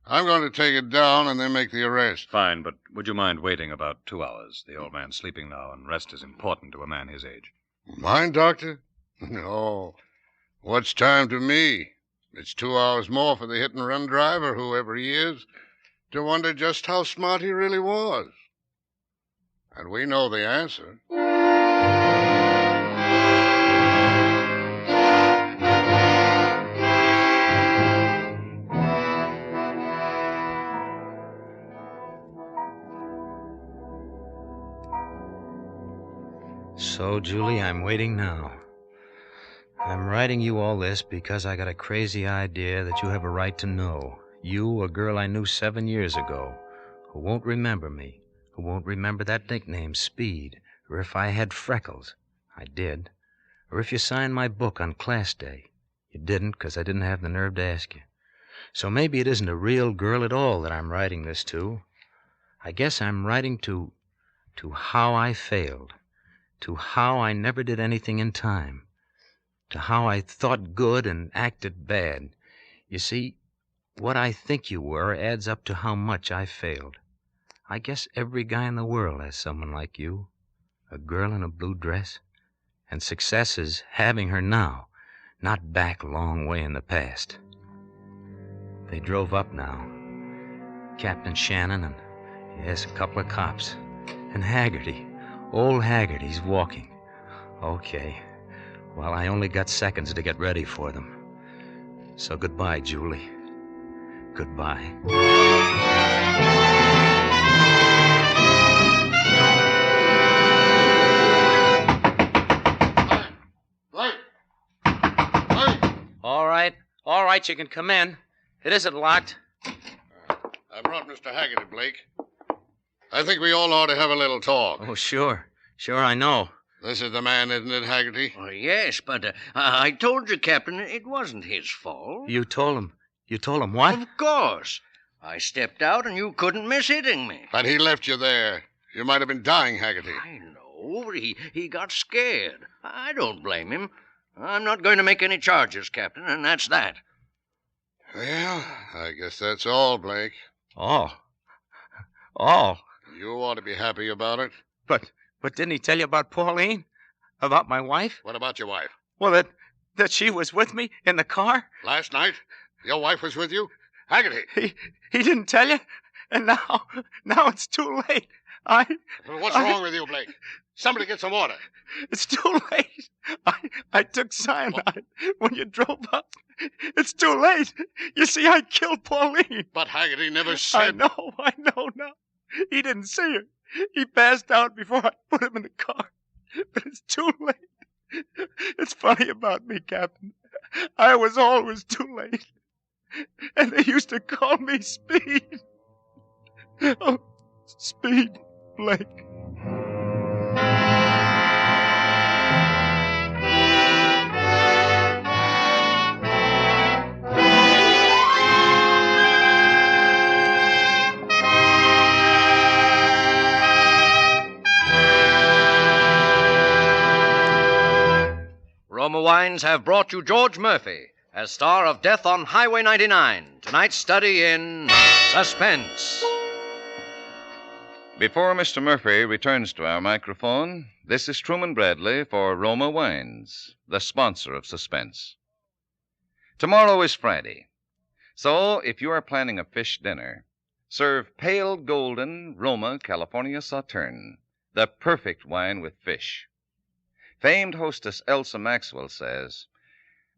I'm going to take it down and then make the arrest. Fine, but would you mind waiting about 2 hours? The old man's sleeping now, and rest is important to a man his age. Mind, Doctor? No. What's time to me? It's 2 hours more for the hit-and-run driver, whoever he is, to wonder just how smart he really was. And we know the answer. So, Julie, I'm waiting now. I'm writing you all this because I got a crazy idea that you have a right to know. You, a girl I knew 7 years ago, who won't remember me, who won't remember that nickname, Speed, or if I had freckles. I did. Or if you signed my book on class day. You didn't, because I didn't have the nerve to ask you. So maybe it isn't a real girl at all that I'm writing this to. I guess I'm writing to how I failed, to how I never did anything in time, to how I thought good and acted bad. You see, what I think you were adds up to how much I failed. I guess every guy in the world has someone like you, a girl in a blue dress, and success is having her now, not back a long way in the past. They drove up now. Captain Shannon and, yes, a couple of cops. And Haggerty. Old Haggerty's walking. Okay. Well, I only got seconds to get ready for them. So goodbye, Julie. Goodbye. All right, you can come in. It isn't locked. I brought Mr. Haggerty, Blake. I think we all ought to have a little talk. Oh, sure. Sure, I know. This is the man, isn't it, Haggerty? Oh, yes, but I told you, Captain, it wasn't his fault. You told him. You told him what? Of course. I stepped out and you couldn't miss hitting me. But he left you there. You might have been dying, Haggerty. I know. He got scared. I don't blame him. I'm not going to make any charges, Captain, and that's that. Well, I guess that's all, Blake. All? All? You ought to be happy about it. But didn't he tell you about Pauline? About my wife? What about your wife? Well, that she was with me in the car? Last night? Your wife was with you? Haggerty! He didn't tell you? And now it's too late. What's wrong with you, Blake? Somebody get some water. It's too late. I took cyanide when you drove up. It's too late. You see, I killed Pauline. But Haggerty never said... I know now. He didn't see her. He passed out before I put him in the car. But it's too late. It's funny about me, Captain. I was always too late. And they used to call me Speed. Oh, Speed Blake. Roma Wines have brought you George Murphy as star of Death on Highway 99. Tonight's study in suspense. Before Mr. Murphy returns to our microphone, this is Truman Bradley for Roma Wines, the sponsor of Suspense. Tomorrow is Friday, so if you are planning a fish dinner, serve pale golden Roma California Sauterne, the perfect wine with fish. Famed hostess Elsa Maxwell says,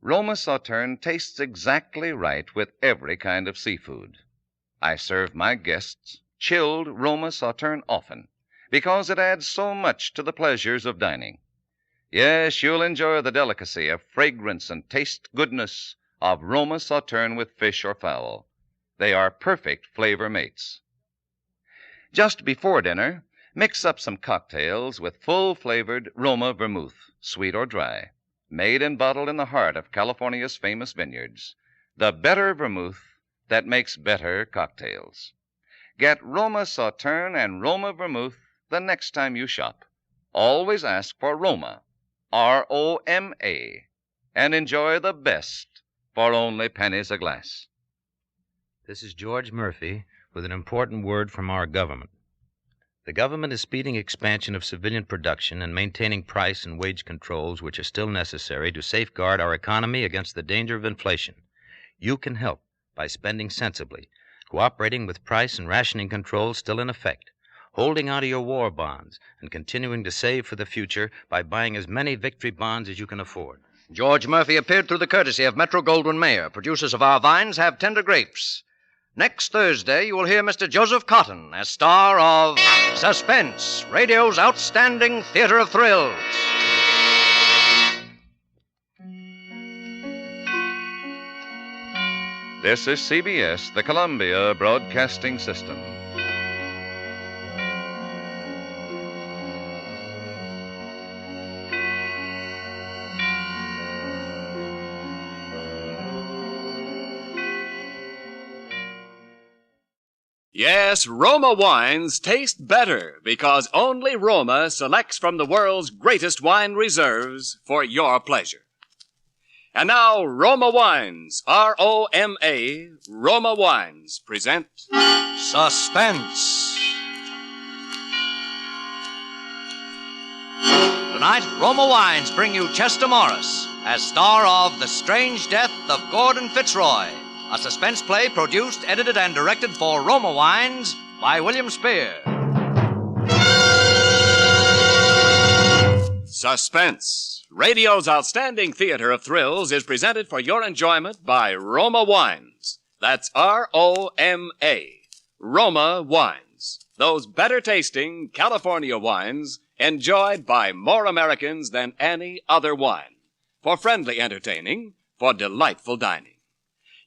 Roma Sauterne tastes exactly right with every kind of seafood. I serve my guests chilled Roma Sauterne often because it adds so much to the pleasures of dining. Yes, you'll enjoy the delicacy of fragrance and taste goodness of Roma Sauterne with fish or fowl. They are perfect flavor mates. Just before dinner, mix up some cocktails with full-flavored Roma vermouth, sweet or dry, made and bottled in the heart of California's famous vineyards, the better vermouth that makes better cocktails. Get Roma Sauterne and Roma vermouth the next time you shop. Always ask for Roma, R-O-M-A, and enjoy the best for only pennies a glass. This is George Murphy with an important word from our government. The government is speeding expansion of civilian production and maintaining price and wage controls which are still necessary to safeguard our economy against the danger of inflation. You can help by spending sensibly, cooperating with price and rationing controls still in effect, holding onto your war bonds, and continuing to save for the future by buying as many victory bonds as you can afford. George Murphy appeared through the courtesy of Metro-Goldwyn-Mayer, producers of Our Vines Have Tender Grapes. Next Thursday, you will hear Mr. Joseph Cotton as star of Suspense, radio's outstanding theater of thrills. This is CBS, the Columbia Broadcasting System. Yes, Roma wines taste better because only Roma selects from the world's greatest wine reserves for your pleasure. And now, Roma Wines, R-O-M-A, Roma Wines, present Suspense. Tonight, Roma Wines bring you Chester Morris as star of The Strange Death of Gordon Fitzroy, a suspense play produced, edited, and directed for Roma Wines by William Spear. Suspense. Radio's outstanding theater of thrills is presented for your enjoyment by Roma Wines. That's R-O-M-A. Roma Wines. Those better-tasting California wines enjoyed by more Americans than any other wine. For friendly entertaining, for delightful dining.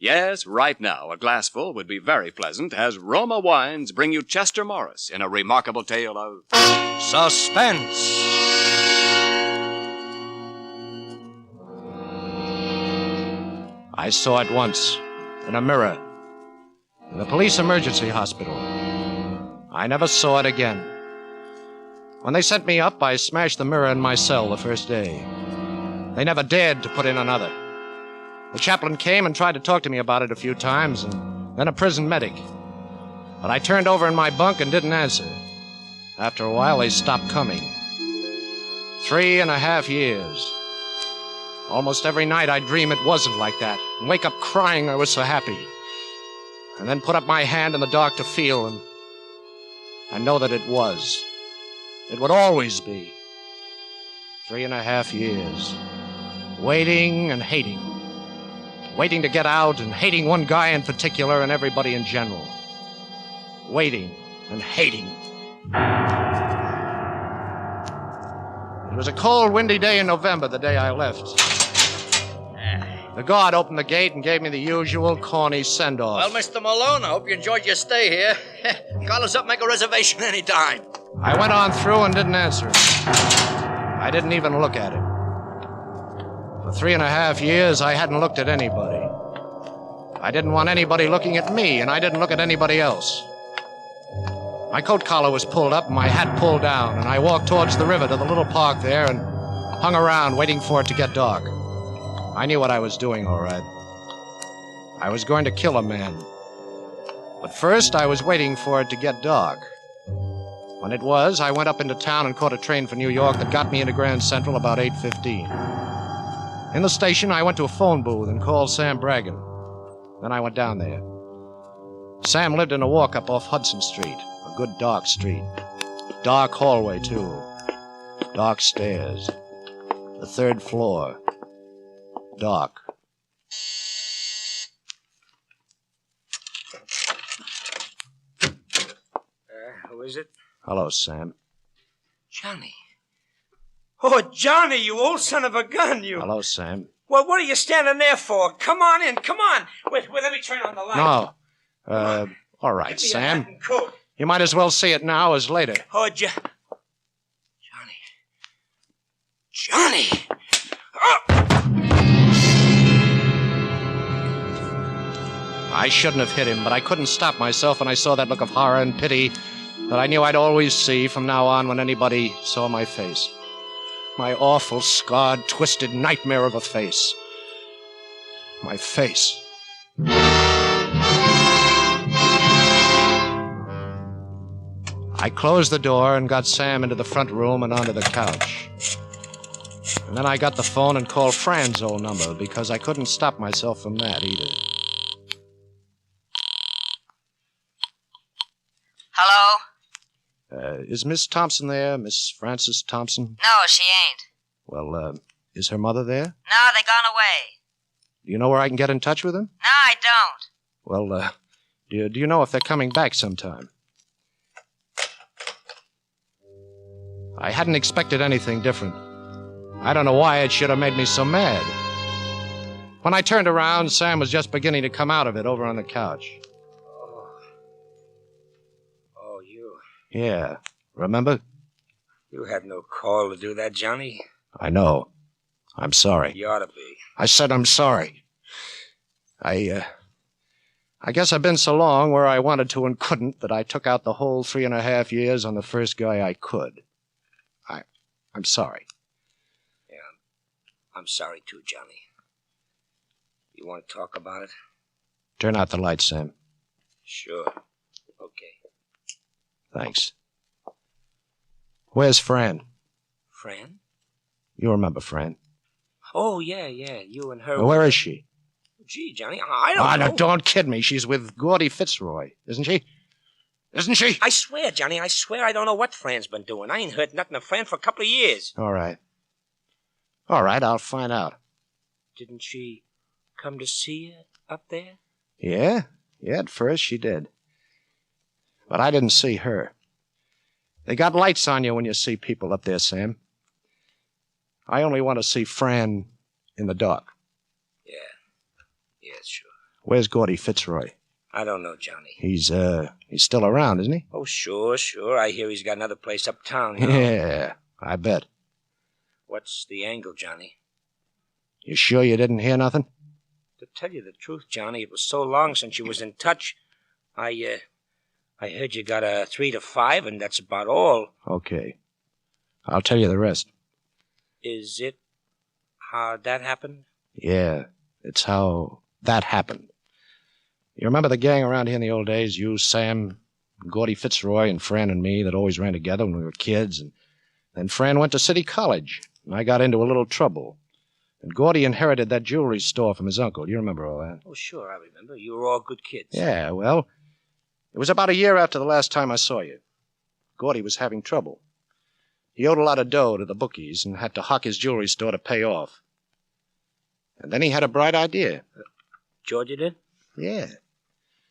Yes, right now, a glassful would be very pleasant as Roma Wines bring you Chester Morris in a remarkable tale of Suspense. I saw it once, in a mirror, in the police emergency hospital. I never saw it again. When they sent me up, I smashed the mirror in my cell the first day. They never dared to put in another. The chaplain came and tried to talk to me about it a few times, and then a prison medic. But I turned over in my bunk and didn't answer. After a while, they stopped coming. 3.5 years. Almost every night I'd dream it wasn't like that, and wake up crying I was so happy. And then put up my hand in the dark to feel, and I know that it was. It would always be. 3.5 years. Waiting and hating. Waiting to get out and hating one guy in particular and everybody in general. Waiting and hating. It was a cold, windy day in November, the day I left. The guard opened the gate and gave me the usual corny send-off. Well, Mr. Malone, I hope you enjoyed your stay here. Call us up, make a reservation any time. I went on through and didn't answer. I didn't even look at him. For 3.5 years, I hadn't looked at anybody. I didn't want anybody looking at me, and I didn't look at anybody else. My coat collar was pulled up and my hat pulled down, and I walked towards the river to the little park there and hung around waiting for it to get dark. I knew what I was doing, all right. I was going to kill a man. But first, I was waiting for it to get dark. When it was, I went up into town and caught a train for New York that got me into Grand Central about 8:15. In the station, I went to a phone booth and called Sam Bragan. Then I went down there. Sam lived in a walk-up off Hudson Street, a good dark street. Dark hallway, too. Dark stairs. The 3rd floor. Dark. Who is it? Hello, Sam. Johnny. Oh, Johnny, you old son of a gun, you. Hello, Sam. Well, what are you standing there for? Come on in, come on. Wait, let me turn on the light. No. All right, Give me Sam. your hat and coat. You might as well see it now as later. Oh, Johnny. Johnny! I shouldn't have hit him, but I couldn't stop myself when I saw that look of horror and pity that I knew I'd always see from now on when anybody saw my face. My awful, scarred, twisted nightmare of a face. My face. I closed the door and got Sam into the front room and onto the couch. And then I got the phone and called Fran's old number because I couldn't stop myself from that either. Hello? Is Miss Thompson there, Miss Frances Thompson? No, she ain't. Well, is her mother there? No, they gone away. Do you know where I can get in touch with them? No, I don't. Well, do you know if they're coming back sometime? I hadn't expected anything different. I don't know why it should have made me so mad. When I turned around, Sam was just beginning to come out of it over on the couch. Oh, you. Yeah, remember? You had no call to do that, Johnny. I know. I'm sorry. You ought to be. I said I'm sorry. I guess I've been so long where I wanted to and couldn't that I took out the whole 3.5 years on the first guy I could. I'm sorry. Yeah, I'm sorry too, Johnny. You want to talk about it? Turn out the lights, Sam. Sure. Okay. Thanks. Where's Fran? Fran? You remember Fran. Oh, yeah, you and her. Well, where is she? Gee, Johnny, I don't know. No, don't kid me. She's with Gordy Fitzroy, isn't she? Isn't she? I swear, Johnny, I swear I don't know what Fran's been doing. I ain't heard nothing of Fran for a couple of years. All right. All right, I'll find out. Didn't she come to see you up there? Yeah, at first she did. But I didn't see her. They got lights on you when you see people up there, Sam. I only want to see Fran in the dark. Yeah, sure. Where's Gordy Fitzroy? I don't know, Johnny. He's still around, isn't he? Oh, sure. I hear he's got another place uptown now. Yeah, I bet. What's the angle, Johnny? You sure you didn't hear nothing? To tell you the truth, Johnny, it was so long since you was in touch. I heard you got a 3 to 5, and that's about all. Okay. I'll tell you the rest. Is it how that happened? Yeah, it's how that happened. You remember the gang around here in the old days? You, Sam, Gordy Fitzroy, and Fran and me that always ran together when we were kids. And then Fran went to City College, and I got into a little trouble. And Gordy inherited that jewelry store from his uncle. You remember all that? Oh, sure, I remember. You were all good kids. Yeah, well, it was about a year after the last time I saw you. Gordy was having trouble. He owed a lot of dough to the bookies and had to hock his jewelry store to pay off. And then he had a bright idea. Georgia did? Yeah.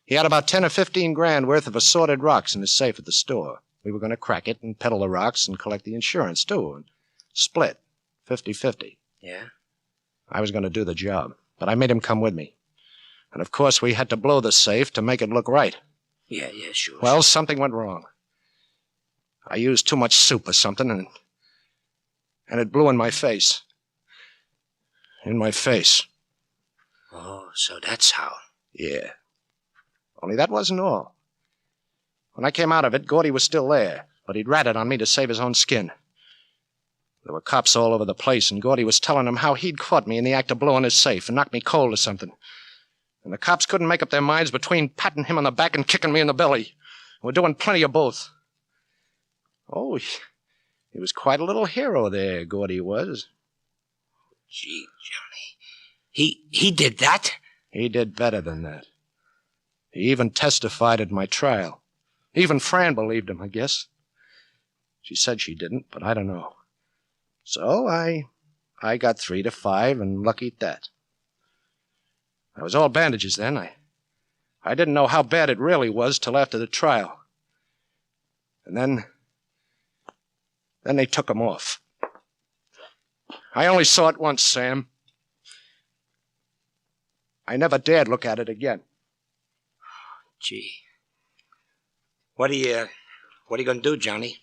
He had about 10 or 15 grand worth of assorted rocks in his safe at the store. We were going to crack it and peddle the rocks and collect the insurance, too, and split 50-50. Yeah? I was going to do the job, but I made him come with me. And, of course, we had to blow the safe to make it look right. Yeah, sure. Well, something went wrong. I used too much soup or something, and it blew in my face. In my face. Oh, so that's how. Yeah. Only that wasn't all. When I came out of it, Gordy was still there, but he'd ratted on me to save his own skin. There were cops all over the place, and Gordy was telling them how he'd caught me in the act of blowing his safe and knocked me cold or something. And the cops couldn't make up their minds between patting him on the back and kicking me in the belly. We're doing plenty of both. Oh, he was quite a little hero there, Gordy was. Gee, Johnny. He did that? He did better than that. He even testified at my trial. Even Fran believed him, I guess. She said she didn't, but I don't know. So I got 3 to 5, and lucky at that. I was all bandages then. I didn't know how bad it really was till after the trial. And then they took him off. I only saw it once, Sam. I never dared look at it again. Gee. What are you going to do, Johnny?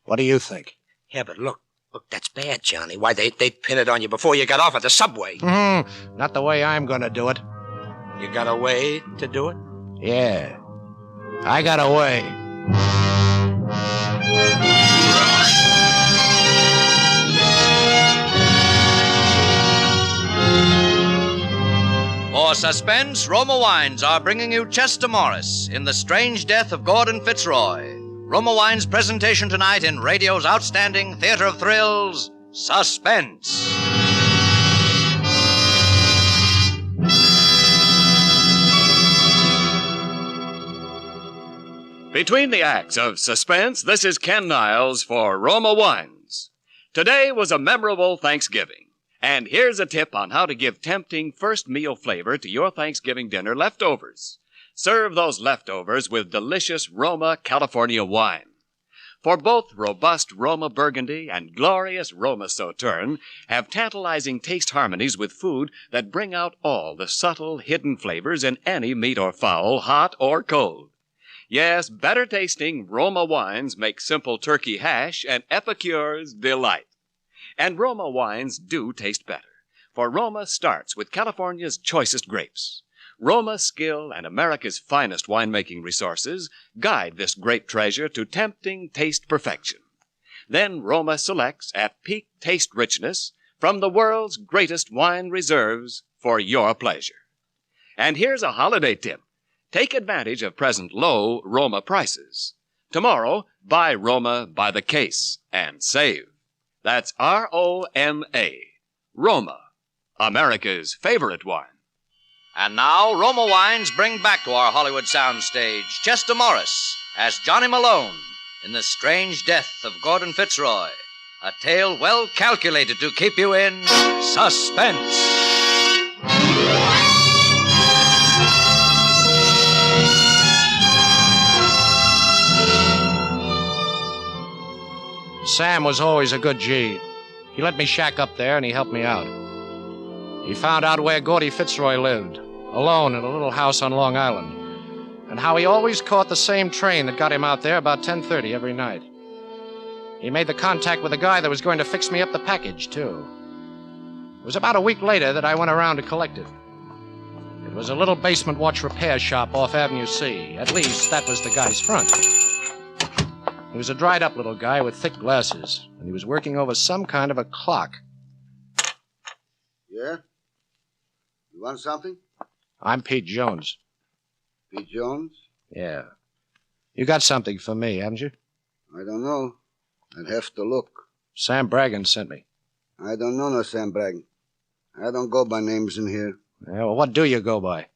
What do you think? Yeah, but look, that's bad, Johnny. Why, they'd pin it on you before you got off at the subway. Not the way I'm going to do it. You got a way to do it? Yeah. I got a way. For suspense, Roma Wines are bringing you Chester Morris in The Strange Death of Gordon Fitzroy. Roma Wines' presentation tonight in radio's outstanding theater of thrills, Suspense. Between the acts of suspense, this is Ken Niles for Roma Wines. Today was a memorable Thanksgiving, and here's a tip on how to give tempting first meal flavor to your Thanksgiving dinner leftovers. Serve those leftovers with delicious Roma California wine. For both robust Roma Burgundy and glorious Roma Sauterne have tantalizing taste harmonies with food that bring out all the subtle, hidden flavors in any meat or fowl, hot or cold. Yes, better tasting Roma wines make simple turkey hash an epicure's delight. And Roma wines do taste better, for Roma starts with California's choicest grapes. Roma's skill and America's finest winemaking resources guide this grape treasure to tempting taste perfection. Then Roma selects at peak taste richness from the world's greatest wine reserves for your pleasure. And here's a holiday tip. Take advantage of present low Roma prices. Tomorrow, buy Roma by the case and save. That's R-O-M-A. Roma, America's favorite wine. And now, Roma Wines bring back to our Hollywood soundstage Chester Morris as Johnny Malone in The Strange Death of Gordon Fitzroy, a tale well calculated to keep you in suspense. Sam was always a good G. He let me shack up there, and he helped me out. He found out where Gordy Fitzroy lived, alone in a little house on Long Island, and how he always caught the same train that got him out there about 10:30 every night. He made the contact with the guy that was going to fix me up the package, too. It was about a week later that I went around to collect it. It was a little basement watch repair shop off Avenue C. At least, that was the guy's front. He was a dried-up little guy with thick glasses, and he was working over some kind of a clock. Yeah? You want something? I'm Pete Jones. Pete Jones? Yeah. You got something for me, haven't you? I don't know. I'd have to look. Sam Braggan sent me. I don't know no Sam Braggan. I don't go by names in here. Yeah, well, what do you go by?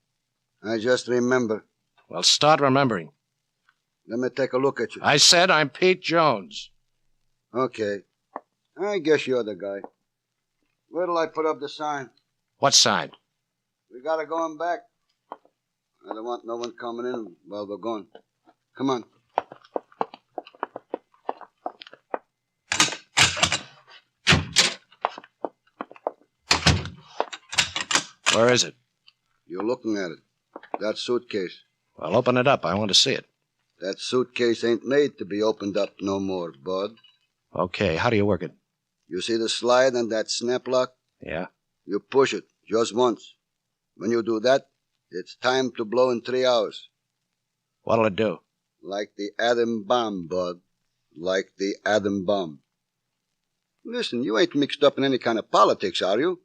I just remember. Well, start remembering. Let me take a look at you. I said I'm Pete Jones. Okay. I guess you're the guy. Where'll I put up the sign? What sign? We gotta go on back. I don't want no one coming in while we're gone. Come on. Where is it? You're looking at it. That suitcase. Well, open it up. I want to see it. That suitcase ain't made to be opened up no more, bud. Okay, how do you work it? You see the slide and that snap lock? Yeah. You push it just once. When you do that, it's time to blow in 3 hours. What'll it do? Like the atom bomb, bud. Like the atom bomb. Listen, you ain't mixed up in any kind of politics, are you?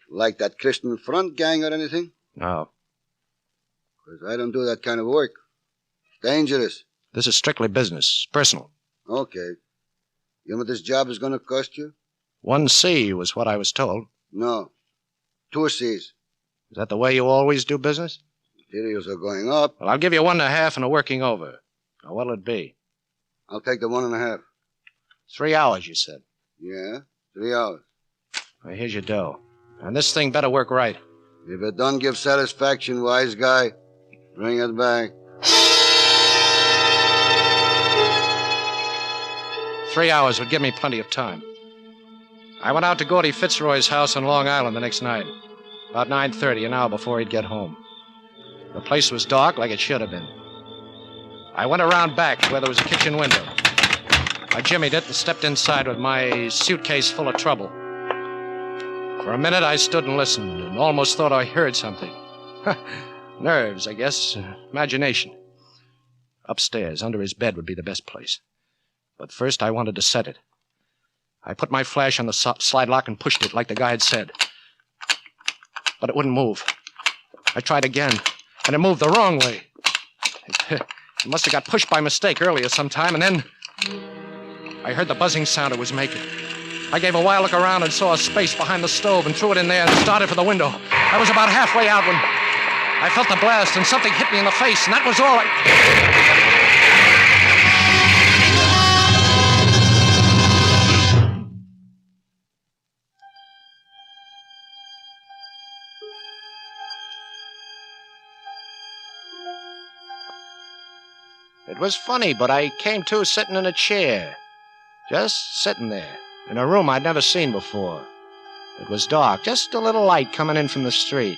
Like that Christian Front gang or anything? No. 'Cause I don't do that kind of work. Dangerous. This is strictly business. Personal. Okay. You know what this job is going to cost you? 1 C was what I was told. No. 2 C's. Is that the way you always do business? Materials are going up. Well, I'll give you 1.5 and a working over. Now, what'll it be? I'll take the 1.5. 3 hours, you said. Yeah, 3 hours. Well, here's your dough. And this thing better work right. If it don't give satisfaction, wise guy, bring it back. 3 hours would give me plenty of time. I went out to Gordy Fitzroy's house on Long Island the next night, about 9:30, an hour before he'd get home. The place was dark like it should have been. I went around back where there was a kitchen window. I jimmied it and stepped inside with my suitcase full of trouble. For a minute, I stood and listened and almost thought I heard something. Nerves, I guess. Imagination. Upstairs, under his bed, would be the best place. But first, I wanted to set it. I put my flash on the slide lock and pushed it like the guy had said. But it wouldn't move. I tried again, and it moved the wrong way. It must have got pushed by mistake earlier sometime, and then I heard the buzzing sound it was making. I gave a wild look around and saw a space behind the stove and threw it in there and started for the window. I was about halfway out when I felt the blast and something hit me in the face, and that was all It was funny, but I came to sitting in a chair. Just sitting there, in a room I'd never seen before. It was dark, just a little light coming in from the street.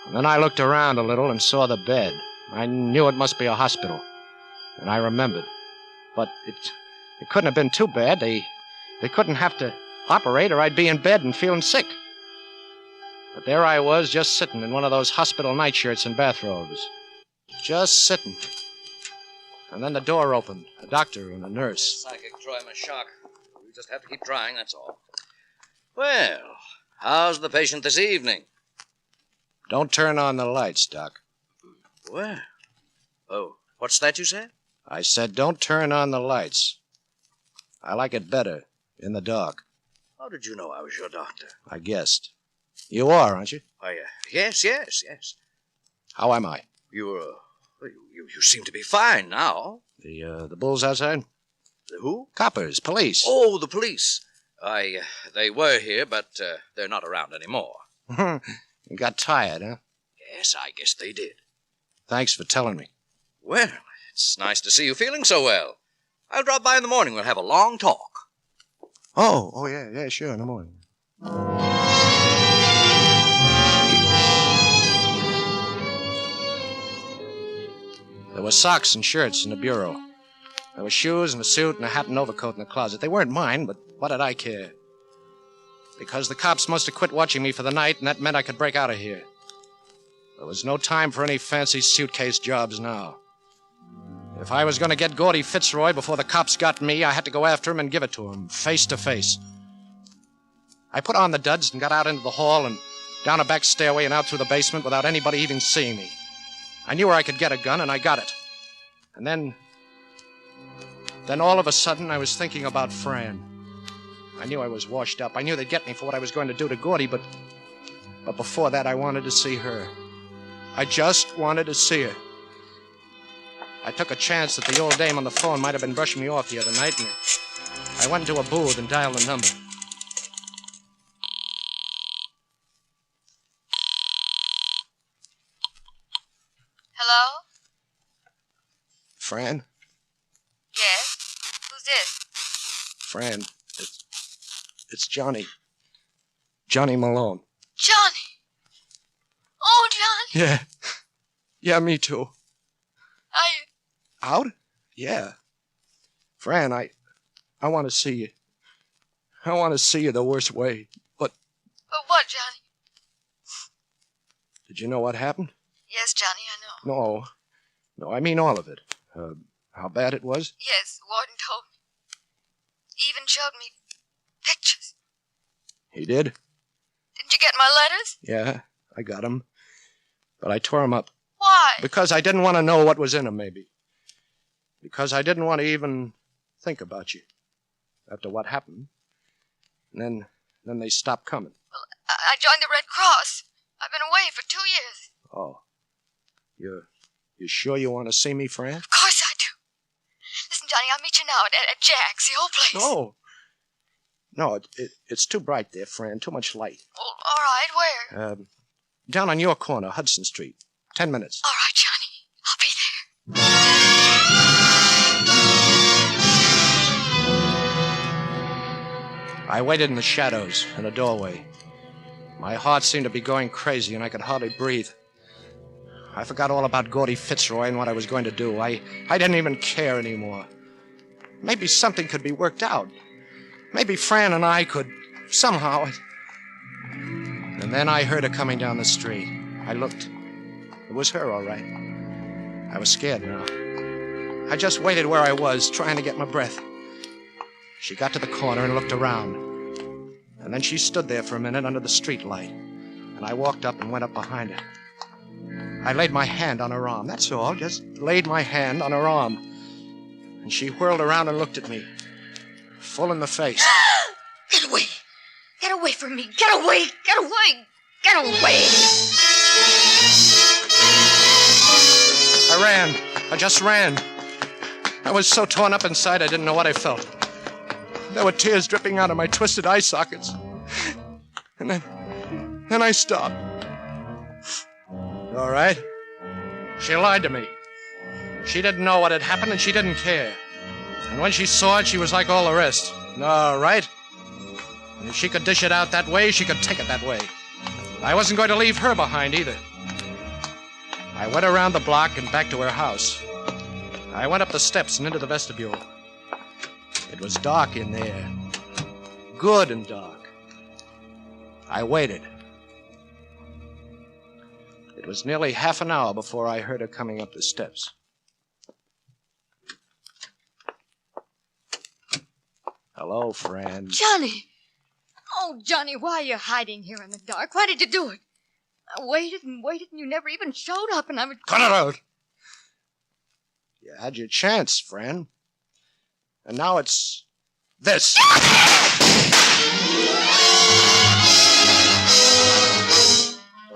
And then I looked around a little and saw the bed. I knew it must be a hospital. And I remembered. But it couldn't have been too bad. They couldn't have to operate or I'd be in bed and feeling sick. But there I was, just sitting in one of those hospital nightshirts and bathrobes. Just sitting. And then the door opened. A doctor and a nurse. Psychic trauma shock. We just have to keep trying, that's all. Well, how's the patient this evening? Don't turn on the lights, Doc. Well, oh, what's that you said? I said don't turn on the lights. I like it better in the dark. How did you know I was your doctor? I guessed. You are, aren't you? Why, yes. How am I? You seem to be fine now. The bulls outside? The who? Coppers, police. Oh, the police. They were here, but they're not around anymore. You got tired, huh? Yes, I guess they did. Thanks for telling me. Well, it's nice to see you feeling so well. I'll drop by in the morning. We'll have a long talk. Oh, yeah, sure, in the morning. There were socks and shirts in the bureau. There were shoes and a suit and a hat and overcoat in the closet. They weren't mine, but what did I care? Because the cops must have quit watching me for the night, and that meant I could break out of here. There was no time for any fancy suitcase jobs now. If I was going to get Gordy Fitzroy before the cops got me, I had to go after him and give it to him, face to face. I put on the duds and got out into the hall and down a back stairway and out through the basement without anybody even seeing me. I knew where I could get a gun, and I got it. And then all of a sudden, I was thinking about Fran. I knew I was washed up. I knew they'd get me for what I was going to do to Gordy, but before that, I wanted to see her. I just wanted to see her. I took a chance that the old dame on the phone might have been brushing me off the other night, and I went into a booth and dialed the number. Hello? Fran? Yes? Who's this? Fran, it's Johnny. Johnny Malone. Johnny! Oh, Johnny! Yeah. Yeah, me too. Are you... Out? Yeah. Fran, I want to see you. I want to see you the worst way. But what, Johnny? Did you know what happened? Yes, Johnny, I know. No, I mean all of it. How bad it was? Yes, Warden told me. He even showed me pictures. He did? Didn't you get my letters? Yeah, I got them. But I tore them up. Why? Because I didn't want to know what was in them, maybe. Because I didn't want to even think about you after what happened. And then they stopped coming. Well, I joined the Red Cross. I've been away for 2 years. Oh. You sure you want to see me, Fran? Of course I do. Listen, Johnny, I'll meet you now at Jack's, the old place. No, it's too bright there, Fran. Too much light. Well, all right, where? Down on your corner, Hudson Street. 10 minutes. All right, Johnny. I'll be there. I waited in the shadows in a doorway. My heart seemed to be going crazy, and I could hardly breathe. I forgot all about Gordy Fitzroy and what I was going to do. I didn't even care anymore. Maybe something could be worked out. Maybe Fran and I could somehow... And then I heard her coming down the street. I looked. It was her, all right. I was scared now. I just waited where I was, trying to get my breath. She got to the corner and looked around. And then she stood there for a minute under the street light. And I walked up and went up behind her. I laid my hand on her arm, that's all. Just laid my hand on her arm. And she whirled around and looked at me. Full in the face. Get away! Get away from me! Get away! Get away! Get away! I ran. I just ran. I was so torn up inside I didn't know what I felt. There were tears dripping out of my twisted eye sockets. And then I stopped. All right. She lied to me. She didn't know what had happened, and she didn't care. And when she saw it, she was like all the rest. All right. And if she could dish it out that way, she could take it that way. I wasn't going to leave her behind either. I went around the block and back to her house. I went up the steps and into the vestibule. It was dark in there. Good and dark. I waited. It was nearly half an hour before I heard her coming up the steps. Hello, friend. Johnny! Oh, Johnny, why are you hiding here in the dark? Why did you do it? I waited and waited, and you never even showed up, and I was... Cut it out! You had your chance, friend. And now it's... this.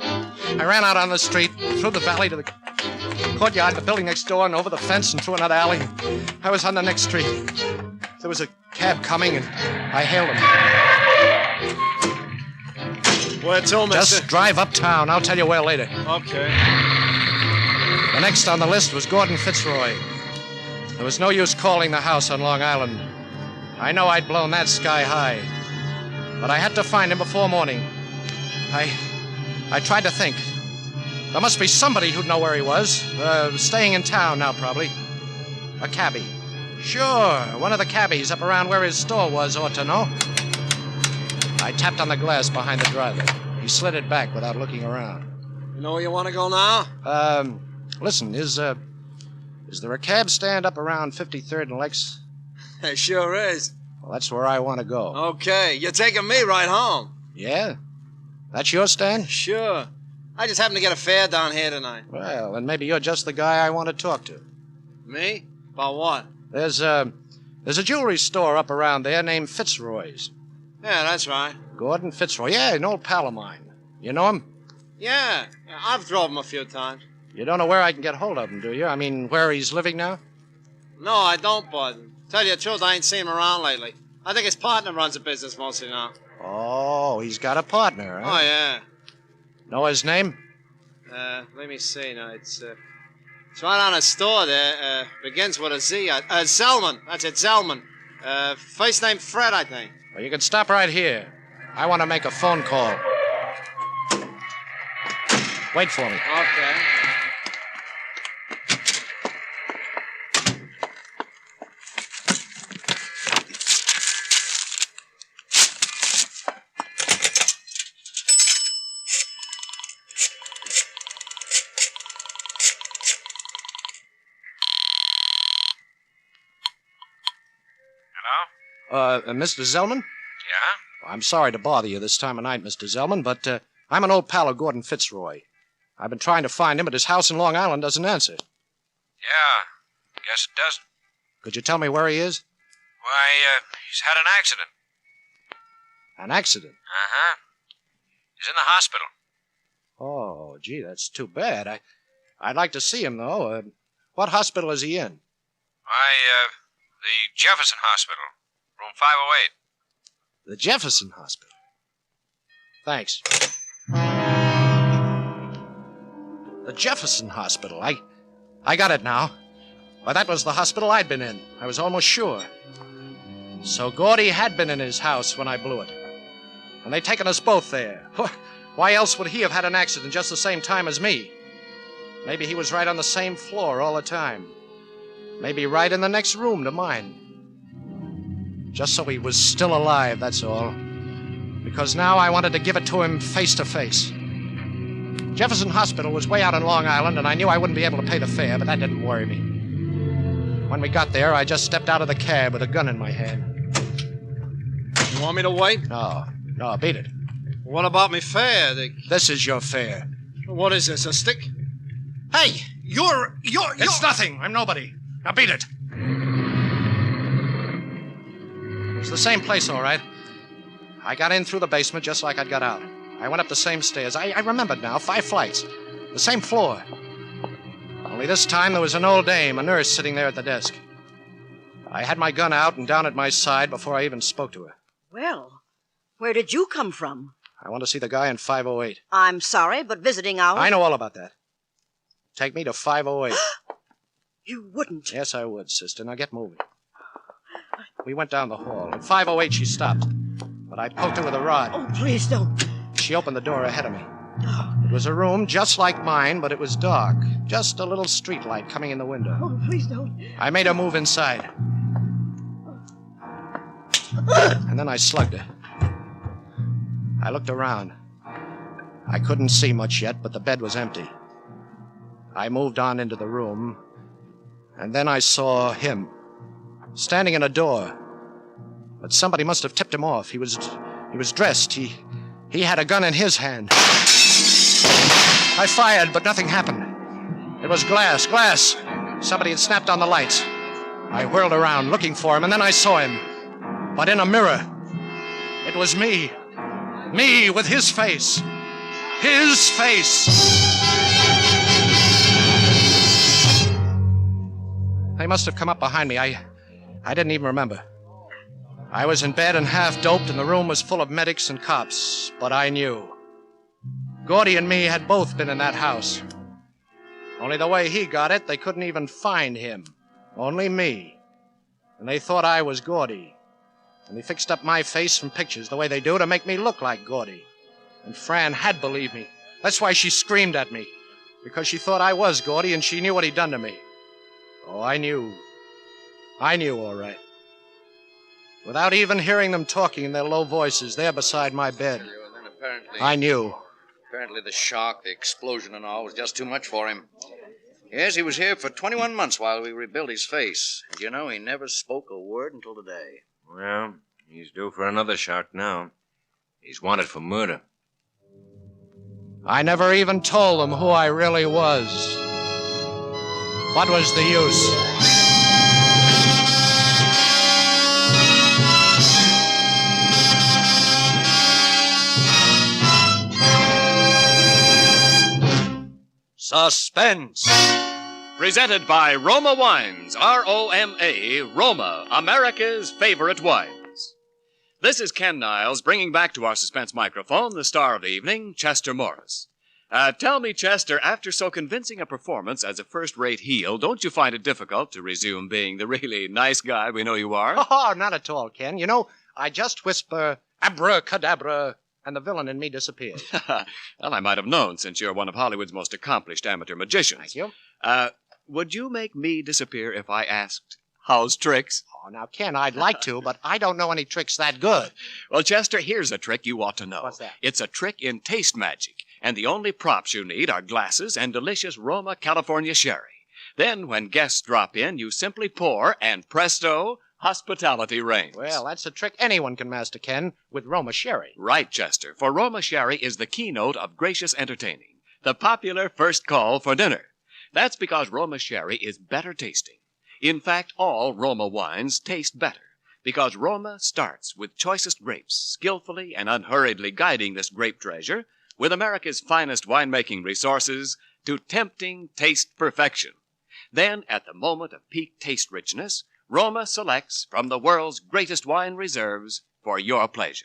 I ran out on the street, through the valley to the courtyard, the building next door, and over the fence and through another alley. I was on the next street. There was a cab coming, and I hailed him. Where to, mister? Just drive uptown. I'll tell you where later. Okay. The next on the list was Gordon Fitzroy. There was no use calling the house on Long Island. I know I'd blown that sky high. But I had to find him before morning. I tried to think. There must be somebody who'd know where he was. Staying in town now, probably. A cabbie. Sure, one of the cabbies up around where his store was ought to know. I tapped on the glass behind the driver. He slid it back without looking around. You know where you want to go now? Listen, is there a cab stand up around 53rd and Lex? It sure is. Well, that's where I want to go. Okay, you're taking me right home. Yeah? That's your stand? Sure. I just happened to get a fare down here tonight. Well, then maybe you're just the guy I want to talk to. Me? About what? There's a jewelry store up around there named Fitzroy's. Yeah, that's right. Gordon Fitzroy. Yeah, an old pal of mine. You know him? Yeah, I've drove him a few times. You don't know where I can get hold of him, do you? I mean, where he's living now? No, I don't, bud. Tell you the truth, I ain't seen him around lately. I think his partner runs the business mostly now. Oh, he's got a partner, huh? Oh, yeah. Know his name? Let me see now. It's right on his store there. Begins with a Z. Zellman. That's it, Zellman. First name Fred, I think. Well, you can stop right here. I want to make a phone call. Wait for me. Okay. Mr. Zellman? Yeah? I'm sorry to bother you this time of night, Mr. Zellman, but I'm an old pal of Gordon Fitzroy. I've been trying to find him, but his house in Long Island doesn't answer. Yeah, guess it doesn't. Could you tell me where he is? Why, he's had an accident. An accident? Uh-huh. He's in the hospital. Oh, gee, that's too bad. I'd like to see him, though. What hospital is he in? Why, the Jefferson Hospital, room 508. The Jefferson Hospital? Thanks. The Jefferson Hospital. I got it now. Why, that was the hospital I'd been in. I was almost sure. So Gordy had been in his house when I blew it. And they'd taken us both there. Why else would he have had an accident just the same time as me? Maybe he was right on the same floor all the time. Maybe right in the next room to mine. Just so he was still alive, that's all. Because now I wanted to give it to him face to face. Jefferson Hospital was way out on Long Island, and I knew I wouldn't be able to pay the fare, but that didn't worry me. When we got there, I just stepped out of the cab with a gun in my hand. You want me to wait? No, beat it. What about me fare? This is your fare. What is this, a stick? Hey, you're... It's nothing. I'm nobody. Now beat it. It was the same place, all right. I got in through the basement just like I'd got out. I went up the same stairs. I remembered now, 5 flights. The same floor. Only this time there was an old dame, a nurse, sitting there at the desk. I had my gun out and down at my side before I even spoke to her. Well, where did you come from? I want to see the guy in 508. I'm sorry, but visiting hours... I know all about that. Take me to 508. You wouldn't. Yes, I would, sister. Now get moving. We went down the hall. At 5:08, she stopped. But I poked her with a rod. Oh, please don't. She opened the door ahead of me. It was a room just like mine, but it was dark. Just a little street light coming in the window. Oh, please don't. I made her move inside. And then I slugged her. I looked around. I couldn't see much yet, but the bed was empty. I moved on into the room, and then I saw him, standing in a door. But somebody must have tipped him off. He was dressed. He had a gun in his hand. I fired, but nothing happened. It was glass. Somebody had snapped on the lights. I whirled around looking for him, and then I saw him. But in a mirror. It was me. Me with his face. His face. They must have come up behind me. I didn't even remember. I was in bed and half doped, and the room was full of medics and cops. But I knew. Gordy and me had both been in that house. Only the way he got it, they couldn't even find him. Only me. And they thought I was Gordy. And they fixed up my face from pictures the way they do to make me look like Gordy. And Fran had believed me. That's why she screamed at me. Because she thought I was Gordy and she knew what he'd done to me. Oh, I knew. I knew, all right. Without even hearing them talking in their low voices there beside my bed. I knew. Apparently the shock, the explosion and all was just too much for him. Yes, he was here for 21 months while we rebuilt his face. And you know, he never spoke a word until today. Well, he's due for another shock now. He's wanted for murder. I never even told them who I really was. What was the use? Suspense. Presented by Roma Wines, R-O-M-A, Roma, America's favorite wines. This is Ken Niles bringing back to our suspense microphone the star of the evening, Chester Morris. Tell me, Chester, after so convincing a performance as a first-rate heel, don't you find it difficult to resume being the really nice guy we know you are? Oh, not at all, Ken. You know, I just whisper, abracadabra, and the villain in me disappears. Well, I might have known, since you're one of Hollywood's most accomplished amateur magicians. Thank you. Would you make me disappear if I asked, how's tricks? Oh, now, Ken, I'd like to, but I don't know any tricks that good. Well, Chester, here's a trick you ought to know. What's that? It's a trick in taste magic, and the only props you need are glasses and delicious Roma California sherry. Then, when guests drop in, you simply pour, and presto, hospitality reigns. Well, that's a trick anyone can master, Ken, with Roma sherry. Right, Chester, for Roma sherry is the keynote of gracious entertaining, the popular first call for dinner. That's because Roma sherry is better tasting. In fact, all Roma wines taste better, because Roma starts with choicest grapes, skillfully and unhurriedly guiding this grape treasure with America's finest winemaking resources to tempting taste perfection. Then, at the moment of peak taste richness, Roma selects from the world's greatest wine reserves for your pleasure.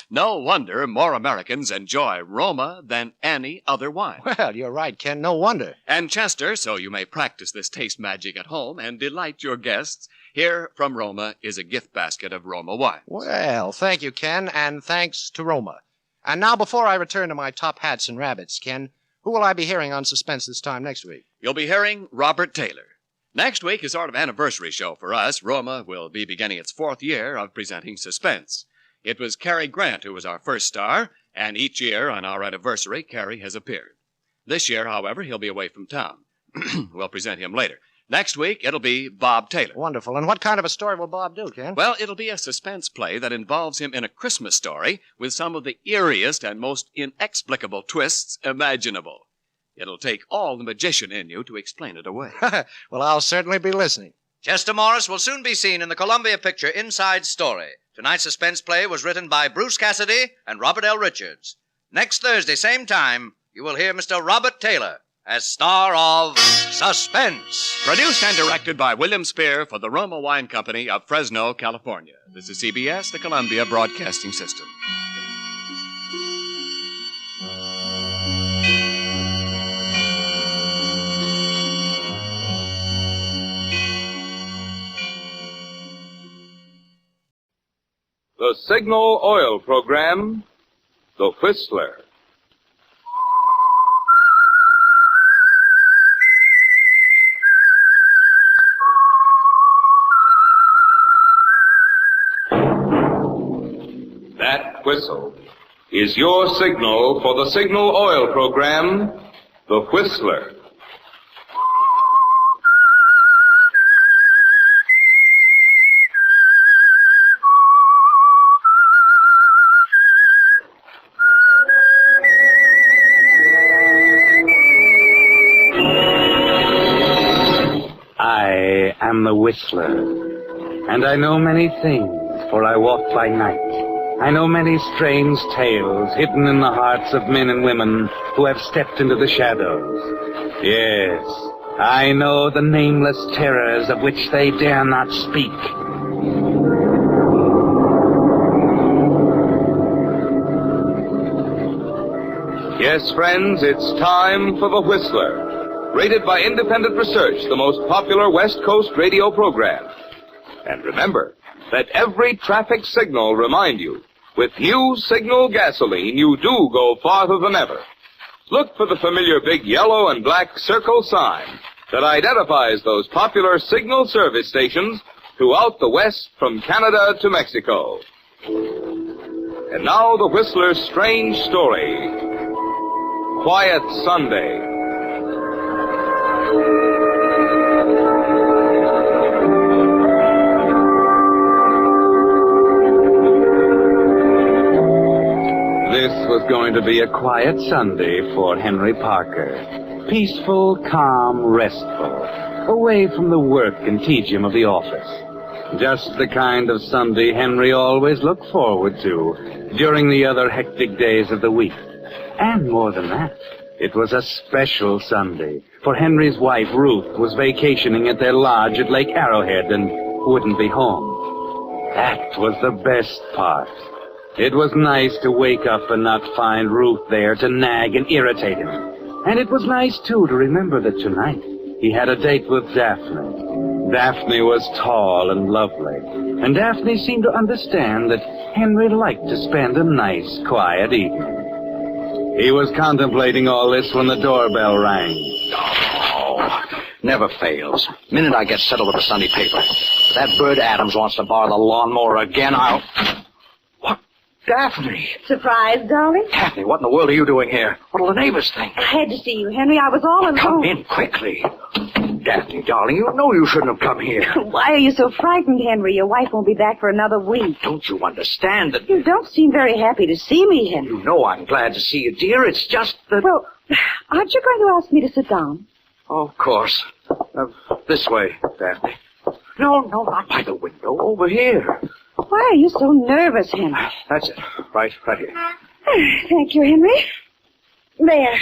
No wonder more Americans enjoy Roma than any other wine. Well, you're right, Ken. No wonder. And Chester, so you may practice this taste magic at home and delight your guests, here from Roma is a gift basket of Roma wine. Well, thank you, Ken, and thanks to Roma. And now, before I return to my top hats and rabbits, Ken, who will I be hearing on Suspense this time next week? You'll be hearing Robert Taylor. Next week is sort of an anniversary show for us. Roma will be beginning its 4th year of presenting Suspense. It was Cary Grant who was our first star, and each year on our anniversary, Cary has appeared. This year, however, he'll be away from town. We'll present him later. Next week, it'll be Bob Taylor. Wonderful. And what kind of a story will Bob do, Ken? Well, it'll be a suspense play that involves him in a Christmas story with some of the eeriest and most inexplicable twists imaginable. It'll take all the magician in you to explain it away. Well, I'll certainly be listening. Chester Morris will soon be seen in the Columbia picture Inside Story. Tonight's suspense play was written by Bruce Cassidy and Robert L. Richards. Next Thursday, same time, you will hear Mr. Robert Taylor as star of Suspense. Produced and directed by William Spear for the Roma Wine Company of Fresno, California. This is CBS, the Columbia Broadcasting System. the Signal Oil Program, The Whistler. That whistle is your signal for the Signal Oil Program, The Whistler. I am the Whistler, and I know many things, for I walk by night. I know many strange tales hidden in the hearts of men and women who have stepped into the shadows. Yes, I know the nameless terrors of which they dare not speak. Yes, friends, it's time for The Whistler, rated by independent research the most popular West Coast radio program. And remember, let every traffic signal remind you, with new Signal gasoline, you do go farther than ever. Look for the familiar big yellow and black circle sign that identifies those popular Signal service stations throughout the West from Canada to Mexico. And now the Whistler's strange story, Quiet Sunday. This was going to be a quiet Sunday for Henry Parker. Peaceful, calm, restful. Away from the work and tedium of the office. Just the kind of Sunday Henry always looked forward to during the other hectic days of the week. And more than that, it was a special Sunday, for Henry's wife, Ruth, was vacationing at their lodge at Lake Arrowhead and wouldn't be home. That was the best part. It was nice to wake up and not find Ruth there to nag and irritate him. And it was nice, too, to remember that tonight he had a date with Daphne. Daphne was tall and lovely, and Daphne seemed to understand that Henry liked to spend a nice, quiet evening. He was contemplating all this when the doorbell rang. Oh, never fails. Minute I get settled with the Sunday paper. If that bird Adams wants to borrow the lawnmower again, I'll... What? Daphne! Surprise, darling? Daphne, what in the world are you doing here? What'll the neighbors think? I had to see you, Henry. I was all alone. Come in quickly. Daphne, darling, you know you shouldn't have come here. Why are you so frightened, Henry? Your wife won't be back for another week. Don't you understand that... You don't seem very happy to see me, Henry. You know I'm glad to see you, dear. It's just that... Well, aren't you going to ask me to sit down? Oh, of course. This way, Daphne. No, not by the window. Over here. Why are you so nervous, Henry? That's it. Right here. Thank you, Henry. There.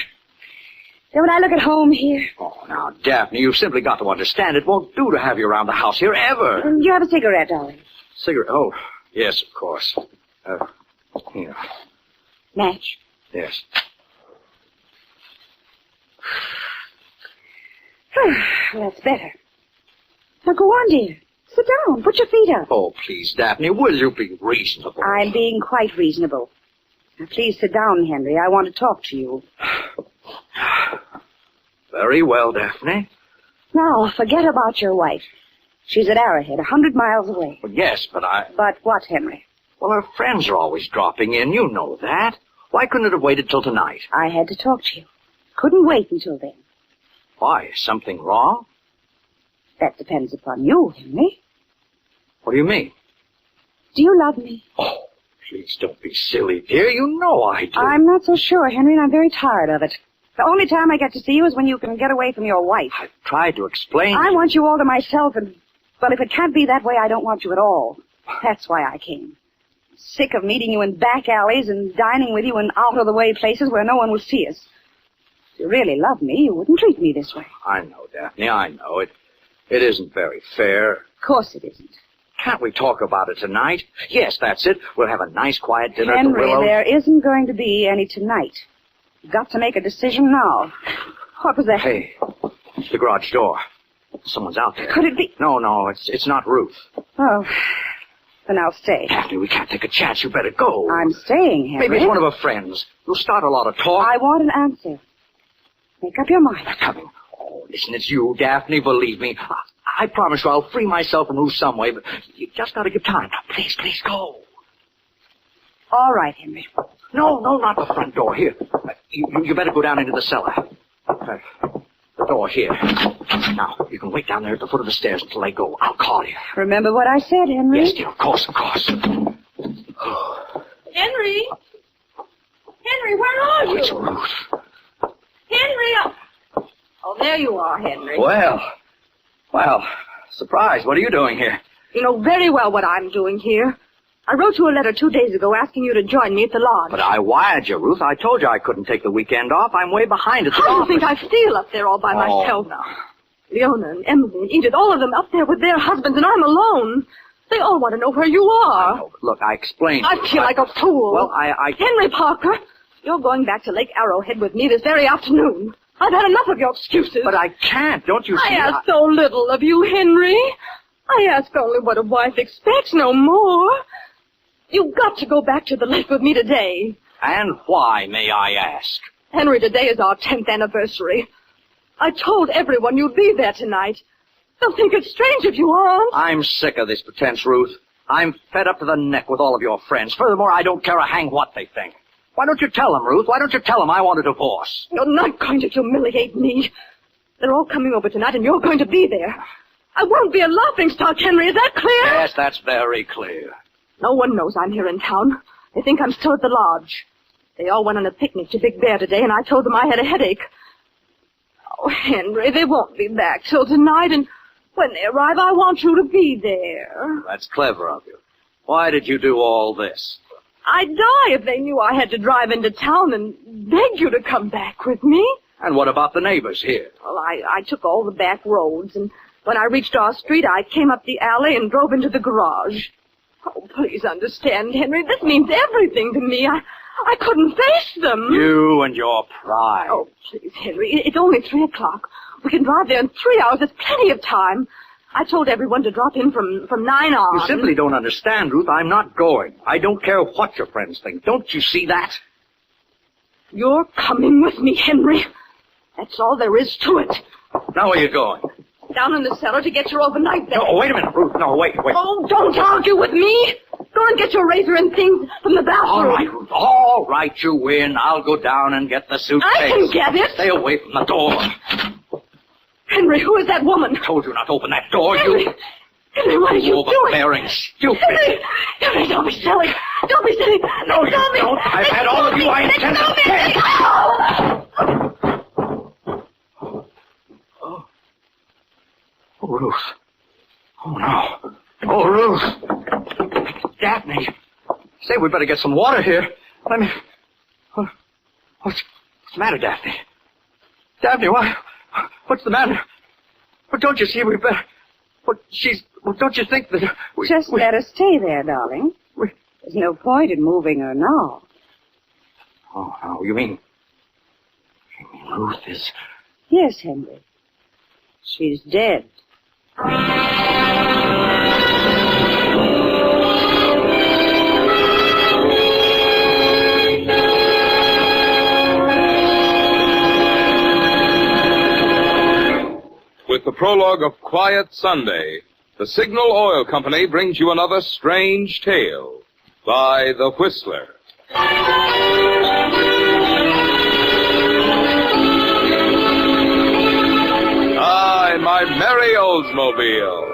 Don't I look at home here? Oh, now, Daphne, you've simply got to understand it won't do to have you around the house here ever. Do you have a cigarette, darling? Cigarette? Oh, yes, of course. Here. Match? Yes. Well, that's better. Now, go on, dear. Sit down. Put your feet up. Oh, please, Daphne, will you be reasonable? I'm being quite reasonable. Now, please sit down, Henry. I want to talk to you. Very well, Daphne. Now, forget about your wife. She's at Arrowhead, 100 miles away. Well, yes, but I... But what, Henry? Well, her friends are always dropping in. You know that. Why couldn't it have waited till tonight? I had to talk to you. Couldn't wait until then. Why? Is something wrong? That depends upon you, Henry. What do you mean? Do you love me? Oh, please don't be silly, dear. You know I do. I'm not so sure, Henry, and I'm very tired of it. The only time I get to see you is when you can get away from your wife. I've tried to explain. I want you all to myself, and, well, if it can't be that way, I don't want you at all. That's why I came. Sick of meeting you in back alleys and dining with you in out-of-the-way places where no one will see us. If you really love me, you wouldn't treat me this way. I know, Daphne, I know. It isn't very fair. Of course it isn't. Can't we talk about it tonight? Yes, that's it. We'll have a nice, quiet dinner at the Henry, Willows. there isn't going to be any tonight. You've got to make a decision now. What was that? Hey, the garage door. Someone's out there. Could it be? No, it's not Ruth. Oh. Then I'll stay. Daphne, we can't take a chance. You better go. I'm staying, Henry. Maybe it's one of her friends. You'll start a lot of talk. I want an answer. Make up your mind. They're coming. Oh, listen, it's you, Daphne. Believe me. I promise you I'll free myself and Ruth some way, but you just got to give time. Now, please, go. All right, Henry. No, not the front door. Here. You better go down into the cellar. The door here. Now, you can wait down there at the foot of the stairs until I go. I'll call you. Remember what I said, Henry? Yes, dear, of course. Henry? Henry, where are you? It's Ruth. Henry! Oh, there you are, Henry. Well, surprise. What are you doing here? You know very well what I'm doing here. I wrote you a letter 2 days ago asking you to join me at the lodge. But I wired you, Ruth. I told you I couldn't take the weekend off. I'm way behind at the How do you office. think I feel up there all by myself? No. Leona and Emily and Edith, all of them up there with their husbands, and I'm alone. They all want to know where you are. I know. Look, I explained. I feel like a fool. Well, I... Henry Parker, you're going back to Lake Arrowhead with me this very afternoon. I've had enough of your excuses. But I can't. Don't you see? I ask so little of you, Henry. I ask only what a wife expects, no more. You've got to go back to the lake with me today. And why, may I ask? Henry, today is our 10th anniversary. I told everyone you'd be there tonight. They'll think it's strange if you aren't. I'm sick of this pretense, Ruth. I'm fed up to the neck with all of your friends. Furthermore, I don't care a hang what they think. Why don't you tell them, Ruth? Why don't you tell them I want a divorce? You're not going to humiliate me. They're all coming over tonight, and you're going to be there. I won't be a laughingstock, Henry. Is that clear? Yes, that's very clear. No one knows I'm here in town. They think I'm still at the lodge. They all went on a picnic to Big Bear today, and I told them I had a headache. Oh, Henry, they won't be back till tonight, and when they arrive, I want you to be there. That's clever of you. Why did you do all this? I'd die if they knew I had to drive into town and beg you to come back with me. And what about the neighbors here? Well, I took all the back roads, and when I reached our street, I came up the alley and drove into the garage. Oh, please understand, Henry. This means everything to me. I couldn't face them. You and your pride. Oh, please, Henry. It's only 3 o'clock. We can drive there in 3 hours. There's plenty of time. I told everyone to drop in from 9 on. You simply don't understand, Ruth. I'm not going. I don't care what your friends think. Don't you see that? You're coming with me, Henry. That's all there is to it. Now where are you going? Down in the cellar to get your overnight bag. No, wait a minute, Ruth. No, wait. Oh, don't argue with me. Go and get your razor and things from the bathroom. All right, Ruth. All right, you win. I'll go down and get the suitcase. I can get it. Stay away from the door. Henry, who is that woman? I told you not to open that door, Henry, you... Henry, what are you doing? Overbearing, stupid. Henry, don't be silly. Don't be silly. No, you don't. I've had all of you. I intend to dead. Oh, Ruth. Oh, no. Oh, Ruth. Daphne. Say, we better get some water here. Let me... What's the matter, Daphne? Daphne, why... What's the matter? But don't you see we better... don't you think that... Just let her stay there, darling. There's no point in moving her now. Oh, no, you mean Ruth is... Yes, Henry. She's dead. With the prologue of Quiet Sunday, the Signal Oil Company brings you another strange tale by The Whistler. Ah, in my merry Oldsmobile.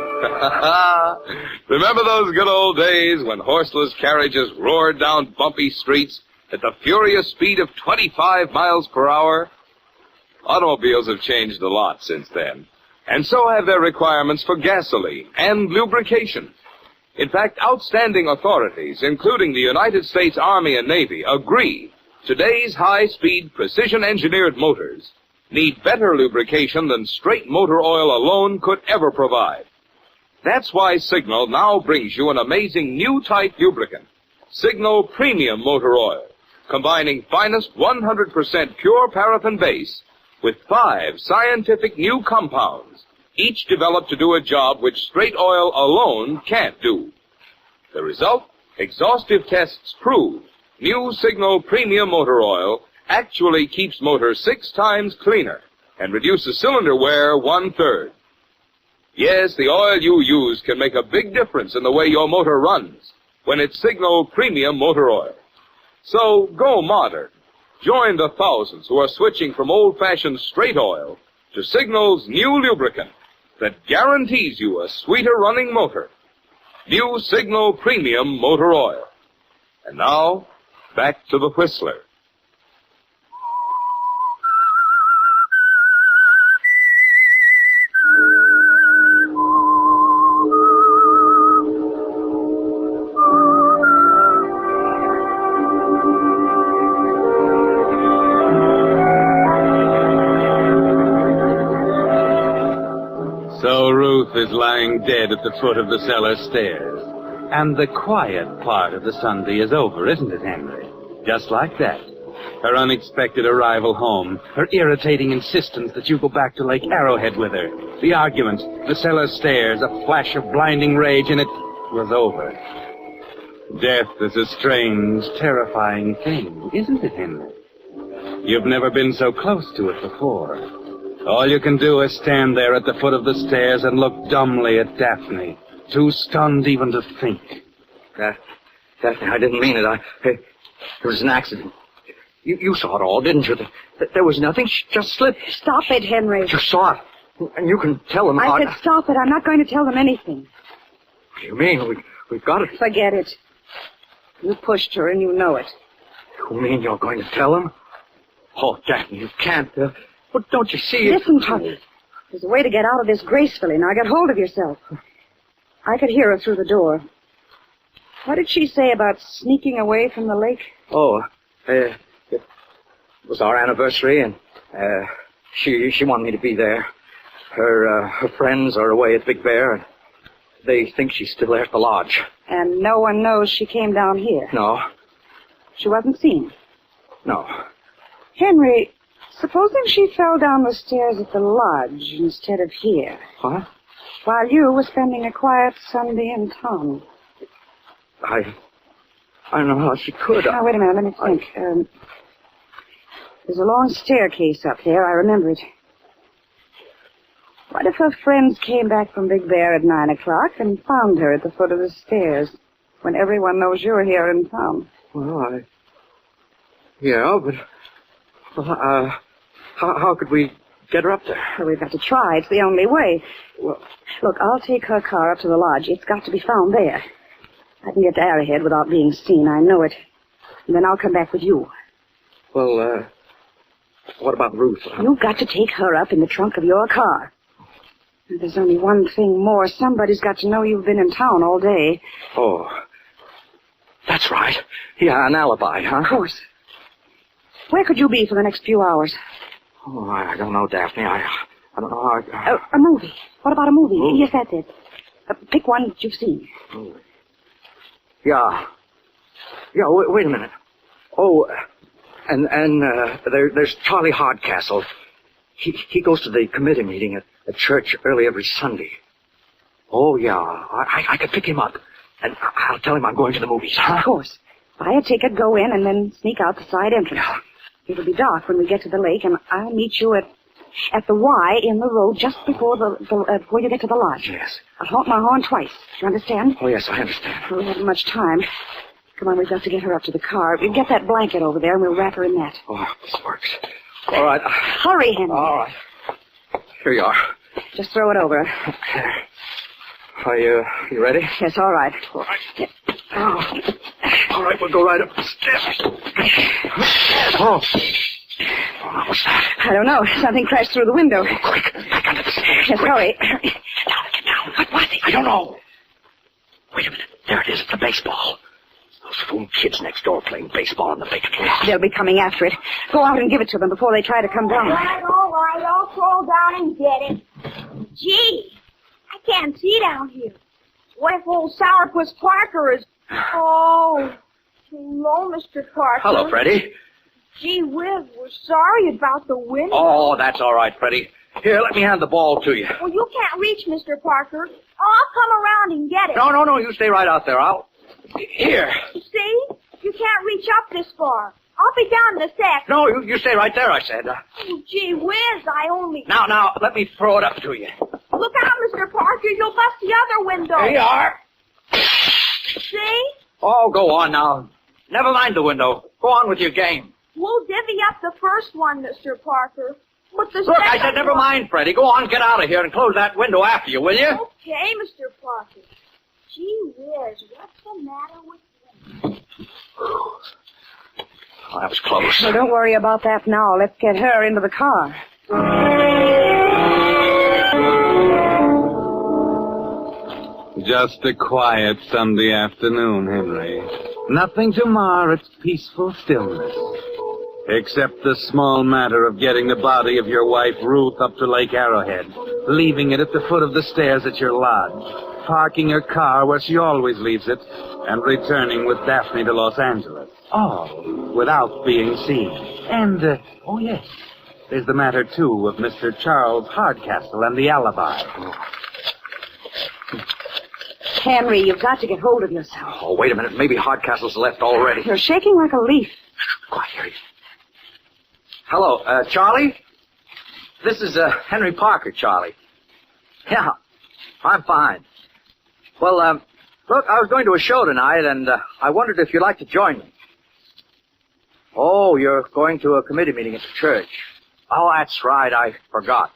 Remember those good old days when horseless carriages roared down bumpy streets at the furious speed of 25 miles per hour? Automobiles have changed a lot since then. And so have their requirements for gasoline and lubrication. In fact, outstanding authorities, including the United States Army and Navy, agree today's high-speed, precision-engineered motors need better lubrication than straight motor oil alone could ever provide. That's why Signal now brings you an amazing new type lubricant, Signal Premium Motor Oil, combining finest 100% pure paraffin base with 5 scientific new compounds, each developed to do a job which straight oil alone can't do. The result? Exhaustive tests prove new Signal Premium Motor Oil actually keeps motor 6 times cleaner and reduces cylinder wear 1/3. Yes, the oil you use can make a big difference in the way your motor runs when it's Signal Premium Motor Oil. So go modern. Join the thousands who are switching from old-fashioned straight oil to Signal's new lubricant that guarantees you a sweeter running motor. New Signal Premium Motor Oil. And now, back to the Whistler. So Ruth is lying dead at the foot of the cellar stairs. And the quiet part of the Sunday is over, isn't it, Henry? Just like that. Her unexpected arrival home, her irritating insistence that you go back to Lake Arrowhead with her, the argument, the cellar stairs, a flash of blinding rage, and it was over. Death is a strange, terrifying thing, isn't it, Henry? You've never been so close to it before. All you can do is stand there at the foot of the stairs and look dumbly at Daphne, too stunned even to think. Daphne, I didn't mean it. It was an accident. You saw it all, didn't you? There was nothing. She just slipped. Stop it, Henry. You saw it. And you can tell them. I said stop it. I'm not going to tell them anything. What do you mean? We've got it. Forget it. You pushed her and you know it. You mean you're going to tell them? Oh, Daphne, you can't. But don't you see it? Listen to me. There's a way to get out of this gracefully. Now get hold of yourself. I could hear her through the door. What did she say about sneaking away from the lake? Oh, it was our anniversary, and she wanted me to be there. Her friends are away at Big Bear, and they think she's still there at the lodge. And no one knows she came down here? No. She wasn't seen? No. Henry, supposing she fell down the stairs at the lodge instead of here? Huh? While you were spending a quiet Sunday in town. I don't know how she could. Now, wait a minute, let me think. There's a long staircase up there. I remember it. What if her friends came back from Big Bear at 9 o'clock and found her at the foot of the stairs when everyone knows you're here in town? Well, yeah, but how could we get her up there? Well, we've got to try. It's the only way. Well, look, I'll take her car up to the lodge. It's got to be found there. I can get to Arrowhead without being seen. I know it. And then I'll come back with you. Well, what about Ruth? You've got to take her up in the trunk of your car. And there's only one thing more. Somebody's got to know you've been in town all day. Oh, that's right. Yeah, an alibi, huh? Of course. Where could you be for the next few hours? Oh, I don't know, Daphne. I don't know how... A movie. What about a movie? Yes, that's it. Pick one that you've seen. Yeah. Yeah, wait a minute. Oh, and there's Charlie Hardcastle. He goes to the committee meeting at church early every Sunday. Oh, yeah. I could pick him up. And I'll tell him I'm going to the movies, huh? Of course. Buy a ticket, go in, and then sneak out the side entrance. Yeah. It'll be dark when we get to the lake, and I'll meet you at the Y in the road just before before you get to the lodge. Yes. I'll honk my horn twice. You understand? Oh, yes, I understand. We haven't much time. Come on, we've got to get her up to the car. We'll get that blanket over there, and we'll wrap her in that. Oh, this works. All right. Hurry, Henry. All right. Here you are. Just throw it over. Are you ready? Yes, all right. All right. Oh. All right, we'll go right up the steps. Oh. What's that? I don't know. Something crashed through the window. Quick, back under the stairs. Yes, quick. hurry. Get down. What was it? I don't know. Wait a minute. There it is. It's the baseball. Those fool kids next door playing baseball on the vacant lot. They'll be coming after it. Go out and give it to them before they try to come down. All right. I'll crawl down and get it. Gee, I can't see down here. What if old Sourpuss Parker is... Oh, hello, Mr. Parker. Hello, Freddie. Gee whiz, we're sorry about the window. Oh, that's all right, Freddie. Here, let me hand the ball to you. Well, you can't reach Mr. Parker. I'll come around and get it. No, you stay right out there. I'll Here. See? You can't reach up this far. I'll be down in a sec. No, you stay right there, I said. Oh, gee whiz, I only... Now, let me throw it up to you. Look out, Mr. Parker. You'll bust the other window. There you are. See? Oh, go on now. Never mind the window. Go on with your game. We'll divvy up the first one, Mr. Parker. But the Look, I second said never one... mind, Freddie. Go on, get out of here and close that window after you, will you? Okay, Mr. Parker. Gee whiz, what's the matter with him? Oh, that was close. Well, don't worry about that now. Let's get her into the car. Just a quiet Sunday afternoon, Henry. Nothing to mar its peaceful stillness. Except the small matter of getting the body of your wife, Ruth, up to Lake Arrowhead, leaving it at the foot of the stairs at your lodge, parking your car where she always leaves it, and returning with Daphne to Los Angeles. All without being seen. And, oh yes, there's the matter, too, of Mr. Charles Hardcastle and the alibi. Henry, you've got to get hold of yourself. Oh, wait a minute. Maybe Hardcastle's left already. You're shaking like a leaf. Quiet, here. Hello, Charlie? This is, Henry Parker, Charlie. Yeah, I'm fine. Well, look, I was going to a show tonight, and I wondered if you'd like to join me. Oh, you're going to a committee meeting at the church. Oh, that's right, I forgot.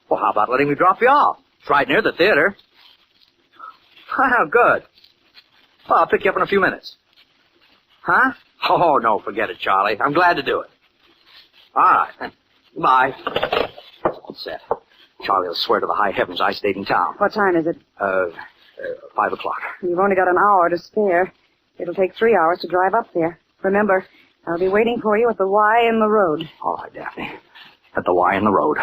Well, how about letting me drop you off? It's right near the theater. Oh, good. Well, I'll pick you up in a few minutes. Huh? Oh, no, forget it, Charlie. I'm glad to do it. All right. Goodbye. What's that? Charlie will swear to the high heavens I stayed in town. What time is it? 5 o'clock. You've only got an hour to spare. It'll take 3 hours to drive up there. Remember, I'll be waiting for you at the Y in the road. All right, Daphne. At the Y in the road.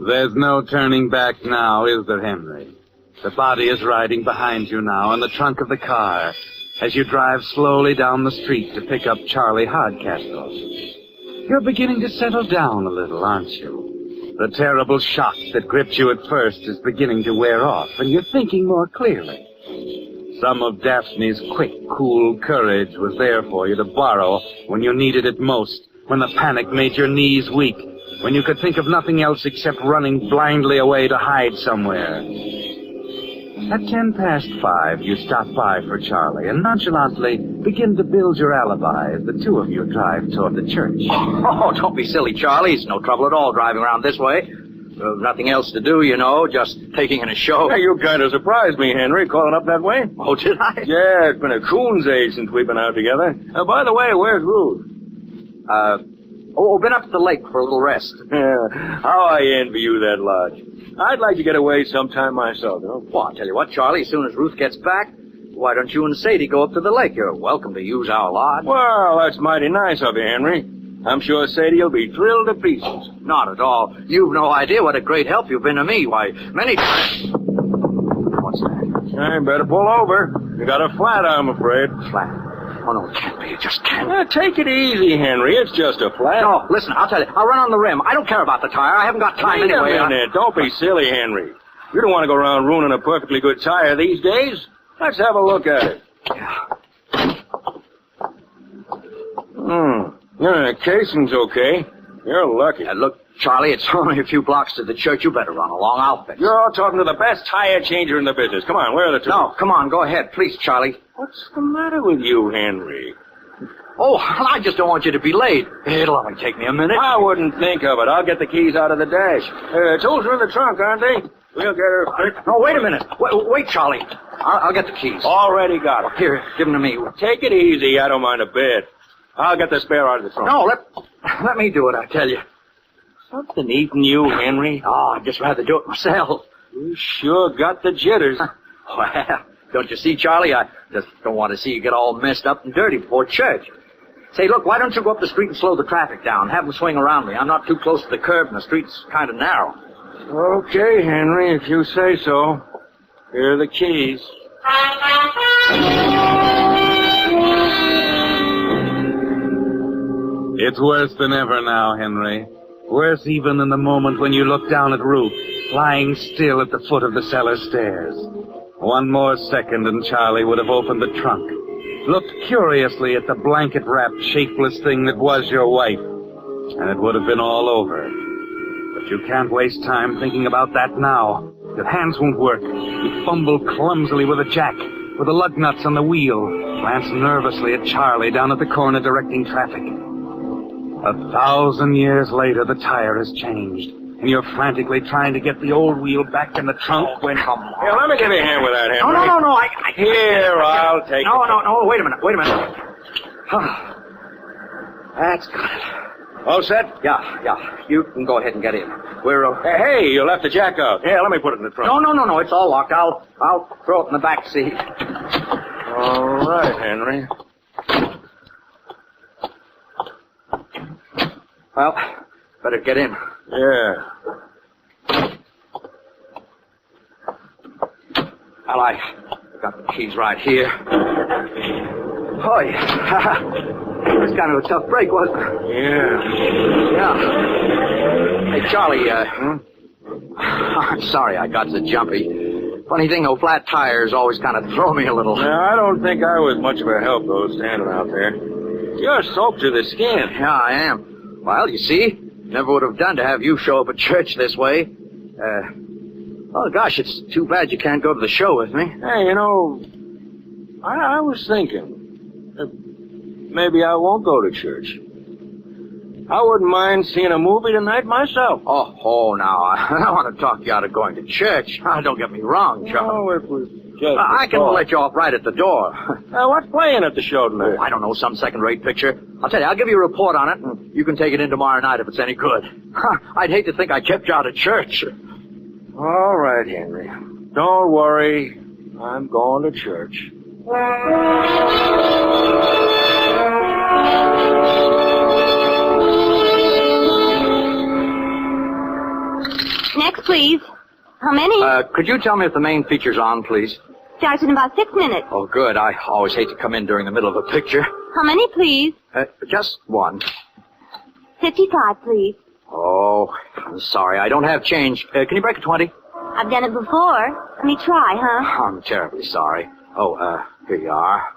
There's no turning back now, is there, Henry? The body is riding behind you now in the trunk of the car as you drive slowly down the street to pick up Charlie Hardcastle. You're beginning to settle down a little, aren't you? The terrible shock that gripped you at first is beginning to wear off, and you're thinking more clearly. Some of Daphne's quick, cool courage was there for you to borrow when you needed it most, when the panic made your knees weak, when you could think of nothing else except running blindly away to hide somewhere. At 5:10, you stop by for Charlie and nonchalantly begin to build your alibi as the two of you drive toward the church. Oh, don't be silly, Charlie. It's no trouble at all driving around this way. There's nothing else to do, you know, just taking in a show. Hey, you kind of surprised me, Henry, calling up that way. Oh, did I? Yeah, it's been a coon's age since we've been out together. By the way, where's Ruth? Been up at the lake for a little rest. Yeah, how I envy you that lodge. I'd like to get away sometime myself, you know. Well, I'll tell you what, Charlie, as soon as Ruth gets back, why don't you and Sadie go up to the lake? You're welcome to use our lodge. Well, that's mighty nice of you, Henry. I'm sure Sadie will be thrilled to pieces. Not at all. You've no idea what a great help you've been to me. Why, many times... What's that? I better pull over. You got a flat, I'm afraid. Flat? Oh, no, it can't be. It just can't. Take it easy, Henry. It's just a flat. No, listen, I'll tell you. I'll run on the rim. I don't care about the tire. I haven't got time anyway. Wait a minute. Don't be silly, Henry. You don't want to go around ruining a perfectly good tire these days. Let's have a look at it. Yeah, the casing's okay. You're lucky. Look, Charlie, it's only a few blocks to the church. You better run along. I'll fix it. You're all talking to the best tire changer in the business. Come on, where are the two? No, come on, go ahead. Please, Charlie. What's the matter with you, Henry? Oh, I just don't want you to be late. It'll only take me a minute. I wouldn't think of it. I'll get the keys out of the dash. Tools are in the trunk, aren't they? We'll get her fixed. No, wait a minute. Wait, Charlie. I'll get the keys. Already got it. Here, give them to me. Take it easy. I don't mind a bit. I'll get the spare out of the trunk. No, let me do it, I tell you. Something eating you, Henry. Oh, I'd just rather do it myself. You sure got the jitters. Well, don't you see, Charlie? I just don't want to see you get all messed up and dirty before church. Say, look, why don't you go up the street and slow the traffic down? Have them swing around me. I'm not too close to the curb and the street's kind of narrow. Okay, Henry, if you say so. Here are the keys. It's worse than ever now, Henry. Worse even than the moment when you looked down at Ruth, lying still at the foot of the cellar stairs. One more second and Charlie would have opened the trunk, looked curiously at the blanket-wrapped, shapeless thing that was your wife, and it would have been all over. But you can't waste time thinking about that now. Your hands won't work. You fumble clumsily with a jack, with the lug nuts on the wheel, glance nervously at Charlie down at the corner directing traffic. 1,000 years later, the tire has changed, and you're frantically trying to get the old wheel back in the trunk when... Come on. Here, let me give you a hand with that, Henry. No. Here, I'll take it. No, wait a minute. That's got it. All set? Yeah. You can go ahead and get in. We're, Hey, you left the jack out. Here, let me put it in the trunk. No, it's all locked. I'll throw it in the back seat. All right, Henry. Well, better get in. Yeah. Well, I got the keys right here. Oh, yeah. It was kind of a tough break, wasn't it? Yeah. Hey, Charlie, I'm sorry I got so jumpy. Funny thing, though, flat tires always kind of throw me a little. Now, I don't think I was much of a help, though, standing out there. You're soaked to the skin. Yeah, I am. Well, you see, never would have done to have you show up at church this way. Oh, gosh, it's too bad you can't go to the show with me. Hey, you know, I was thinking, maybe I won't go to church. I wouldn't mind seeing a movie tonight myself. Oh, now, I don't want to talk you out of going to church. Don't get me wrong, Charlie. Oh, it was just I can let you off right at the door. What's playing at the show tonight? Oh, I don't know, some second-rate picture. I'll tell you, I'll give you a report on it, and you can take it in tomorrow night if it's any good. I'd hate to think I kept you out of church. All right, Henry. Don't worry. I'm going to church. Next, please. How many? Could you tell me if the main feature's on, please? Starts in about 6 minutes. Oh, good. I always hate to come in during the middle of a picture. How many, please? Just one. 55, please. Oh, I'm sorry. I don't have change. Can you break a 20? I've done it before. Let me try, huh? I'm terribly sorry. Oh, here you are.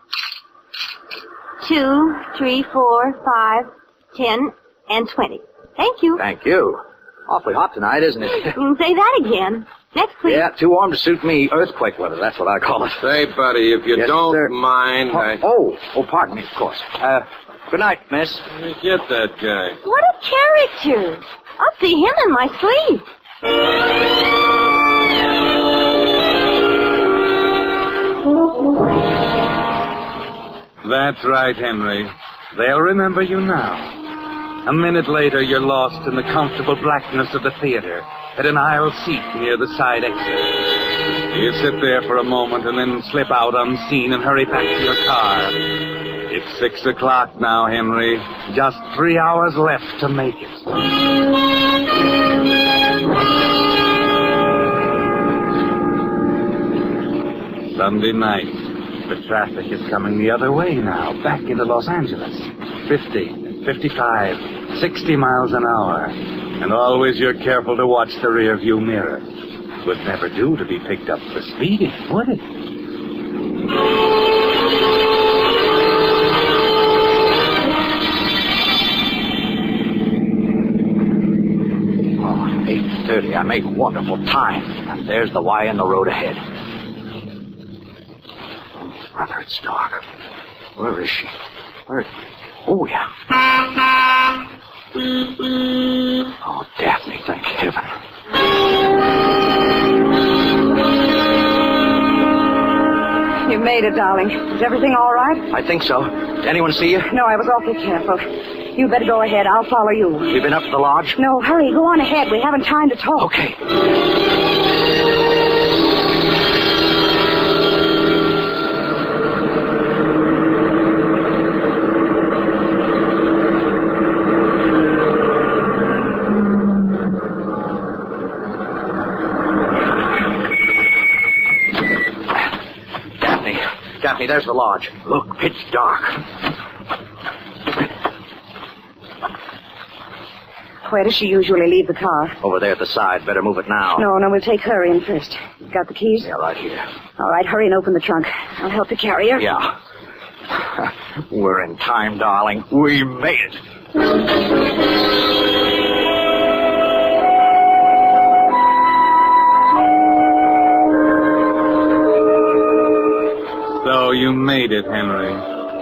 2, 3, 4, 5, 10, and 20. Thank you. Thank you. Awfully hot tonight, isn't it? You can say that again. Next, please. Yeah, too warm to suit me. Earthquake weather, that's what I call it. Say, buddy, if you don't mind, Oh, pardon me, of course. Good night, miss. Let me get that guy. What a character. I'll see him in my sleep. That's right, Henry. They'll remember you now. A minute later, you're lost in the comfortable blackness of the theater at an aisle seat near the side exit. You sit there for a moment and then slip out unseen and hurry back to your car. It's 6 o'clock now, Henry. Just 3 hours left to make it. Sunday night. The traffic is coming the other way now, back into Los Angeles. 50, 55, 60 miles an hour. And always you're careful to watch the rearview mirror. Would never do to be picked up for speeding, would it? Oh, 8:30. I made wonderful time. And there's the Y in the road ahead. Brother, it's dark. Where is she? Where? Oh, yeah. Oh, Daphne, thank heaven. You made it, darling. Is everything all right? I think so. Did anyone see you? No, I was awfully careful. You better go ahead. I'll follow you. You been up to the lodge? No, hurry. Go on ahead. We haven't time to talk. Okay. Daphne, there's the lodge. Look, pitch dark. Where does she usually leave the car? Over there at the side. Better move it now. No, we'll take her in first. Got the keys? Yeah, right here. All right, hurry and open the trunk. I'll help you carry her. Yeah. We're in time, darling. We made it. So you made it, Henry.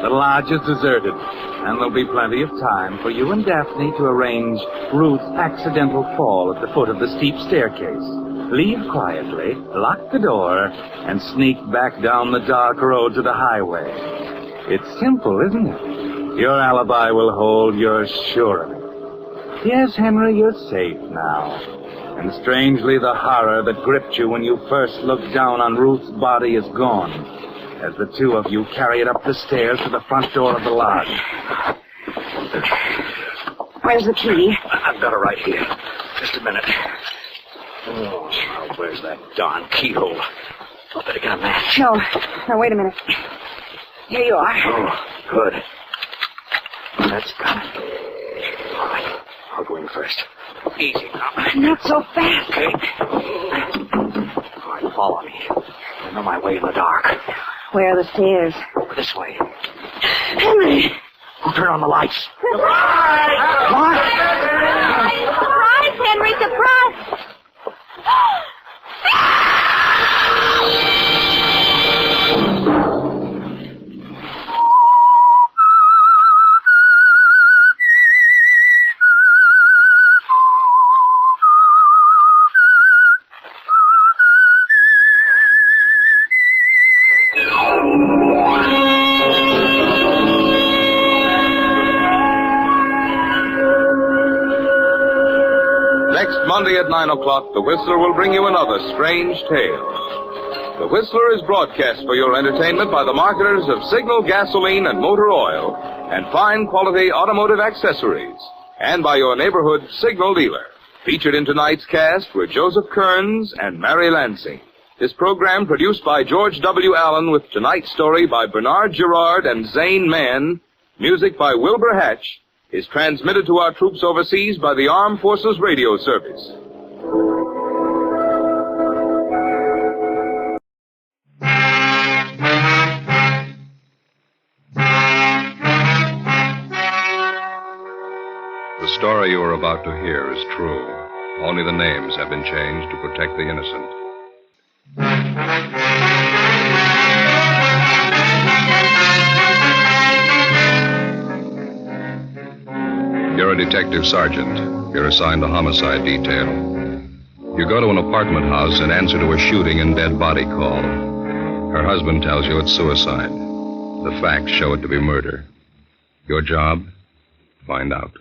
The lodge is deserted, and there'll be plenty of time for you and Daphne to arrange Ruth's accidental fall at the foot of the steep staircase. Leave quietly, lock the door, and sneak back down the dark road to the highway. It's simple, isn't it? Your alibi will hold, you're sure of it. Yes, Henry, you're safe now. And strangely, the horror that gripped you when you first looked down on Ruth's body is gone, as the two of you carry it up the stairs to the front door of the lodge. Where's the key? I've got it right here. Just a minute. Oh, now where's that darn keyhole? I better get a match. No, wait a minute. Here you are. Oh, good. That's got it. All right, I'll go in first. Easy now. Not so fast. Okay. All right, follow me. I know my way in the dark. Where are the stairs? Over this way. Henry! I'll turn on the lights. Surprise! What? Surprise, Henry, surprise! Monday at 9 o'clock, The Whistler will bring you another strange tale. The Whistler is broadcast for your entertainment by the marketers of Signal gasoline and motor oil and fine quality automotive accessories, and by your neighborhood Signal dealer. Featured in tonight's cast were Joseph Kearns and Mary Lansing. This program, produced by George W. Allen, with tonight's story by Bernard Gerard and Zane Mann, music by Wilbur Hatch, is transmitted to our troops overseas by the Armed Forces Radio Service. The story you are about to hear is true. Only the names have been changed to protect the innocent. You're a detective sergeant. You're assigned a homicide detail. You go to an apartment house and answer to a shooting and dead body call. Her husband tells you it's suicide. The facts show it to be murder. Your job? Find out.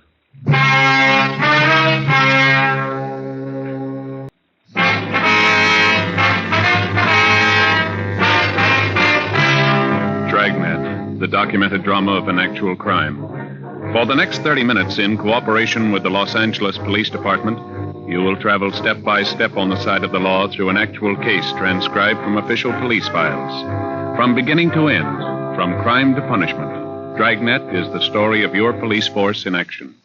Dragnet, the documented drama of an actual crime. For the next 30 minutes, in cooperation with the Los Angeles Police Department, you will travel step by step on the side of the law through an actual case transcribed from official police files. From beginning to end, from crime to punishment, Dragnet is the story of your police force in action.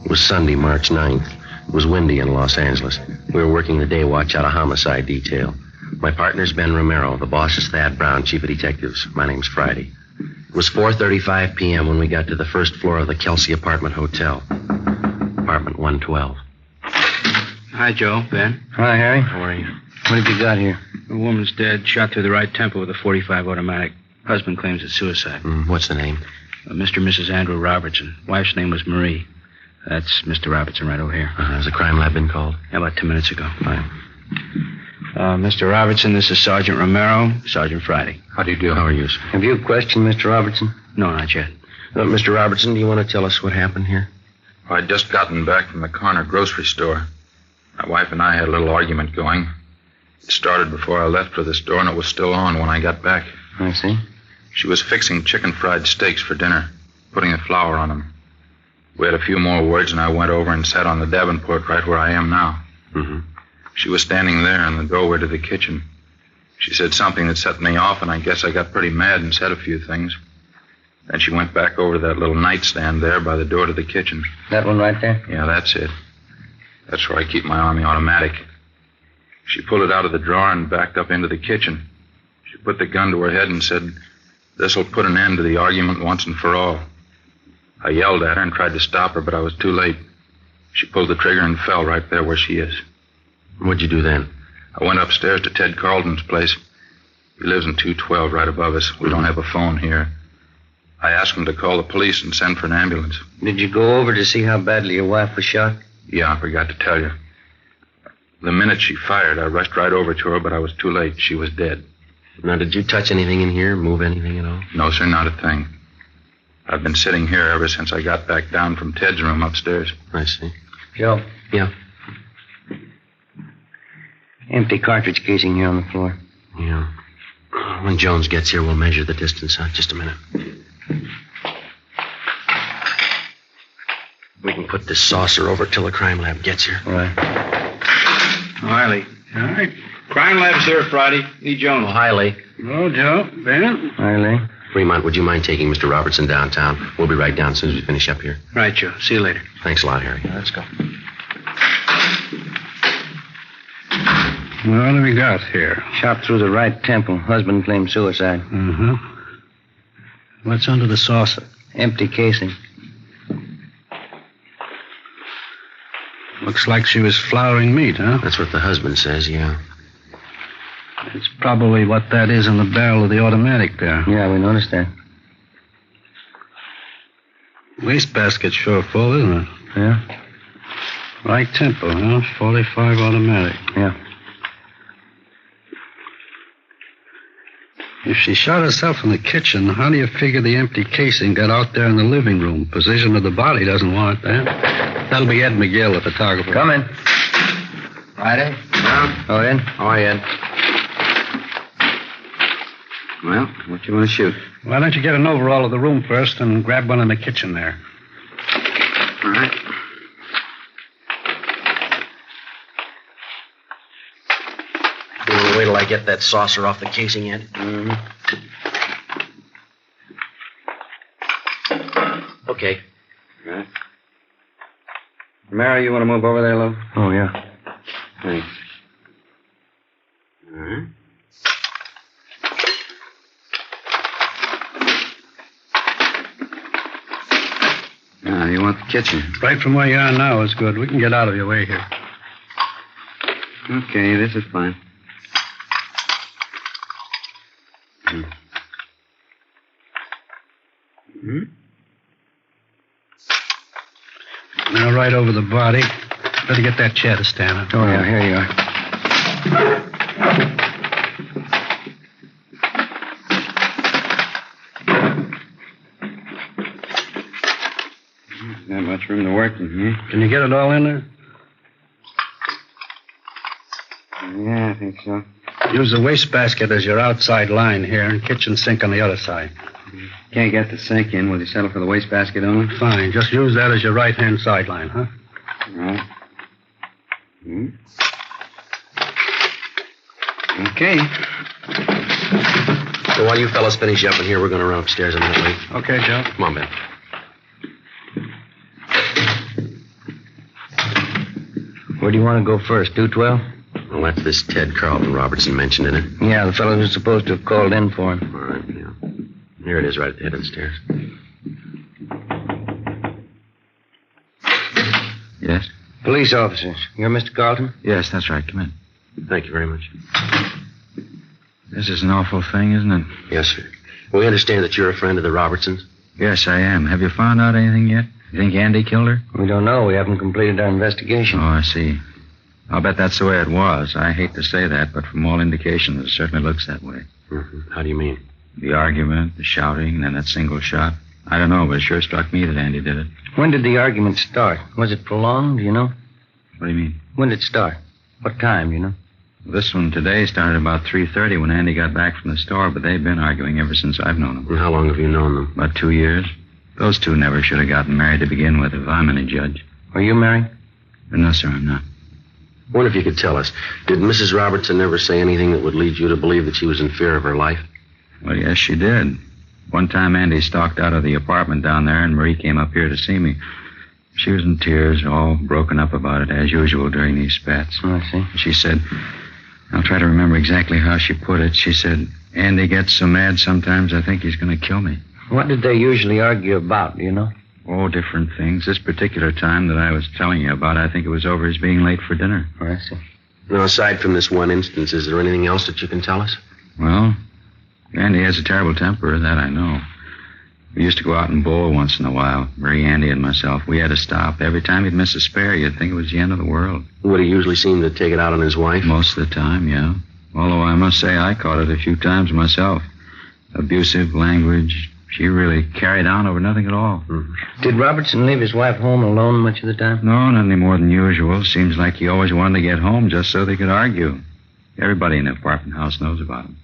It was Sunday, March 9th. It was windy in Los Angeles. We were working the day watch out of homicide detail. My partner's Ben Romero. The boss is Thad Brown, chief of detectives. My name's Friday. It was 4:35 p.m. when we got to the first floor of the Kelsey Apartment Hotel. Apartment 112. Hi, Joe. Ben. Hi, Harry. How are you? What have you got here? A woman's dead, shot through the right temple with a .45 automatic. Husband claims it's suicide. What's the name? Mr. and Mrs. Andrew Robertson. Wife's name was Marie. That's Mr. Robertson right over here. Has the crime lab been called? Yeah, about 10 minutes ago. Fine. Mr. Robertson, this is Sergeant Romero, Sergeant Friday. How do you do? How are you, sir? Have you questioned Mr. Robertson? No, not yet. Mr. Robertson, do you want to tell us what happened here? I'd just gotten back from the corner grocery store. My wife and I had a little argument going. It started before I left for the store, and it was still on when I got back. I see. She was fixing chicken fried steaks for dinner, putting the flour on them. We had a few more words, and I went over and sat on the Davenport right where I am now. Mm-hmm. She was standing there in the doorway to the kitchen. She said something that set me off, and I guess I got pretty mad and said a few things. Then she went back over to that little nightstand there by the door to the kitchen. That one right there? Yeah, that's it. That's where I keep my Army automatic. She pulled it out of the drawer and backed up into the kitchen. She put the gun to her head and said, "This'll put an end to the argument once and for all." I yelled at her and tried to stop her, but I was too late. She pulled the trigger and fell right there where she is. What'd you do then? I went upstairs to Ted Carlton's place. He lives in 212 right above us. We don't have a phone here. I asked him to call the police and send for an ambulance. Did you go over to see how badly your wife was shot? Yeah, I forgot to tell you. The minute she fired, I rushed right over to her, but I was too late. She was dead. Now, did you touch anything in here? Move anything at all? No, sir, not a thing. I've been sitting here ever since I got back down from Ted's room upstairs. I see. Joe. Yeah. Empty cartridge casing here on the floor. Yeah. When Jones gets here, we'll measure the distance. Just a minute. We can put this saucer over till the crime lab gets here. Right. Riley. All right. Crime lab's here Friday. Lee Jones. Oh, hi, Lee. Hello, Joe. Ben? Hi, Lee. Fremont, would you mind taking Mr. Robertson downtown? We'll be right down as soon as we finish up here. Right, Joe. See you later. Thanks a lot, Harry. Let's go. What do we got here? Shot through the right temple. Husband claimed suicide. Mm-hmm. What's under the saucer? Empty casing. Looks like she was flouring meat, huh? That's what the husband says, yeah. It's probably what that is in the barrel of the automatic there. Yeah, we noticed that. Wastebasket's sure full, isn't it? Yeah. Right tempo, huh? 45 automatic. Yeah. If she shot herself in the kitchen, how do you figure the empty casing got out there in the living room? Position of the body doesn't warrant that. That'll be Ed McGill, the photographer. Come in. Friday? Yeah? Oh, in? Oh, Ed. Well, what you want to shoot? Why don't you get an overall of the room first and grab one in the kitchen there? All right. You want to wait till I get that saucer off the casing, Ed? Mm-hmm. Okay. Right. Mary, you want to move over there, love? Oh, yeah. Thanks. All right. Now, you want the kitchen? Right from where you are now is good. We can get out of your way here. Okay, this is fine. Hmm? Now, right over the body. Better get that chair to stand up. Oh, yeah, here you are. Not much room to work in here. Can you get it all in there? Yeah, I think so. Use the wastebasket as your outside line here and kitchen sink on the other side. Can't get the sink in. Will you settle for the wastebasket only? Fine. Just use that as your right-hand sideline, huh? All right. Hmm. Okay. So while you fellas finish up in here, we're going to run upstairs a minute late. Okay, Joe. Come on, Ben. Where do you want to go first? 212? Well, that's this Ted Carlton Robertson mentioned in it. Yeah, the fellow who's supposed to have called in for him. All right, yeah. Here it is, right at the head of the stairs. Yes? Police officers. You're Mr. Carlton? Yes, that's right. Come in. Thank you very much. This is an awful thing, isn't it? Yes, sir. We understand that you're a friend of the Robertsons. Yes, I am. Have you found out anything yet? You think Andy killed her? We don't know. We haven't completed our investigation. Oh, I see. I'll bet that's the way it was. I hate to say that, but from all indications, it certainly looks that way. Mm-hmm. How do you mean? The argument, the shouting, and then that single shot. I don't know, but it sure struck me that Andy did it. When did the argument start? Was it prolonged, do you know? What do you mean? When did it start? What time, do you know? This one today started about 3:30 when Andy got back from the store, but they've been arguing ever since I've known them. And how long have you known them? About 2 years. Those two never should have gotten married to begin with, if I'm any judge. Are you married? No, sir, I'm not. I wonder if you could tell us, did Mrs. Robertson ever say anything that would lead you to believe that she was in fear of her life? Well, yes, she did. One time Andy stalked out of the apartment down there, and Marie came up here to see me. She was in tears, all broken up about it, as usual during these spats. Oh, I see. She said, I'll try to remember exactly how she put it. She said, Andy gets so mad sometimes I think he's going to kill me. What did they usually argue about, do you know? Oh, different things. This particular time that I was telling you about, I think it was over his being late for dinner. Oh, I see. Now, aside from this one instance, is there anything else that you can tell us? Well, Andy has a terrible temper, that I know. We used to go out and bowl once in a while, Marie, Andy, and myself. We had to stop. Every time he'd miss a spare, you'd think it was the end of the world. Would he usually seem to take it out on his wife? Most of the time, yeah. Although I must say I caught it a few times myself. Abusive language. She really carried on over nothing at all. Mm-hmm. Did Robertson leave his wife home alone much of the time? No, not any more than usual. Seems like he always wanted to get home just so they could argue. Everybody in the apartment house knows about him.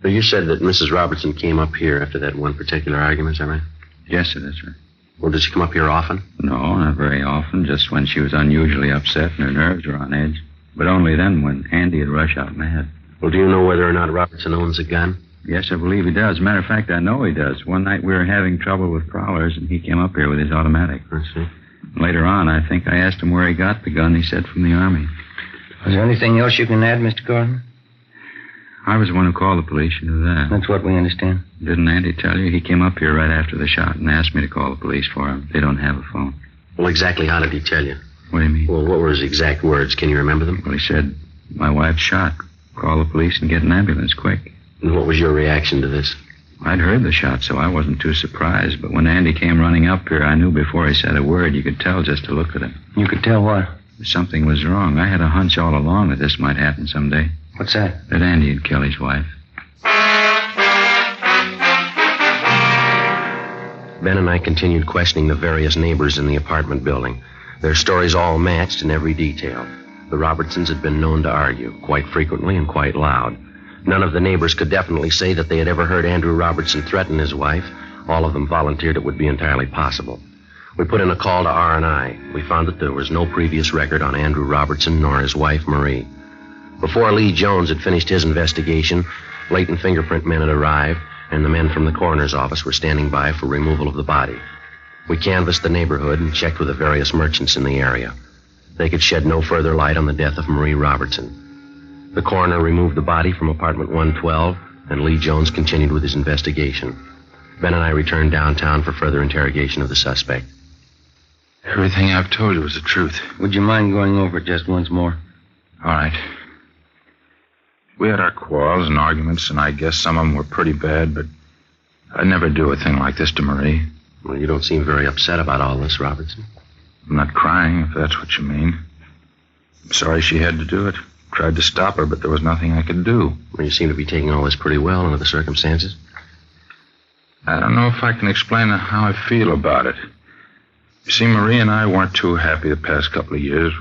But you said that Mrs. Robertson came up here after that one particular argument, is that right? Yes, it is, sir. Well, did she come up here often? No, not very often. Just when she was unusually upset and her nerves were on edge. But only then when Andy would rush out mad. Well, do you know whether or not Robertson owns a gun? Yes, I believe he does. As a matter of fact, I know he does. One night we were having trouble with prowlers, and he came up here with his automatic. I see. Later on, I think I asked him where he got the gun. He said from the Army. Is there anything else you can add, Mr. Gordon? I was the one who called the police. You knew that. That's what we understand. Didn't Andy tell you? He came up here right after the shot and asked me to call the police for him. They don't have a phone. Well, exactly how did he tell you? What do you mean? Well, what were his exact words? Can you remember them? Well, he said, my wife's shot. Call the police and get an ambulance quick. And what was your reaction to this? I'd heard the shot, so I wasn't too surprised. But when Andy came running up here, I knew before he said a word. You could tell just to look at him. You could tell what? Something was wrong. I had a hunch all along that this might happen someday. What's that? That Andy would kill his wife. Ben and I continued questioning the various neighbors in the apartment building. Their stories all matched in every detail. The Robertsons had been known to argue, quite frequently and quite loud. None of the neighbors could definitely say that they had ever heard Andrew Robertson threaten his wife. All of them volunteered it would be entirely possible. We put in a call to R&I. We found that there was no previous record on Andrew Robertson nor his wife, Marie. Before Lee Jones had finished his investigation, latent fingerprint men had arrived, and the men from the coroner's office were standing by for removal of the body. We canvassed the neighborhood and checked with the various merchants in the area. They could shed no further light on the death of Marie Robertson. The coroner removed the body from apartment 112, and Lee Jones continued with his investigation. Ben and I returned downtown for further interrogation of the suspect. Everything I've told you was the truth. Would you mind going over it just once more? All right. We had our quarrels and arguments, and I guess some of them were pretty bad, but I'd never do a thing like this to Marie. Well, you don't seem very upset about all this, Robertson. I'm not crying, if that's what you mean. I'm sorry she had to do it. Tried to stop her, but there was nothing I could do. Well, you seem to be taking all this pretty well under the circumstances. I don't know if I can explain how I feel about it. You see, Marie and I weren't too happy the past couple of years.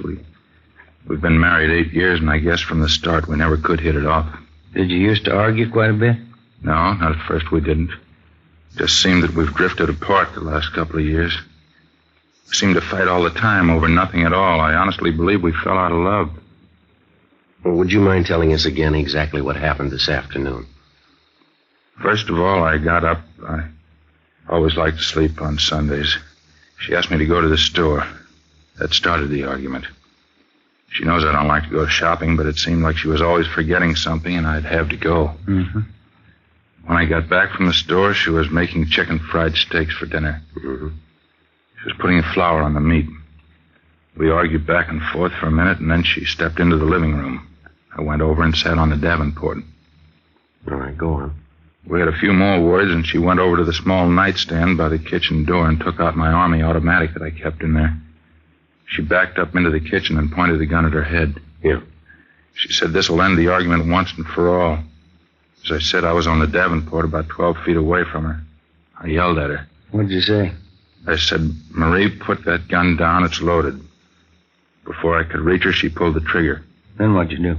We've been married 8 years, and I guess from the start we never could hit it off. Did you used to argue quite a bit? No, not at first we didn't. It just seemed that we've drifted apart the last couple of years. We seemed to fight all the time over nothing at all. I honestly believe we fell out of love. Well, would you mind telling us again exactly what happened this afternoon? First of all, I got up. I always liked to sleep on Sundays. She asked me to go to the store. That started the argument. She knows I don't like to go shopping, but it seemed like she was always forgetting something, and I'd have to go. Mm-hmm. When I got back from the store, she was making chicken fried steaks for dinner. Mm-hmm. She was putting flour on the meat. We argued back and forth for a minute, and then she stepped into the living room. I went over and sat on the Davenport. All right, go on. We had a few more words, and she went over to the small nightstand by the kitchen door and took out my Army automatic that I kept in there. She backed up into the kitchen and pointed the gun at her head. Yeah. She said this will end the argument once and for all. As I said, I was on the Davenport about 12 feet away from her. I yelled at her. What'd you say? I said, Marie, put that gun down. It's loaded. Before I could reach her, she pulled the trigger. Then what'd you do?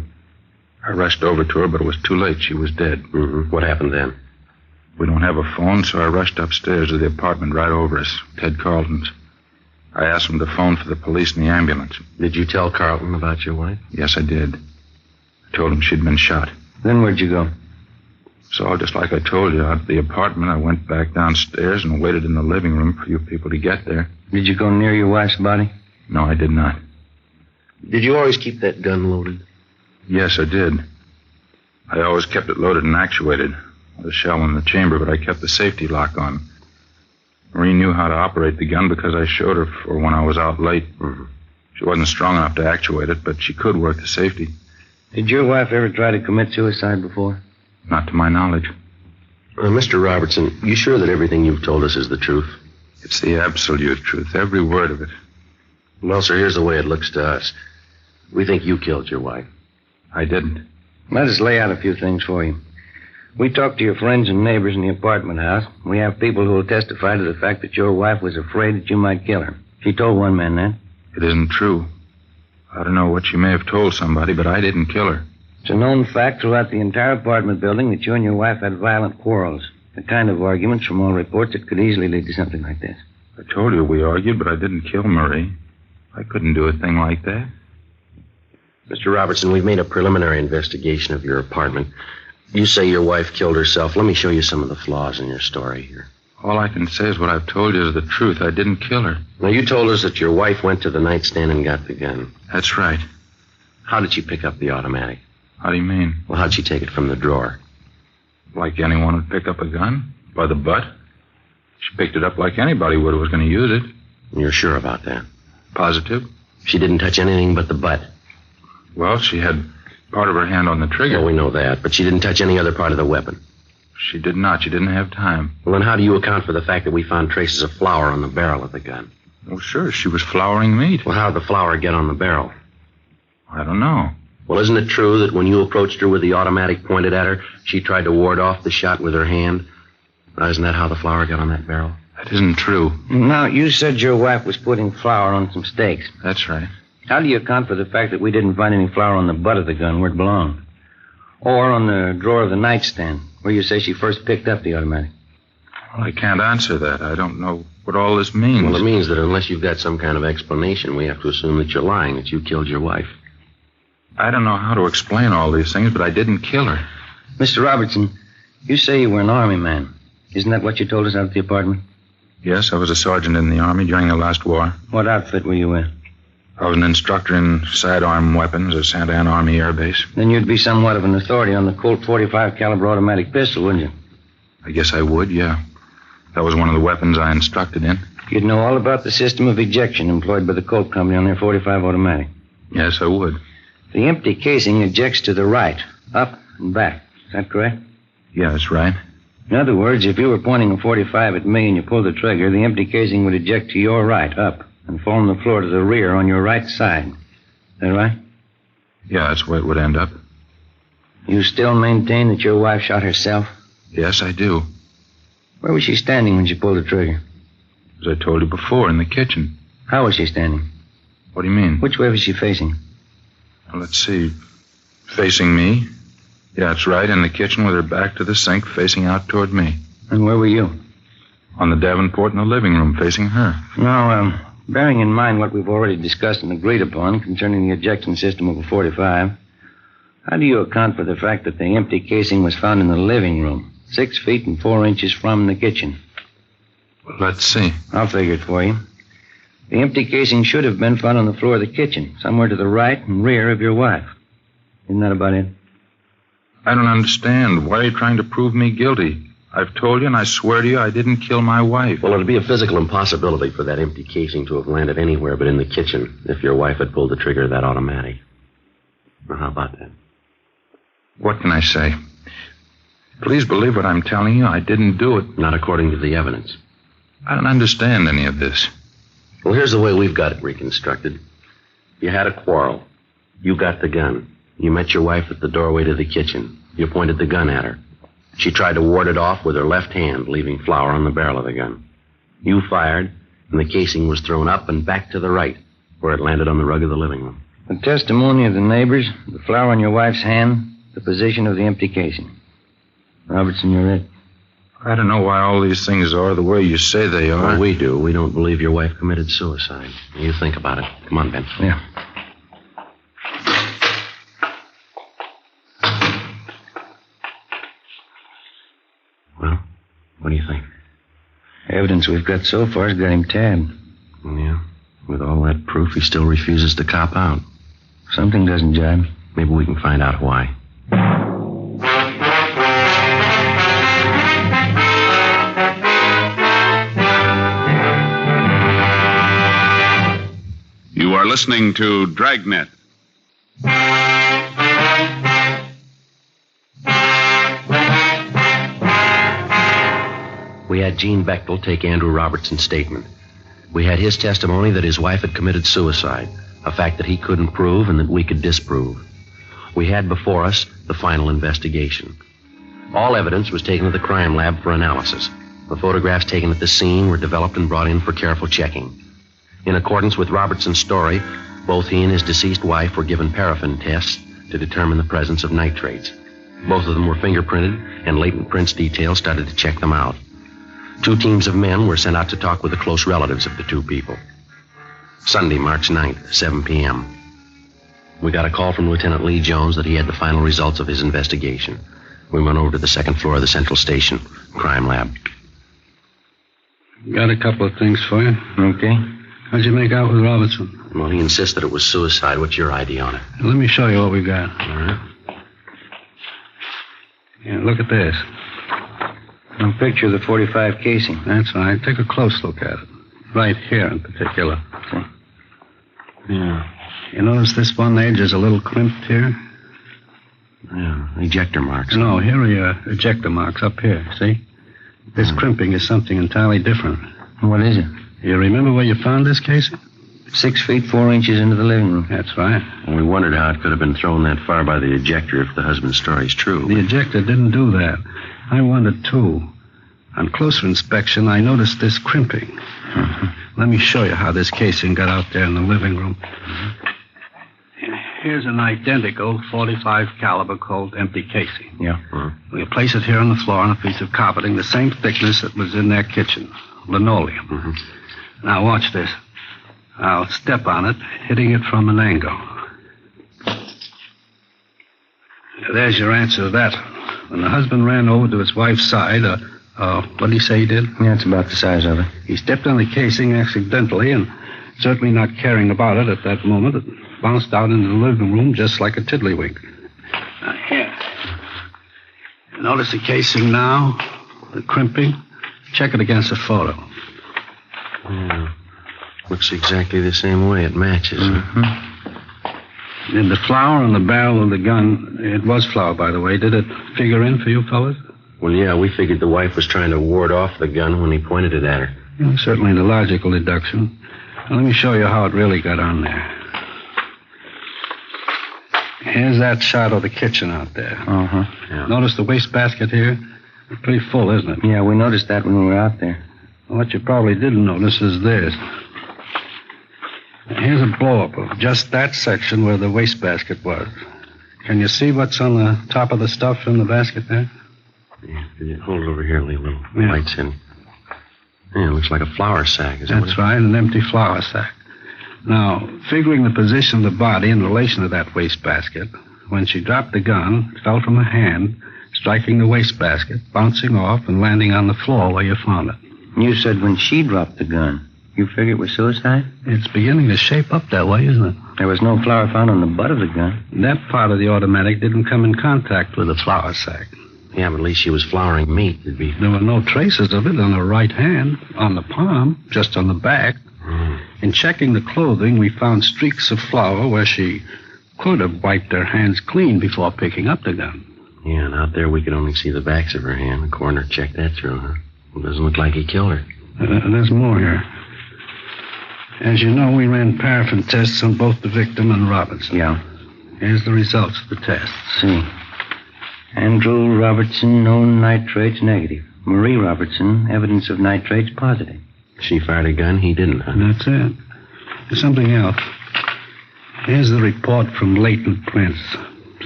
I rushed over to her, but it was too late. She was dead. Mm-hmm. What happened then? We don't have a phone, so I rushed upstairs to the apartment right over us, Ted Carlton's. I asked him to phone for the police and the ambulance. Did you tell Carlton about your wife? Yes, I did. I told him she'd been shot. Then where'd you go? So, just like I told you, out of the apartment, I went back downstairs and waited in the living room for you people to get there. Did you go near your wife's body? No, I did not. Did you always keep that gun loaded? Yes, I did. I always kept it loaded and actuated. The shell in the chamber, but I kept the safety lock on. Marie knew how to operate the gun because I showed her for when I was out late. She wasn't strong enough to actuate it, but she could work the safety. Did your wife ever try to commit suicide before? Not to my knowledge. Mr. Robertson, you sure that everything you've told us is the truth? It's the absolute truth, every word of it. Well, sir, here's the way it looks to us. We think you killed your wife. I didn't. Let us lay out a few things for you. We talked to your friends and neighbors in the apartment house. We have people who will testify to the fact that your wife was afraid that you might kill her. She told one man that. It isn't true. I don't know what she may have told somebody, but I didn't kill her. It's a known fact throughout the entire apartment building that you and your wife had violent quarrels. The kind of arguments, from all reports, that could easily lead to something like this. I told you we argued, but I didn't kill Marie. I couldn't do a thing like that. Mr. Robertson, we've made a preliminary investigation of your apartment. You say your wife killed herself. Let me show you some of the flaws in your story here. All I can say is what I've told you is the truth. I didn't kill her. Now, you told us that your wife went to the nightstand and got the gun. That's right. How did she pick up the automatic? How do you mean? Well, how'd she take it from the drawer? Like anyone would pick up a gun? By the butt? She picked it up like anybody would who was going to use it. You're sure about that? Positive. She didn't touch anything but the butt. Well, she had part of her hand on the trigger. Well, we know that, but she didn't touch any other part of the weapon. She did not. She didn't have time. Well, then how do you account for the fact that we found traces of flour on the barrel of the gun? Oh, sure. She was flouring meat. Well, how did the flour get on the barrel? I don't know. Well, isn't it true that when you approached her with the automatic pointed at her, she tried to ward off the shot with her hand? Now, isn't that how the flour got on that barrel? That isn't true. Now, you said your wife was putting flour on some steaks. That's right. How do you account for the fact that we didn't find any flour on the butt of the gun where it belonged? Or on the drawer of the nightstand, where you say she first picked up the automatic? Well, I can't answer that. I don't know what all this means. Well, it means that unless you've got some kind of explanation, we have to assume that you're lying, that you killed your wife. I don't know how to explain all these things, but I didn't kill her. Mr. Robertson, you say you were an army man. Isn't that what you told us out at the apartment? Yes, I was a sergeant in the Army during the last war. What outfit were you in? I was an instructor in sidearm weapons at Santa Ana Army Air Base. Then you'd be somewhat of an authority on the Colt .45 caliber automatic pistol, wouldn't you? I guess I would, yeah. That was one of the weapons I instructed in. You'd know all about the system of ejection employed by the Colt Company on their .45 automatic. Yes, I would. The empty casing ejects to the right, up and back. Is that correct? Yeah, that's right. In other words, if you were pointing a .45 at me and you pulled the trigger, the empty casing would eject to your right, up, and fall on the floor to the rear on your right side. Is that right? Yeah, that's where it would end up. You still maintain that your wife shot herself? Yes, I do. Where was she standing when she pulled the trigger? As I told you before, in the kitchen. How was she standing? What do you mean? Which way was she facing? Well, let's see. Facing me. Yeah, that's right, in the kitchen with her back to the sink, facing out toward me. And where were you? On the Davenport in the living room, facing her. Now, bearing in mind what we've already discussed and agreed upon concerning the ejection system of a .45, how do you account for the fact that the empty casing was found in the living room, 6 feet and 4 inches from the kitchen? Well, let's see. I'll figure it for you. The empty casing should have been found on the floor of the kitchen, somewhere to the right and rear of your wife. Isn't that about it? I don't understand. Why are you trying to prove me guilty? I've told you, and I swear to you, I didn't kill my wife. Well, it'd be a physical impossibility for that empty casing to have landed anywhere but in the kitchen if your wife had pulled the trigger of that automatic. Now, how about that? What can I say? Please believe what I'm telling you. I didn't do it. Not according to the evidence. I don't understand any of this. Well, here's the way we've got it reconstructed. You had a quarrel. You got the gun. You met your wife at the doorway to the kitchen. You pointed the gun at her. She tried to ward it off with her left hand, leaving flour on the barrel of the gun. You fired, and the casing was thrown up and back to the right, where it landed on the rug of the living room. The testimony of the neighbors, the flour on your wife's hand, the position of the empty casing. Robertson, you're it. I don't know why all these things are the way you say they are. Well, we do. We don't believe your wife committed suicide. You think about it. Come on, Ben. Yeah. do you think? Evidence we've got so far has got him tabbed. Yeah. With all that proof, he still refuses to cop out. Something doesn't jibe. Maybe we can find out why. You are listening to Dragnet. We had Gene Bechtel take Andrew Robertson's statement. We had his testimony that his wife had committed suicide, a fact that he couldn't prove and that we could disprove. We had before us the final investigation. All evidence was taken to the crime lab for analysis. The photographs taken at the scene were developed and brought in for careful checking. In accordance with Robertson's story, both he and his deceased wife were given paraffin tests to determine the presence of nitrates. Both of them were fingerprinted, and latent prints detail started to check them out. 2 teams of men were sent out to talk with the close relatives of the 2 people. Sunday, March 9th, 7 p.m. We got a call from Lieutenant Lee Jones that he had the final results of his investigation. We went over to the 2nd floor of the Central Station crime lab. Got a couple of things for you. Okay. How'd you make out with Robertson? Well, he insists that it was suicide. What's your idea on it? Let me show you what we got. All right. Yeah, look at this. A picture of the .45 casing. That's right. Take a close look at it. Right here in particular. See? Yeah. You notice this one edge is a little crimped here? Yeah, ejector marks. No, here are your ejector marks up here, see? This crimping is something entirely different. What is it? You remember where you found this casing? 6 feet 4 inches into the living room. That's right. And we wondered how it could have been thrown that far by the ejector if the husband's story's true. The ejector didn't do that. I wondered, too. On closer inspection, I noticed this crimping. Mm-hmm. Let me show you how this casing got out there in the living room. Mm-hmm. Here's an identical .45 caliber Colt empty casing. Yeah. Mm-hmm. We'll place it here on the floor on a piece of carpeting the same thickness that was in their kitchen. Linoleum. Mm-hmm. Now, watch this. I'll step on it, hitting it from an angle. There's your answer to that. When the husband ran over to his wife's side, what did he say he did? Yeah, it's about the size of it. He stepped on the casing accidentally, and certainly not caring about it at that moment, it bounced out into the living room just like a tiddlywink. Now, here. Notice the casing now? The crimping? Check it against the photo. Yeah. Looks exactly the same way. It matches. Mm-hmm. Did the flour on the barrel of the gun, it was flour, by the way, did it figure in for you fellas? Well, yeah, we figured the wife was trying to ward off the gun when he pointed it at her. Yeah, certainly the logical deduction. Now, let me show you how it really got on there. Here's that shot of the kitchen out there. Uh-huh. Yeah. Notice the wastebasket here? It's pretty full, isn't it? Yeah, we noticed that when we were out there. Well, what you probably didn't notice is this. Here's a blow-up of just that section where the wastebasket was. Can you see what's on the top of the stuff in the basket there? Yeah, hold it over here, Lee. Little lights in. Yeah, it looks like a flour sack. That's right, an empty flour sack. Now, figuring the position of the body in relation to that wastebasket, when she dropped the gun, it fell from her hand, striking the wastebasket, bouncing off, and landing on the floor where you found it. You said when she dropped the gun. You figure it was suicide? It's beginning to shape up that way, isn't it? There was no flour found on the butt of the gun. That part of the automatic didn't come in contact with the flour sack. Yeah, but at least she was flouring meat. There were no traces of it on her right hand, on the palm, just on the back. In checking the clothing, we found streaks of flour where she could have wiped her hands clean before picking up the gun. Yeah, and out there we could only see the backs of her hand. The coroner checked that through, huh? It doesn't look like he killed her. There's more here. As you know, we ran paraffin tests on both the victim and Robertson. Yeah. Here's the results of the tests. See. Andrew Robertson, known nitrates negative. Marie Robertson, evidence of nitrates positive. She fired a gun, he didn't, huh? That's it. There's something else. Here's the report from latent prints.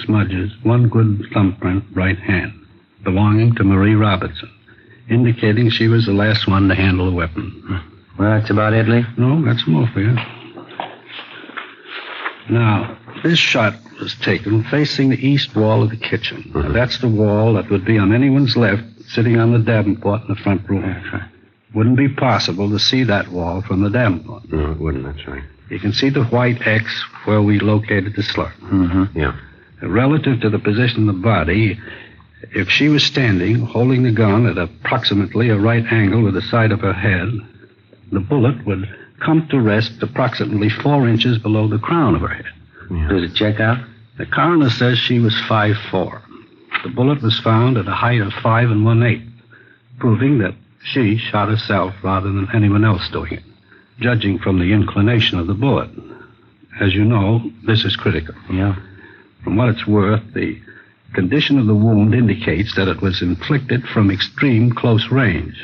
Smudges. One good thumbprint, right hand, belonging to Marie Robertson, indicating she was the last one to handle a weapon. Well, that's about it, Lee? No, that's more for you. Now, this shot was taken facing the east wall of the kitchen. Now, that's the wall that would be on anyone's left sitting on the Davenport in the front room. That's right. Wouldn't be possible to see that wall from the Davenport. No, it wouldn't. That's right. You can see the white X where we located the slur. Mm-hmm. Yeah. Relative to the position of the body, if she was standing, holding the gun at approximately a right angle with the side of her head, the bullet would come to rest approximately 4 inches below the crown of her head. Yeah. Does it check out? The coroner says she was 5'4". The bullet was found at a height of 5 1/8, proving that she shot herself rather than anyone else doing it, judging from the inclination of the bullet. As you know, this is critical. Yeah. From what it's worth, the condition of the wound indicates that it was inflicted from extreme close range.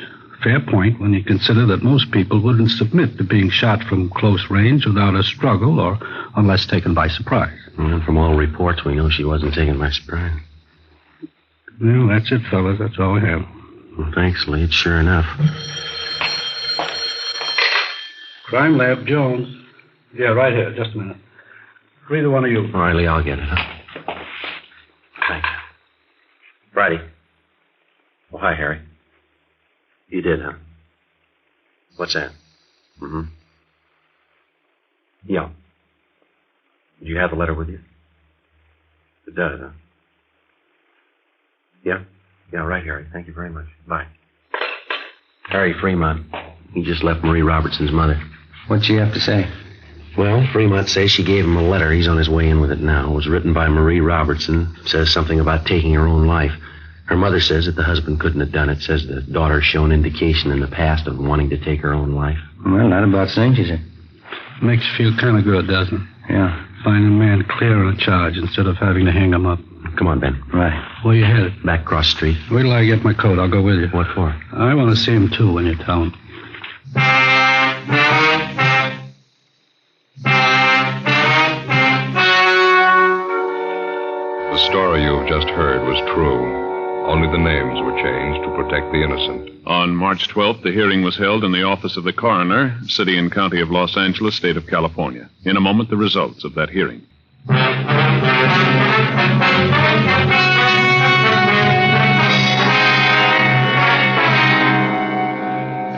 Fair point when you consider that most people wouldn't submit to being shot from close range without a struggle or unless taken by surprise. Well, from all reports, we know she wasn't taken by surprise. Well, that's it, fellas. That's all we have. Well, thanks, Lee. It's sure enough. Crime Lab, Jones. Yeah, right here. Just a minute. Either one of you. All right, Lee, I'll get it, huh? Thanks. Friday. Oh, hi, Harry. You did, huh? What's that? Mm-hmm. Yeah. Do you have the letter with you? It does, huh? Yeah? Yeah, right, Harry. Thank you very much. Bye. Harry Fremont. He just left Marie Robertson's mother. What'd she have to say? Well, Fremont says she gave him a letter. He's on his way in with it now. It was written by Marie Robertson. Says something about taking her own life. Her mother says that the husband couldn't have done it. Says the daughter's shown indication in the past of wanting to take her own life. Well, not about saying she said. Makes you feel kind of good, doesn't it? Yeah. Finding a man clear on a charge instead of having to hang him up. Come on, Ben. Right. Where you headed? Back cross street. Wait till I get my coat. I'll go with you. What for? I want to see him, too, when you tell him. The story you've just heard was true. Only the names were changed to protect the innocent. On March 12th, the hearing was held in the office of the coroner, City and County of Los Angeles, State of California. In a moment, the results of that hearing.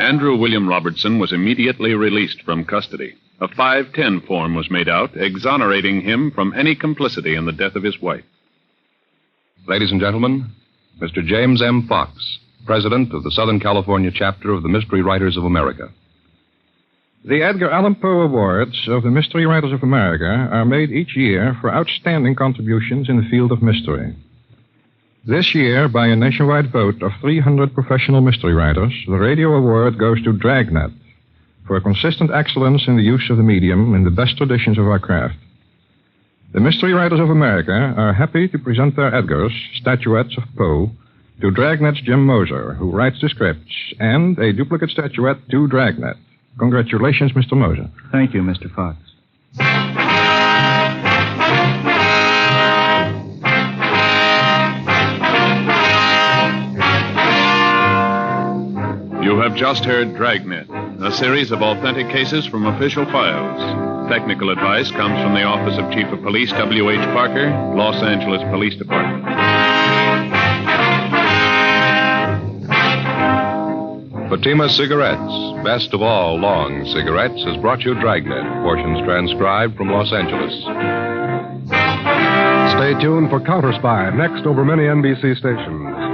Andrew William Robertson was immediately released from custody. A 510 form was made out, exonerating him from any complicity in the death of his wife. Ladies and gentlemen, Mr. James M. Fox, president of the Southern California chapter of the Mystery Writers of America. The Edgar Allan Poe Awards of the Mystery Writers of America are made each year for outstanding contributions in the field of mystery. This year, by a nationwide vote of 300 professional mystery writers, the radio award goes to Dragnet for consistent excellence in the use of the medium in the best traditions of our craft. The Mystery Writers of America are happy to present their Edgars, statuettes of Poe, to Dragnet's Jim Moser, who writes the scripts, and a duplicate statuette to Dragnet. Congratulations, Mr. Moser. Thank you, Mr. Fox. You have just heard Dragnet, a series of authentic cases from official files. Technical advice comes from the Office of Chief of Police W.H. Parker, Los Angeles Police Department. Fatima Cigarettes, best of all long cigarettes, has brought you Dragnet, portions transcribed from Los Angeles. Stay tuned for Counter Spy, next over many NBC stations.